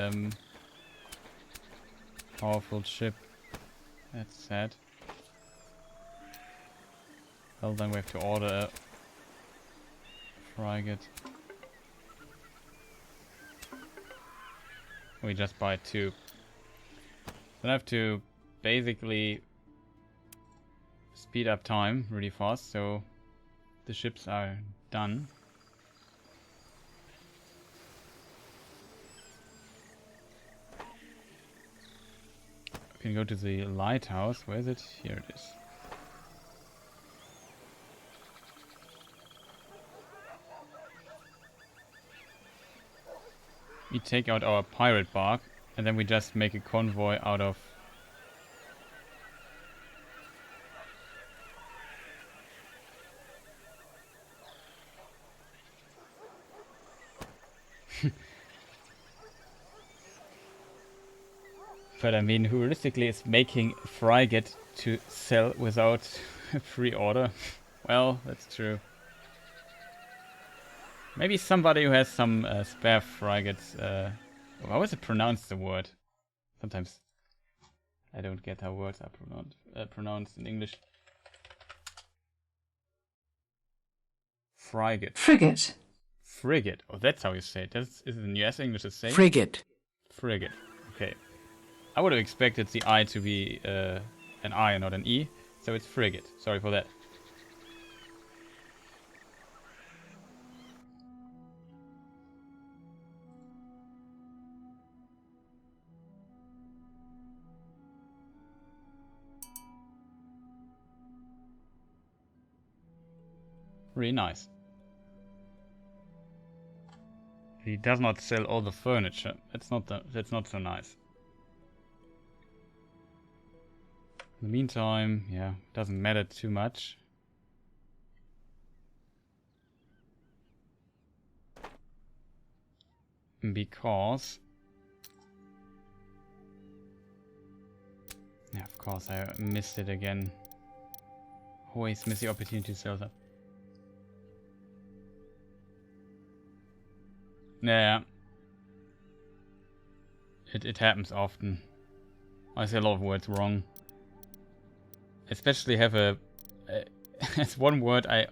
A: powerful ship. That's sad. Well, then we have to order a frigate. We just buy 2. Then I have to basically speed up time really fast, so the ships are done. We can go to the lighthouse. Where is it? Here it is. We take out our pirate bark and then we just make a convoy out of but I mean, realistically, it's making a frigate to sell without a pre-order. Well, that's true. Maybe somebody who has some spare frigates. How is it pronounced, the word? Sometimes I don't get how words are pronounced in English. Frigate.
C: Frigate.
A: Frigate. Oh, that's how you say it. Is it in US English the same?
C: Frigate.
A: Frigate. Okay. I would have expected the I to be an I and not an E. So it's frigate. Sorry for that. Really nice. He does not sell all the furniture. That's not so nice. In the meantime, yeah, doesn't matter too much. Because yeah, of course I missed it again. Always miss the opportunity to sell that. Yeah. It happens often. I say a lot of words wrong. Especially have a it's one word I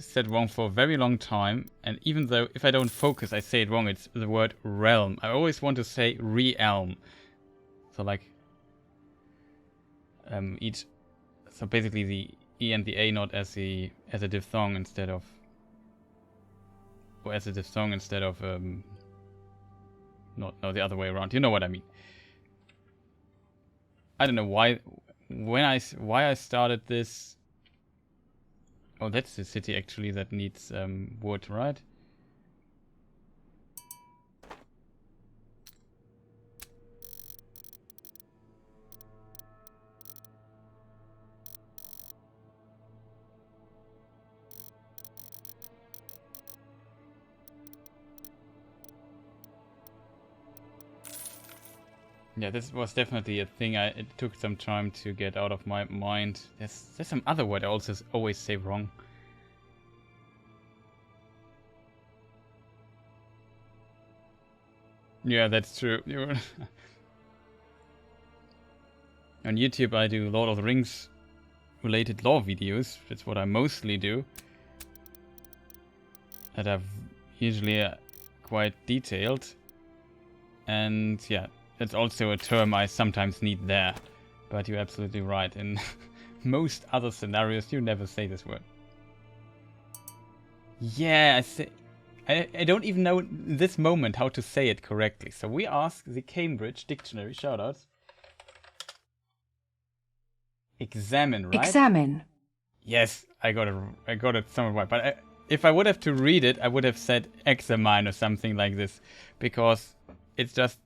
A: said wrong for a very long time, and even though if I don't focus, I say it wrong. It's the word realm. I always want to say realm. So like each. So basically the E and the A not as a diphthong instead of, or as a diphthong instead of no, the other way around. You know what I mean. I don't know why I started this. Oh, that's the city actually that needs wood, right? Yeah, this was definitely a thing. It took some time to get out of my mind. There's some other word I also always say wrong. Yeah, that's true. On YouTube I do Lord of the Rings related lore videos. That's what I mostly do. That are usually quite detailed. And yeah, that's also a term I sometimes need there. But you're absolutely right. In most other scenarios, you never say this word. Yeah, I don't even know this moment how to say it correctly. So we ask the Cambridge Dictionary, shoutouts. Examine, right?
C: Examine.
A: Yes, I got it somewhat right. But if I would have to read it, I would have said examine or something like this. Because it's just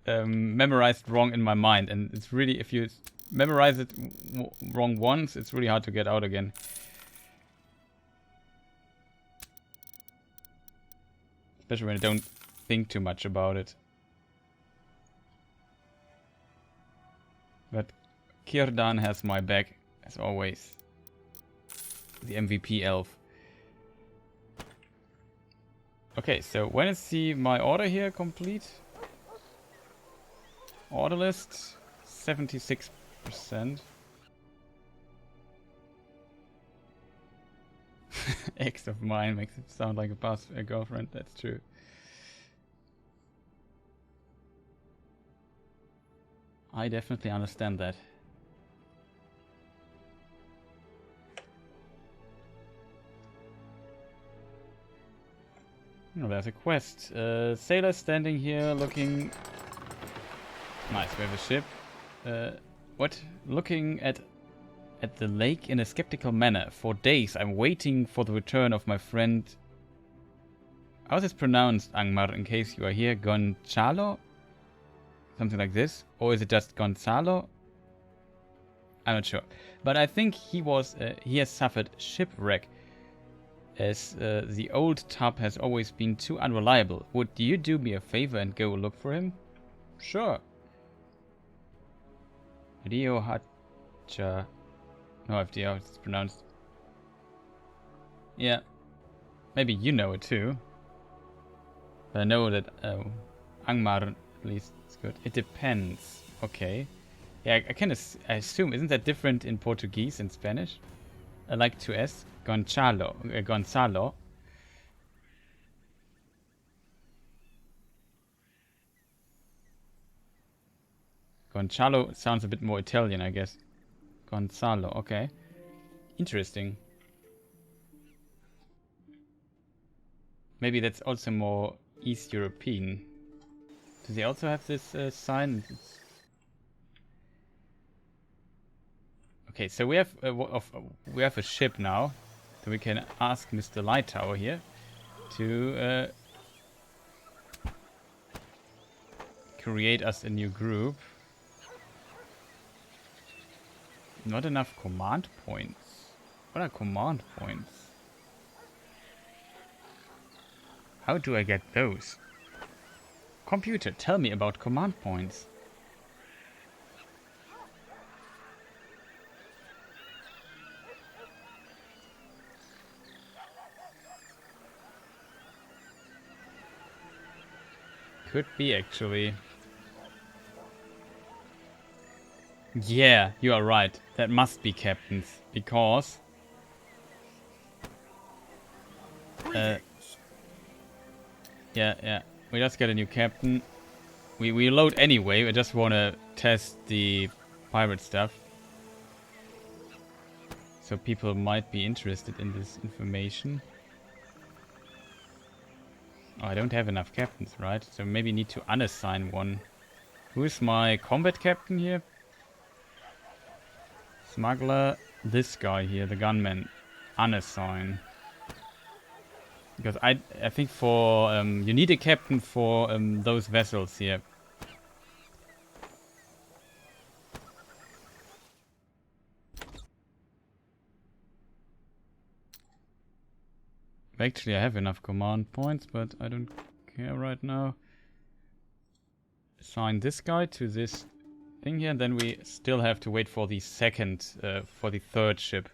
A: memorized wrong in my mind. And it's really, if you memorize it wrong once, it's really hard to get out again. Especially when I don't think too much about it. But Kirdan has my back, as always. The MVP elf. Okay, so when is my order here complete? Order list, 76%. Ex of mine makes it sound like a girlfriend, that's true. I definitely understand that. Oh, there's a quest. Sailor standing here looking... Nice, we have a ship. What? Looking at the lake in a skeptical manner. For days I'm waiting for the return of my friend... How is this pronounced, Angmar, in case you are here? Gonzalo? Something like this? Or is it just Gonzalo? I'm not sure. But I think he has suffered shipwreck, as the old tub has always been too unreliable. Would you do me a favor and go look for him? Sure. Rio Hacha. No idea how it's pronounced. Yeah. Maybe you know it too. But I know that Angmar at least is good. It depends. Okay. Yeah, I assume, isn't that different in Portuguese and Spanish? I like to S. Gonzalo. Gonzalo sounds a bit more Italian, I guess. Gonzalo, okay. Interesting. Maybe that's also more East European. Do they also have this sign? Okay, so we have a ship now, so we can ask Mr. Light Tower here to create us a new group. Not enough command points. What are command points? How do I get those? Computer, tell me about command points. Could be, actually. Yeah, you are right. That must be captains, because
B: Greetings.
A: Yeah. We just got a new captain. We load anyway. I just want to test the pirate stuff. So people might be interested in this information. Oh, I don't have enough captains, right? So maybe need to unassign one. Who is my combat captain here? Smuggler. This guy here, the gunman. Unassign. Because I think for... you need a captain for those vessels here. Actually, I have enough command points, but I don't care right now. Assign this guy to this thing here, and then we still have to wait for the for the third ship.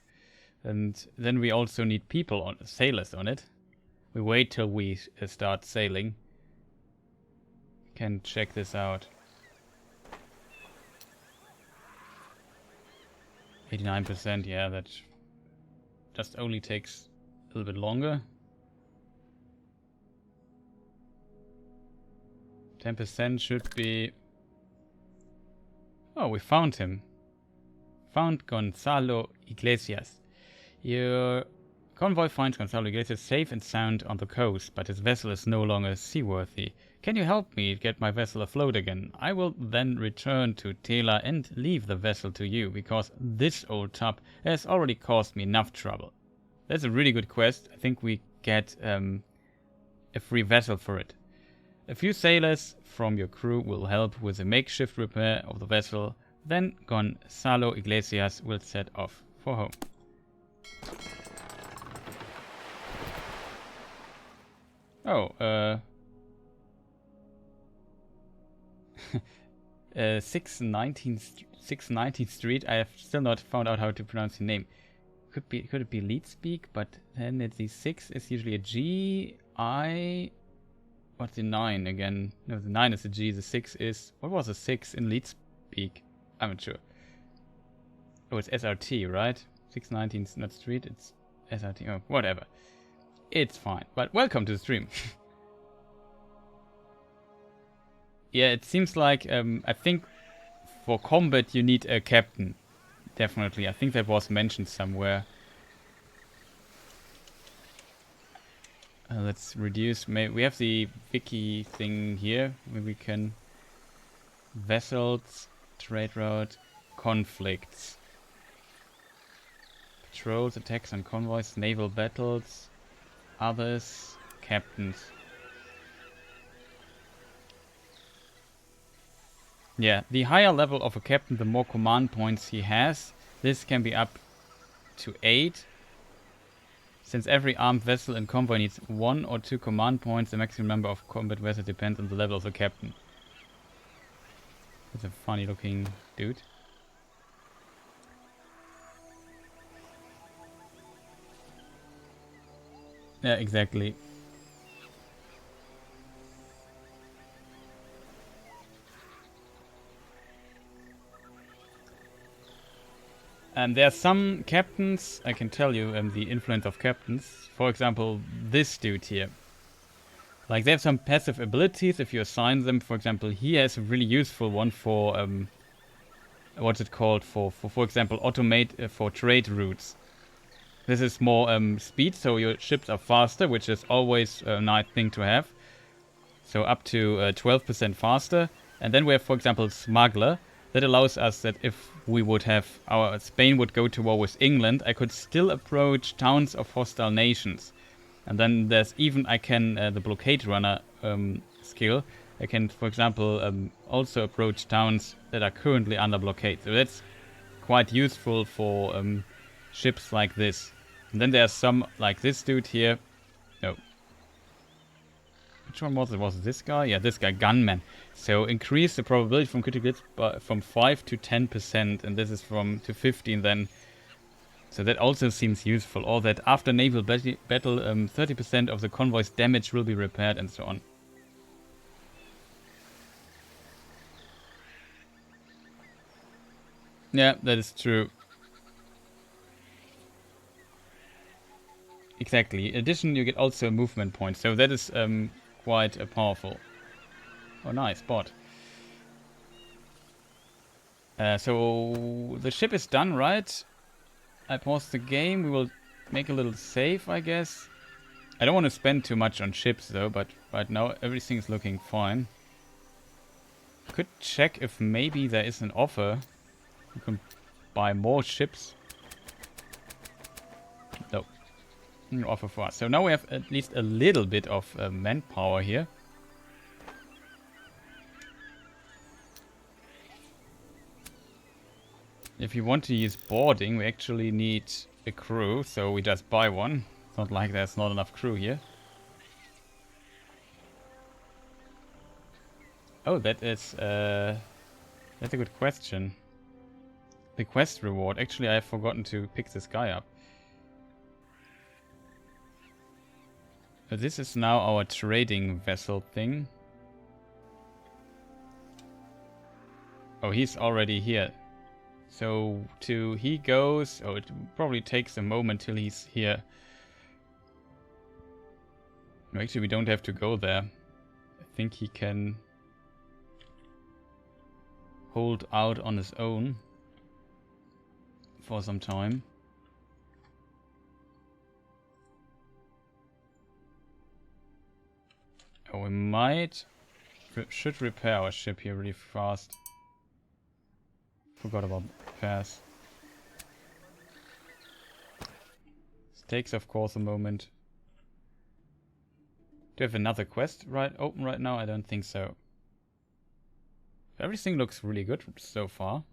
A: And then we also need people sailors on it. We wait till we start sailing. Can check this out. 89%, yeah, that just only takes a little bit longer. 10% should be... Oh, we found him. Found Gonzalo Iglesias. Your convoy finds Gonzalo Iglesias safe and sound on the coast, but his vessel is no longer seaworthy. Can you help me get my vessel afloat again? I will then return to Tela and leave the vessel to you, because this old tub has already caused me enough trouble. That's a really good quest. I think we get a free vessel for it. A few sailors from your crew will help with the makeshift repair of the vessel. Then Gonzalo Iglesias will set off for home. Oh, 619th Street. I have still not found out how to pronounce the name. Could it be lead speak? But then it's the 6 is usually a G, I. What's the 9 again? No, the 9 is a G. The 6 is... What was the 6 in lead speak? I'm not sure. Oh, it's SRT, right? 619 is not street, it's SRT. Oh, whatever. It's fine. But welcome to the stream. Yeah, it seems like... I think for combat you need a captain. Definitely. I think that was mentioned somewhere. Let's reduce... We have the wiki thing here, where we can... Vessels, trade route, conflicts. Patrols, attacks on convoys, naval battles, others, captains. Yeah, the higher level of a captain, the more command points he has. This can be up to 8. Since every armed vessel in convoy needs 1 or 2 command points, the maximum number of combat vessels depends on the level of the captain. That's a funny looking dude. Yeah, exactly. There are some captains, I can tell you the influence of captains. For example, this dude here. Like, they have some passive abilities if you assign them. For example, he has a really useful one for, what's it called? For example, automate for trade routes. This is more speed, so your ships are faster, which is always a nice thing to have. So up to 12% faster. And then we have, for example, Smuggler. That allows us that if we would have Spain would go to war with England, I could still approach towns of hostile nations. And then there's even, the blockade runner skill. I can, for example, also approach towns that are currently under blockade. So that's quite useful for ships like this. And then there's some, like this dude here. No. Which one was it? Was it this guy? Yeah, this guy, Gunman. So increase the probability from critical hits from 5 to 10%, and this is to 15 then. So that also seems useful. Or that after naval battle, 30% of the convoy's damage will be repaired, and so on. Yeah, that is true. Exactly. In addition, you get also a movement point, so that is quite powerful. Oh, nice bot. So the ship is done, right? I paused the game. We will make a little save, I guess. I don't want to spend too much on ships though, but right now everything is looking fine. Could check if maybe there is an offer. You can buy more ships. No. No offer for us. So now we have at least a little bit of manpower here. If you want to use boarding, we actually need a crew, so we just buy one. It's not like there's not enough crew here. Oh, that's a good question. The quest reward. Actually, I have forgotten to pick this guy up. This is now our trading vessel thing. Oh, he's already here. So he goes. Oh, it probably takes a moment till he's here. No, actually, we don't have to go there. I think he can hold out on his own for some time. Oh, we should repair our ship here really fast. Forgot about repairs. This takes, of course, a moment. Do you have another quest open right now? I don't think so. Everything looks really good so far.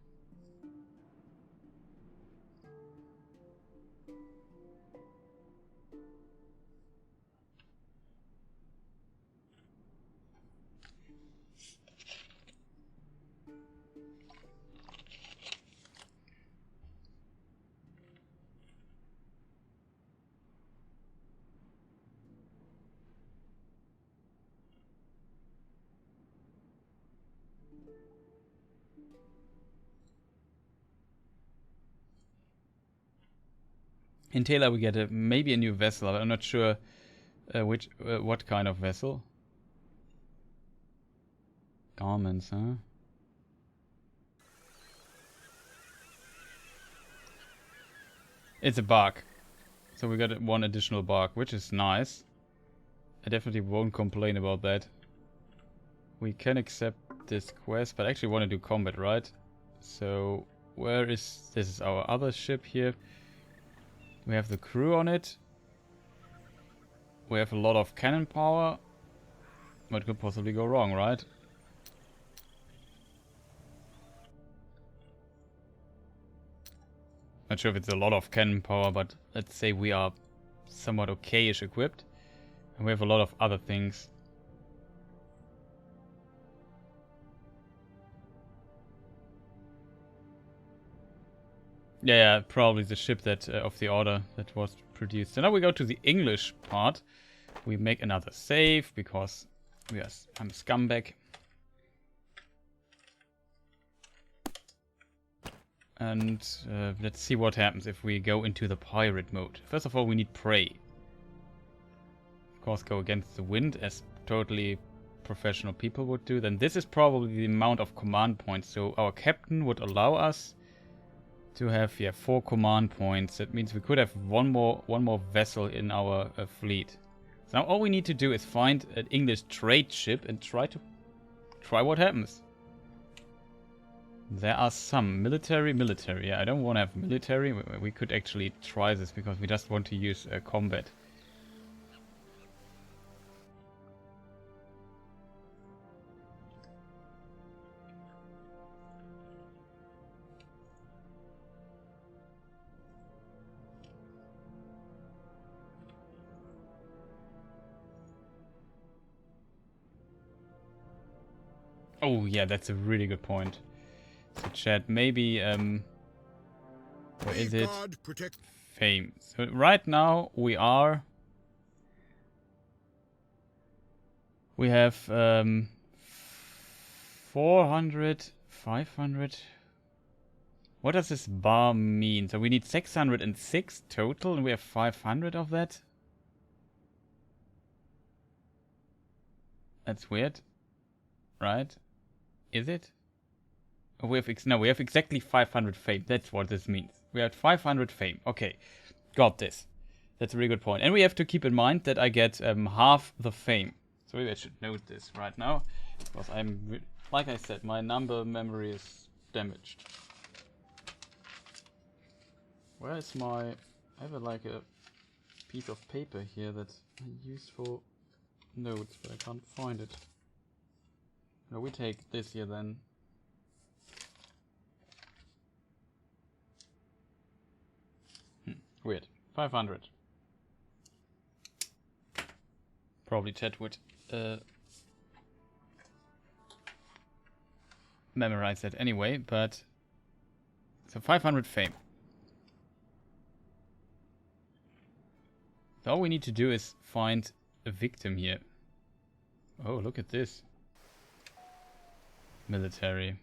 A: In Taylor we get maybe a new vessel. I'm not sure what kind of vessel. Garments, huh? It's a bark. So we got one additional bark, which is nice. I definitely won't complain about that. We can accept this quest, but I actually want to do combat, right? So this is our other ship here. We have the crew on it. We have a lot of cannon power. What could possibly go wrong, right? Not sure if it's a lot of cannon power, but let's say we are somewhat okay-ish equipped. And we have a lot of other things. Yeah, probably the ship that of the order that was produced. So now we go to the English part. We make another save because I'm a scumbag. And let's see what happens if we go into the pirate mode. First of all, we need prey. Of course, go against the wind as totally professional people would do. Then this is probably the amount of command points. So our captain would allow us to have 4 command points. That means we could have one more vessel in our fleet. So now all we need to do is find an English trade ship and try what happens. There are some military. Yeah, I don't want to have military. We could actually try this because we just want to use combat. Oh yeah, that's a really good point. So chat, maybe where is it? Fame. So right now we have 400, 500. What does this bar mean? So we need 606 total and we have 500 of that. That's weird. Right? Is it? Oh, we have no, we have exactly 500 fame. That's what this means. We have 500 fame. Okay, got this. That's a really good point. And we have to keep in mind that I get half the fame. So maybe I should note this right now, because like I said, my number memory is damaged. Where is my? I have like a piece of paper here that I use for notes, but I can't find it. No, we take this here then. Weird. 500. Probably chat would memorize that anyway, but so 500 fame. So all we need to do is find a victim here. Oh, look at this. Military.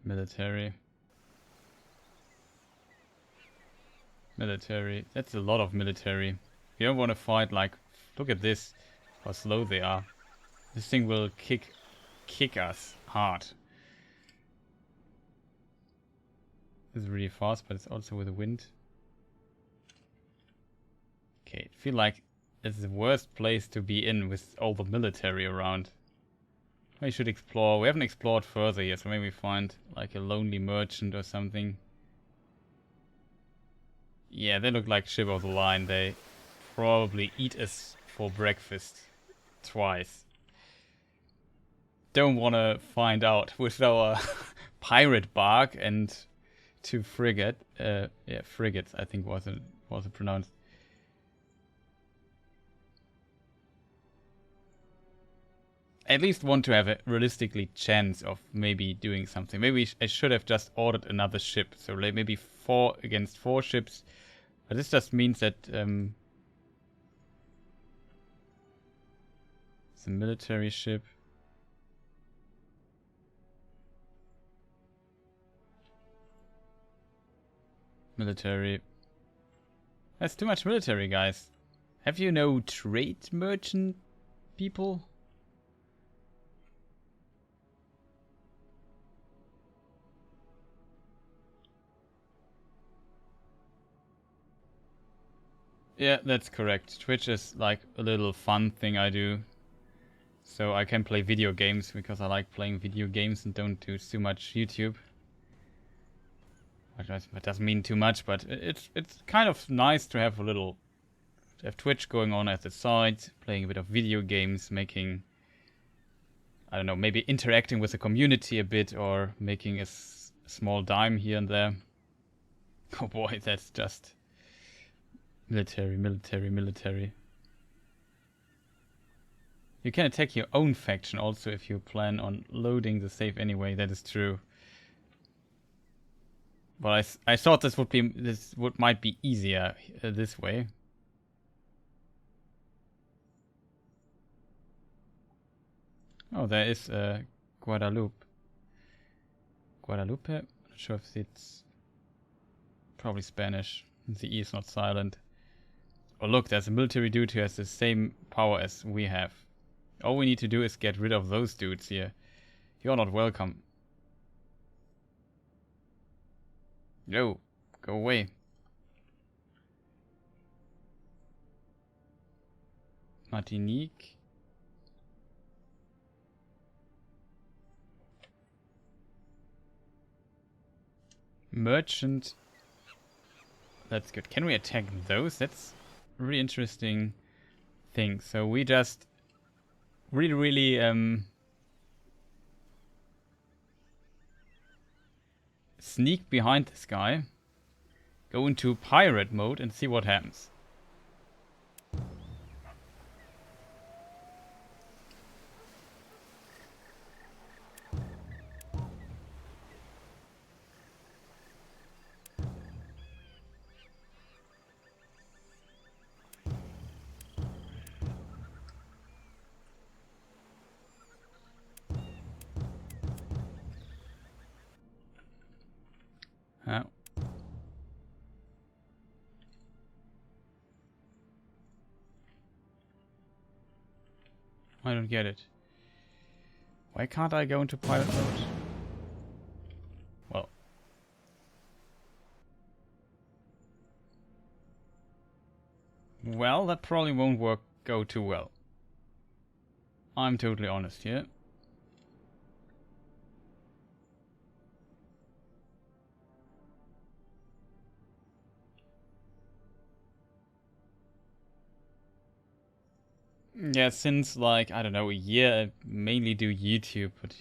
A: Military. Military. That's a lot of military. You don't want to fight like... Look at this. How slow they are. This thing will kick us hard. It's really fast, but it's also with the wind. Okay, I feel like it's the worst place to be in with all the military around. We should explore. We haven't explored further yet, so maybe we find like a lonely merchant or something. Yeah, they look like ship of the line. They probably eat us for breakfast twice. Don't want to find out with our pirate bark and 2 frigate. Yeah, frigates I think was it pronounced. At least want to have a realistically chance of maybe doing something. Maybe I should have just ordered another ship. So like maybe 4 against 4 ships. But this just means that it's a military ship. Military. That's too much military, guys. Have you no trade merchant people? Yeah, that's correct. Twitch is like a little fun thing I do. So I can play video games because I like playing video games and don't do too much YouTube. That doesn't mean too much, but it's kind of nice to have have Twitch going on at the side, playing a bit of video games, making, I don't know, maybe interacting with the community a bit or making a small dime here and there. Oh boy, that's just military. You can attack your own faction also if you plan on loading the save anyway. That is true. But I thought this might be easier this way. Oh, there is Guadalupe. Guadalupe? Not sure if it's probably Spanish. The E is not silent. Oh look, there's a military dude who has the same power as we have. All we need to do is get rid of those dudes here. You're not welcome. No, go away. Martinique. Merchant. That's good. Can we attack those? That's a really interesting thing. So we just really sneak behind this guy, go into pirate mode and see what happens. I don't get it. Why can't I go into pilot mode? Well. Well, that probably won't go too well. I'm totally honest here. Yeah, since like, I don't know, a year I mainly do YouTube, but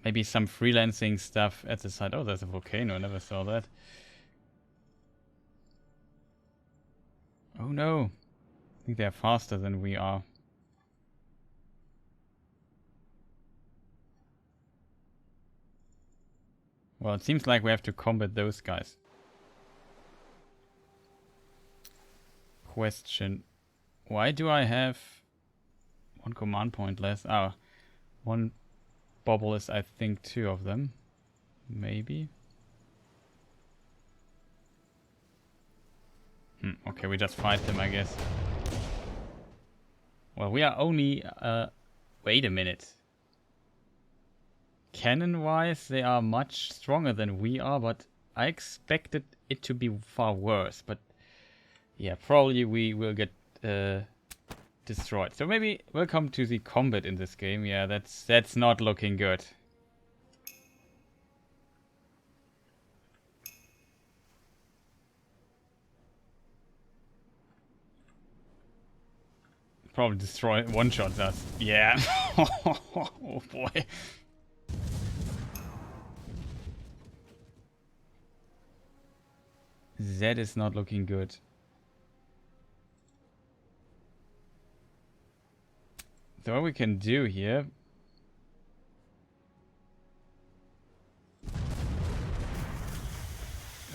A: maybe some freelancing stuff at the side. Oh, there's a volcano, I never saw that. Oh no. I think they're faster than we are. Well, it seems like we have to combat those guys. Question. Why do I have one command point less? Oh, one bobble is, I think, 2 of them. Maybe. Okay, we just fight them, I guess. Well, we are only... wait a minute. Cannon-wise, they are much stronger than we are, but I expected it to be far worse. But yeah, probably we will get destroyed. So maybe welcome to the combat in this game. Yeah, that's not looking good. Probably destroy one-shot us. Yeah. Oh boy. That is not looking good. So what we can do here...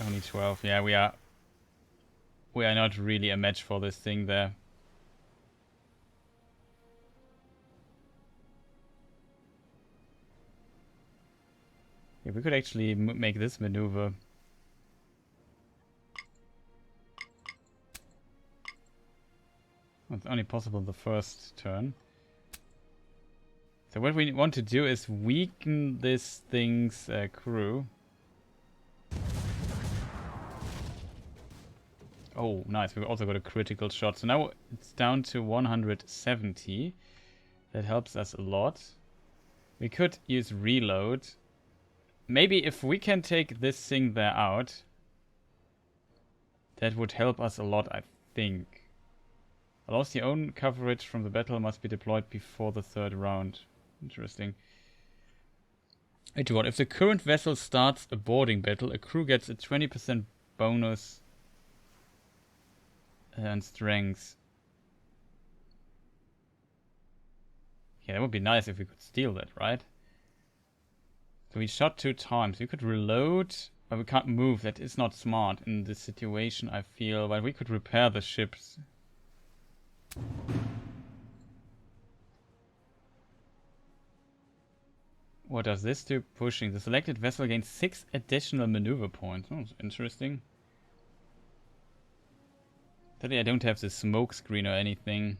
A: Only 12. Yeah, we are not really a match for this thing there. Yeah, we could actually make this maneuver. It's only possible the first turn. So what we want to do is weaken this thing's crew. Oh, nice. We also got a critical shot. So now it's down to 170. That helps us a lot. We could use reload. Maybe if we can take this thing there out, that would help us a lot, I think. Allows your own coverage from the battle must be deployed before the 3rd round. Interesting. 81. If the current vessel starts a boarding battle, a crew gets a 20% bonus and strength. Yeah, that would be nice if we could steal that, right? So we shot 2 times. We could reload, but we can't move. That is not smart in this situation, I feel. But we could repair the ships. What does this do? Pushing. The selected vessel gains 6 additional maneuver points. Oh, that's interesting. Sadly, I don't have the smoke screen or anything.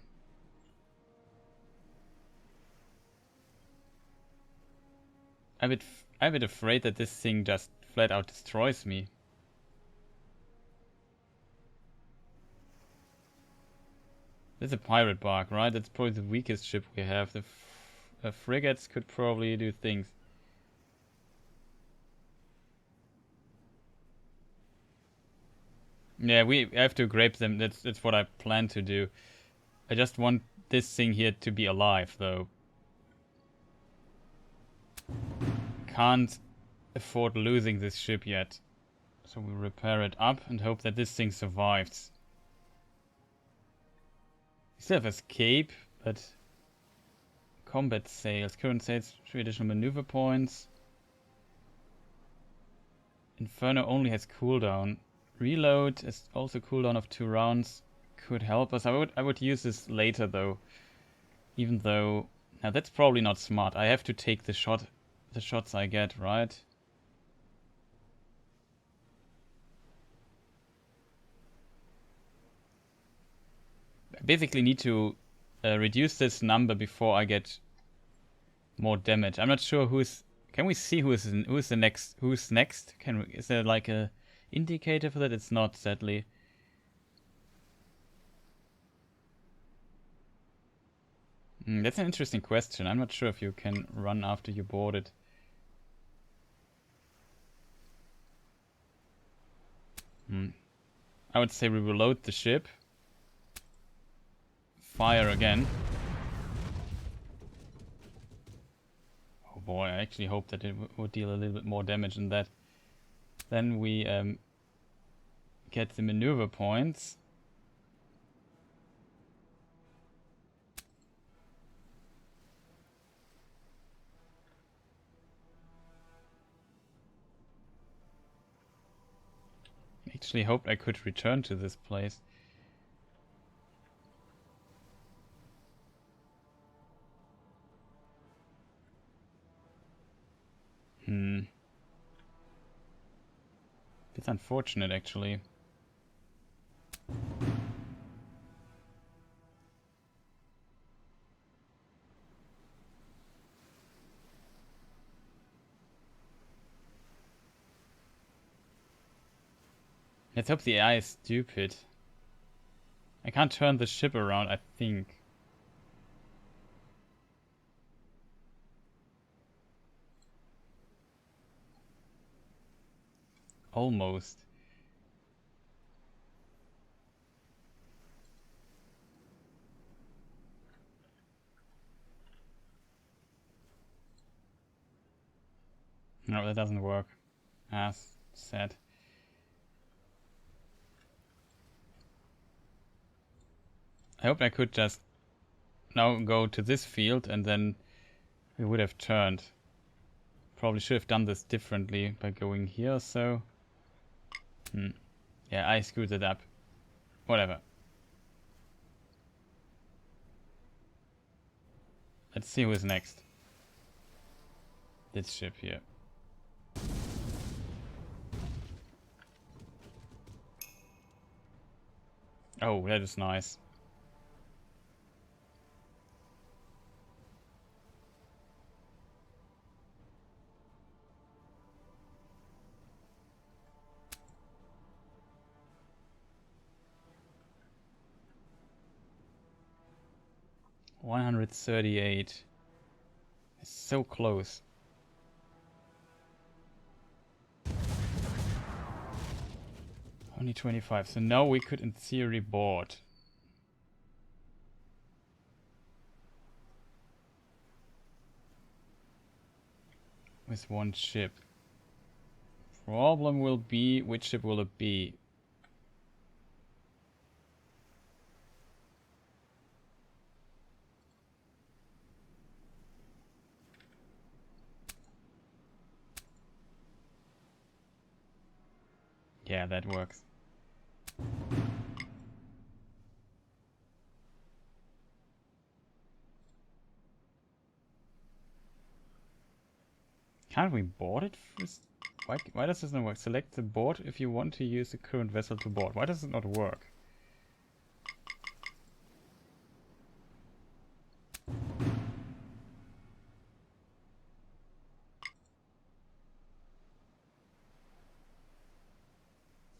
A: I'm a bit afraid that this thing just flat out destroys me. This is a pirate bark, right? That's probably the weakest ship we have. The frigates could probably do things. Yeah, we have to grape them. That's what I plan to do. I just want this thing here to be alive, though. Can't afford losing this ship yet. So we repair it up and hope that this thing survives. We still have escape, but... Combat sales. Current sales, 3 additional maneuver points. Inferno only has cooldown. Reload is also cooldown of 2 rounds. Could help us. I would use this later though. Even though... Now that's probably not smart. I have to take the shots I get, right? I basically need to reduce this number before I get more damage. I'm not sure who's... Can we see who's the next? Who's next? Is there like a indicator for that? It's not, sadly. That's an interesting question. I'm not sure if you can run after you board it. I would say we reload the ship. Fire again. Oh boy, I actually hope that it would deal a little bit more damage than that. Then we get the maneuver points. Actually hoped I could return to this place. It's unfortunate, actually. Let's hope the AI is stupid. I can't turn the ship around, I think. Almost. No, that doesn't work. As sad. I hope I could just now go to this field and then we would have turned. Probably should have done this differently by going here or so. Yeah, I screwed it up. Whatever. Let's see who is next. This ship here. Oh, that is nice. $138. It's so close. Only 25. So now we could, in theory, board. With one ship. Problem will be, which ship will it be? Yeah, that works. Can't we board it first? Why does this not work? Select the board if you want to use the current vessel to board. Why does it not work?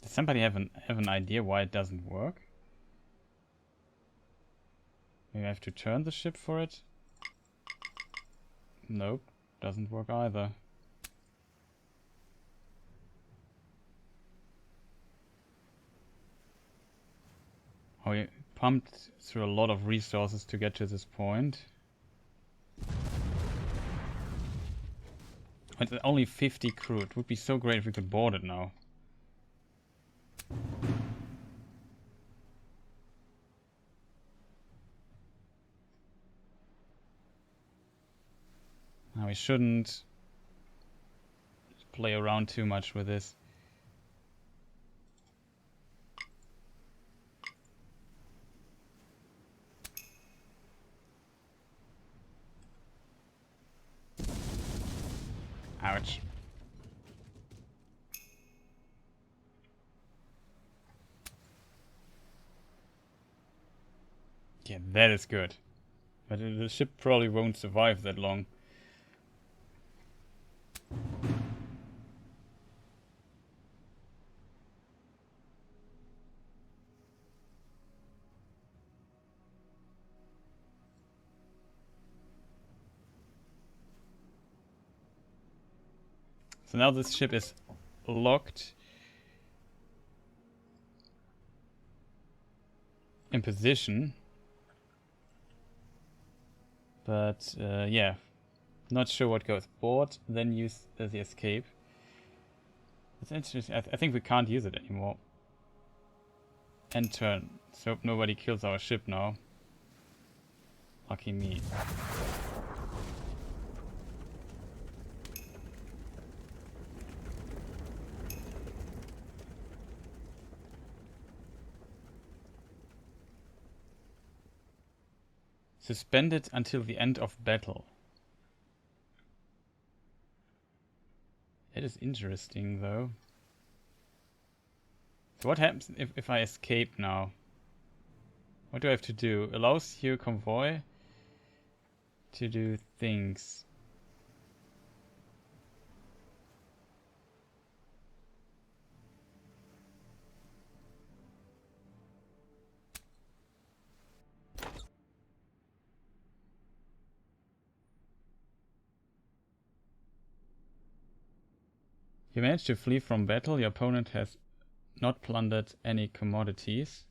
A: Does somebody have an idea why it doesn't work? Maybe I have to turn the ship for it? Nope, doesn't work either. Oh, we pumped through a lot of resources to get to this point. It's only 50 crew. It would be so great if we could board it now. Now we shouldn't play around too much with this. Ouch. Yeah, that is good. But the ship probably won't survive that long. So now this ship is locked in position. But yeah, not sure what goes. Board, then use the escape. It's interesting. I think we can't use it anymore. End turn. So hope nobody kills our ship now. Lucky me. Suspended until the end of battle. That is interesting, though. So what happens if I escape now? What do I have to do? Allows your convoy to do things. You managed to flee from battle. Your opponent has not plundered any commodities.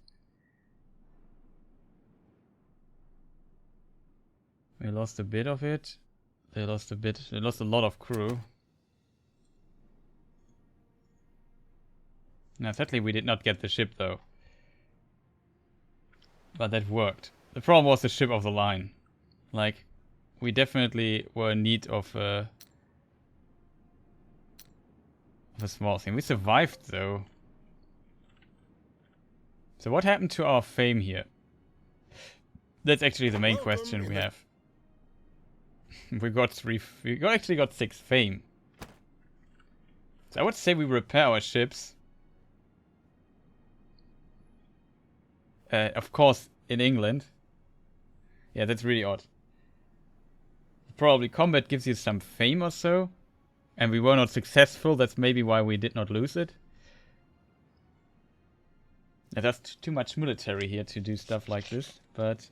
A: We lost a bit of it. They lost a bit. They lost a lot of crew. Now, sadly, we did not get the ship, though. But that worked. The problem was the ship of the line. Like, we definitely were in need of a small thing. We survived, though. So what happened to our fame here? That's actually the main question we have. We actually got 6 fame. So I would say we repair our ships. Of course, in England. Yeah, that's really odd. Probably combat gives you some fame or so. And we were not successful. That's maybe why we did not lose it. That's too much military here to do stuff like this. But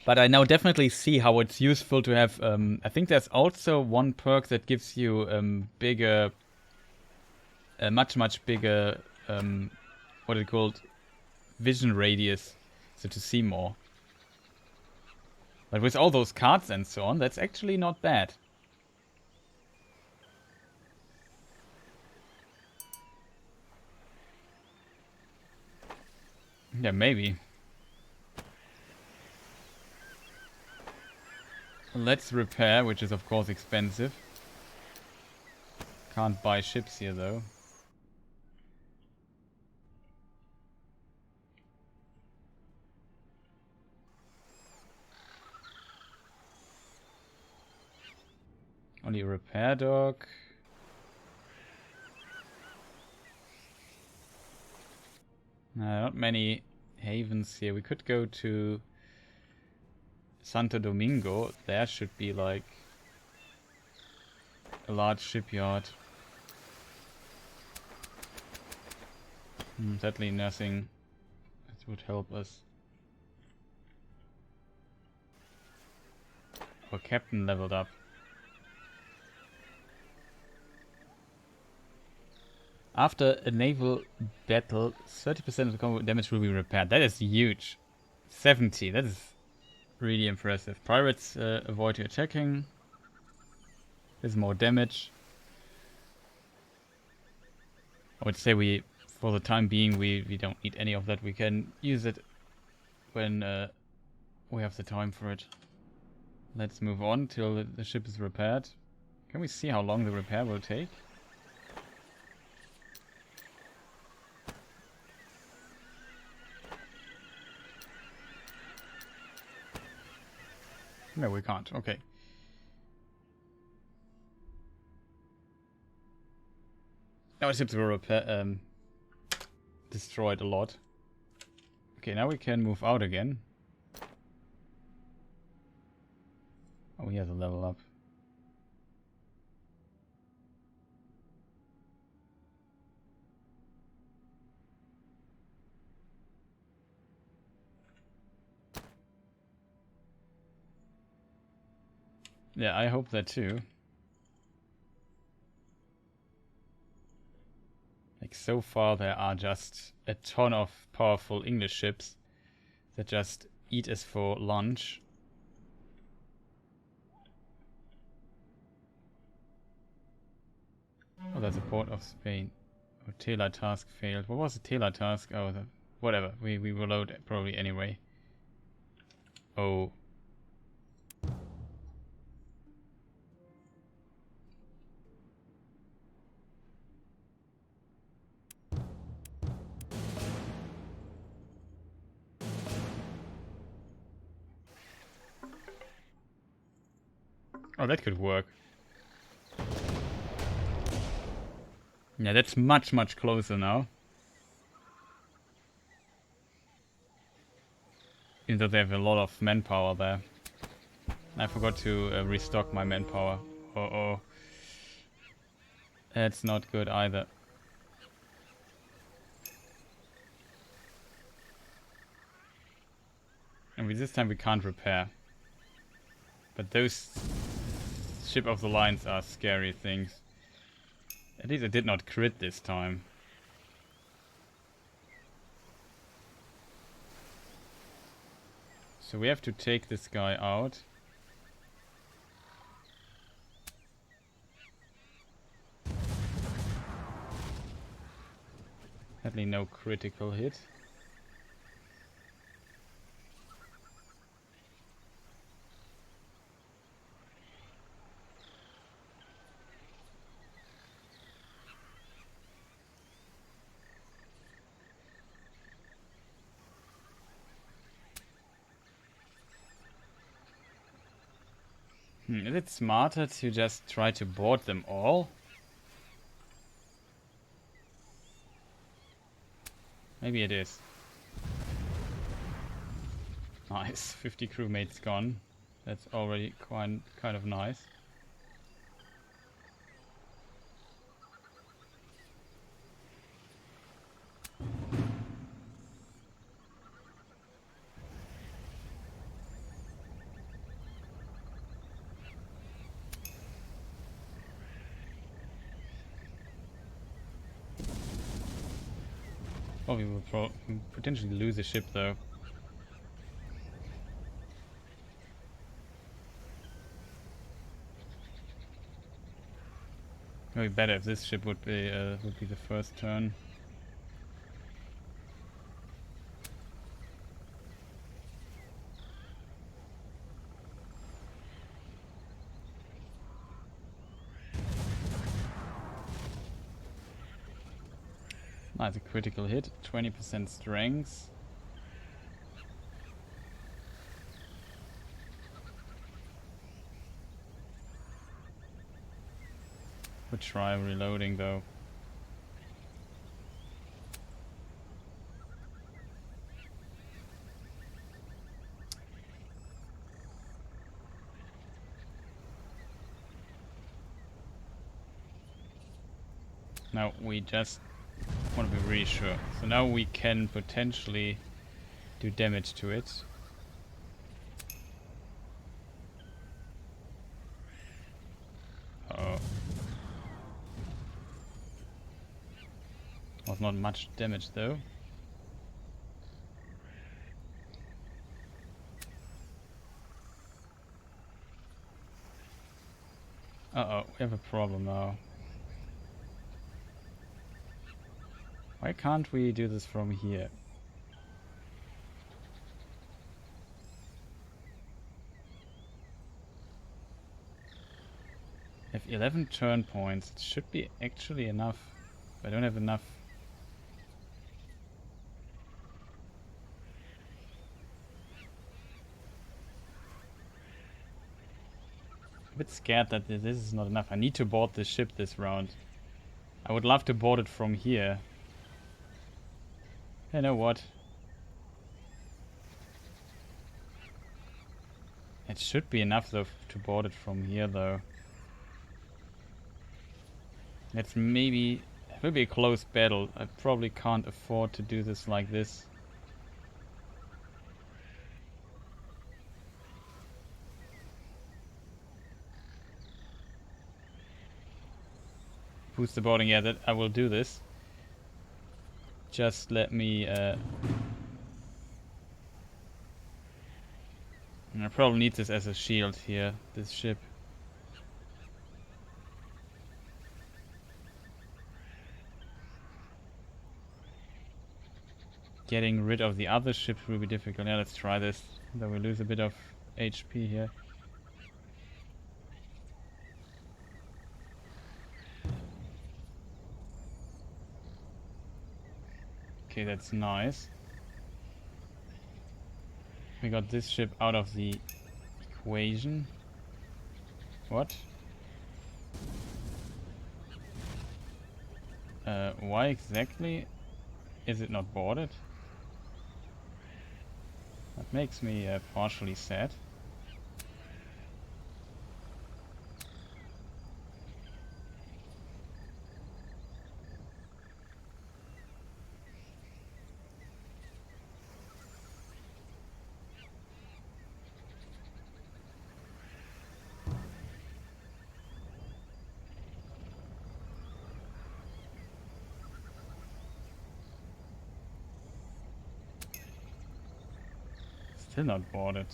A: I now definitely see how it's useful to have... I think there's also one perk that gives you bigger... much bigger... what is it called? Vision radius. So to see more. But with all those cards and so on, that's actually not bad. Yeah, maybe. Let's repair, which is of course expensive. Can't buy ships here though. Only a repair dock. Not many havens here. We could go to Santo Domingo. There should be like a large shipyard. Sadly nothing that would help us. Our captain leveled up. After a naval battle, 30% of the combat damage will be repaired. That is huge. 70, that is really impressive. Pirates avoid you attacking. There's more damage. I would say for the time being, we don't need any of that. We can use it when we have the time for it. Let's move on till the ship is repaired. Can we see how long the repair will take? No, we can't. Okay. Our ships were destroyed a lot. Okay, now we can move out again. Oh, he has a level up. Yeah, I hope that too. Like, so far there are just a ton of powerful English ships that just eat us for lunch. Oh, that's a port of Spain. Oh, Tela task failed. What was the Tela task? Oh, whatever. We will load probably anyway. Oh. Oh, that could work. Yeah, that's much, much closer now. Even though they have a lot of manpower there. I forgot to restock my manpower. Uh-oh. That's not good either. And this time we can't repair. But those ship of the lines are scary things. At least I did not crit this time. So we have to take this guy out. Sadly no critical hit. Is it smarter to just try to board them all? Maybe it is. Nice, 50 crewmates gone. That's already kind of nice. Oh, we will potentially lose a ship though. It would be better if this ship would be the first turn. Nice, a critical hit, 20% strength. We'll try reloading though. Now we just want to be really sure. So now we can potentially do damage to it. Uh-oh. Was not much damage though. Uh-oh, we have a problem now. Why can't we do this from here? I have 11 turn points. It should be actually enough. But I don't have enough. I'm a bit scared that this is not enough. I need to board this ship this round. I would love to board it from here. You know what? It should be enough though to board it from here though. It's maybe... It will be a close battle. I probably can't afford to do this like this. Boost the boarding, yeah, that I will do this. Just let me... and I probably need this as a shield here, this ship. Getting rid of the other ships will be difficult. Yeah, let's try this. Though we lose a bit of HP here. Okay, that's nice. We got this ship out of the equation. What? Why exactly is it not boarded? That makes me partially sad. Still not boarded.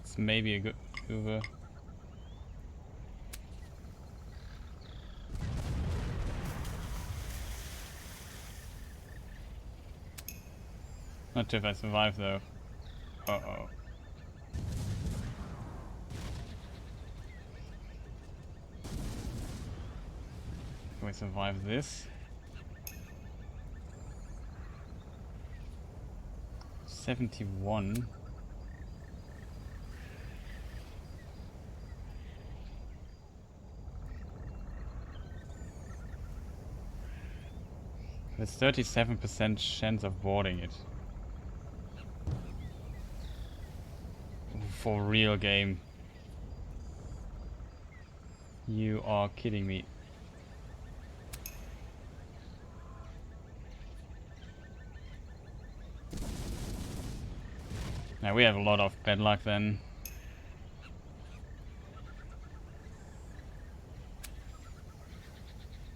A: It's maybe a good maneuver. Not sure if I survive though. Uh-oh. Can we survive this? 71. There's 37% chance of boarding it. For real game. You are kidding me. Now we have a lot of bad luck then.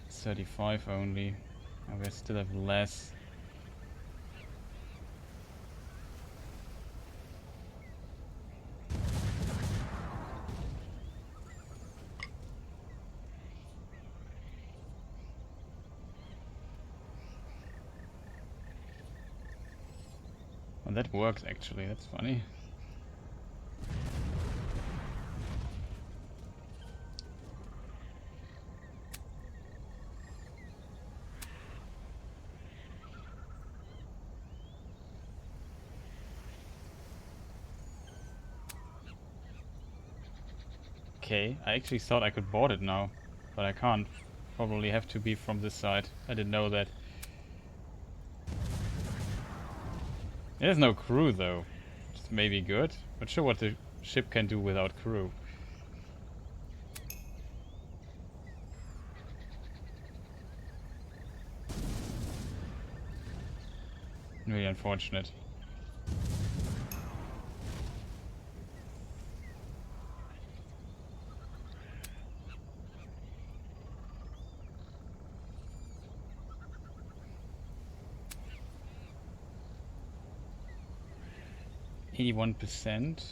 A: It's 35 only. And we still have less. Well, that works actually, that's funny. Okay, I actually thought I could board it now, but I can't. Probably have to be from this side. I didn't know that. There's no crew though. It's maybe good. Not sure what the ship can do without crew. Really unfortunate. %.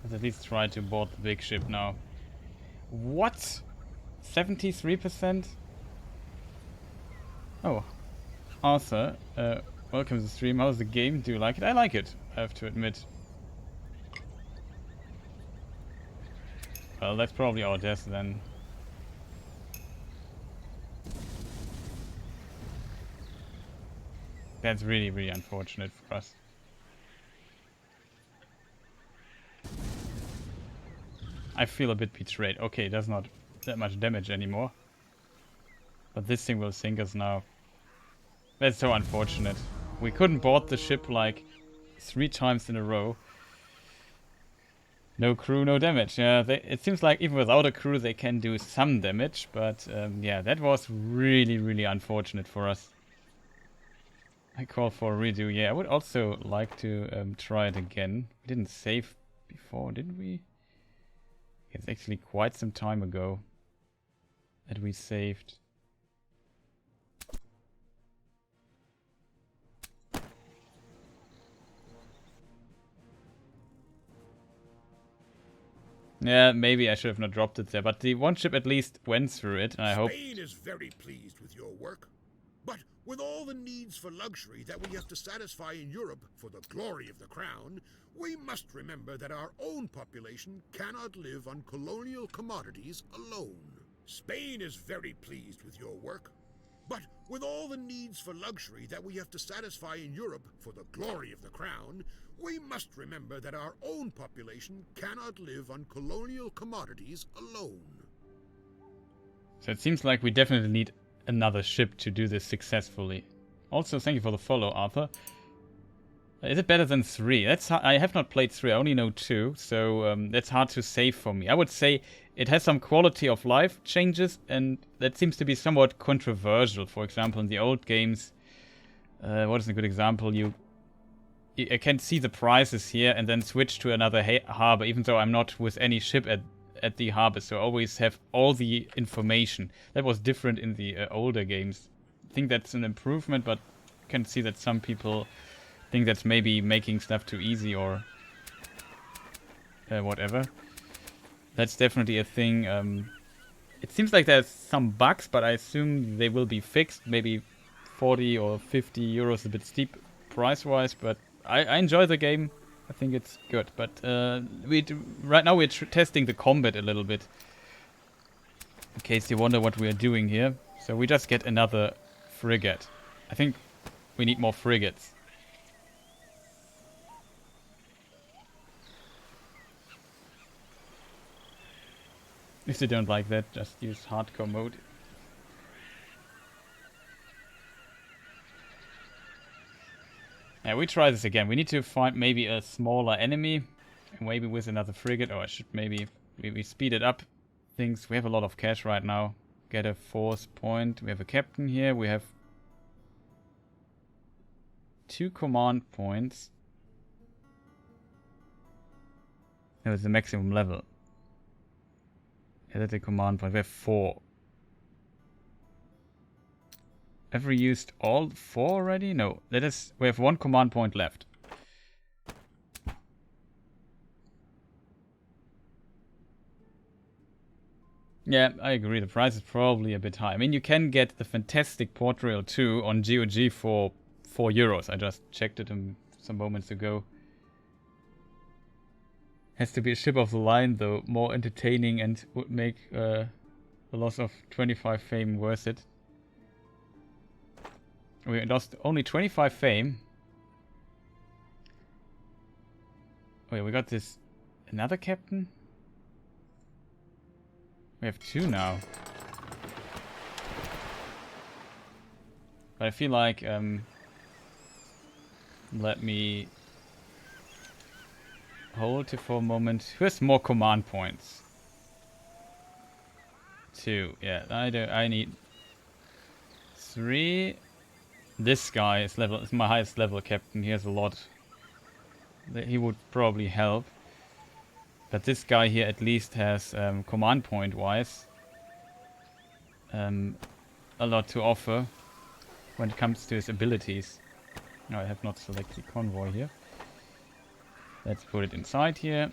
A: Let's at least try to board the big ship now. What? 73%? Oh. Arthur, welcome to the stream. How's the game? Do you like it? I like it, I have to admit. Well, that's probably our death then. That's really, really unfortunate for us. I feel a bit betrayed. Okay, it does not that much damage anymore. But this thing will sink us now. That's so unfortunate. We couldn't board the ship like 3 times in a row. No crew, no damage. Yeah, it seems like even without a crew they can do some damage. But yeah, that was really, really unfortunate for us. I call for a redo. Yeah, I would also like to try it again. We didn't save before, did we? It's actually quite some time ago that we saved. Yeah, maybe I should have not dropped it there, but the one ship at least went through it, and I hope...
B: Spain is very pleased with your work. But with all the needs for luxury that we have to satisfy in Europe for the glory of the crown, we must remember that our own population cannot live on colonial commodities alone. Spain is very pleased with your work. But with all the needs for luxury that we have to satisfy in Europe for the glory of the crown, we must remember that our own population cannot live on colonial commodities alone.
A: So it seems like we definitely need another ship to do this successfully. Also, thank you for the follow, Arthur. Is it better than 3? I have not played 3, I only know 2, so that's hard to say for me. I would say it has some quality of life changes, and that seems to be somewhat controversial. For example, in the old games, what is a good example? I can see the prices here and then switch to another harbor, even though I'm not with any ship at the harbor, so I always have all the information. That was different in the older games. I think that's an improvement, but you can see that some people think that's maybe making stuff too easy or whatever. That's definitely a thing. It seems like there's some bugs, but I assume they will be fixed. Maybe 40 or 50 euros, a bit steep price-wise, but I enjoy the game. I think it's good. But right now we're testing the combat a little bit. In case you wonder what we're doing here. So we just get another frigate. I think we need more frigates. If they don't like that, just use hardcore mode. Yeah, we try this again. We need to find maybe a smaller enemy. Maybe with another frigate. Or I should maybe speed it up. Things. We have a lot of cash right now. Get a force point. We have a captain here. We have 2 command points. That was the maximum level. That's a command point. We have 4. Have we used all 4 already? No. We have 1 command point left. Yeah, I agree. The price is probably a bit high. I mean, you can get the fantastic Port Royale 2 on GOG for 4 euros. I just checked it some moments ago. Has to be a ship of the line, though. More entertaining and would make the loss of 25 fame worth it. We lost only 25 fame. Wait, we got this... Another captain? We have 2 now. But I feel like... let me... hold it for a moment. Who has more command points? 2. Yeah, I need 3. This guy is my highest level captain. He has a lot. He would probably help. But this guy here at least has, command point wise, a lot to offer when it comes to his abilities. No, I have not selected convoy here. Let's put it inside here.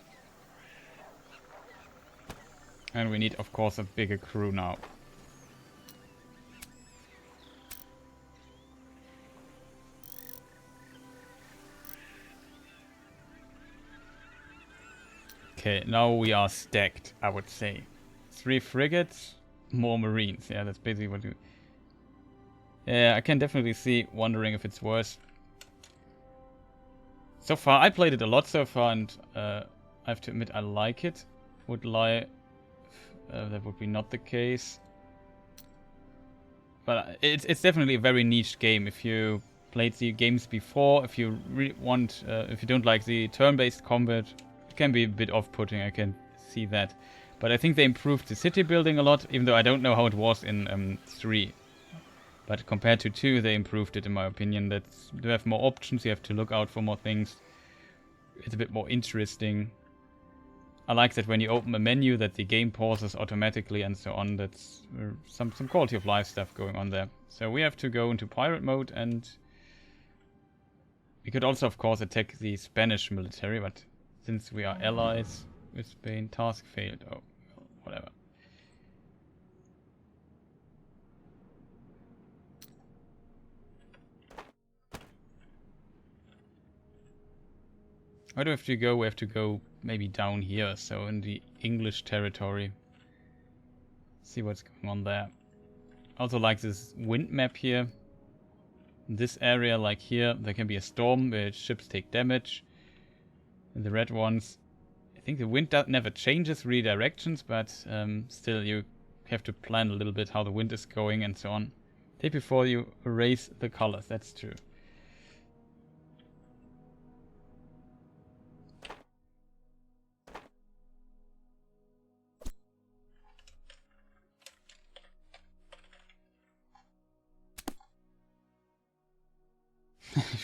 A: And we need, of course, a bigger crew now. Okay, now we are stacked, I would say. 3 frigates, more marines. Yeah, that's basically what you... Yeah, I can definitely see, wondering if it's worse. So far, I played it a lot so far, and I have to admit I like it. Would lie... that would be not the case. But it's definitely a very niche game. If you played the games before, if you want... if you don't like the turn-based combat, it can be a bit off-putting, I can see that. But I think they improved the city building a lot, even though I don't know how it was in 3. But compared to 2, they improved it, in my opinion. You have more options, you have to look out for more things. It's a bit more interesting. I like that when you open a menu that the game pauses automatically and so on. That's some quality of life stuff going on there. So we have to go into pirate mode, and we could also, of course, attack the Spanish military, but since we are allies with Spain, task failed. Oh, whatever. Where do we have to go? We have to go maybe down here, so in the English territory. See what's going on there. Also like this wind map here. In this area, like here, there can be a storm where ships take damage. And the red ones, I think the wind never changes redirections, but still you have to plan a little bit how the wind is going and so on. Take before you erase the colors, that's true.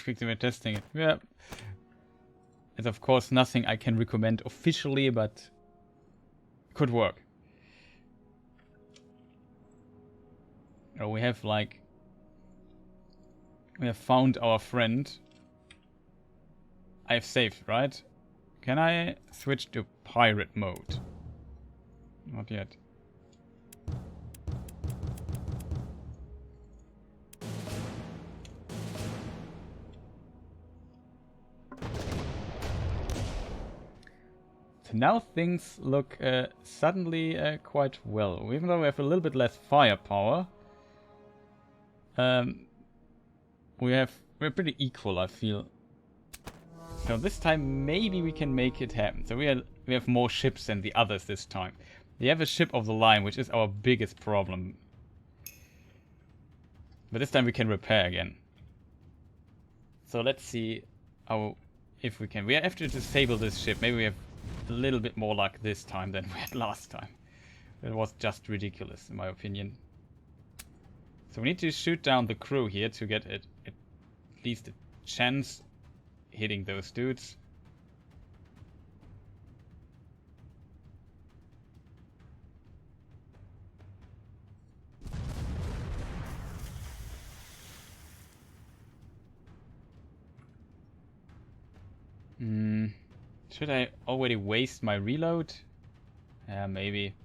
A: Quickly we're testing it. Yeah. It's of course nothing I can recommend officially, but could work. Oh, we have found our friend. I have saved, right? Can I switch to pirate mode? Not yet. So now things look suddenly quite well. Even though we have a little bit less firepower, we're pretty equal, I feel. So this time maybe we can make it happen. So we have more ships than the others this time. We have a ship of the line, which is our biggest problem. But this time we can repair again. So let's see if we can. We have to disable this ship. Maybe we have a little bit more luck this time than we had last time. It was just ridiculous, in my opinion. So we need to shoot down the crew here to get at least a chance hitting those dudes. Should I already waste my reload? Yeah, maybe.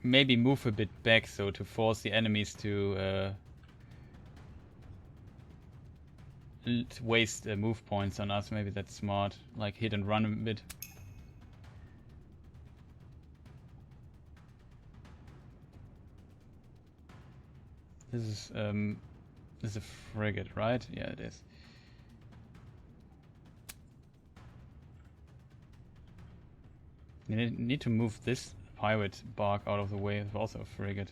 A: Maybe move a bit back so to force the enemies to waste move points on us. Maybe that's smart. Like hit and run a bit. This is a frigate, right? Yeah, it is. You need to move this pirate bark out of the way. It's also a frigate.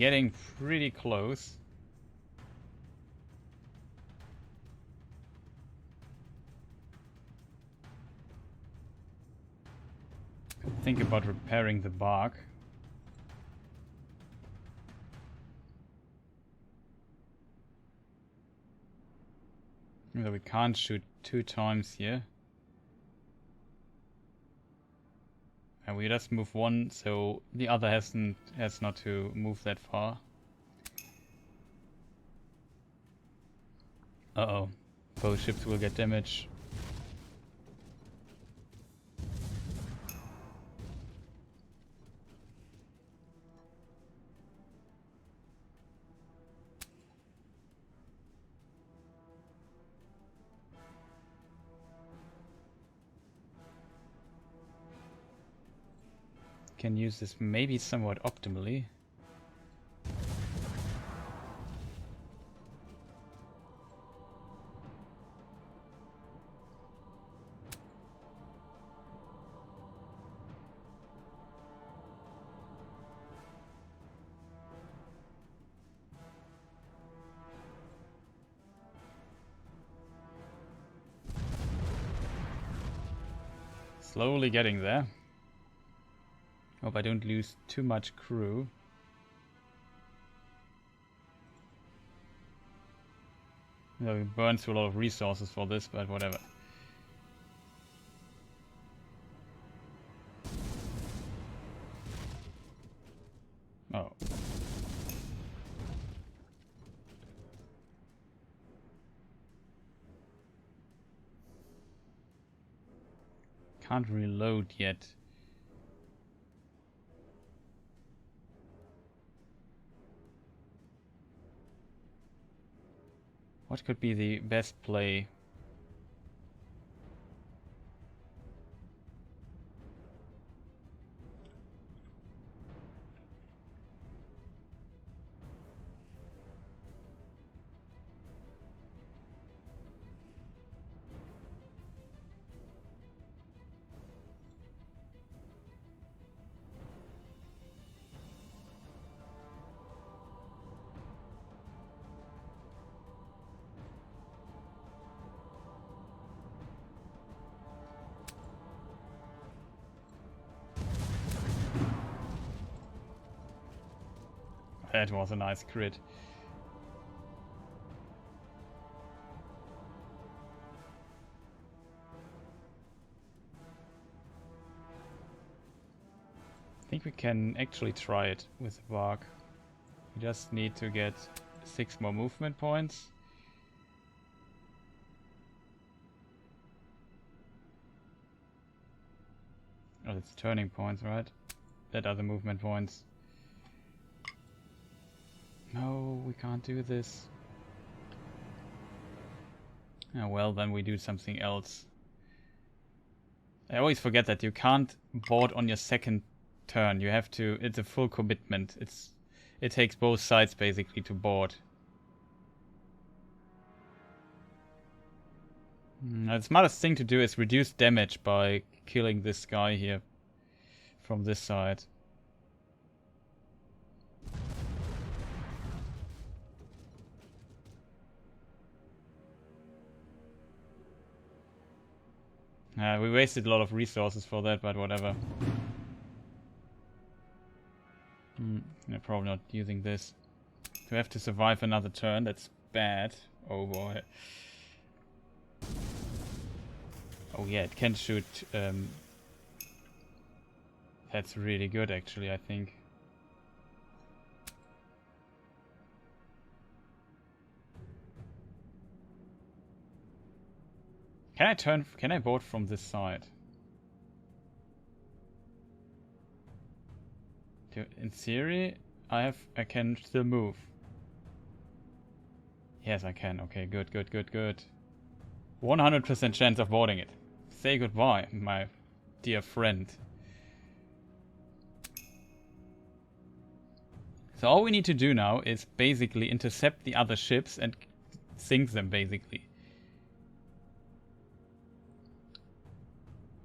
A: getting pretty close. Think about repairing the bark. Although we can't shoot 2 times here. And we just move 1, so the other has not to move that far. Uh-oh. Both ships will get damage. Can use this maybe somewhat optimally. Slowly getting there. Hope I don't lose too much crew. No, we burned through a lot of resources for this, but whatever. Oh. Can't reload yet. What could be the best play? That was a nice crit. I think we can actually try it with the bark. We just need to get 6 more movement points. Oh, it's turning points, right? That are the movement points. No, we can't do this. Oh, well, then we do something else. I always forget that you can't board on your second turn. You have to. It's a full commitment. It takes both sides basically to board. The smartest thing to do is reduce damage by killing this guy here from this side. We wasted a lot of resources for that, but whatever. Yeah, probably not using this. We have to survive another turn. That's bad. Oh boy. Oh yeah, it can shoot. That's really good, actually, I think. Can I board from this side? In theory, I can still move. Yes, I can. Okay, good. 100% chance of boarding it. Say goodbye, my dear friend. So all we need to do now is basically intercept the other ships and sink them, basically.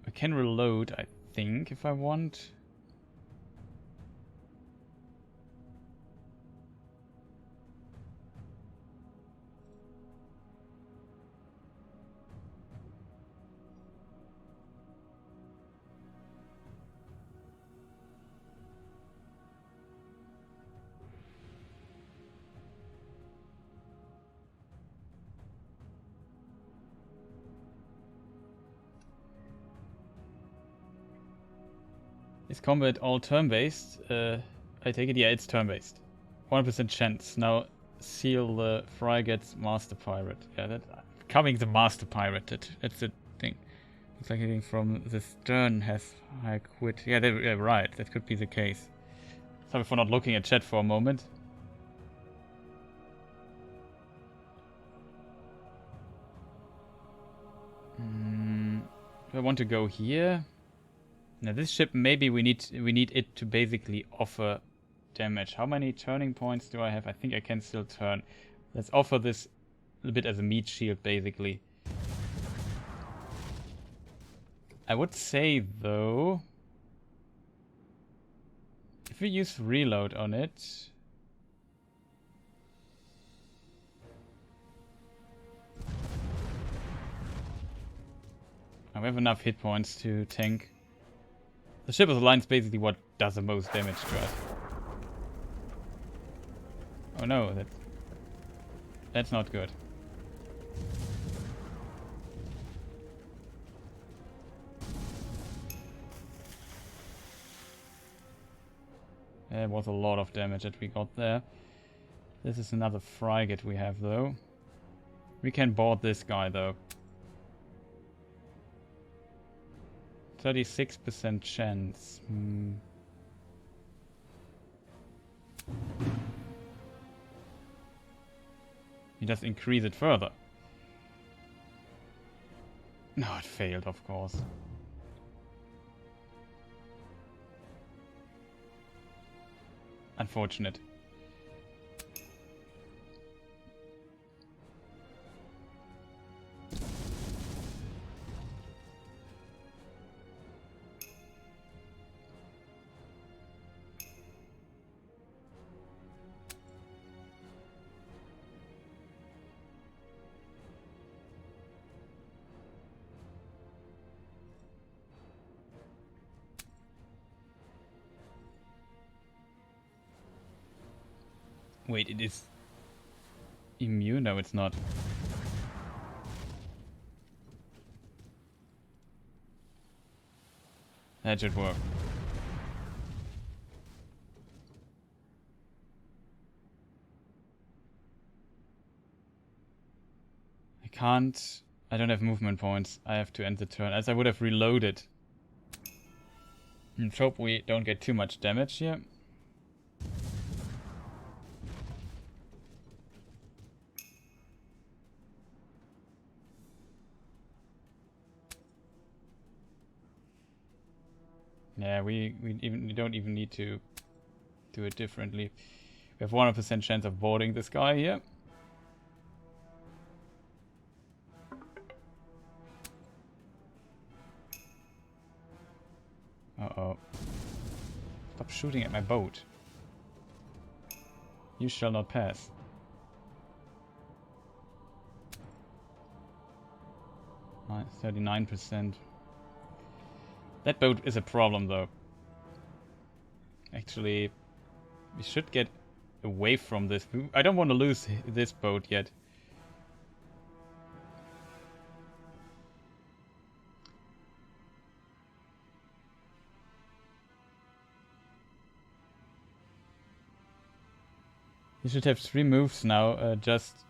A: I can reload, I think, if I want. Is combat all turn-based? I take it, yeah, it's turn-based. 100% chance. Now, seal the frigate's Master Pirate. Yeah, that becoming the Master Pirate, that's the thing. Looks like anything from the stern has high quit. Yeah, yeah, right, that could be the case. Sorry for not looking at chat for a moment. Do I want to go here? Now this ship, maybe we need it to basically offer damage. How many turning points do I have? I think I can still turn. Let's offer this a bit as a meat shield, basically. I would say, though, if we use reload on it... I have enough hit points to tank. The Ship of the Line is basically what does the most damage to us. Oh no, that's not good. There was a lot of damage that we got there. This is another frigate we have, though. We can board this guy, though. 36% chance. You just increase it further. No, it failed, of course. Unfortunate. Wait, it is immune? No, it's not. That should work. I don't have movement points. I have to end the turn, as I would have reloaded. Let's hope we don't get too much damage here. Yeah, we don't even need to do it differently. We have 100% chance of boarding this guy here. Uh-oh. Stop shooting at my boat. You shall not pass. Nice, 39%. That boat is a problem, though. Actually, we should get away from this. I don't want to lose this boat yet. You should have 3 moves now, just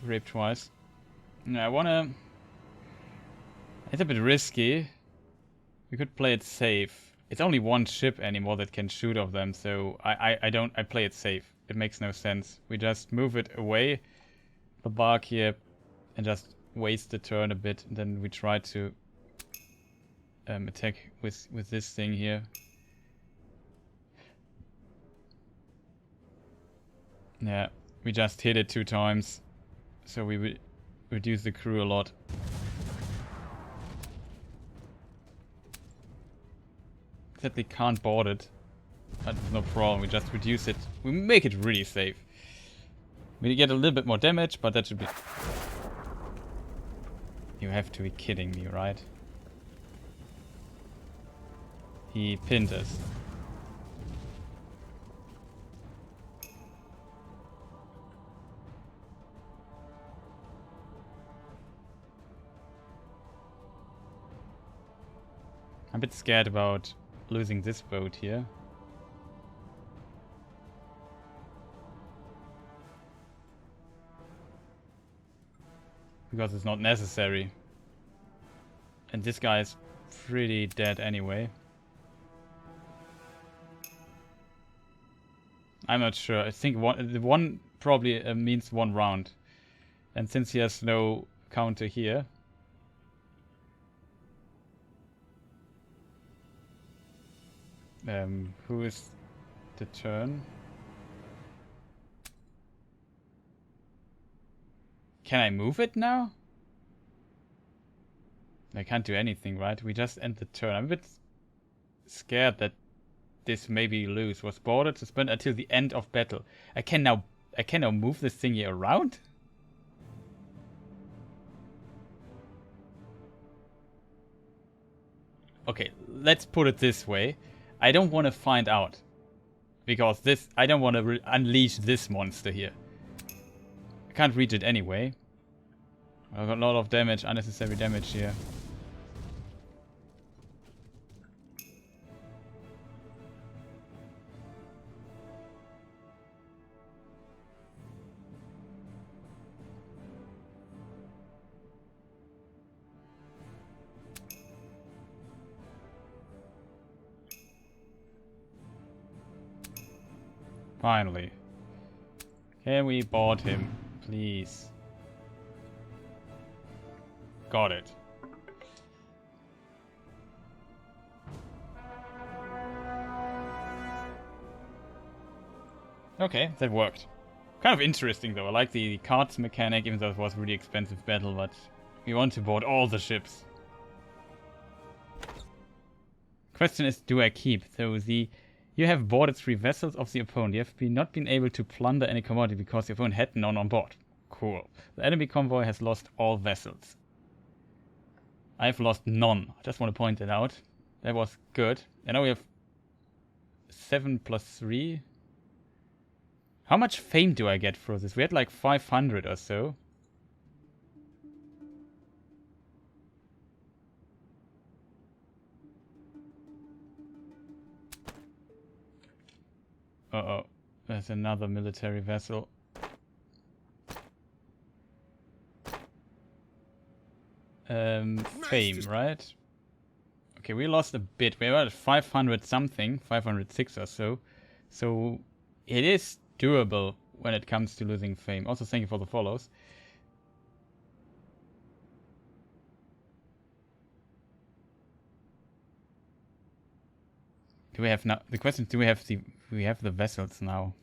A: rape twice. No, I wanna... It's a bit risky. We could play it safe. It's only one ship anymore that can shoot of them, so I play it safe. It makes no sense. We just move it away, the bark here, and just waste the turn a bit. And then we try to attack with this thing here. Yeah, we just hit it 2 times, so we reduce the crew a lot. Except they can't board it. That's no problem, we just reduce it. We make it really safe. We get a little bit more damage, but that should be... You have to be kidding me, right? He pinned us. I'm a bit scared about losing this boat here. Because it's not necessary. And this guy is pretty dead anyway. I'm not sure. I think one probably means 1 round. And since he has no counter here... who is the turn? Can I move it now? I can't do anything, right? We just end the turn. I'm a bit scared that this maybe lose. Was bordered, suspend until the end of battle. I can now move this thingy around? Okay, let's put it this way. I don't want to find out. Because I don't want to unleash this monster here. I can't reach it anyway. I got a lot of damage, unnecessary damage here. Finally. Can we board him, please? Got it. Okay, that worked. Kind of interesting though. I like the cards mechanic, even though it was a really expensive battle, but we want to board all the ships. Question is, do I keep? So you have boarded 3 vessels of the opponent. You have not been able to plunder any commodity because the opponent had none on board. Cool. The enemy convoy has lost all vessels. I've lost none. I just want to point that out. That was good. And now we have 7 plus 3. How much fame do I get for this? We had like 500 or so. Uh-oh. There's another military vessel. Fame, right? Okay, we lost a bit. We were at 500 something, 506 or so. So it is doable when it comes to losing fame. Also, thank you for the follows. Do we have now? The question is, do we have the vessels now?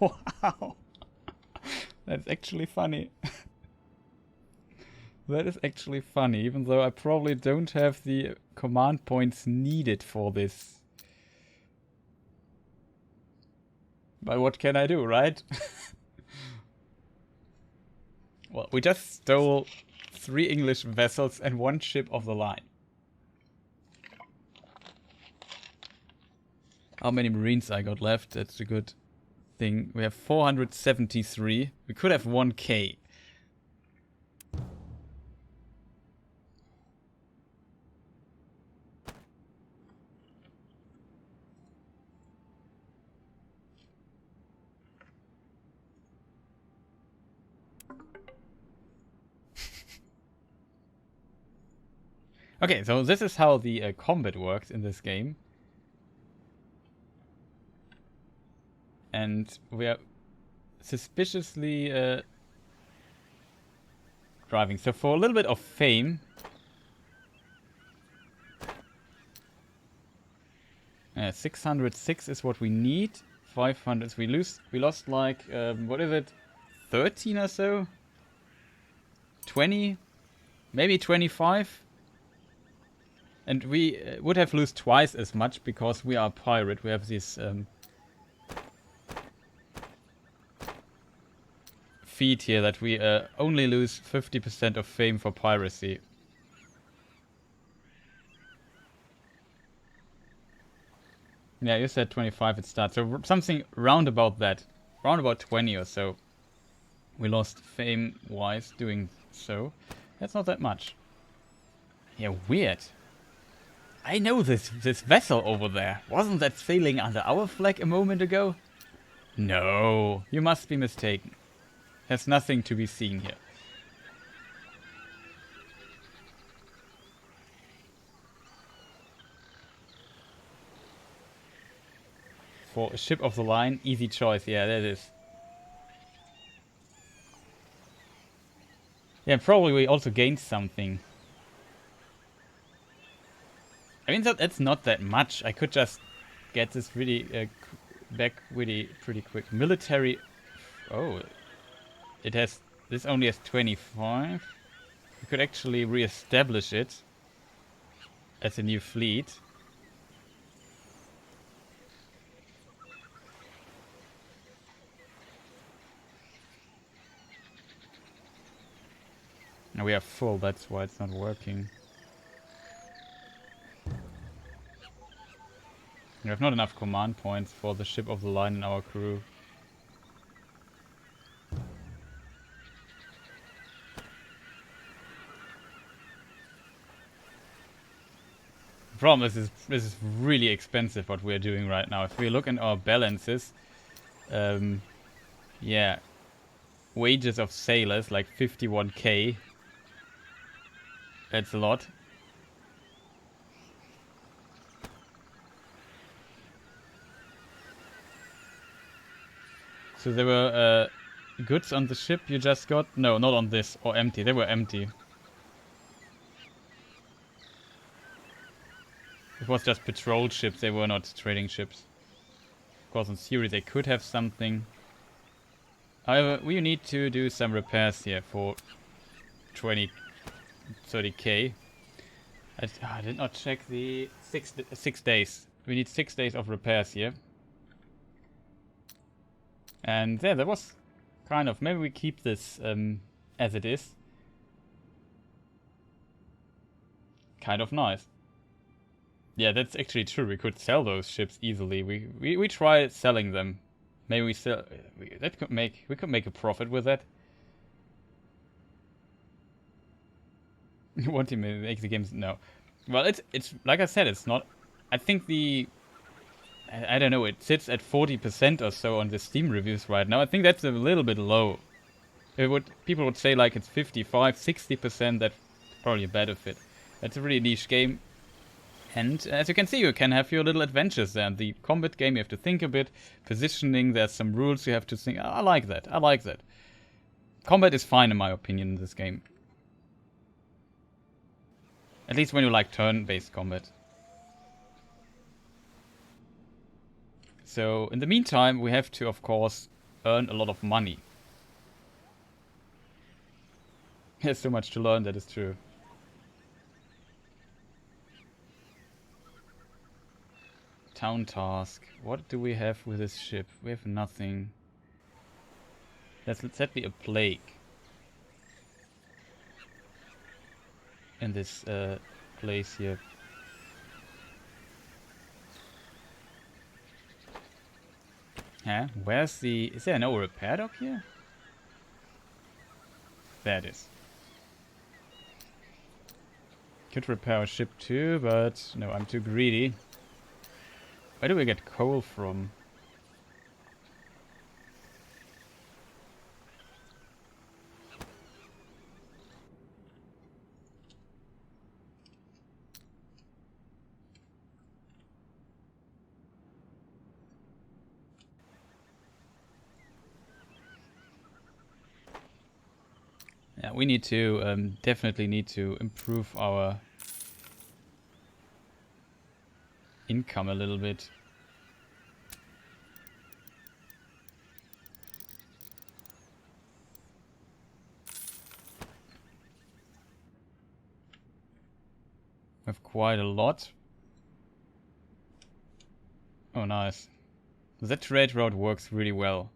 A: Wow, that's actually funny. That is actually funny, even though I probably don't have the command points needed for this. But what can I do, right? Well, we just stole 3 English vessels and 1 ship of the line. How many Marines I got left? That's a good thing. We have 473. We could have 1k. Okay, so this is how the combat works in this game. And we are suspiciously driving. So for a little bit of fame... 606 is what we need. 500. We lost like, what is it? 13 or so? 20? Maybe 25? And we would have lost twice as much because we are a pirate. We have this feat here that we only lose 50% of fame for piracy. Yeah, you said 25 it starts. So something round about that. Round about 20 or so. We lost fame-wise doing so. That's not that much. Yeah, weird. I know this vessel over there. Wasn't that sailing under our flag a moment ago? No, you must be mistaken. There's nothing to be seen here. For a ship of the line, easy choice. Yeah, that is. Yeah, probably we also gained something. I mean, that's not that much. I could just get this really back really pretty quick. Military. Oh, it has. This only has 25. We could actually re-establish it as a new fleet. Now we are full. That's why it's not working. We have not enough command points for the ship of the line in our crew. The problem is this is really expensive what we're doing right now. If we look at our balances, yeah, wages of sailors like 51k. That's a lot. So there were goods on the ship you just got? No, not on this. Or empty. They were empty. It was just patrol ships. They were not trading ships. Of course, in theory they could have something. However, we need to do some repairs here for 30k. I did not check the 6 days. We need 6 days of repairs here. And yeah, that was kind of... Maybe we keep this as it is. Kind of nice. Yeah, that's actually true. We could sell those ships easily. We tried selling them. Maybe we sell... we could make a profit with that. You want to make the games? No. Well, it's like I said, it's not... I think I don't know, it sits at 40% or so on the Steam reviews right now. I think that's a little bit low. People would say like it's 55, 60%, that's probably a better fit. That's a really niche game. And as you can see, you can have your little adventures there. The combat game, you have to think a bit. Positioning, there's some rules you have to think. I like that, I like that. Combat is fine in my opinion in this game. At least when you like turn-based combat. So, in the meantime, we have to, of course, earn a lot of money. There's so much to learn, that is true. Town task. What do we have with this ship? We have nothing. Let's set me a plague. In this place here. Huh? Where's the... Is there no repair dock here? There it is. Could repair a ship too, but no, I'm too greedy. Where do we get coal from? Yeah, we need to definitely need to improve our income a little bit. We have quite a lot. Oh, nice. That trade route works really well.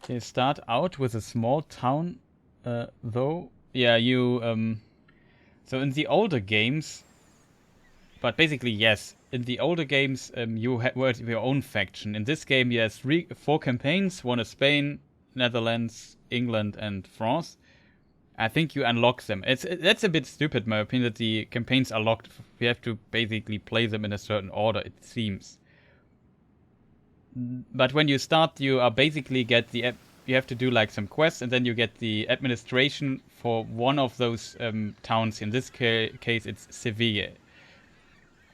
A: Okay, start out with a small town, though. Yeah, you, so in the older games, but basically, yes, in the older games, you were your own faction. In this game, you have 4 campaigns. One is Spain, Netherlands, England, and France. I think you unlock them. That's a bit stupid, in my opinion, that the campaigns are locked. You have to basically play them in a certain order, it seems. But when you start, you are basically get the you have to do like some quests, and then you get the administration for one of those towns. In this case, it's Seville.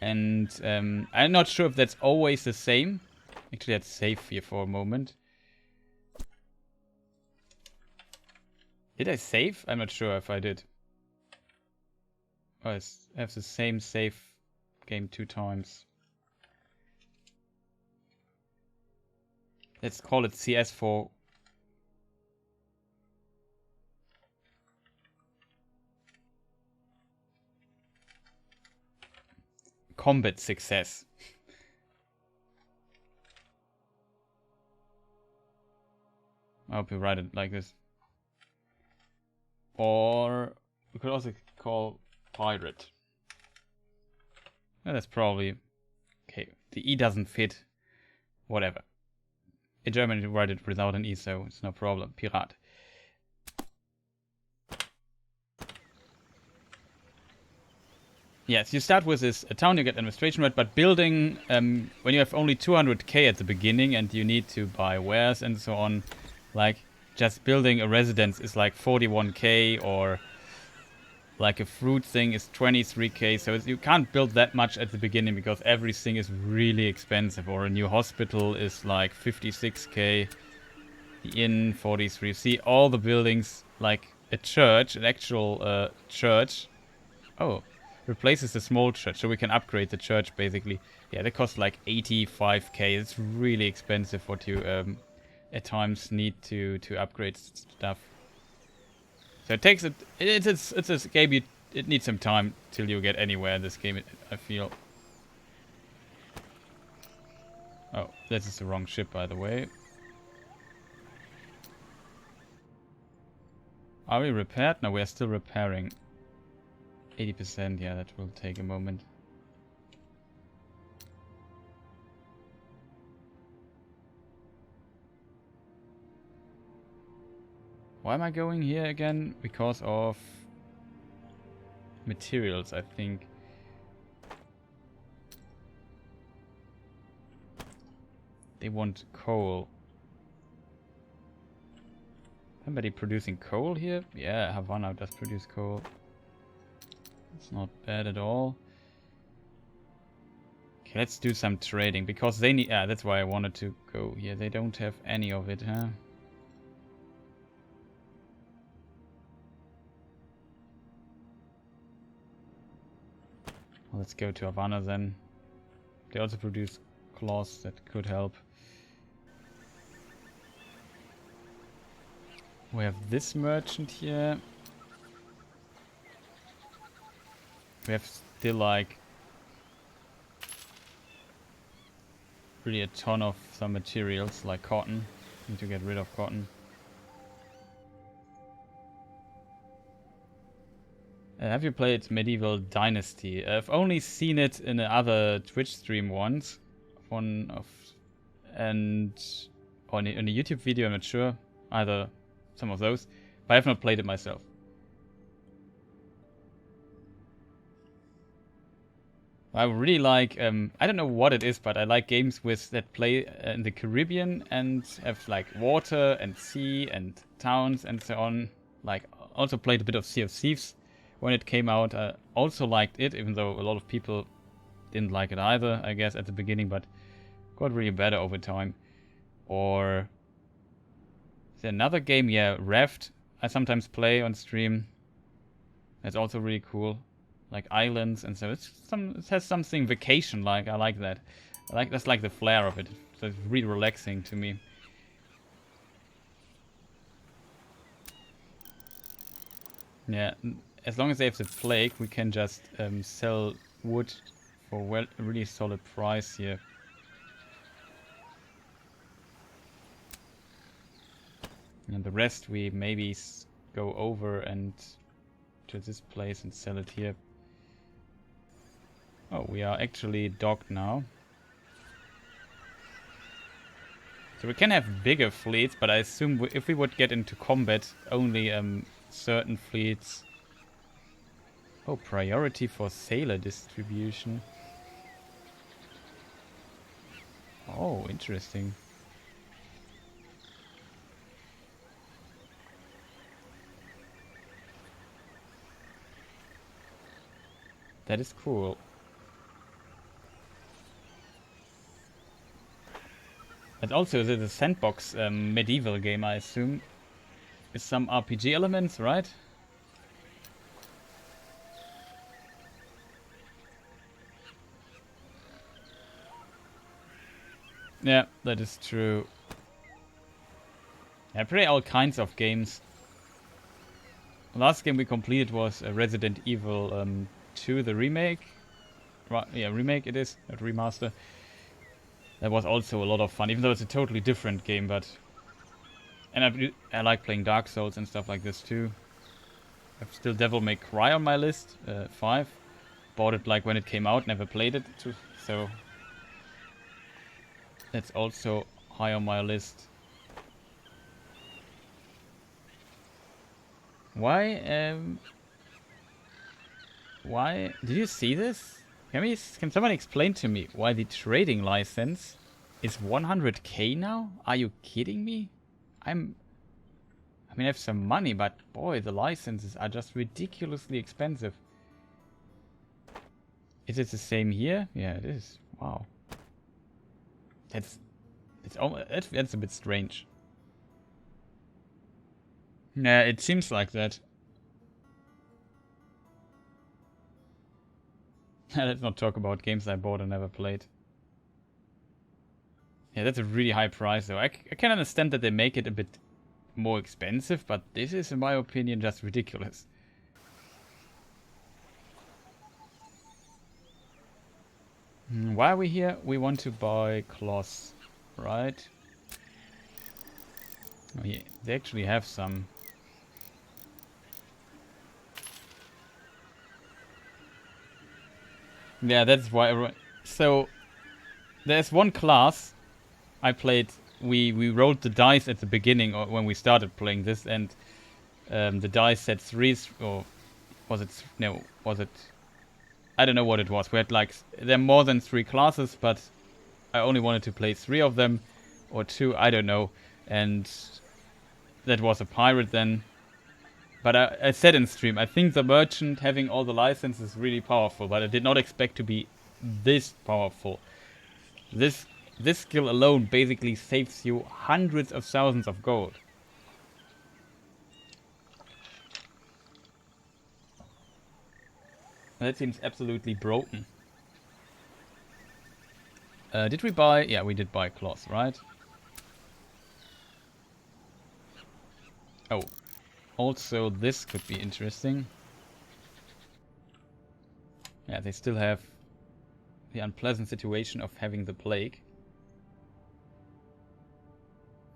A: And I'm not sure if that's always the same. Actually, let's save here for a moment. Did I save? I'm not sure if I did. Oh, I have the same save game 2 times. Let's call it CS for combat success. I hope you write it like this. Or we could also call pirate. That's probably okay. The E doesn't fit. Whatever. In German you write it without an E, so it's no problem. Pirat. Yes, you start with this town, you get administration right, but building, when you have only 200k at the beginning and you need to buy wares and so on, like just building a residence is like 41k, or like a fruit thing is 23k, so you can't build that much at the beginning because everything is really expensive. Or a new hospital is like 56k, the inn 43. See, all the buildings, like a church, an actual church. Oh, replaces the small church, so we can upgrade the church basically. Yeah, that costs like 85k. It's really expensive what you at times need to upgrade stuff. So it takes it's a game it needs some time till you get anywhere in this game, I feel. Oh, this is the wrong ship, by the way. Are we repaired? No, we are still repairing. 80%, yeah, that will take a moment. Why am I going here again? Because of materials, I think. They want coal. Somebody producing coal here? Yeah, Havana does produce coal. It's not bad at all. Okay, let's do some trading because they need. That's why I wanted to go here. They don't have any of it, huh? Well, let's go to Havana then. They also produce cloths that could help. We have this merchant here. We have still like really a ton of some materials like cotton. Need to get rid of cotton. Have you played Medieval Dynasty? I've only seen it in another Twitch stream once. On a YouTube video, I'm not sure. Either some of those. But I have not played it myself. I really like, I don't know what it is, but I like games that play in the Caribbean and have like water and sea and towns and so on. Like, also played a bit of Sea of Thieves when it came out. I also liked it, even though a lot of people didn't like it either, I guess, at the beginning, but got really better over time. Or is there another game? Yeah, Raft. I sometimes play on stream. That's also really cool. Like islands and so it has something vacation like. I like that. That's like the flair of it. So it's really relaxing to me. Yeah, as long as they have the plague, we can just sell wood for a really solid price here. And the rest we maybe go over and to this place and sell it here. Oh, we are actually docked now. So we can have bigger fleets, but I assume if we would get into combat, only certain fleets. Oh, priority for sailor distribution. Oh, interesting. That is cool. But also the sandbox medieval game, I assume, is some RPG elements, right? Yeah, that is true. I play all kinds of games. The last game we completed was Resident Evil 2, the remake. Yeah, remake it is, not remaster. That was also a lot of fun, even though it's a totally different game, but... And I like playing Dark Souls and stuff like this too. I've still Devil May Cry on my list, 5. Bought it like when it came out, never played it, so... That's also high on my list. Why, Why... Did you see this? Can someone explain to me why the trading license is 100k now? Are you kidding me? I mean, I have some money, but boy, the licenses are just ridiculously expensive. Is it the same here? Yeah, it is. Wow. That's a bit strange. Yeah, it seems like that. Let's not talk about games I bought and never played. Yeah, that's a really high price though. I can understand that they make it a bit more expensive, but this is, in my opinion, just ridiculous. Why are we here? We want to buy cloths, right? Oh yeah, they actually have some. Yeah, that's why everyone... So, there's one class I played. We rolled the dice at the beginning, or when we started playing this, and the dice said 3, or was it... No, was it... I don't know what it was. We had like... There are more than 3 classes, but I only wanted to play 3 of them, or 2, I don't know. And that was a pirate then. But I said in stream, I think the merchant having all the licenses is really powerful, but I did not expect to be this powerful. This skill alone basically saves you hundreds of thousands of gold. That seems absolutely broken. Did we buy... Yeah, we did buy cloth, right? Oh. Also, this could be interesting. Yeah, they still have the unpleasant situation of having the plague.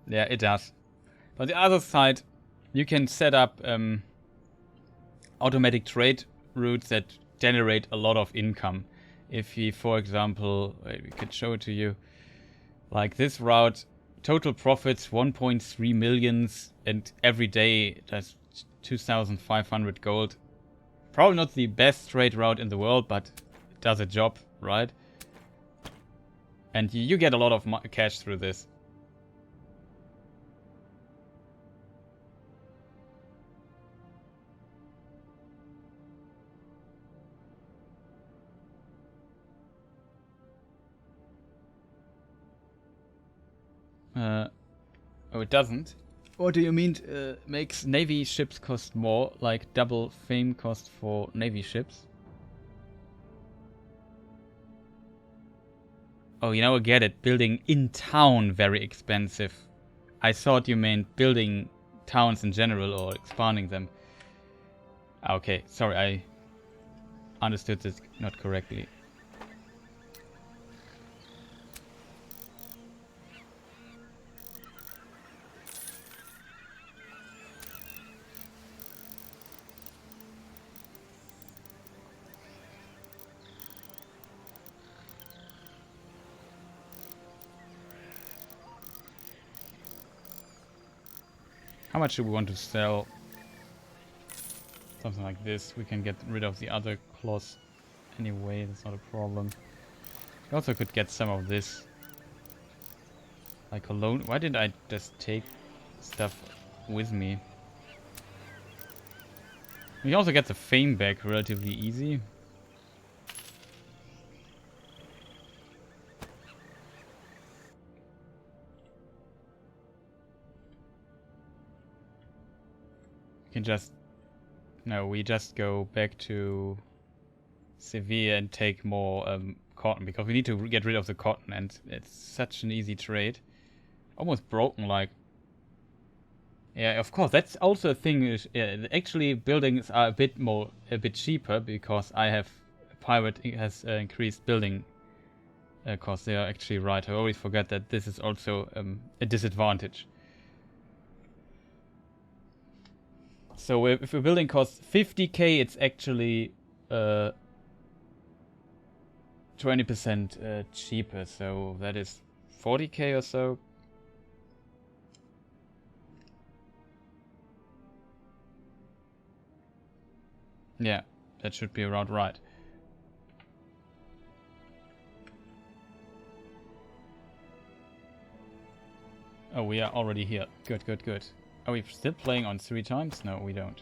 A: Yeah, it does. But the other side, you can set up automatic trade routes that generate a lot of income. If you, for example, we could show it to you, like this route, total profits 1.3 millions, and every day that's 2,500 gold. Probably not the best trade route in the world, but it does a job, right? And you get a lot of cash through this. Oh, it doesn't? What do you mean makes navy ships cost more, like double fame cost for navy ships? Oh, you know, I get it. Building in town very expensive. I thought you meant building towns in general or expanding them. Okay, sorry, I understood this not correctly. How much do we want to sell? Something like this. We can get rid of the other claws anyway, that's not a problem. We also could get some of this. Like alone. Why didn't I just take stuff with me? We also get the fame back relatively easy. We can just... No, we just go back to Sevilla and take more cotton, because we need to get rid of the cotton, and it's such an easy trade. Almost broken, like... Yeah, of course, that's also a thing. Is, actually, buildings are a bit cheaper, because I have... Pirate has increased building costs. They are actually right. I always forget that this is also a disadvantage. So if a building costs 50k, it's actually 20% cheaper. So that is 40k or so. Yeah, that should be around right. Oh, we are already here. Good, good, good. Are we still playing on 3 times? No, we don't.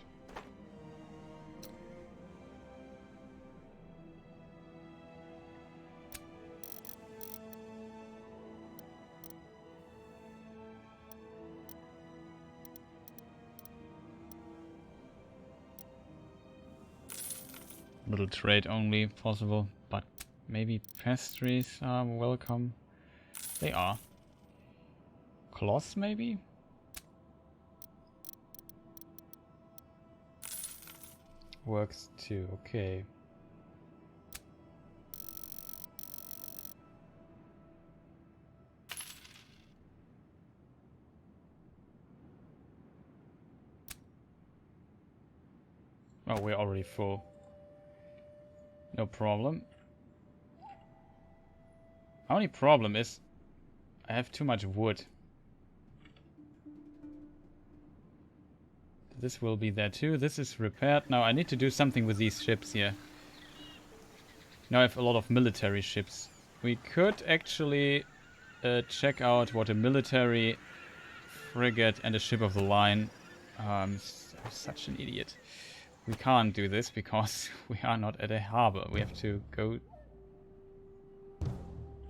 A: Little trade only possible, but maybe pastries are welcome. They are. Cloth maybe? Works too, okay. Oh, we're already full. No problem. Only problem is I have too much wood. This will be there too. This is repaired. Now I need to do something with these ships here. Now I have a lot of military ships. We could actually check out what a military frigate and a ship of the line. I'm such an idiot. We can't do this because we are not at a harbor. We have to go...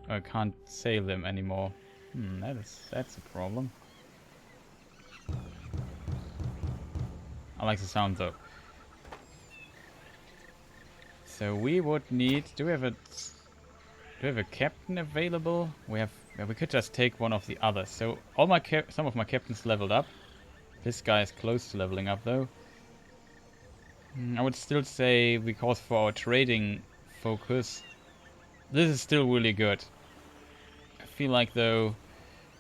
A: I can't sail them anymore. That's a problem. I like the sound though. So we would need... Do we have a captain available? We have... We could just take one of the others. So all my some of my captains leveled up. This guy is close to leveling up though. I would still say, because for our trading focus, this is still really good. I feel like though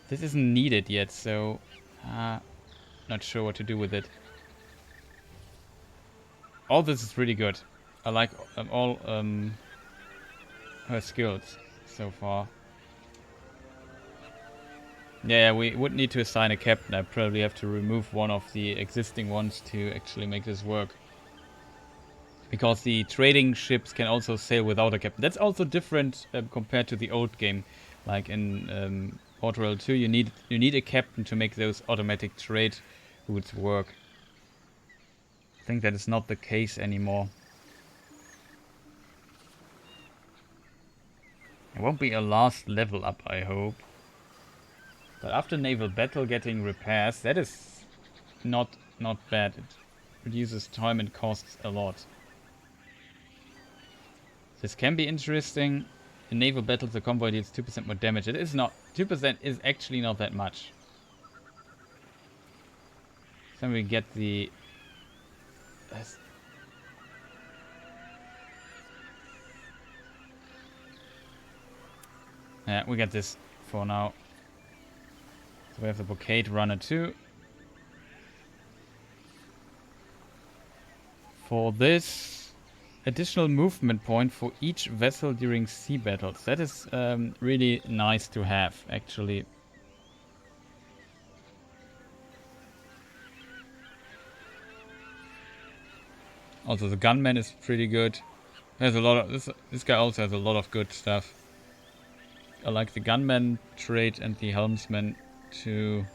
A: this isn't needed yet, so not sure what to do with it. All this is really good. I like all her skills so far. Yeah, we would need to assign a captain. I probably have to remove one of the existing ones to actually make this work. Because the trading ships can also sail without a captain. That's also different compared to the old game. Like in Port Royale 2, you need a captain to make those automatic trade routes work. I think that is not the case anymore. It won't be a last level up, I hope. But after naval battle, getting repairs, that is not bad. It reduces time and costs a lot. This can be interesting. In naval battles, the convoy deals 2% more damage. It is not... 2% is actually not that much. Then we get the... Yeah, we get this for now. So we have the blockade runner too. For this... Additional movement point for each vessel during sea battles. That is really nice to have, actually. Also, the gunman is pretty good. There's a lot of this guy also has a lot of good stuff. I like the gunman trait and the helmsman too.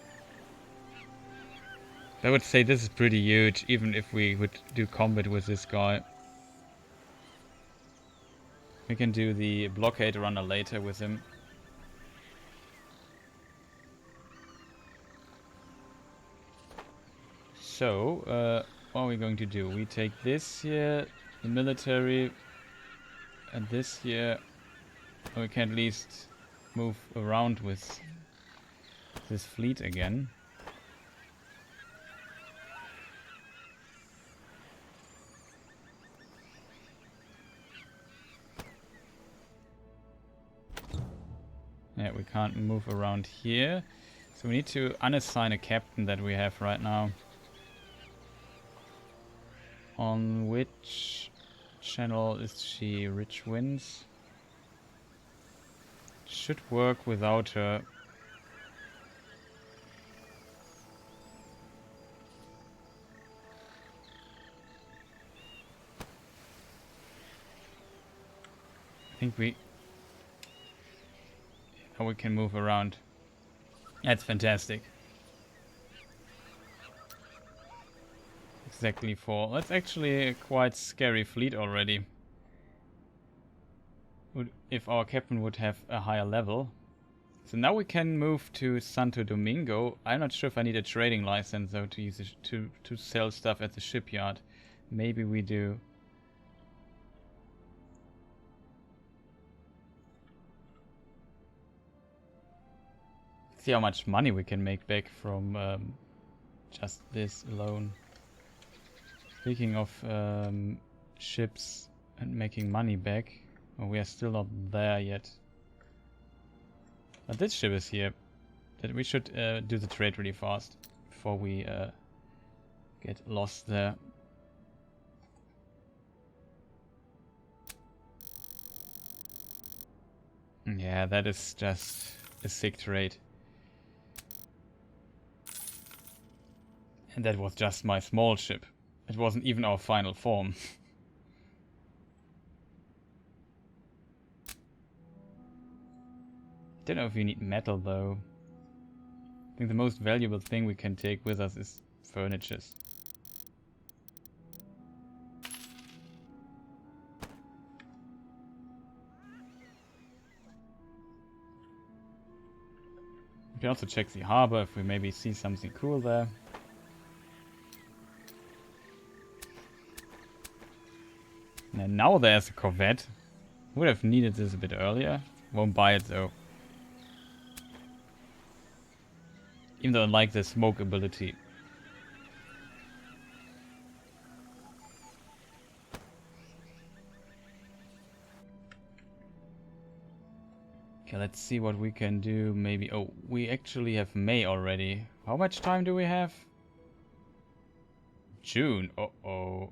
A: I would say this is pretty huge, even if we would do combat with this guy. We can do the blockade runner later with him. So, what are we going to do? We take this here, the military, and this here. We can at least move around with this fleet again. Yeah, we can't move around here. So we need to unassign a captain that we have right now. On which channel is she? Rich Winds? Should work without her. I think now we can move around. That's fantastic. Exactly 4. That's actually a quite scary fleet already. If our captain would have a higher level. So now we can move to Santo Domingo. I'm not sure if I need a trading license though to use it to sell stuff at the shipyard. Maybe we do. See how much money we can make back from just this alone. Speaking of ships and making money back, well, we are still not there yet. But this ship is here. That we should do the trade really fast before we get lost there. Yeah, that is just a sick trade. And that was just my small ship. It wasn't even our final form. Don't know if we need metal though. I think the most valuable thing we can take with us is furnitures. We can also check the harbor if we maybe see something cool there. And now there's a corvette. Would have needed this a bit earlier. Won't buy it though. Even though I like the smoke ability. Okay, let's see what we can do. Maybe. Oh, we actually have May already. How much time do we have? June. Uh-oh.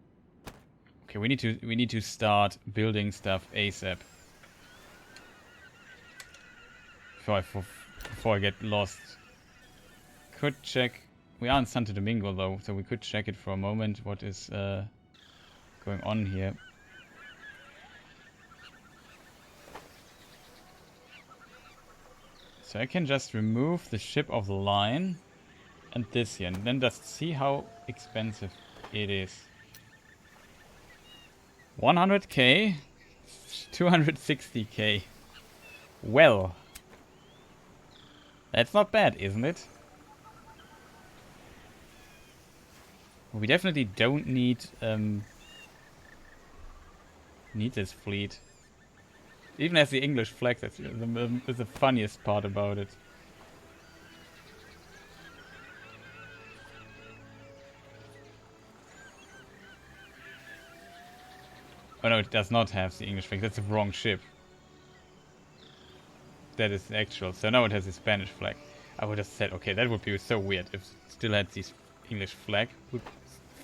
A: Okay, we need to start building stuff ASAP. Before I get lost. Could check. We are in Santo Domingo though, so we could check it for a moment. What is going on here? So I can just remove the ship of the line and this here, and then just see how expensive it is. 100k, 260k. Well, that's not bad, isn't it? We definitely don't need this fleet. Even as the English flag, that's the funniest part about it. Oh no, it does not have the English flag. That's the wrong ship. That is the actual. So now it has the Spanish flag. I would have said, okay, that would be so weird if it still had this English flag.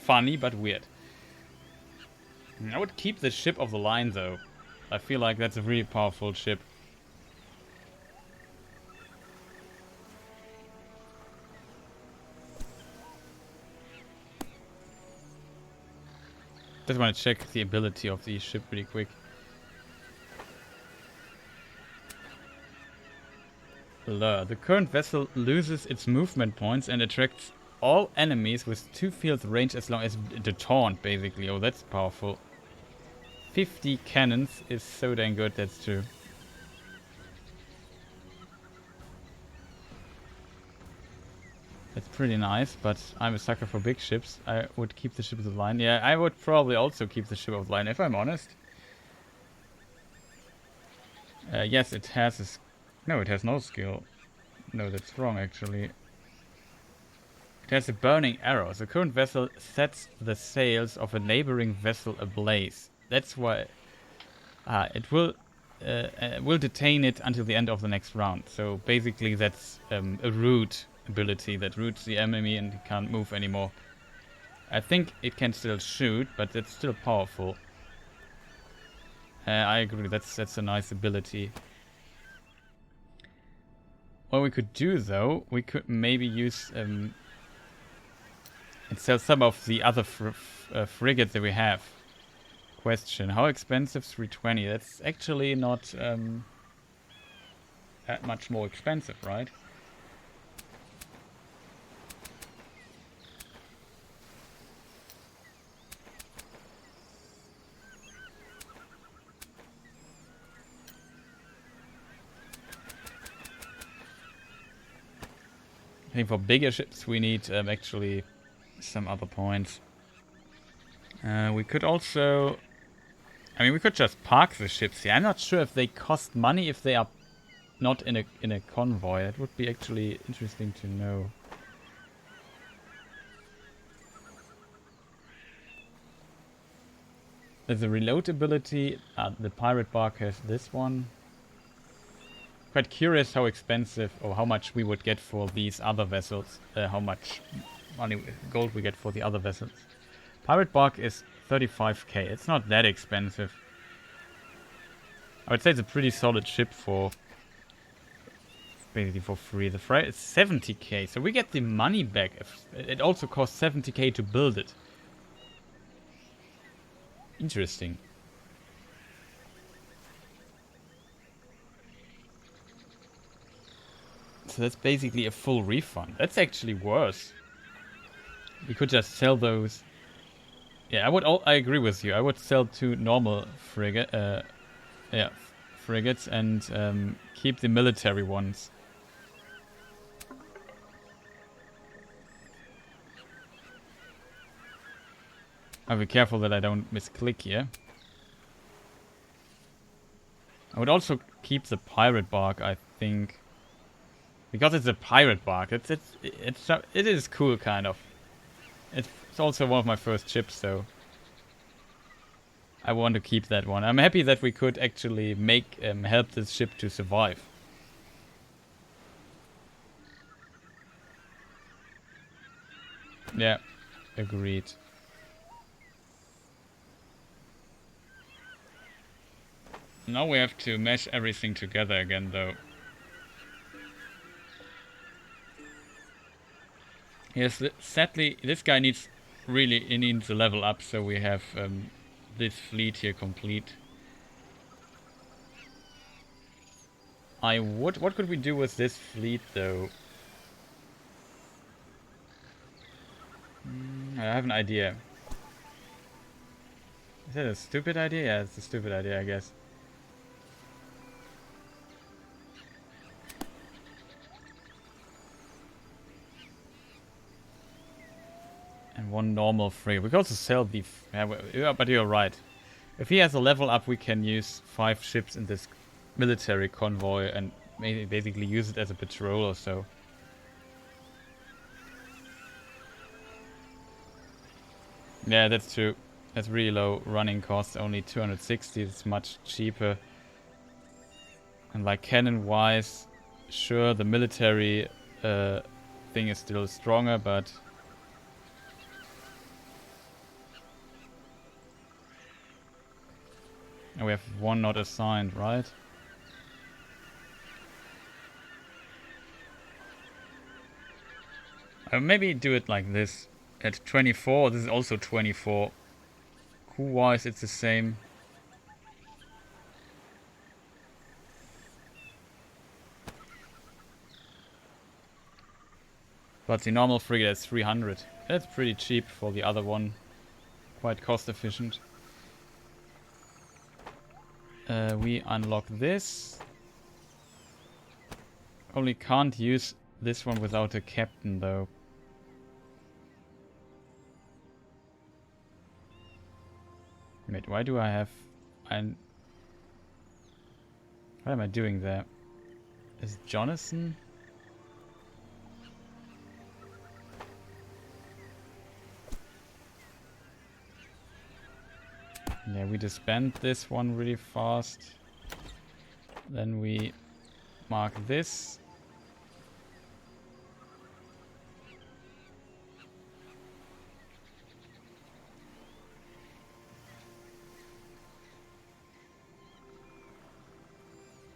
A: Funny, but weird. I would keep the ship of the line though. I feel like that's a really powerful ship. Just want to check the ability of the ship really quick. Lure. The current vessel loses its movement points and attracts all enemies with 2 field range as long as the taunt, basically. Oh, that's powerful. 50 cannons is so dang good, that's true. That's pretty nice, but I'm a sucker for big ships. I would keep the ship of the line. Yeah, I would probably also keep the ship of the line, if I'm honest. Yes, it has a... No, it has no skill. No, that's wrong, actually. It has a burning arrow. The current vessel sets the sails of a neighboring vessel ablaze. That's why... it will detain it until the end of the next round. So basically that's a root ability that roots the enemy and it can't move anymore. I think it can still shoot, but it's still powerful. I agree, that's a nice ability. What we could do though, we could maybe use and sell some of the other frigates that we have. Question, how expensive 320? That's actually not that much more expensive, right? I think for bigger ships we need actually some other points. We could also... I mean, we could just park the ships here. I'm not sure if they cost money if they are not in a convoy. That would be actually interesting to know. There's a reload ability. The pirate bark has this one. Quite curious how expensive or how much we would get for these other vessels. How much money, gold we get for the other vessels. Pirate bark is 35k. It's not that expensive. I would say it's a pretty solid ship for basically for free. The freight is 70k, so we get the money back. It also costs 70k to build it. Interesting. So that's basically a full refund. That's actually worse. We could just sell those. Yeah, I agree with you. I would sell 2 normal frigates and keep the military ones. I'll be careful that I don't misclick here. I would also keep the pirate bark, I think. Because it's a pirate bark. It is cool, kind of. It's also one of my first ships, so I want to keep that one. I'm happy that we could actually help this ship to survive. Yeah, agreed. Now we have to mesh everything together again, though. Yes, sadly, this guy needs a level up, so we have this fleet here complete. What could we do with this fleet, though? I have an idea. Is that a stupid idea? Yeah, it's a stupid idea, I guess. And 1 normal frigate. We can also sell the... Yeah, but you're right. If he has a level up, we can use 5 ships in this military convoy and maybe basically use it as a patrol or so. Yeah, that's true. That's really low running cost, only 260. It's much cheaper. And like cannon-wise, sure, the military thing is still stronger, but... And we have 1 not assigned, right? Maybe do it like this. At 24, this is also 24. Crew-wise, it's the same. But the normal frigate is 300. That's pretty cheap for the other one. Quite cost efficient. We unlock this. Only can't use this one without a captain though. Wait, why do I have... What am I doing there? Is Jonathan? Yeah, we disband this one really fast. Then we mark this.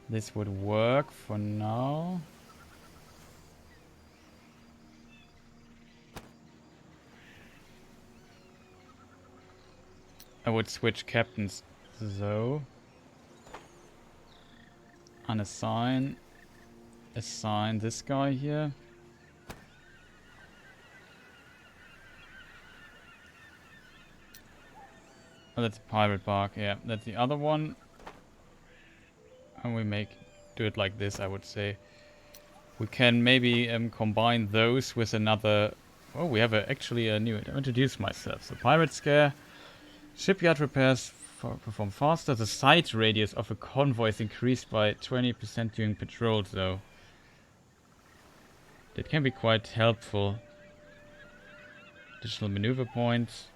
A: This would work for now. I would switch captains though. Unassign. Assign this guy here. Oh, that's a pirate bark. Yeah, that's the other one. And we do it like this, I would say. We can maybe combine those with another... Oh, we have actually a new... I'll introduce myself. So, pirate scare. Shipyard repairs perform faster. The sight radius of a convoy is increased by 20% during patrols, though. That can be quite helpful. Additional maneuver points.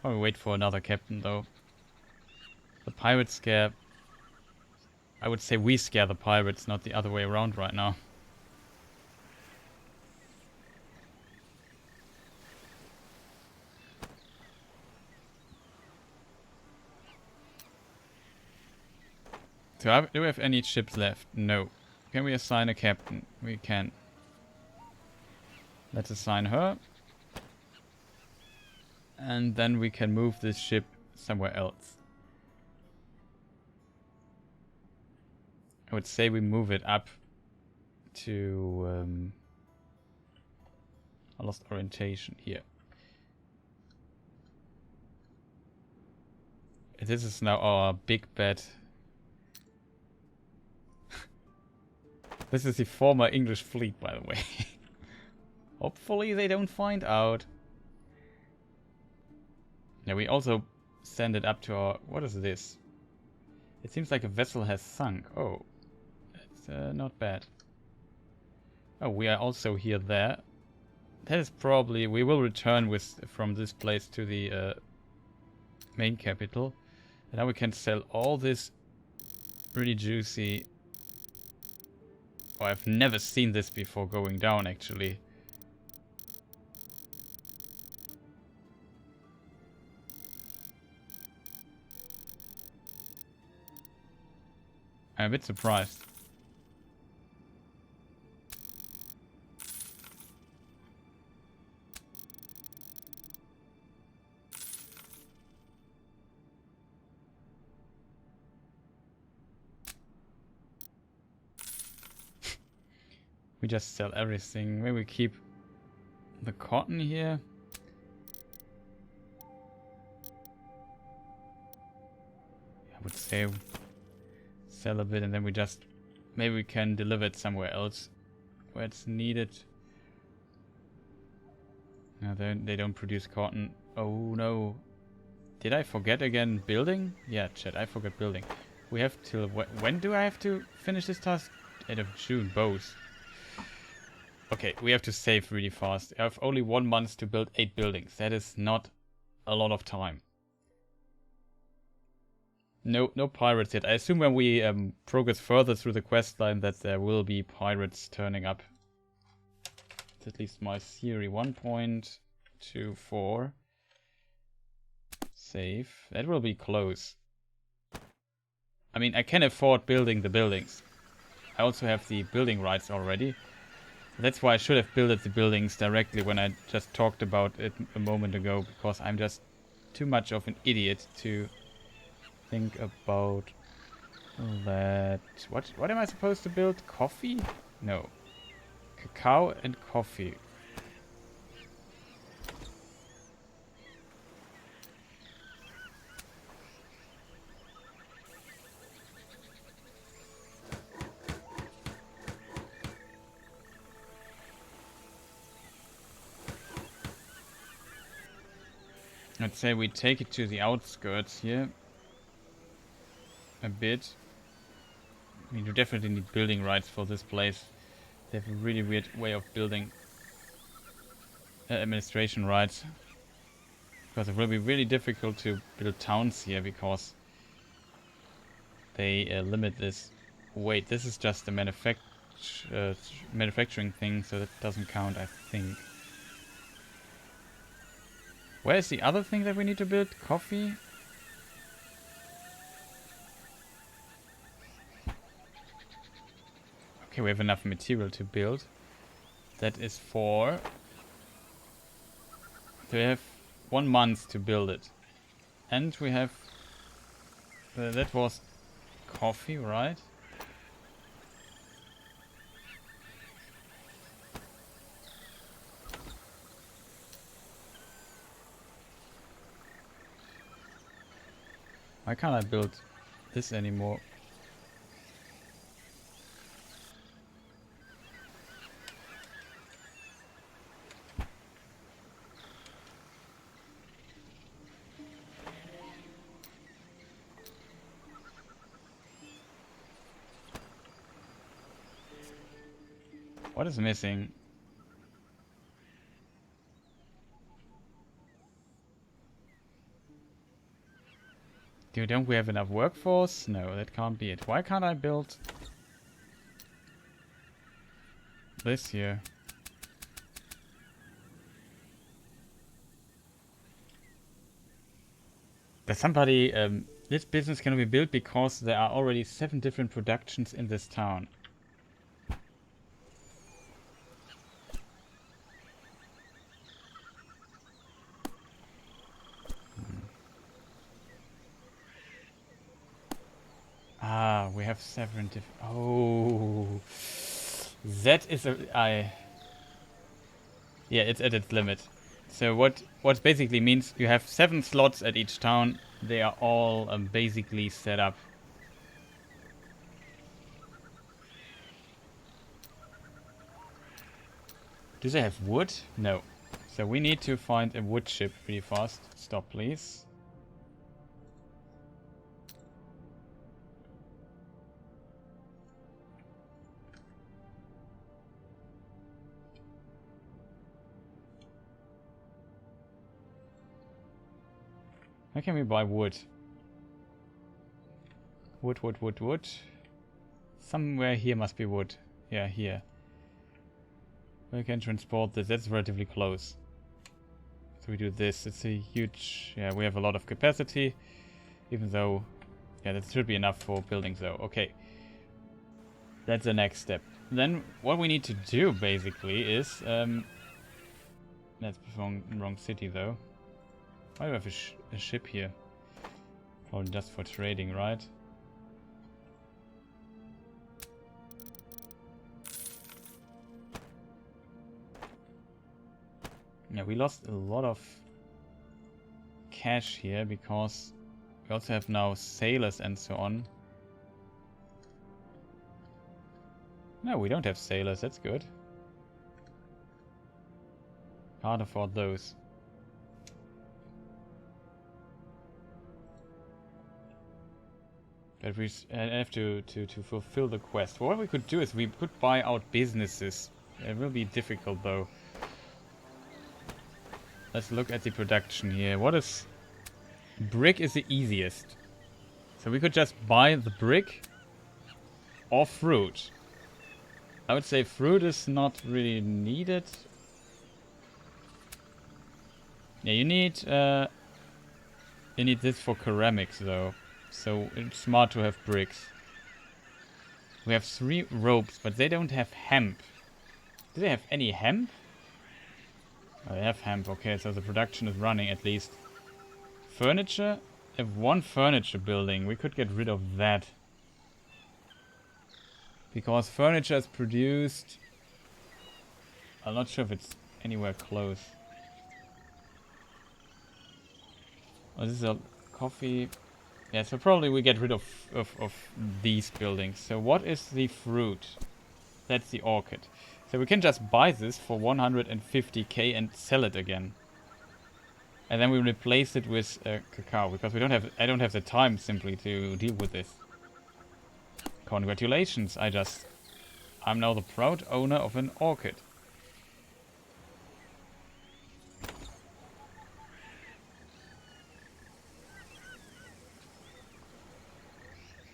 A: Oh, we wait for another captain, though. The pirate scare... I would say we scare the pirates, not the other way around right now. So do we have any ships left? No. Can we assign a captain? We can. Let's assign her. And then we can move this ship somewhere else. I would say we move it up to... I lost orientation here. This is now our big bet. This is the former English fleet, by the way. Hopefully they don't find out. Yeah, we also send it up to our... What is this? It seems like a vessel has sunk. Oh. That's not bad. Oh, we are also here there. That is probably... We will return from this place to the main capital. And now we can sell all this really juicy... Oh, I've never seen this before going down, actually. I'm a bit surprised. We just sell everything. Maybe we keep the cotton here. I would say sell a bit and then we just... Maybe we can deliver it somewhere else where it's needed. No, they don't produce cotton. Oh no. Did I forget again building? Yeah, chat, I forgot building. We have till... When do I have to finish this task? End of June, both. Okay, we have to save really fast. I have only 1 month to build 8 buildings. That is not a lot of time. No pirates yet. I assume when we progress further through the quest line that there will be pirates turning up. That's at least my theory. 1.24. Save. That will be close. I mean, I can afford building the buildings. I also have the building rights already. That's why I should have built the buildings directly when I just talked about it a moment ago, because I'm just too much of an idiot to think about that. What am I supposed to build? Coffee? No. Cacao and coffee. Let's say we take it to the outskirts here. A bit. I mean, you definitely need building rights for this place. They have a really weird way of building administration rights. Because it will be really difficult to build towns here because they limit this. Wait, this is just a manufacturing thing, so that doesn't count, I think. Where is the other thing that we need to build? Coffee? Okay, we have enough material to build. That is for... We have 1 month to build it. And we have... that was coffee, right? Why can't I build this anymore? What is missing? Don't we have enough workforce? No, that can't be it. Why can't I build this here? There's somebody... this business cannot be built because there are already 7 different productions in this town. Ah, we have 7 different... Oh... That is a... Yeah, it's at its limit. So what basically means you have 7 slots at each town. They are all basically set up. Do they have wood? No. So we need to find a wood ship pretty fast. Stop, please. How can we buy wood? Wood. Somewhere here must be wood. Yeah, here. We can transport this. That's relatively close. So we do this. It's a huge... Yeah, we have a lot of capacity. Even though... Yeah, that should be enough for buildings though. Okay. That's the next step. Then what we need to do basically is... That's wrong city though. Why do we have a ship here? Probably just for trading, right? Yeah, we lost a lot of cash here because we also have now sailors and so on. No, we don't have sailors, that's good. Can't afford those. But we have to fulfill the quest. What we could do is we could buy out businesses. It will be difficult though. Let's look at the production here. What is... Brick is the easiest. So we could just buy the brick or fruit. I would say fruit is not really needed. Yeah, you need this for ceramics though. So it's smart to have bricks. We have 3 ropes, but they don't have hemp. Do they have any hemp? Oh, they have hemp. Okay, so the production is running at least. furniture? I have one furniture building. We could get rid of that. Because furniture is produced... I'm not sure if it's anywhere close. Oh, this is a coffee... Yeah, so probably we get rid of these buildings. So what is the fruit? That's the orchid. So we can just buy this for 150k and sell it again. And then we replace it with cacao, because we don't have... I don't have the time simply to deal with this. Congratulations, I'm now the proud owner of an orchid.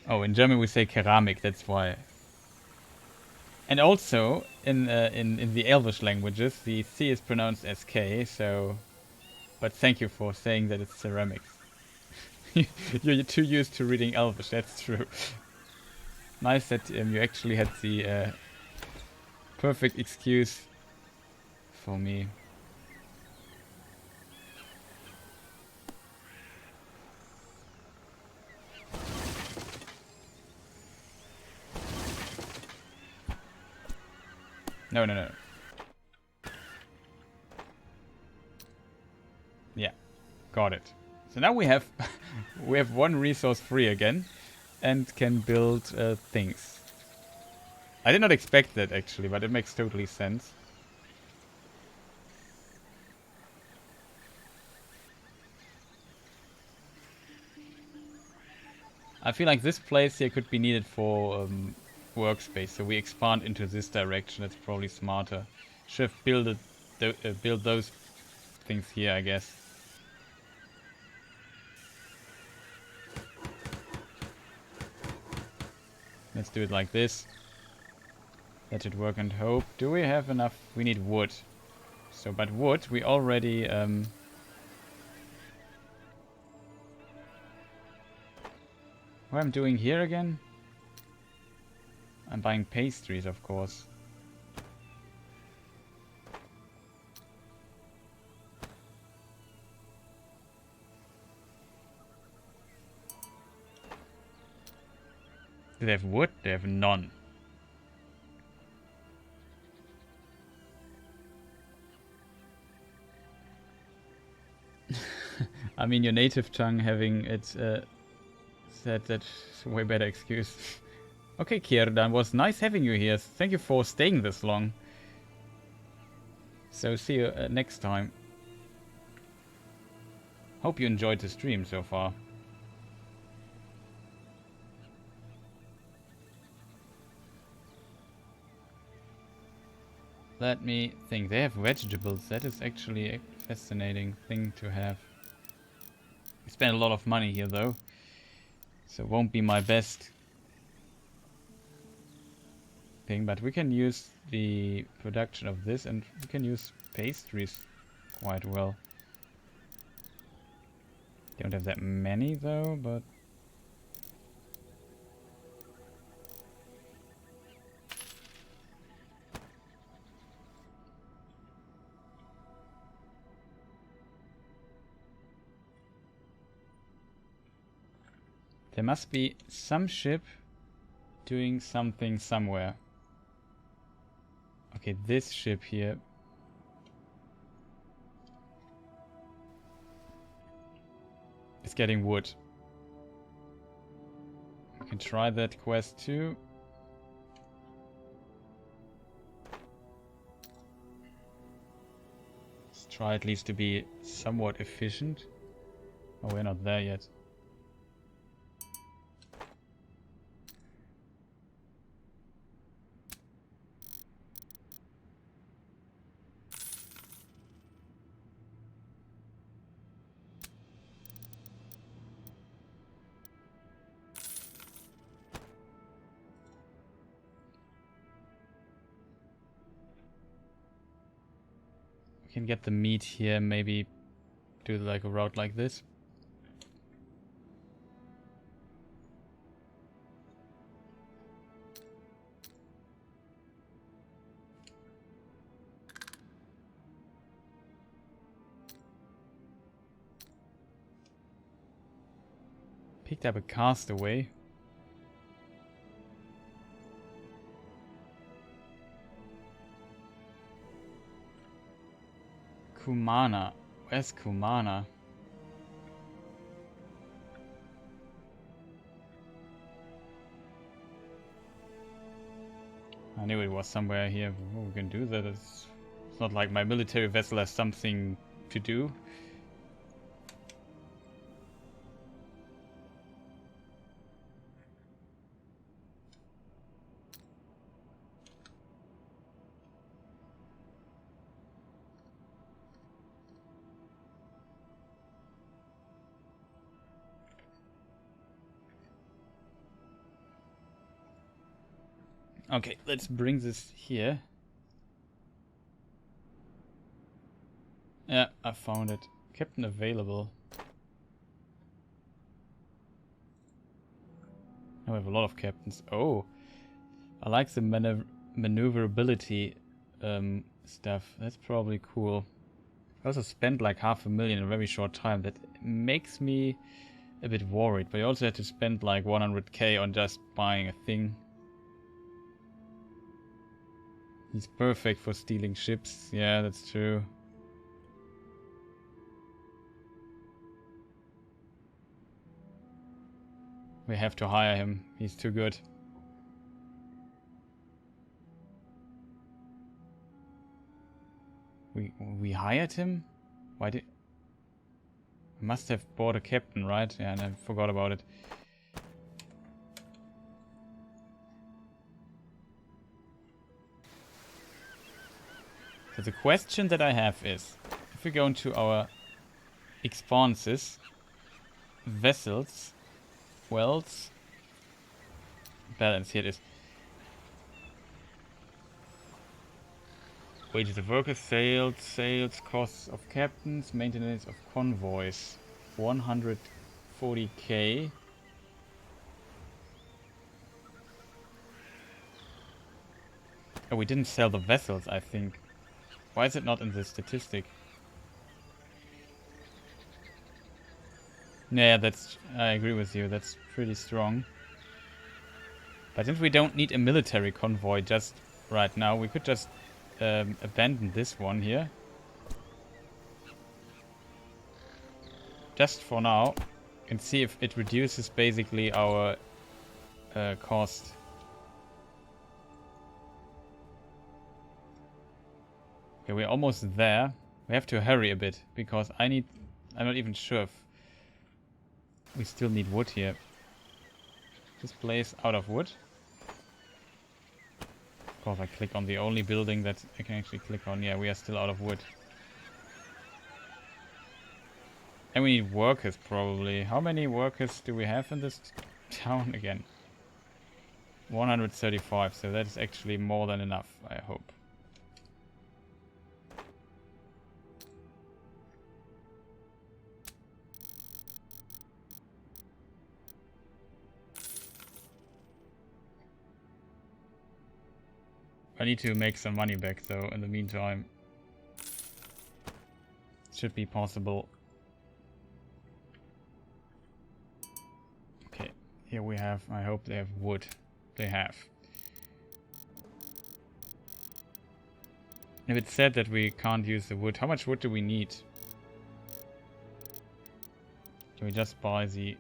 A: Oh, in German we say Keramik, that's why. And also, in the Elvish languages, the C is pronounced as K, so... But thank you for saying that it's ceramics. You're too used to reading Elvish, that's true. Nice that you actually had the perfect excuse for me. No, no, no. Yeah, got it. So now we have we have one resource free again, and can build things. I did not expect that actually, but it makes totally sense. I feel like this place here could be needed for workspace, so we expand into this direction. That's probably smarter. Should have build those things here, I guess. Let's do it like this. Let it work and hope. Do we have enough? We need wood. So, but wood, we already... What I'm doing here again? I'm buying pastries, of course. Do they have wood? They have none. I mean, your native tongue having it said that's a way better excuse. Okay, Kierdan, was nice having you here. Thank you for staying this long. So see you next time. Hope you enjoyed the stream so far. Let me think. They have vegetables. That is actually a fascinating thing to have. We spend a lot of money here though, so it won't be my best thing, but we can use the production of this, and we can use pastries quite well. Don't have that many though, but there must be some ship doing something somewhere. Okay, this ship here. Is getting wood. We can try that quest too. Let's try at least to be somewhat efficient. Oh, we're not there yet. Can get the meat here, maybe do like a route like this. Picked up a castaway. Kumana. Where's Kumana? I knew it was somewhere here. Oh, we can do that. It's not like my military vessel has something to do. Okay, let's bring this here. Yeah, I found it. Captain available. Now we have a lot of captains. Oh, I like the maneuverability stuff. That's probably cool. I also spent like 500,000 in a very short time. That makes me a bit worried. But you also had to spend like 100k on just buying a thing. He's perfect for stealing ships. Yeah, that's true. We have to hire him. He's too good. We hired him? Why did... I must have bought a captain, right? Yeah, and I forgot about it. So the question that I have is, if we go into our expanses, vessels, wells, balance, here it is. Wages of workers, sales, costs of captains, maintenance of convoys. 140k. Oh, we didn't sell the vessels, I think. Why is it not in the statistic? Yeah, that's... I agree with you, that's pretty strong. But since we don't need a military convoy just right now, we could just abandon this one here. Just for now. And see if it reduces basically our cost. Okay, we're almost there. We have to hurry a bit because I'm not even sure if we still need wood here. This place out of wood. Of course, I click on the only building that I can actually click on. Yeah, we are still out of wood. And we need workers probably. How many workers do we have in this town again? 135, so that is actually more than enough, I hope. I need to make some money back though in the meantime. Should be possible. Okay, here we have, I hope they have wood. They have. If it's said that we can't use the wood, how much wood do we need? Can we just buy the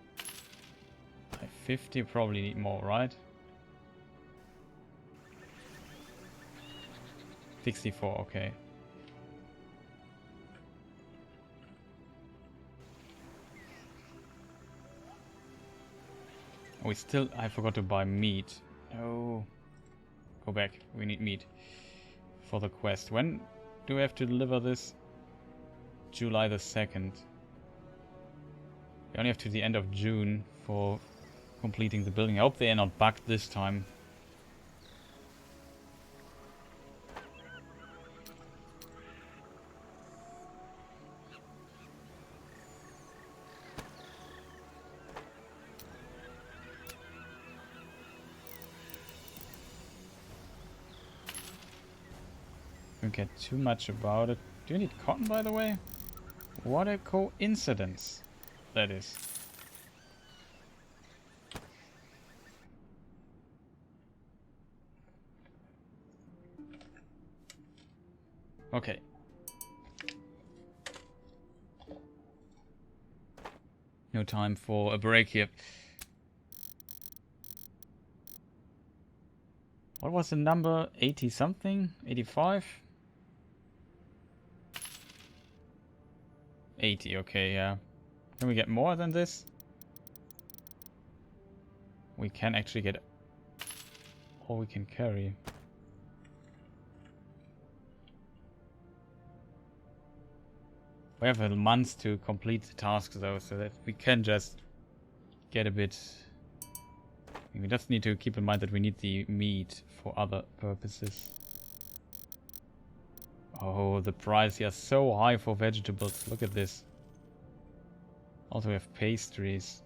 A: 50? Probably need more, right? 64, okay. We still... I forgot to buy meat. Oh. Go back. We need meat for the quest. When do we have to deliver this? July the 2nd. We only have to the end of June for completing the building. I hope they are not bugged this time. Don't get too much about it. Do you need cotton, by the way? What a coincidence that is. Okay. No time for a break here. What was the number? 80 something? 85? 80, okay, yeah. Can we get more than this? We can actually get all we can carry. We have a month to complete the tasks though, so that we can just get a bit... We just need to keep in mind that we need the meat for other purposes. Oh, the price here is so high for vegetables. Look at this. Also we have pastries.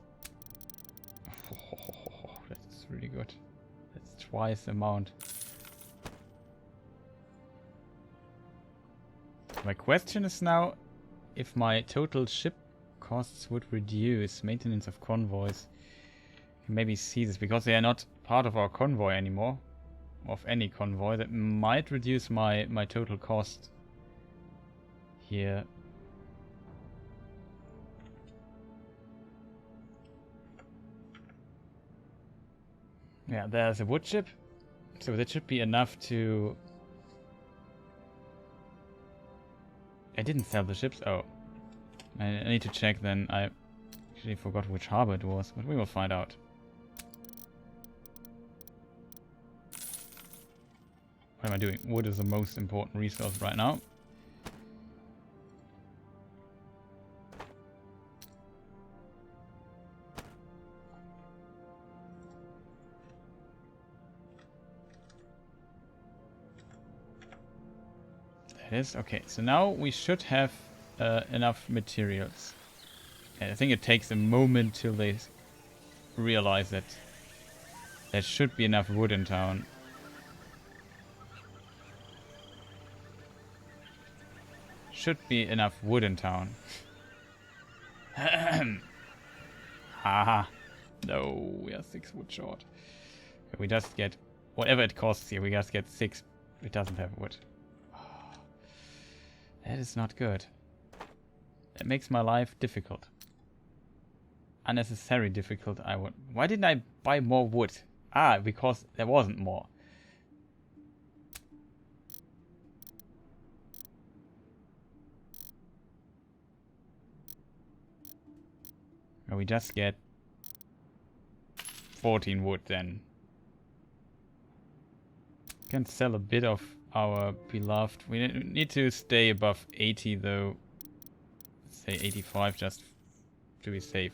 A: Oh, that's really good. That's twice the amount. My question is now if my total ship costs would reduce maintenance of convoys. You can maybe see this because they are not part of our convoy anymore. Of any convoy. That might reduce my total cost here. Yeah, there's a wood ship. So that should be enough to... I didn't sell the ships. Oh. I need to check then. I actually forgot which harbor it was, but we will find out. What am I doing? Wood is the most important resource right now. That is okay. So now we should have enough materials. And I think it takes a moment till they realize that there should be enough wood in town. Should be enough wood in town. Haha. No, we are 6 wood short. We just get whatever it costs here. We just get 6. It doesn't have wood. That is not good. It makes my life difficult. Unnecessary difficult, I would. Why didn't I buy more wood? Ah, because there wasn't more. We just get 14 wood then. Can sell a bit of our beloved. We need to stay above 80 though. Let's say 85 just to be safe.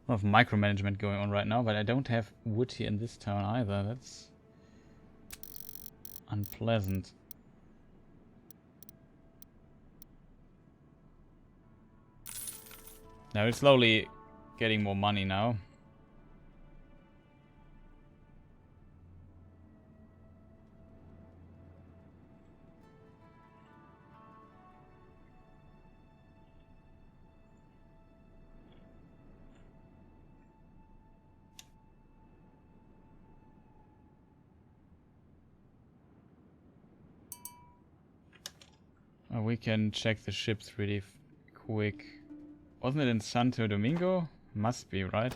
A: A lot of micromanagement going on right now, but I don't have wood here in this town either. That's unpleasant. Now we're slowly getting more money now. We can check the ships really quick. Wasn't it in Santo Domingo? Must be, right?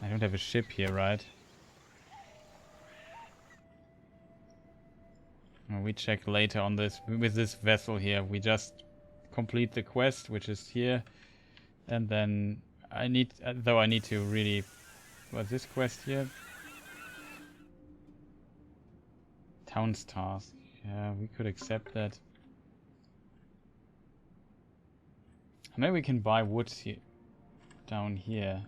A: I don't have a ship here, right? We check later on this. With this vessel here, we just complete the quest, which is here. And then I need, though I need to really... What's this quest here? Town's task. Yeah, we could accept that. Maybe we can buy wood here, down here.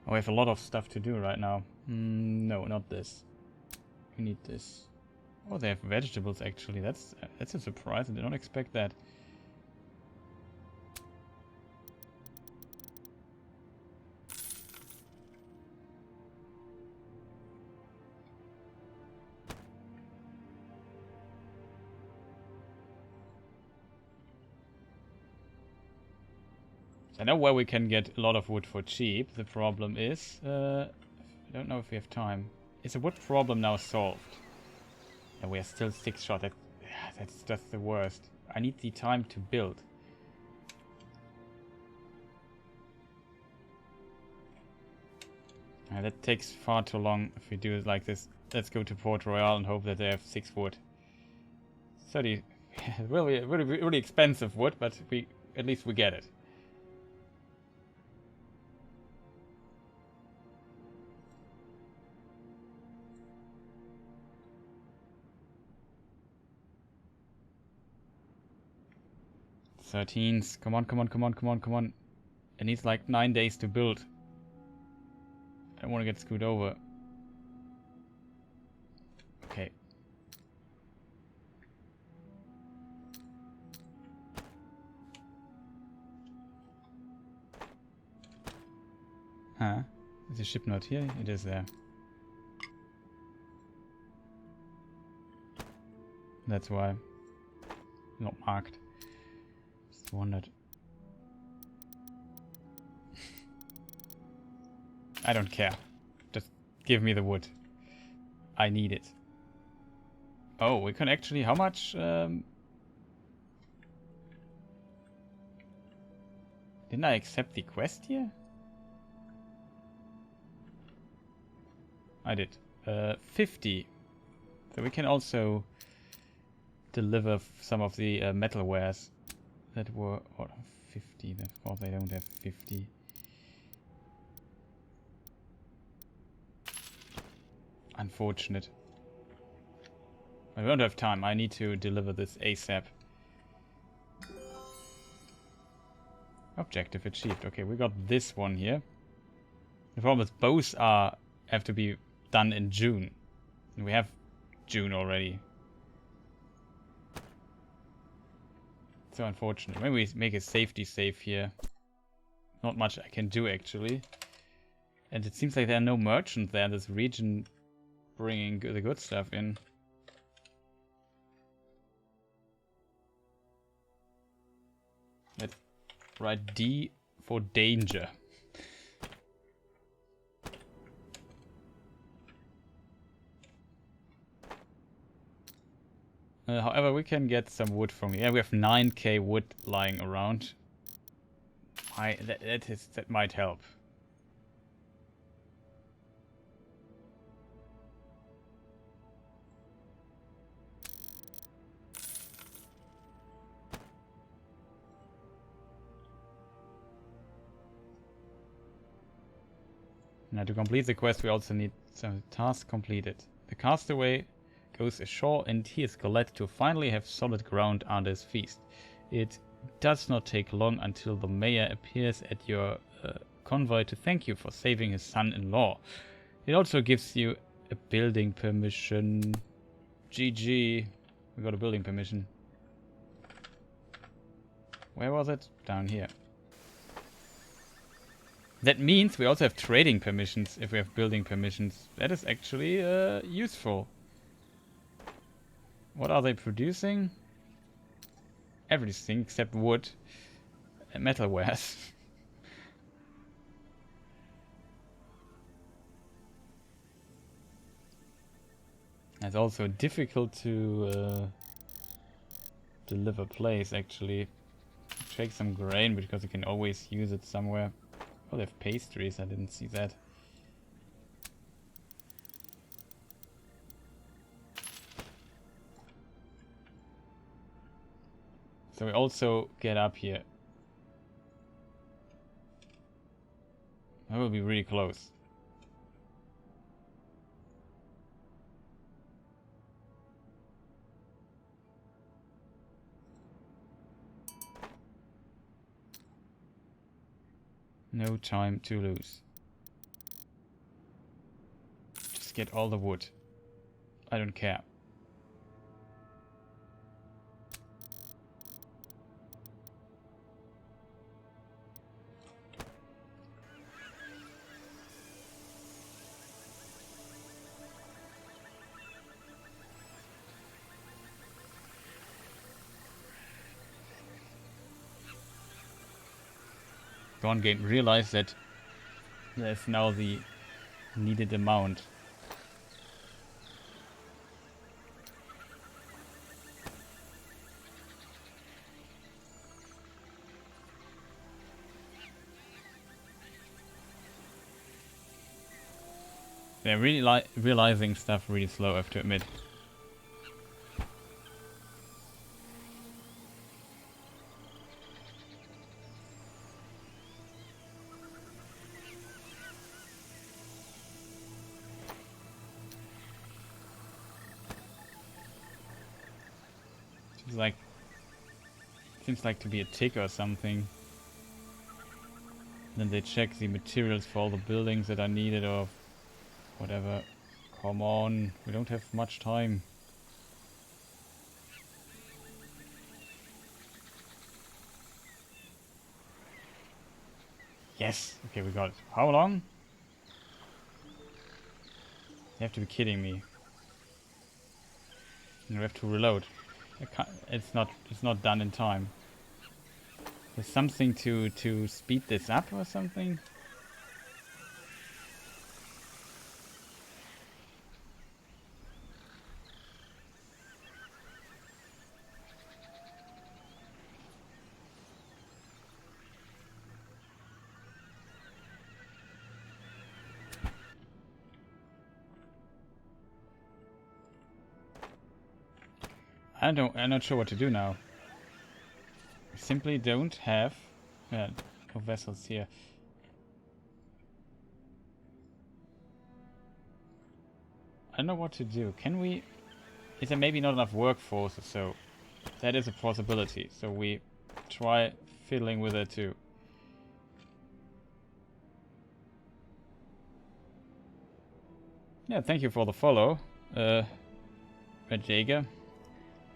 A: Oh, we have a lot of stuff to do right now. No, not this. We need this. Oh, they have vegetables actually. That's a surprise. I did not expect that. I know where we can get a lot of wood for cheap. The problem is, I don't know if we have time. Is the wood problem now solved? Yeah, we are still 6 short. That's just the worst. I need the time to build. That takes far too long if we do it like this. Let's go to Port Royale and hope that they have 6 wood. 30. really expensive wood, but at least we get it. Thirteens. Come on, come on, come on, come on, come on. It needs like 9 days to build. I don't want to get screwed over. Okay. Huh? Is the ship not here? It is there. That's why. Not marked. Just wondered. I don't care. Just give me the wood. I need it. Oh, we can actually... How much? Didn't I accept the quest here? I did. 50. So we can also deliver some of the metalwares that were... Oh, 50. Of course I don't have 50. Unfortunate. I don't have time. I need to deliver this ASAP. Objective achieved. Okay, we got this one here. The problem is both have to be done in June. And we have June already. So unfortunate. Maybe we make a safety save here. Not much I can do actually. And it seems like there are no merchants there in this region bringing the good stuff in. Let's write D for danger. However, we can get some wood from here. We have 9k wood lying around. That might help. Now to complete the quest we also need some tasks completed. The castaway goes ashore and he is glad to finally have solid ground under his feet. It does not take long until the mayor appears at your convoy to thank you for saving his son-in-law. It also gives you a building permission. GG. We got a building permission. Where was it? Down here. That means we also have trading permissions if we have building permissions. That is actually useful. What are they producing? Everything except wood and metalwares. It's also difficult to deliver place actually. Take some grain because you can always use it somewhere. Oh, they have pastries, I didn't see that. So we also get up here. That will be really close. No time to lose. Just get all the wood. I don't care. Dawn Gate realize that there's now the needed amount. They're really realizing stuff really slow, I have to admit. Seems like to be a tick or something. Then they check the materials for all the buildings that are needed or whatever. Come on, we don't have much time. Yes! Okay, we got it. How long? You have to be kidding me. And we have to reload. It's not done in time. There's something to speed this up or something? I'm not sure what to do now. We simply don't have no vessels here. I don't know what to do. Can we... Is there maybe not enough workforce or so? That is a possibility. So we try fiddling with it too. Yeah, thank you for the follow, Red Jaeger.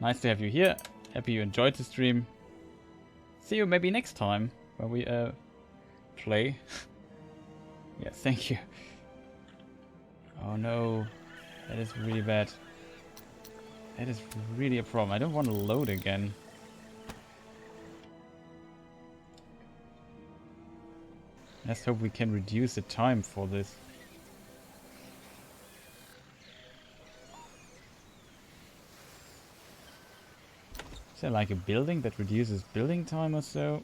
A: Nice to have you here. Happy you enjoyed the stream. See you maybe next time when we play. Yeah, thank you. Oh no, that is really bad. That is really a problem. I don't want to load again. Let's hope we can reduce the time for this. Is there like a building that reduces building time or so?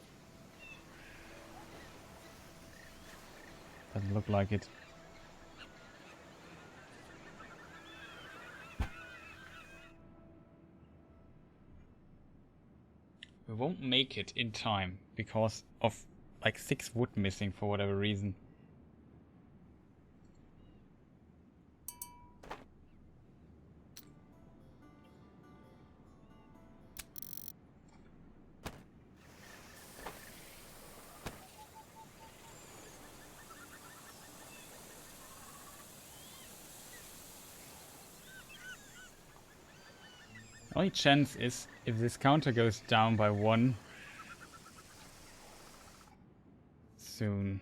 A: Doesn't look like it. We won't make it in time because of like 6 wood missing for whatever reason. Only chance is if this counter goes down by 1 soon.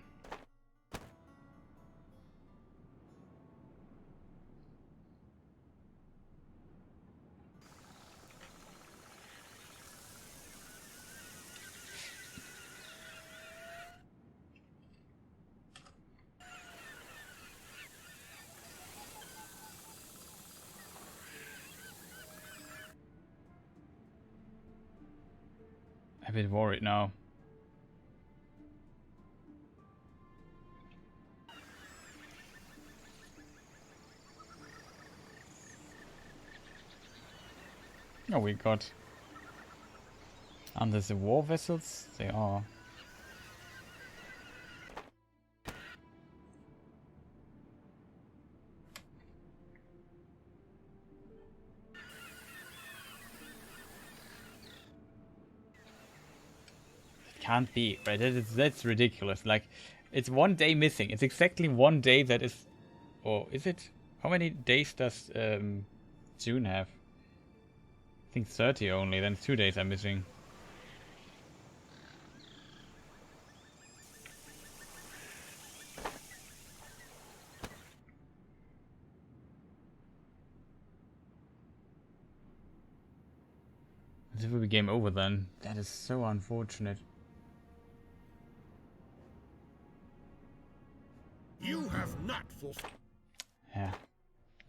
A: I'm a bit worried now. Oh, we got under the war vessels. They are. Can't be, right? That's ridiculous. Like, it's 1 day missing. It's exactly 1 day that is... Or is it? How many days does June have? I think 30 only, then 2 days are missing. This will be game over then. That is so unfortunate.
B: You have not fulfilled.
A: Yeah,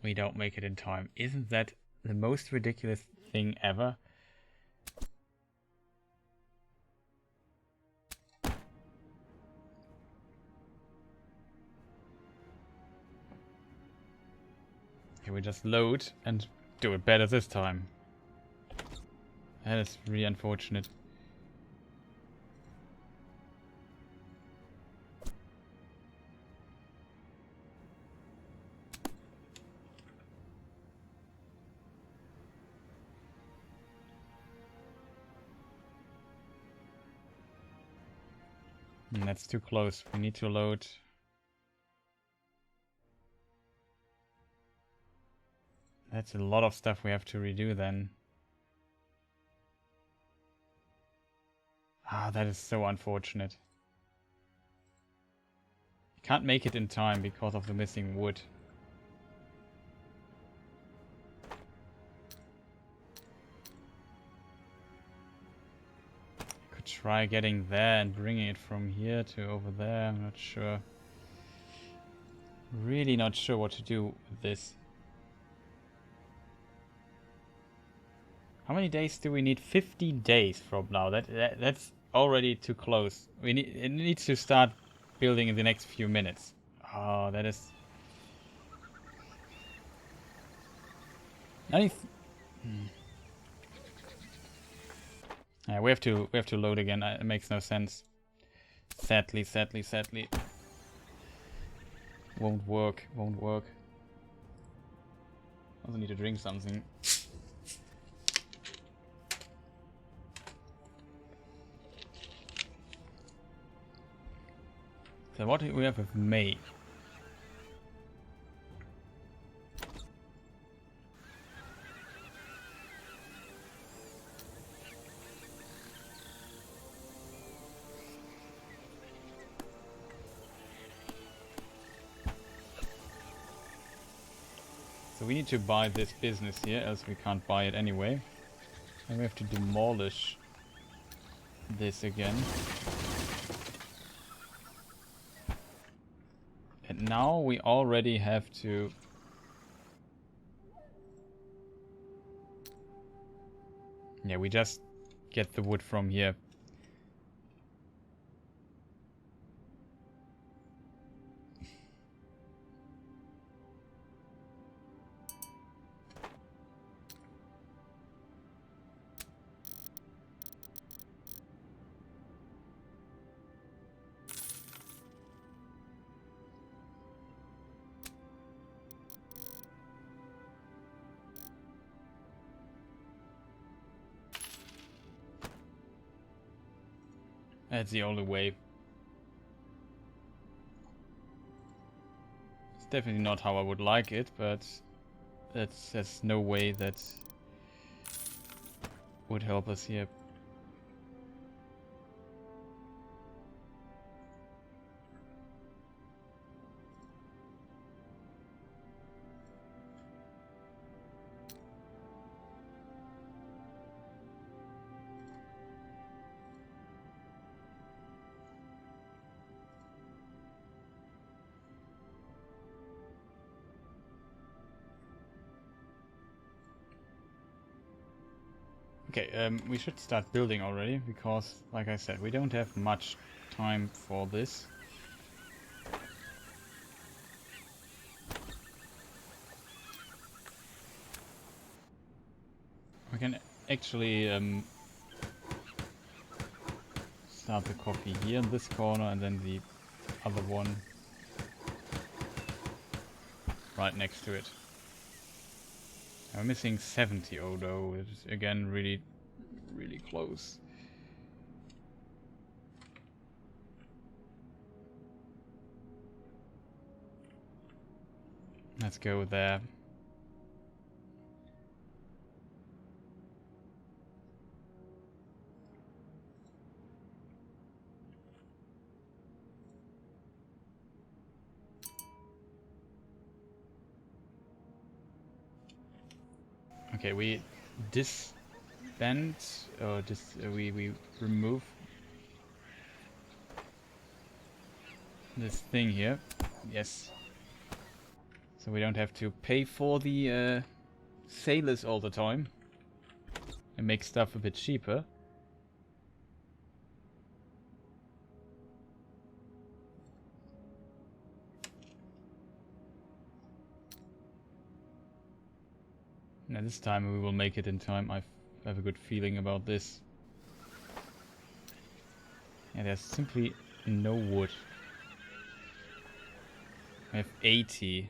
A: we don't make it in time. Isn't that the most ridiculous thing ever? Okay, we just load and do it better this time. That is really unfortunate. That's too close. We need to load. That's a lot of stuff we have to redo then. Ah, that is so unfortunate. Can't make it in time because of the missing wood. Could try getting there and bringing it from here to over there. I'm not sure. Really not sure what to do with this. How many days do we need? 50 days from now. That's already too close. It needs to start building in the next few minutes. Oh, that is. Yeah, we have to load again. It makes no sense. Sadly. Won't work. Also need to drink something. So what do we have with May? So we need to buy this business here, else we can't buy it anyway. And we have to demolish this again. And now we already have to... Yeah, we just get the wood from here. That's the only way. It's definitely not how I would like it, but there's no way that would help us here. Okay, we should start building already, because, like I said, we don't have much time for this. We can actually start the coffee here in this corner, and then the other one right next to it. I'm missing 70 though, which is again really close. Let's go there. Okay, we disband, or we remove this thing here. Yes. So we don't have to pay for the sailors all the time. And make stuff a bit cheaper. Now this time we will make it in time. I have a good feeling about this. Yeah, there's simply no wood. I have 80.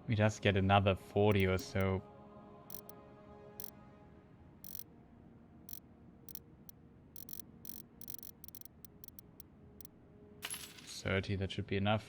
A: We just get another 40 or so. 30, that should be enough.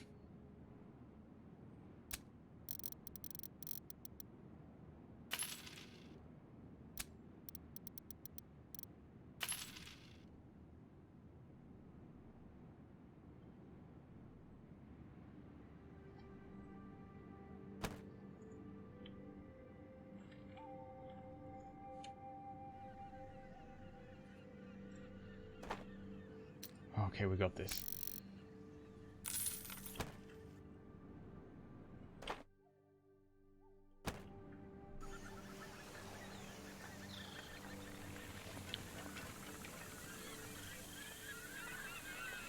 A: Okay, we got this.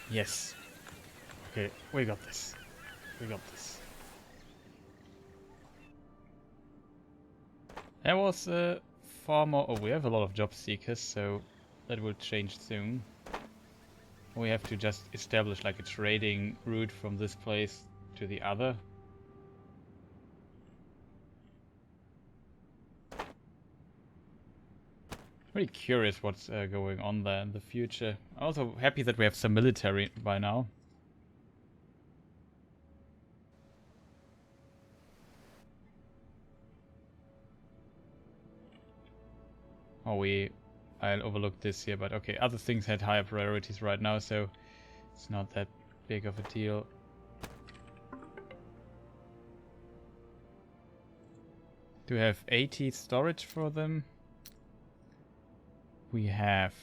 A: Yes. Okay, we got this. We got this. There was far more... Oh, we have a lot of job seekers, so that will change soon. We have to just establish like a trading route from this place to the other. Very curious what's going on there in the future. Also happy that we have some military by now. Oh, I'll overlook this here, but okay, other things had higher priorities right now, so it's not that big of a deal. Do we have 80 storage for them? We have.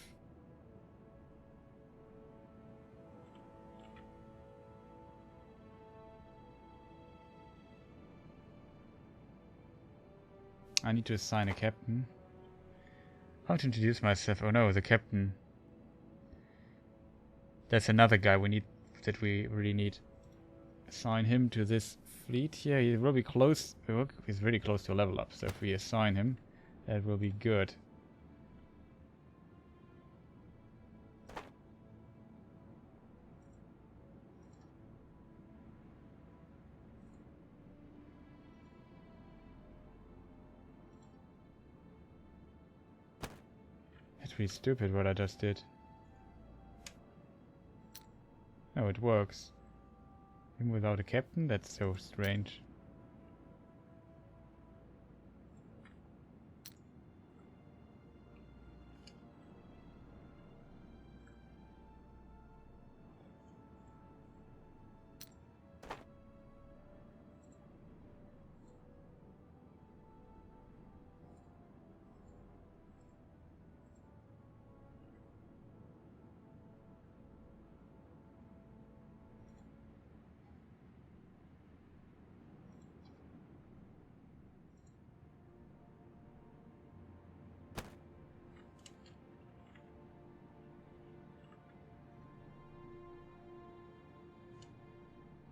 A: I need to assign a captain. How to introduce myself? Oh no, the captain. That's another guy we really need. Assign him to this fleet here. He will be close. He's really close to a level up, so if we assign him, that will be good. That's really stupid what I just did. No, it works. Him without a captain? That's so strange.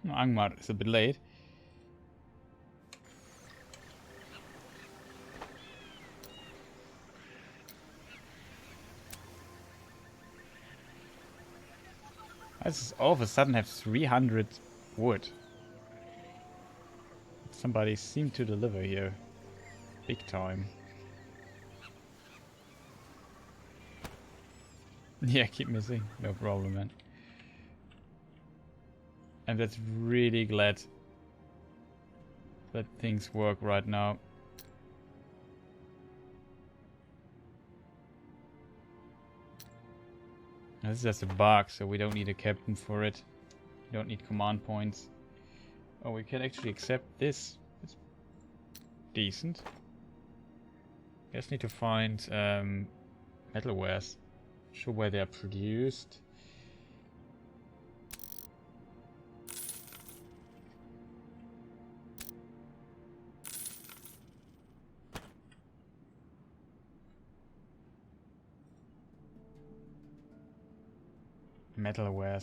A: Angmar is a bit late. I just all of a sudden have 300 wood. Somebody seemed to deliver here. Big time. Yeah, keep missing. No problem, man. I'm just really glad that things work right now. This is just a bug, so we don't need a captain for it. We don't need command points. Oh, we can actually accept this. It's decent. Just need to find metalwares. Not sure where they are produced.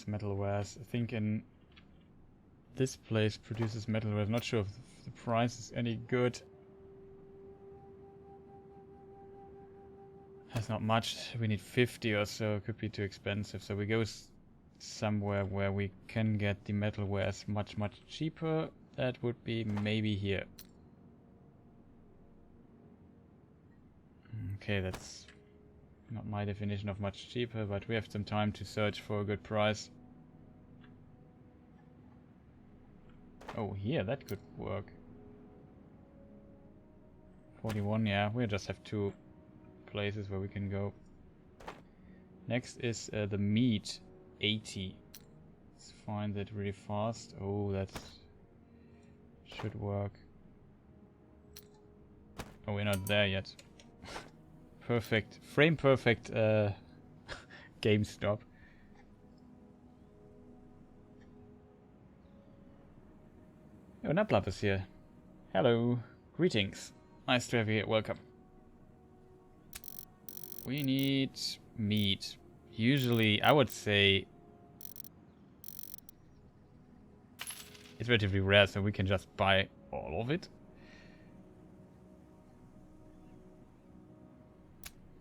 A: Metalwares. I think in this place produces metalwares. Not sure if the price is any good. That's not much. We need 50 or so. Could be too expensive. So we go somewhere where we can get the metalwares much cheaper. That would be maybe here. Okay, that's not my definition of much cheaper, but we have some time to search for a good price. Oh, here, that could work. 41, yeah, we just have 2 places where we can go. Next is the meat, 80. Let's find that really fast. Oh, that should work. Oh, we're not there yet. Perfect, frame perfect game stop. Oh, Naplap is here. Hello, greetings. Nice to have you here, welcome. We need meat. Usually, I would say it's relatively rare, so we can just buy all of it.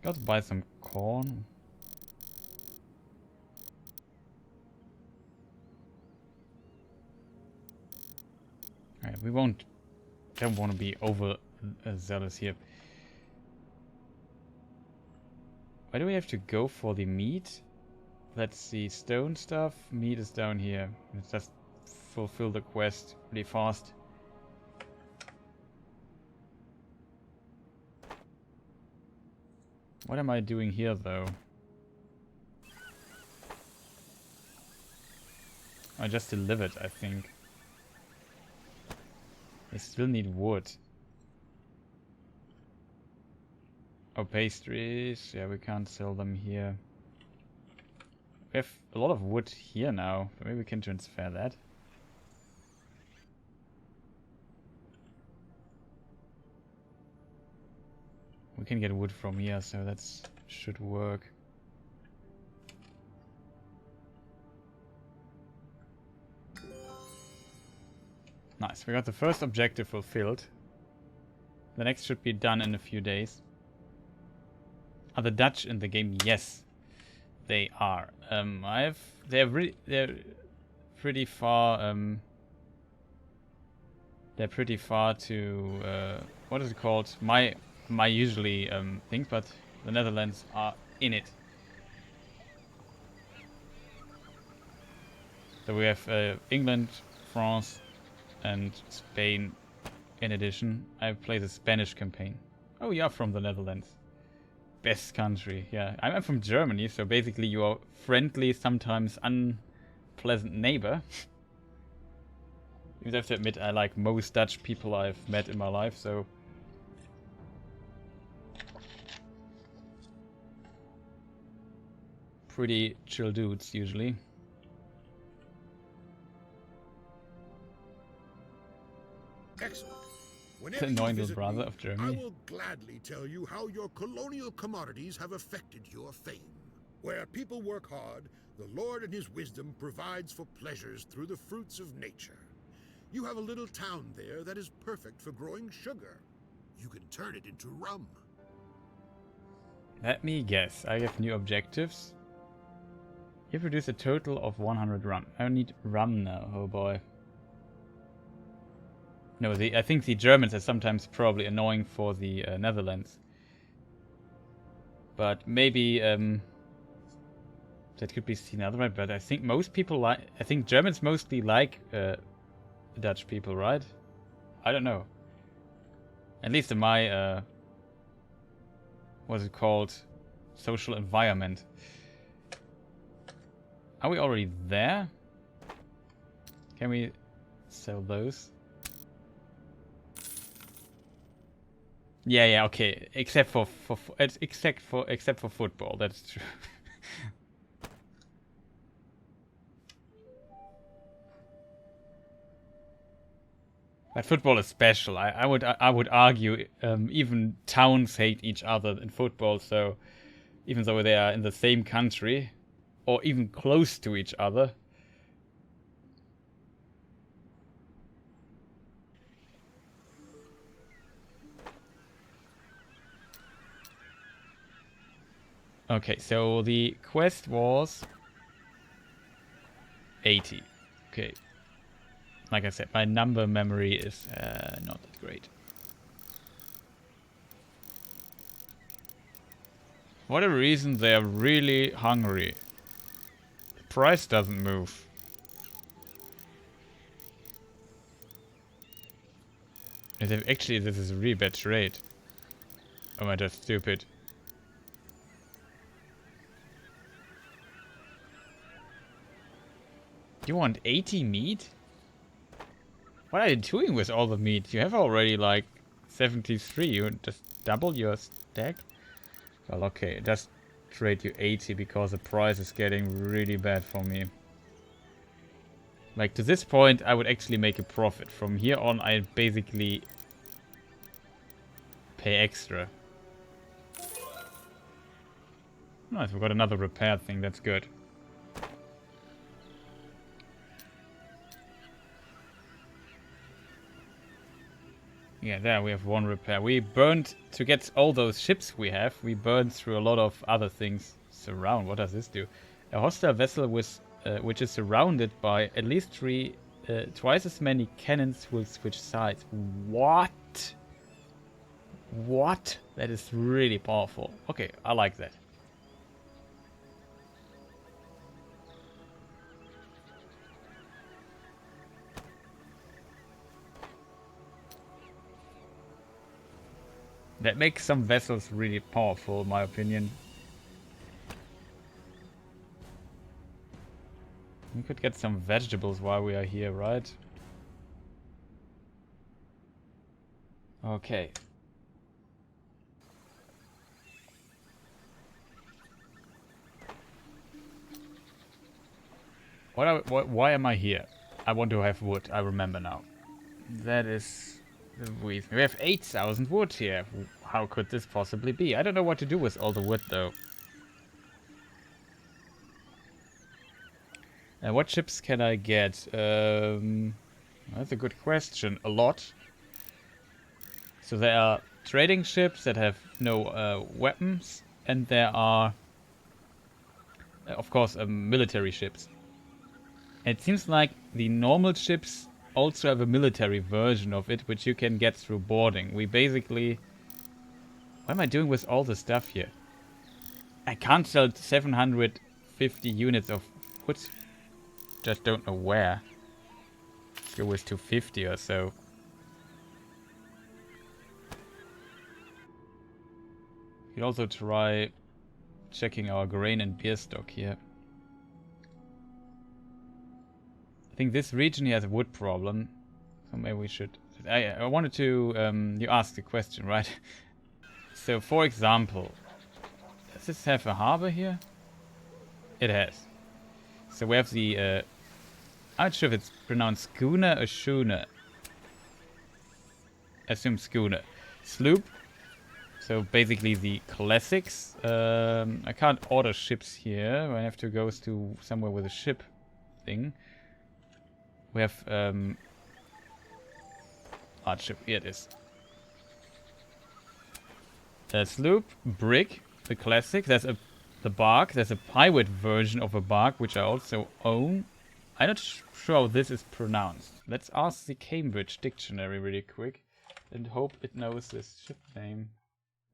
A: Got to buy some corn. Alright, we don't want to be over zealous here. Why do we have to go for the meat? Let's see, stone stuff. Meat is down here. Let's just fulfill the quest really fast. What am I doing here, though? I just delivered, I think. I still need wood. Oh, pastries. Yeah, we can't sell them here. We have a lot of wood here now. Maybe we can transfer that. We can get wood from here, so that should work. Nice, we got the first objective fulfilled. The next should be done in a few days. Are the Dutch in the game? Yes, they are. They're pretty far. They're pretty far to what is it called? My usually thing, but the Netherlands are in it. So we have England, France, and Spain in addition. I play the Spanish campaign. Oh, you are from the Netherlands. Best country, yeah. I'm from Germany, so basically you are friendly, sometimes unpleasant neighbor. You have to admit, I like most Dutch people I've met in my life, so... pretty chill dudes, usually.
B: Excellent. Whenever
A: Annoying
B: you
A: little
B: visit
A: brother
B: me,
A: of Germany.
B: I will gladly tell you how your colonial commodities have affected your fame. Where people work hard, the Lord in his wisdom provides for pleasures through the fruits of nature. You have a little town there that is perfect for growing sugar. You can turn it into rum.
A: Let me guess. I have new objectives. You produce a total of 100 rum. I need rum now. Oh boy. No, I think the Germans are sometimes probably annoying for the Netherlands. But maybe that could be seen otherwise. But I think most people like. I think Germans mostly like Dutch people, right? I don't know. At least in my what's it called? Social environment. Are we already there? Can we sell those? Yeah, okay. Except for except for football, that's true. But football is special. I would argue even towns hate each other in football. So even though they are in the same country or even close to each other. Okay, so the quest was 80. Okay. Like I said, my number memory is not that great. For whatever reason, they are really hungry. The price doesn't move. Actually, this is a really bad trade. Or am I just stupid? You want 80 meat? What are you doing with all the meat? You have already like 73. You just double your stack? Well, okay, just trade you 80 because the price is getting really bad for me. Like, to this point, I would actually make a profit. From here on, I basically pay extra. Nice, we got another repair thing. That's good. Yeah, there we have one repair. We burned, to get all those ships we have, we burned through a lot of other things. Surround, what does this do? A hostile vessel with, which is surrounded by at least twice as many cannons will switch sides. What? What? That is really powerful. Okay, I like that. That makes some vessels really powerful, in my opinion. We could get some vegetables while we are here, right? Okay. Why am I here? I want to have wood, I remember now. That is the reason. We have 8,000 wood here. How could this possibly be? I don't know what to do with all the wood, though. What ships can I get? That's a good question. A lot. So there are trading ships that have no weapons, and there are, of course, military ships. And it seems like the normal ships also have a military version of it, which you can get through boarding. We basically... What am I doing with all the stuff here? I can't sell 750 units of wood. Just don't know where. Let's go with 250 or so. We could also try checking our grain and beer stock here. I think this region here has a wood problem. So maybe we should... I wanted to... you asked the question, right? So, for example... Does this have a harbor here? It has. So we have the... I'm not sure if it's pronounced schooner or schooner. Assume schooner. Sloop. So basically the classics. I can't order ships here. I have to go to somewhere with a ship thing. We have large ship. Here it is. Sloop, brig, the classic. There's the bark. There's a pirate version of a bark which I also own. I'm not sure how this is pronounced. Let's ask the Cambridge Dictionary really quick and hope it knows this ship name.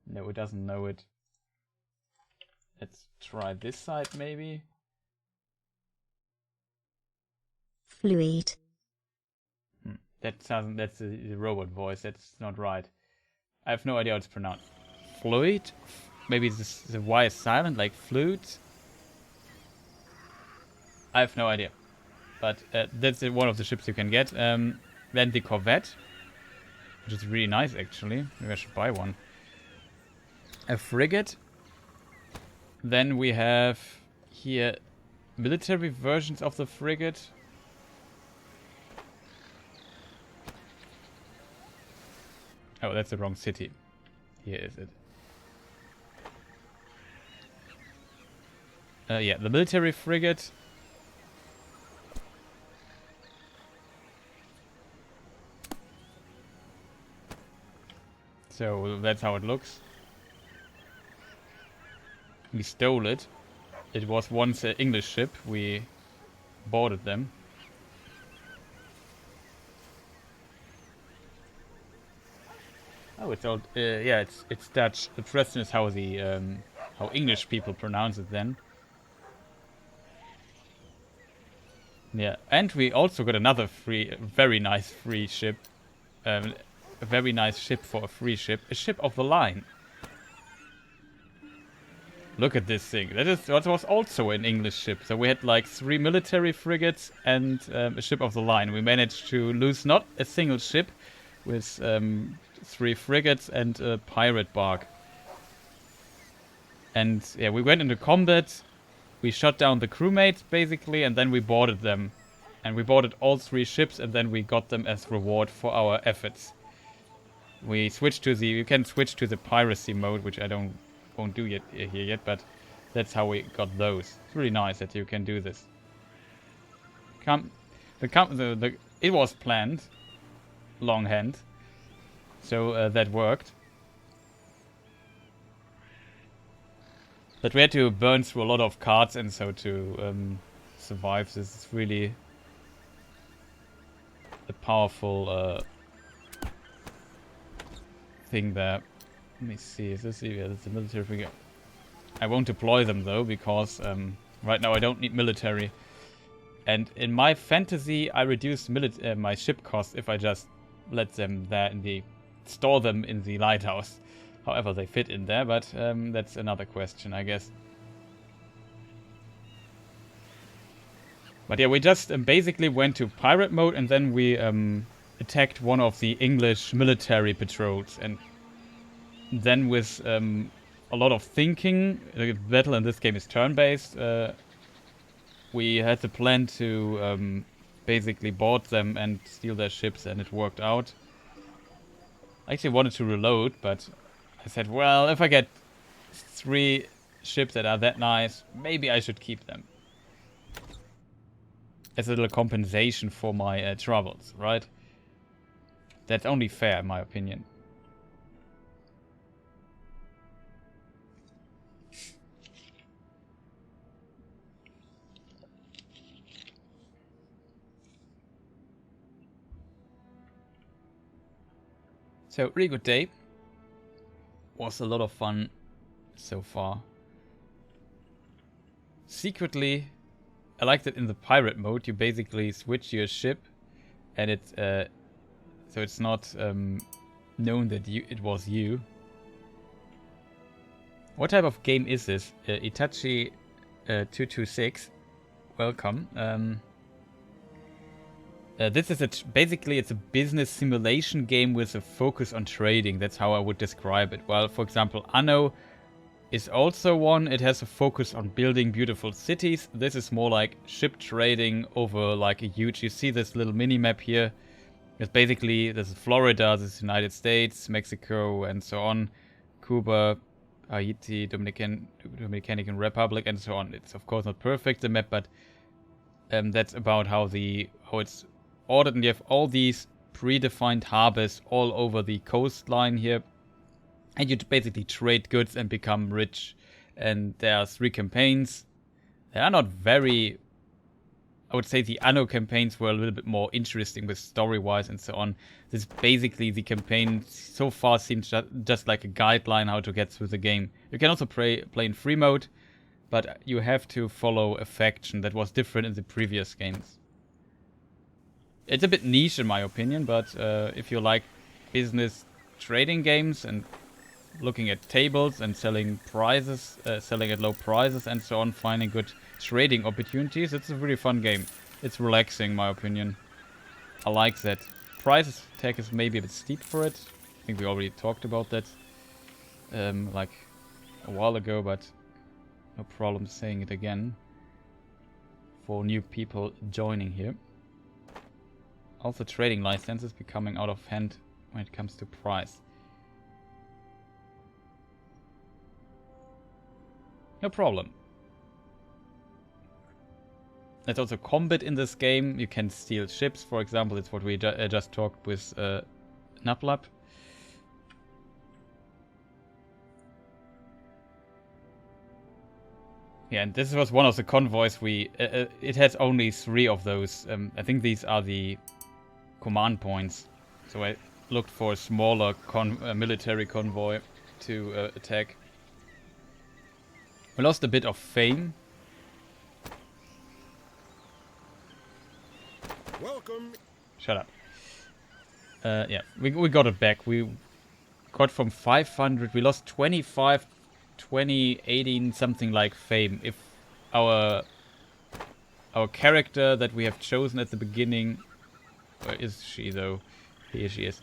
A: No, it doesn't know it. Let's try this side maybe.
C: Fluid.
A: That doesn't. That's a robot voice. That's not right. I have no idea how it's pronounced. Fluid? Maybe the Y is silent, like flute. I have no idea. But that's one of the ships you can get. Then the corvette. which is really nice actually. Maybe I should buy one. A frigate. Then we have here military versions of the frigate. Oh, that's the wrong city. Here is it. Yeah, the military frigate. So that's how it looks. We stole it. It was once an English ship. We boarded them. Oh, it's old. Yeah, it's Dutch. The question is how how English people pronounce it then. Yeah, and we also got another very nice free ship. A very nice ship for a free ship. A ship of the line. Look at this thing. That was also an English ship. So we had like 3 military frigates and a ship of the line. We managed to lose not a single ship with 3 frigates and a pirate bark. And yeah, we went into combat. We shot down the crewmates basically, and then we boarded them. And we boarded all 3 ships, and then we got them as reward for our efforts. We switched to you can switch to the piracy mode, which I won't do here yet, but that's how we got those. It's really nice that you can do this. It was planned, longhand, so that worked. But we had to burn through a lot of cards and so to survive. This is really a powerful thing there. Let me see. Is this a military figure? I won't deploy them though because right now I don't need military. And in my fantasy, I reduce my ship cost if I just let them there store them in the lighthouse. However, they fit in there, but that's another question, I guess. But yeah, we just basically went to pirate mode and then we attacked one of the English military patrols. And then with a lot of thinking, the battle in this game is turn-based, we had the plan to basically board them and steal their ships, and it worked out. I actually wanted to reload, but I said, well, if I get 3 ships that are that nice, maybe I should keep them. As a little compensation for my troubles, right? That's only fair, in my opinion. So, really good day. Was a lot of fun so far. Secretly, I like that in the pirate mode you basically switch your ship, and so it's not known that it was you. What type of game is this? Itachi 226. Welcome. This is basically it's a business simulation game with a focus on trading. That's how I would describe it. While, for example, Anno is also one. It has a focus on building beautiful cities. This is more like ship trading over like a huge... You see this little mini-map here. It's basically, this is Florida, this is United States, Mexico, and so on. Cuba, Haiti, Dominican Republic, and so on. It's of course not perfect, the map, but that's about how it's ordered, and you have all these predefined harbors all over the coastline here, and you basically trade goods and become rich. And there are 3 campaigns. They are not very... I would say the Anno campaigns were a little bit more interesting with story-wise and so on. This basically, the campaign so far seems just like a guideline how to get through the game. You can also play in free mode, but you have to follow a faction that was different in the previous games. It's a bit niche in my opinion, but if you like business trading games and looking at tables and selling prices, selling at low prices and so on, finding good trading opportunities, it's a really fun game. It's relaxing, in my opinion. I like that. price tag is maybe a bit steep for it. I think we already talked about that like a while ago, but no problem saying it again for new people joining here. Also, trading licenses becoming out of hand when it comes to price. No problem. There's also combat in this game. You can steal ships, for example. It's what we just talked with Naplap. Yeah, and this was one of the convoys we... it has only 3 of those. I think these are the command points. So I looked for a smaller military convoy to attack. We lost a bit of fame.
B: Welcome.
A: Shut up. Yeah, we got it back. We got from 500. We lost 25, 20, 18, something like fame. If our character that we have chosen at the beginning, where is she though? Here she is.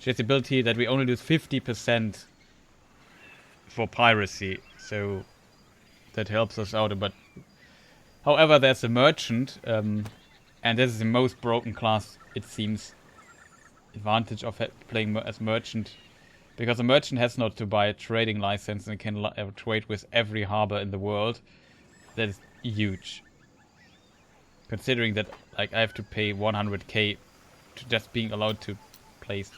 A: She has the ability that we only lose 50% for piracy, so that helps us out a bit. However, there's a merchant, and this is the most broken class, it seems. Advantage of playing as merchant, because a merchant has not to buy a trading license and can trade with every harbor in the world. That is huge. Considering that, like, I have to pay 100k to just being allowed to place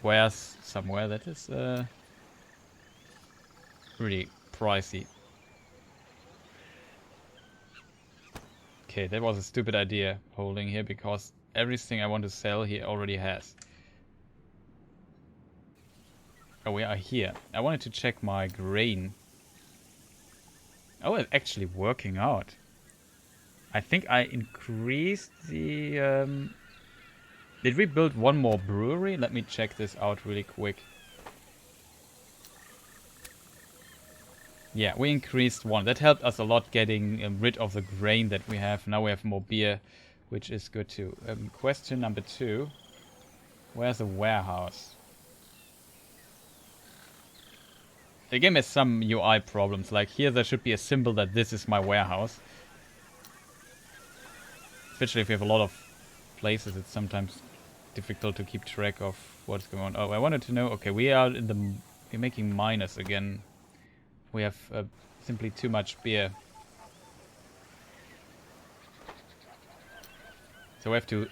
A: wares somewhere, that is really pricey. Okay, that was a stupid idea holding here, because everything I want to sell he already has. Oh, we are here. I wanted to check my grain. Oh, it's actually working out. I think I increased the... Did we build one more brewery? Let me check this out really quick. Yeah, we increased one. That helped us a lot getting rid of the grain that we have. Now we have more beer, which is good too. Question number 2. Where's the warehouse? The game has some UI problems. Like here there should be a symbol that this is my warehouse. Especially if you have a lot of places, it's sometimes difficult to keep track of what's going on. Oh, I wanted to know... Okay, we are in the... We're making minus again. We have simply too much beer. So we have to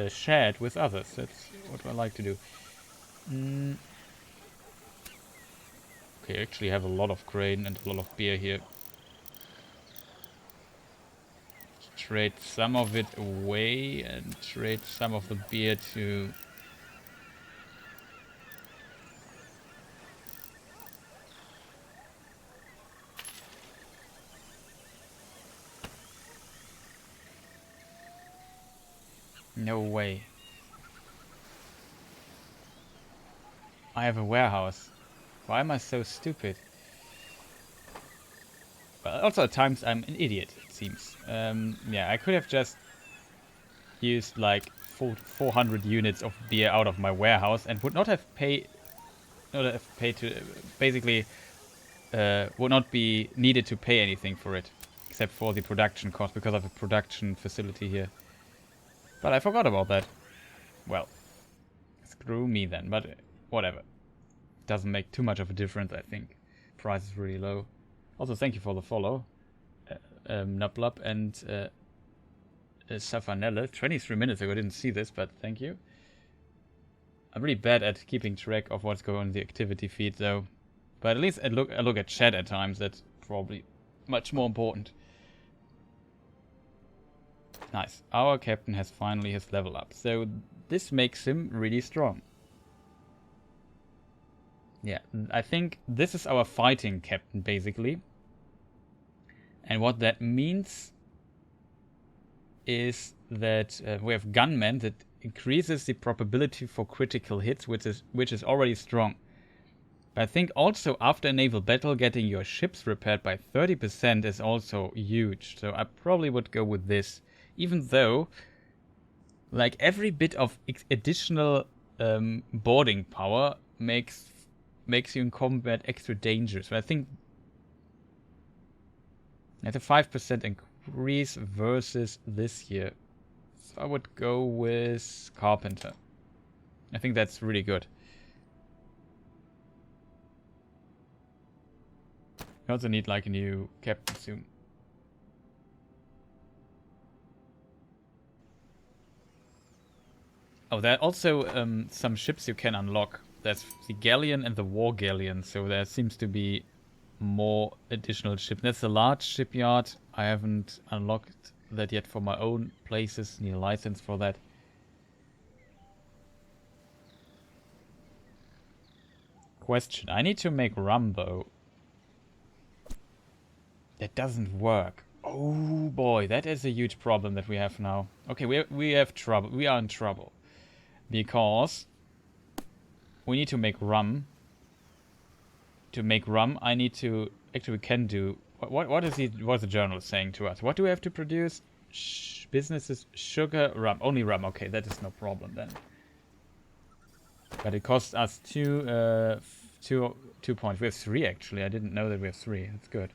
A: share it with others. That's what I like to do. Okay, I actually have a lot of grain and a lot of beer here. Trade some of it away and trade some of the beer to... No way. I have a warehouse. Why am I so stupid? But also at times I'm an idiot, it seems. Yeah, I could have just used like 400 units of beer out of my warehouse and would not have paid to... Basically, would not be needed to pay anything for it. Except for the production cost, because I have a production facility here. But I forgot about that. Well, screw me then, but whatever. Doesn't make too much of a difference, I think. Price is really low. Also, thank you for the follow. Nublup and Safanelle. 23 minutes ago, I didn't see this, but thank you. I'm really bad at keeping track of what's going on in the activity feed, though. But at least I look at chat at times. That's probably much more important. Nice. Our captain has finally his level up. So this makes him really strong. Yeah, I think this is our fighting captain, basically. And what that means is that we have gunmen that increases the probability for critical hits, which is already strong. But I think also after a naval battle, getting your ships repaired by 30% is also huge. So I probably would go with this. Even though Like every bit of additional boarding power makes you in combat extra dangerous. But I think at a 5% increase versus this year, so I would go with Carpenter. I think that's really good. We also need like a new captain soon. Oh, there are also some ships you can unlock. There's the Galleon and the War Galleon, so there seems to be more additional ships. That's a large shipyard. I haven't unlocked that yet for my own places. Need a license for that. Question. I need to make rum though. That doesn't work. Oh boy, that is a huge problem that we have now. Okay, we have trouble. We are in trouble. Because we need to make rum. To make rum, I need to... Actually, we can do... What is the journal saying to us? What do we have to produce? Businesses, sugar, rum. Only rum. Okay, that is no problem then. But it costs us 2 points. We have 3 actually. I didn't know that we have 3. That's good.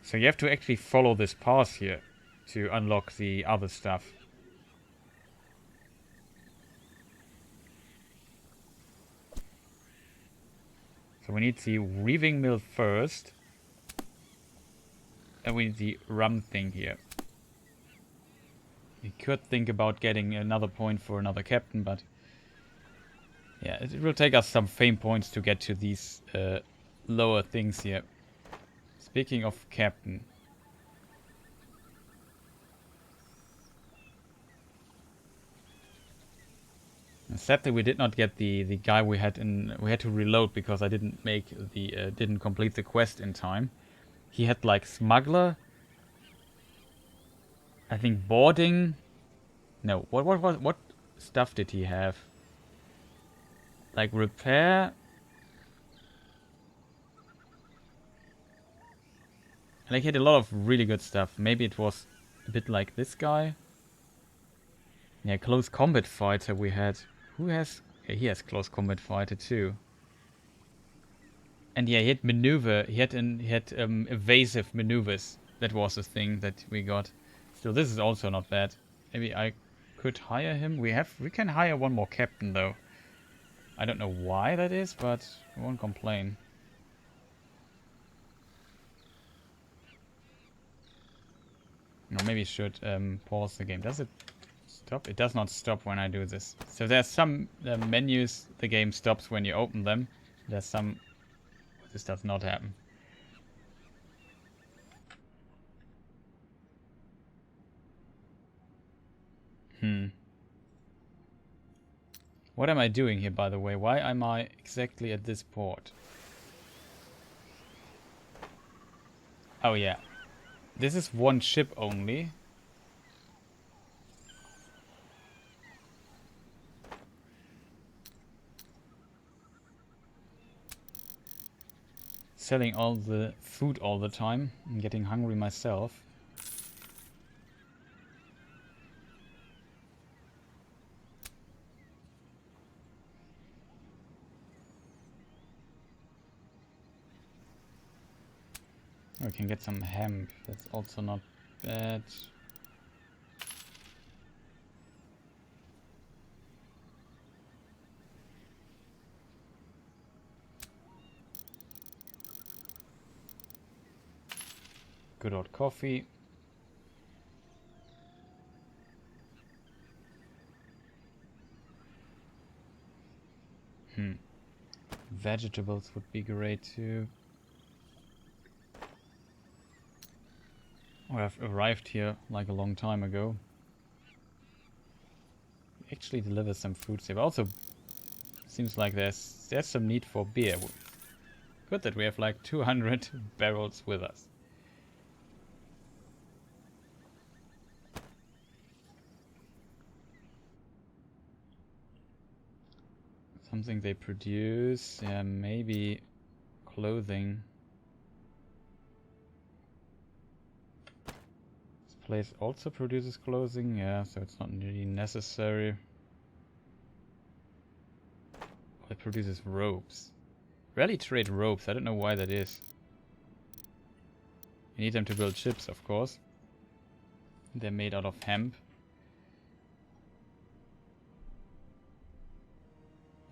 A: So you have to actually follow this path here to unlock the other stuff. So we need the weaving mill first. And we need the rum thing here. We could think about getting another point for another captain, but... yeah, it will take us some fame points to get to these lower things here. Speaking of captain... sadly, we did not get the guy we had in. We had to reload because I didn't make the didn't complete the quest in time. He had like smuggler. I think boarding. No, what stuff did he have? Like repair. Like he had a lot of really good stuff. Maybe it was a bit like this guy. Yeah, close combat fighter we had. Who has... yeah, he has close combat fighter too. And yeah, he had maneuver. He had evasive maneuvers. That was the thing that we got. Still, this is also not bad. Maybe I could hire him. We can hire one more captain though. I don't know why that is, but I won't complain. Or maybe I should pause the game. Does it stop? It does not stop when I do this. So there's some menus the game stops when you open them. There's some... this does not happen. What am I doing here, by the way? Why am I exactly at this port? Oh yeah. This is one ship only. Selling all the food all the time. I'm getting hungry myself. We can get some hemp. That's also not bad. Good old coffee. Vegetables would be great too. Oh, I've arrived here like a long time ago. Actually deliver some food here. But also seems like there's some need for beer. Good that we have like 200 barrels with us. Something they produce. Yeah, maybe clothing. place also produces clothing, yeah, so it's not really necessary. It produces ropes. Rarely trade ropes, I don't know why that is. You need them to build ships, of course. They're made out of hemp.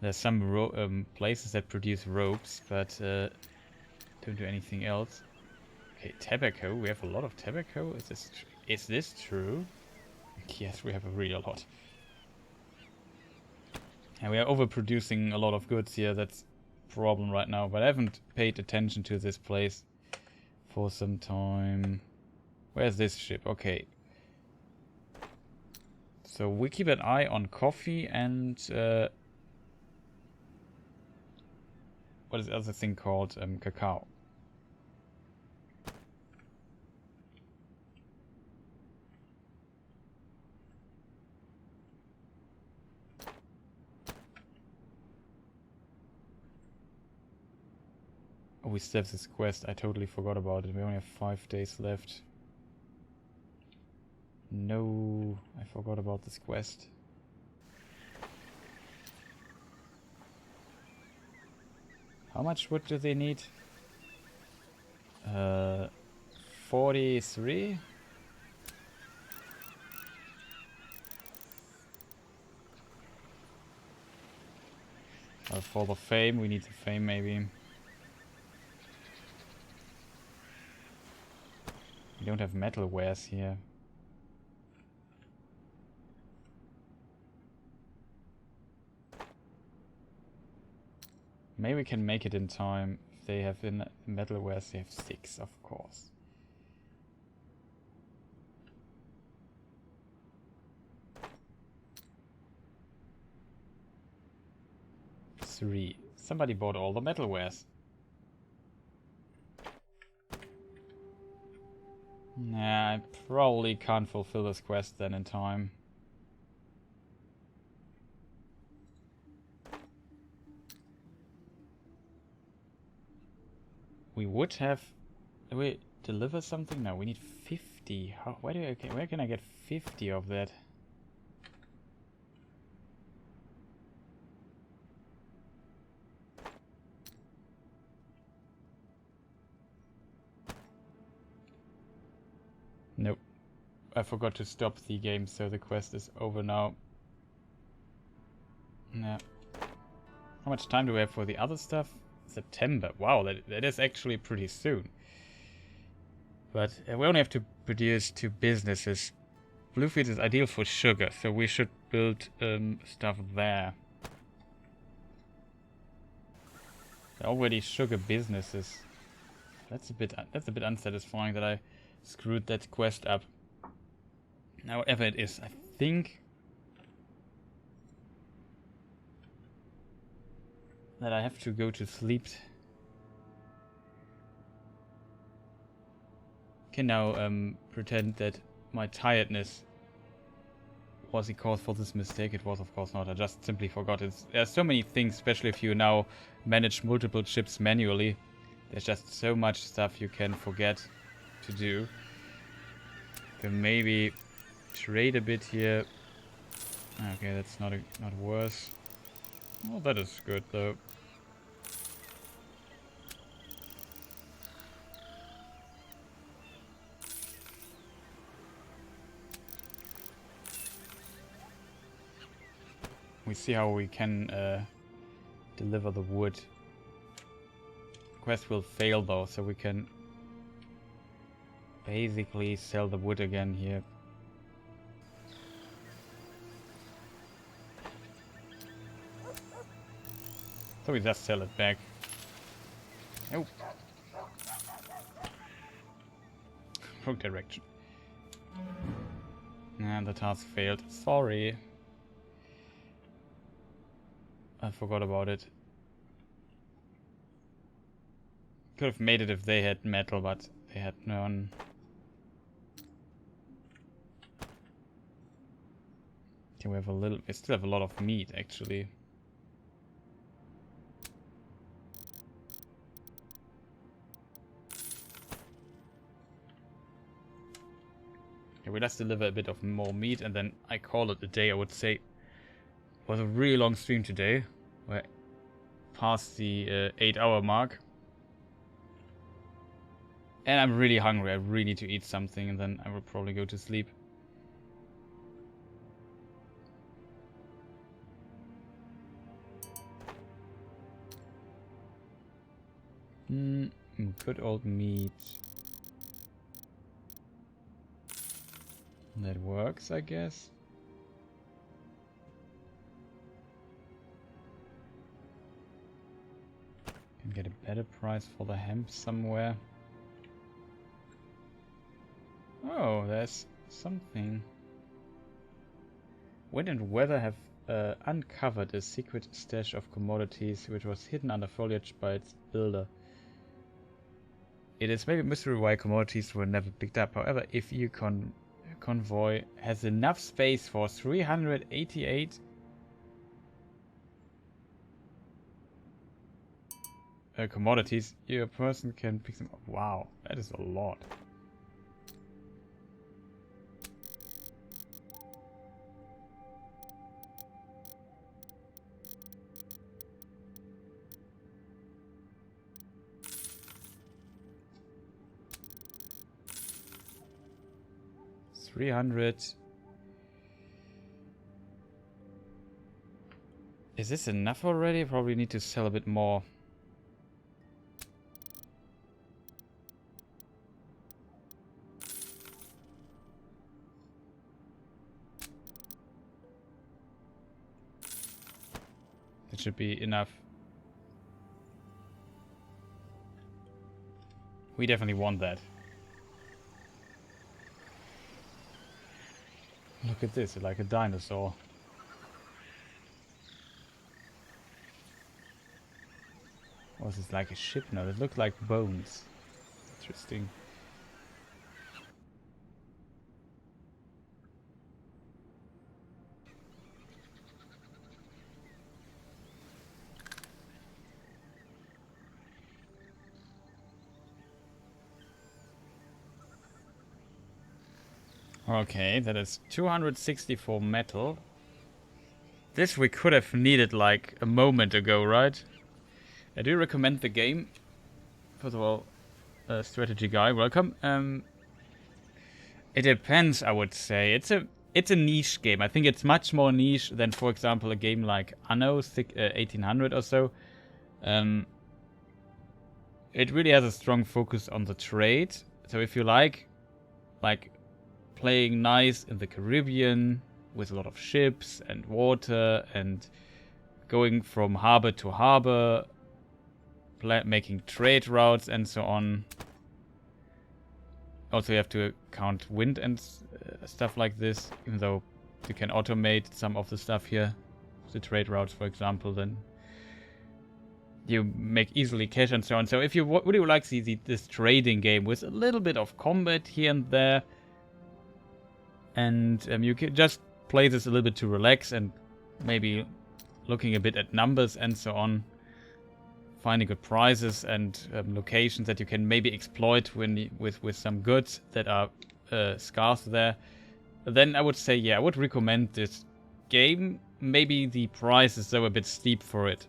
A: There's some places that produce ropes, but don't do anything else. Okay, tobacco. We have a lot of tobacco. Is this true? Yes, we have a real lot. And we are overproducing a lot of goods here. That's a problem right now. But I haven't paid attention to this place for some time. Where's this ship? Okay. So we keep an eye on coffee and what is the other thing called? Cacao. Oh, we still have this quest. I totally forgot about it. We only have 5 days left. No, I forgot about this quest. How much wood do they need? 43? For the fame, we need the fame maybe. We don't have metal wares here. Maybe we can make it in time. If they have in metal wares, they have 6, of course. Three. Somebody bought all the metal wares. Nah, I probably can't fulfill this quest then in time. We would have... Do we deliver something? No, we need 50. How, where can I get 50 of that? Nope. I forgot to stop the game, so the quest is over now. Yeah. How much time do we have for the other stuff? September. Wow, that is actually pretty soon. But we only have to produce 2 businesses. Bluefield is ideal for sugar, so we should build stuff there. There are already sugar businesses. That's a bit unsatisfying that I screwed that quest up. Now, whatever it is, I think that I have to go to sleep. Can now pretend that my tiredness was the cause for this mistake. It was, of course, not. I just simply forgot. There's so many things, especially if you now manage multiple ships manually. There's just so much stuff you can forget to do. So maybe trade a bit here. Okay, that's not worse. Well, that is good though. We see how we can deliver the wood. Quest will fail though, so we can basically sell the wood again here. So we just sell it back. Oh. Wrong direction. And the task failed. Sorry. I forgot about it. Could have made it if they had metal, but they had none. Okay, we still have a lot of meat actually. Okay, we just deliver a bit of more meat and then I call it a day. I would say it was a really long stream today. We're past the 8-hour mark. And I'm really hungry. I really need to eat something and then I will probably go to sleep. Good old meat. That works, I guess. Can get a better price for the hemp somewhere. Oh, there's something. Wind and weather have uncovered a secret stash of commodities which was hidden under foliage by its builder. It is maybe a mystery why commodities were never picked up. However, if you convoy has enough space for 388 commodities, your person can pick them up. Wow, that is a lot. $300. Is this enough already? Probably need to sell a bit more. That should be enough. We definitely want that. Look at this, like a dinosaur. Was this like a ship? No, it looked like bones. Interesting. Okay, that is 264 metal. This we could have needed like a moment ago, right? I do recommend the game. First of all, strategy guy, welcome. It depends, I would say. It's a niche game. I think it's much more niche than, for example, a game like Anno 1800 or so. It really has a strong focus on the trade. So if you like playing nice in the Caribbean with a lot of ships and water and going from harbor to harbor, making trade routes and so on. Also, you have to count wind and stuff like this, even though you can automate some of the stuff here, the trade routes, for example, then you make easily cash and so on. So if you really like this trading game with a little bit of combat here and there, and you can just play this a little bit to relax and maybe looking a bit at numbers and so on, finding good prices and locations that you can maybe exploit with some goods that are scarce there, then I would say, yeah, I would recommend this game. Maybe the price is though a bit steep for it.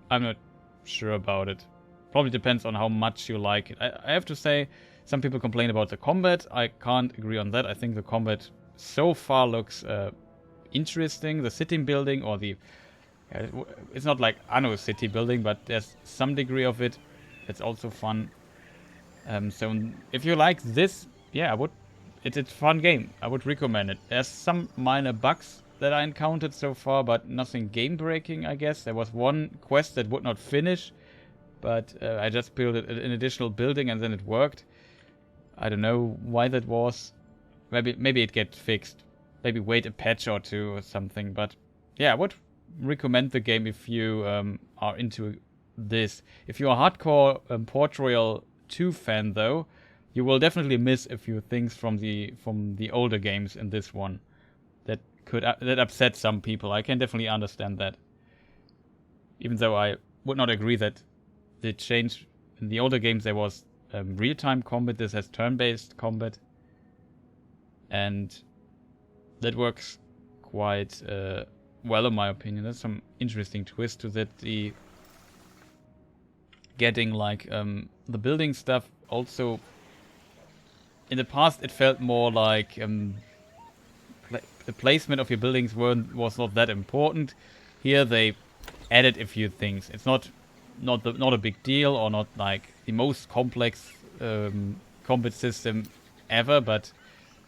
A: I'm not sure about it. Probably depends on how much you like it. I have to say, some people complain about the combat. I can't agree on that. I think the combat so far looks interesting. The city building or the... it's not like Anno city building, but there's some degree of it. It's also fun. So if you like this, yeah, it's a fun game. I would recommend it. There's some minor bugs that I encountered so far, but nothing game-breaking, I guess. There was one quest that would not finish, but I just built an additional building and then it worked. I don't know why that was. Maybe it gets fixed. Maybe wait a patch or two or something. But yeah, I would recommend the game if you are into this. If you're a hardcore Port Royale 2 fan, though, you will definitely miss a few things from the older games in this one that upset some people. I can definitely understand that. Even though I would not agree that the change in the older games there was real-time combat. This has turn-based combat. and that works quite well in my opinion. There's some interesting twist to that. The getting like the building stuff also. In the past, it felt more like the placement of your buildings was not that important. Here they added a few things. It's not a big deal, or not like the most complex combat system ever, but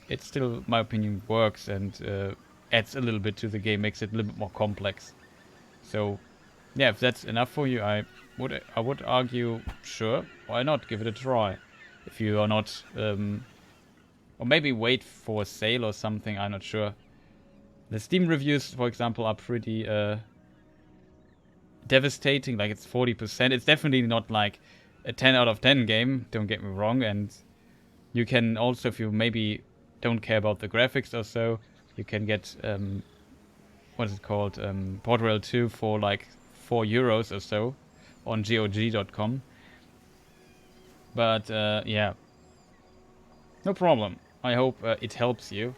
A: it still, in my opinion, works and adds a little bit to the game, makes it a little bit more complex. So, yeah, if that's enough for you, I would argue, sure, why not? Give it a try. If you are not, or maybe wait for a sale or something. I'm not sure. The Steam reviews, for example, are pretty devastating. Like, it's 40%. It's definitely not like a 10 out of 10 game. Don't get me wrong. And you can also, if you maybe don't care about the graphics or so, you can get what is it called? Port Royale 2 for like €4 or so on GOG.com. But yeah, no problem. I hope it helps you.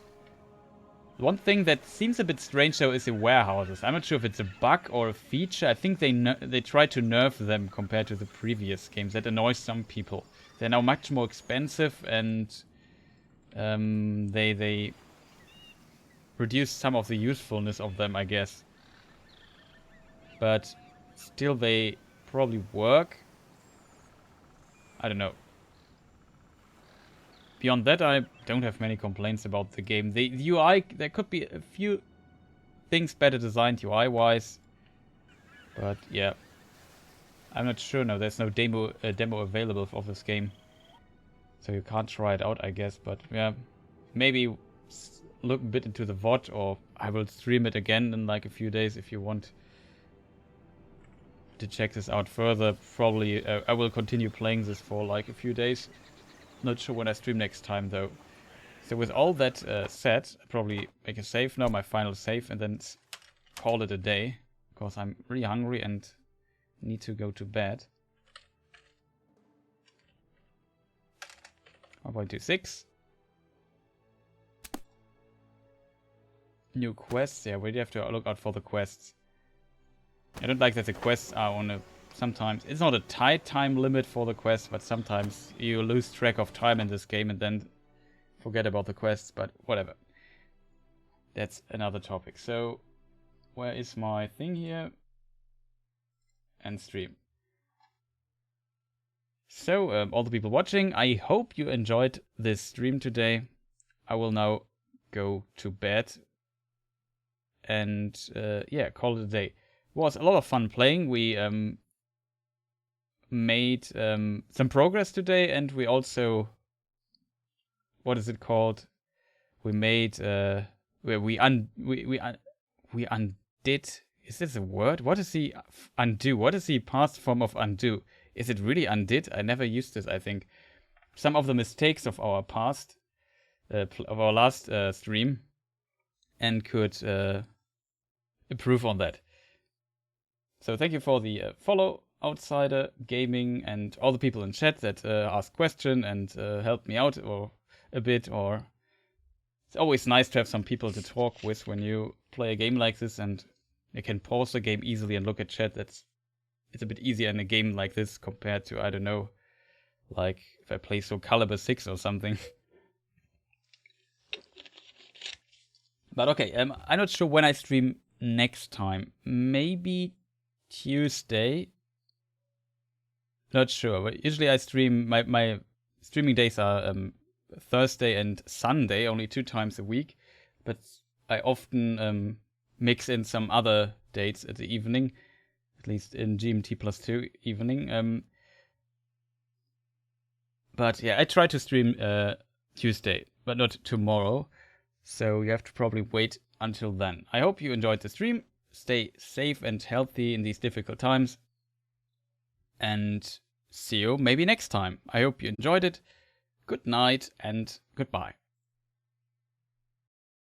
A: One thing that seems a bit strange though is the warehouses. I'm not sure if it's a bug or a feature. I think they try to nerf them compared to the previous games. That annoys some people. They're now much more expensive, and they reduce some of the usefulness of them, I guess. But still, they probably work. I don't know. Beyond that, I don't have many complaints about the game. The UI, there could be a few things better designed UI-wise. But yeah, I'm not sure now. There's no demo available of this game. So you can't try it out, I guess. But yeah, maybe look a bit into the VOD, or I will stream it again in like a few days if you want to check this out further. Probably I will continue playing this for like a few days. Not sure when I stream next time though. So with all that said, I'll probably make a save now, my final save, and then call it a day. Because I'm really hungry and need to go to bed. 1.26. New quests. Yeah, we have to look out for the quests. I don't like that the quests are on a... Sometimes it's not a tight time limit for the quest, but sometimes you lose track of time in this game and then forget about the quests, but whatever. That's another topic. So, where is my thing here? And stream. So, all the people watching, I hope you enjoyed this stream today. I will now go to bed and yeah, call it a day. It was a lot of fun playing. We made some progress today, and we also, what is it called? We made we undid. Is this a word? What is the undo? What is the past form of undo? Is it really undid? I never used this. I think some of the mistakes of our past, of our last stream, and could improve on that. So thank you for the follow, Outsider Gaming, and all the people in chat that asked questions and helped me out or a bit. Or it's always nice to have some people to talk with when you play a game like this, and you can pause the game easily and look at chat. It's a bit easier in a game like this compared to, I don't know, like if I play Soul Calibur 6 or something. But okay, I'm not sure when I stream next time. Maybe Tuesday. Not sure, but usually I stream, my streaming days are Thursday and Sunday, only 2 times a week. But I often mix in some other dates at the evening, at least in GMT+2 evening. But yeah, I try to stream Tuesday, but not tomorrow. So you have to probably wait until then. I hope you enjoyed the stream. Stay safe and healthy in these difficult times. And see you maybe next time. I hope you enjoyed it. Good night and goodbye.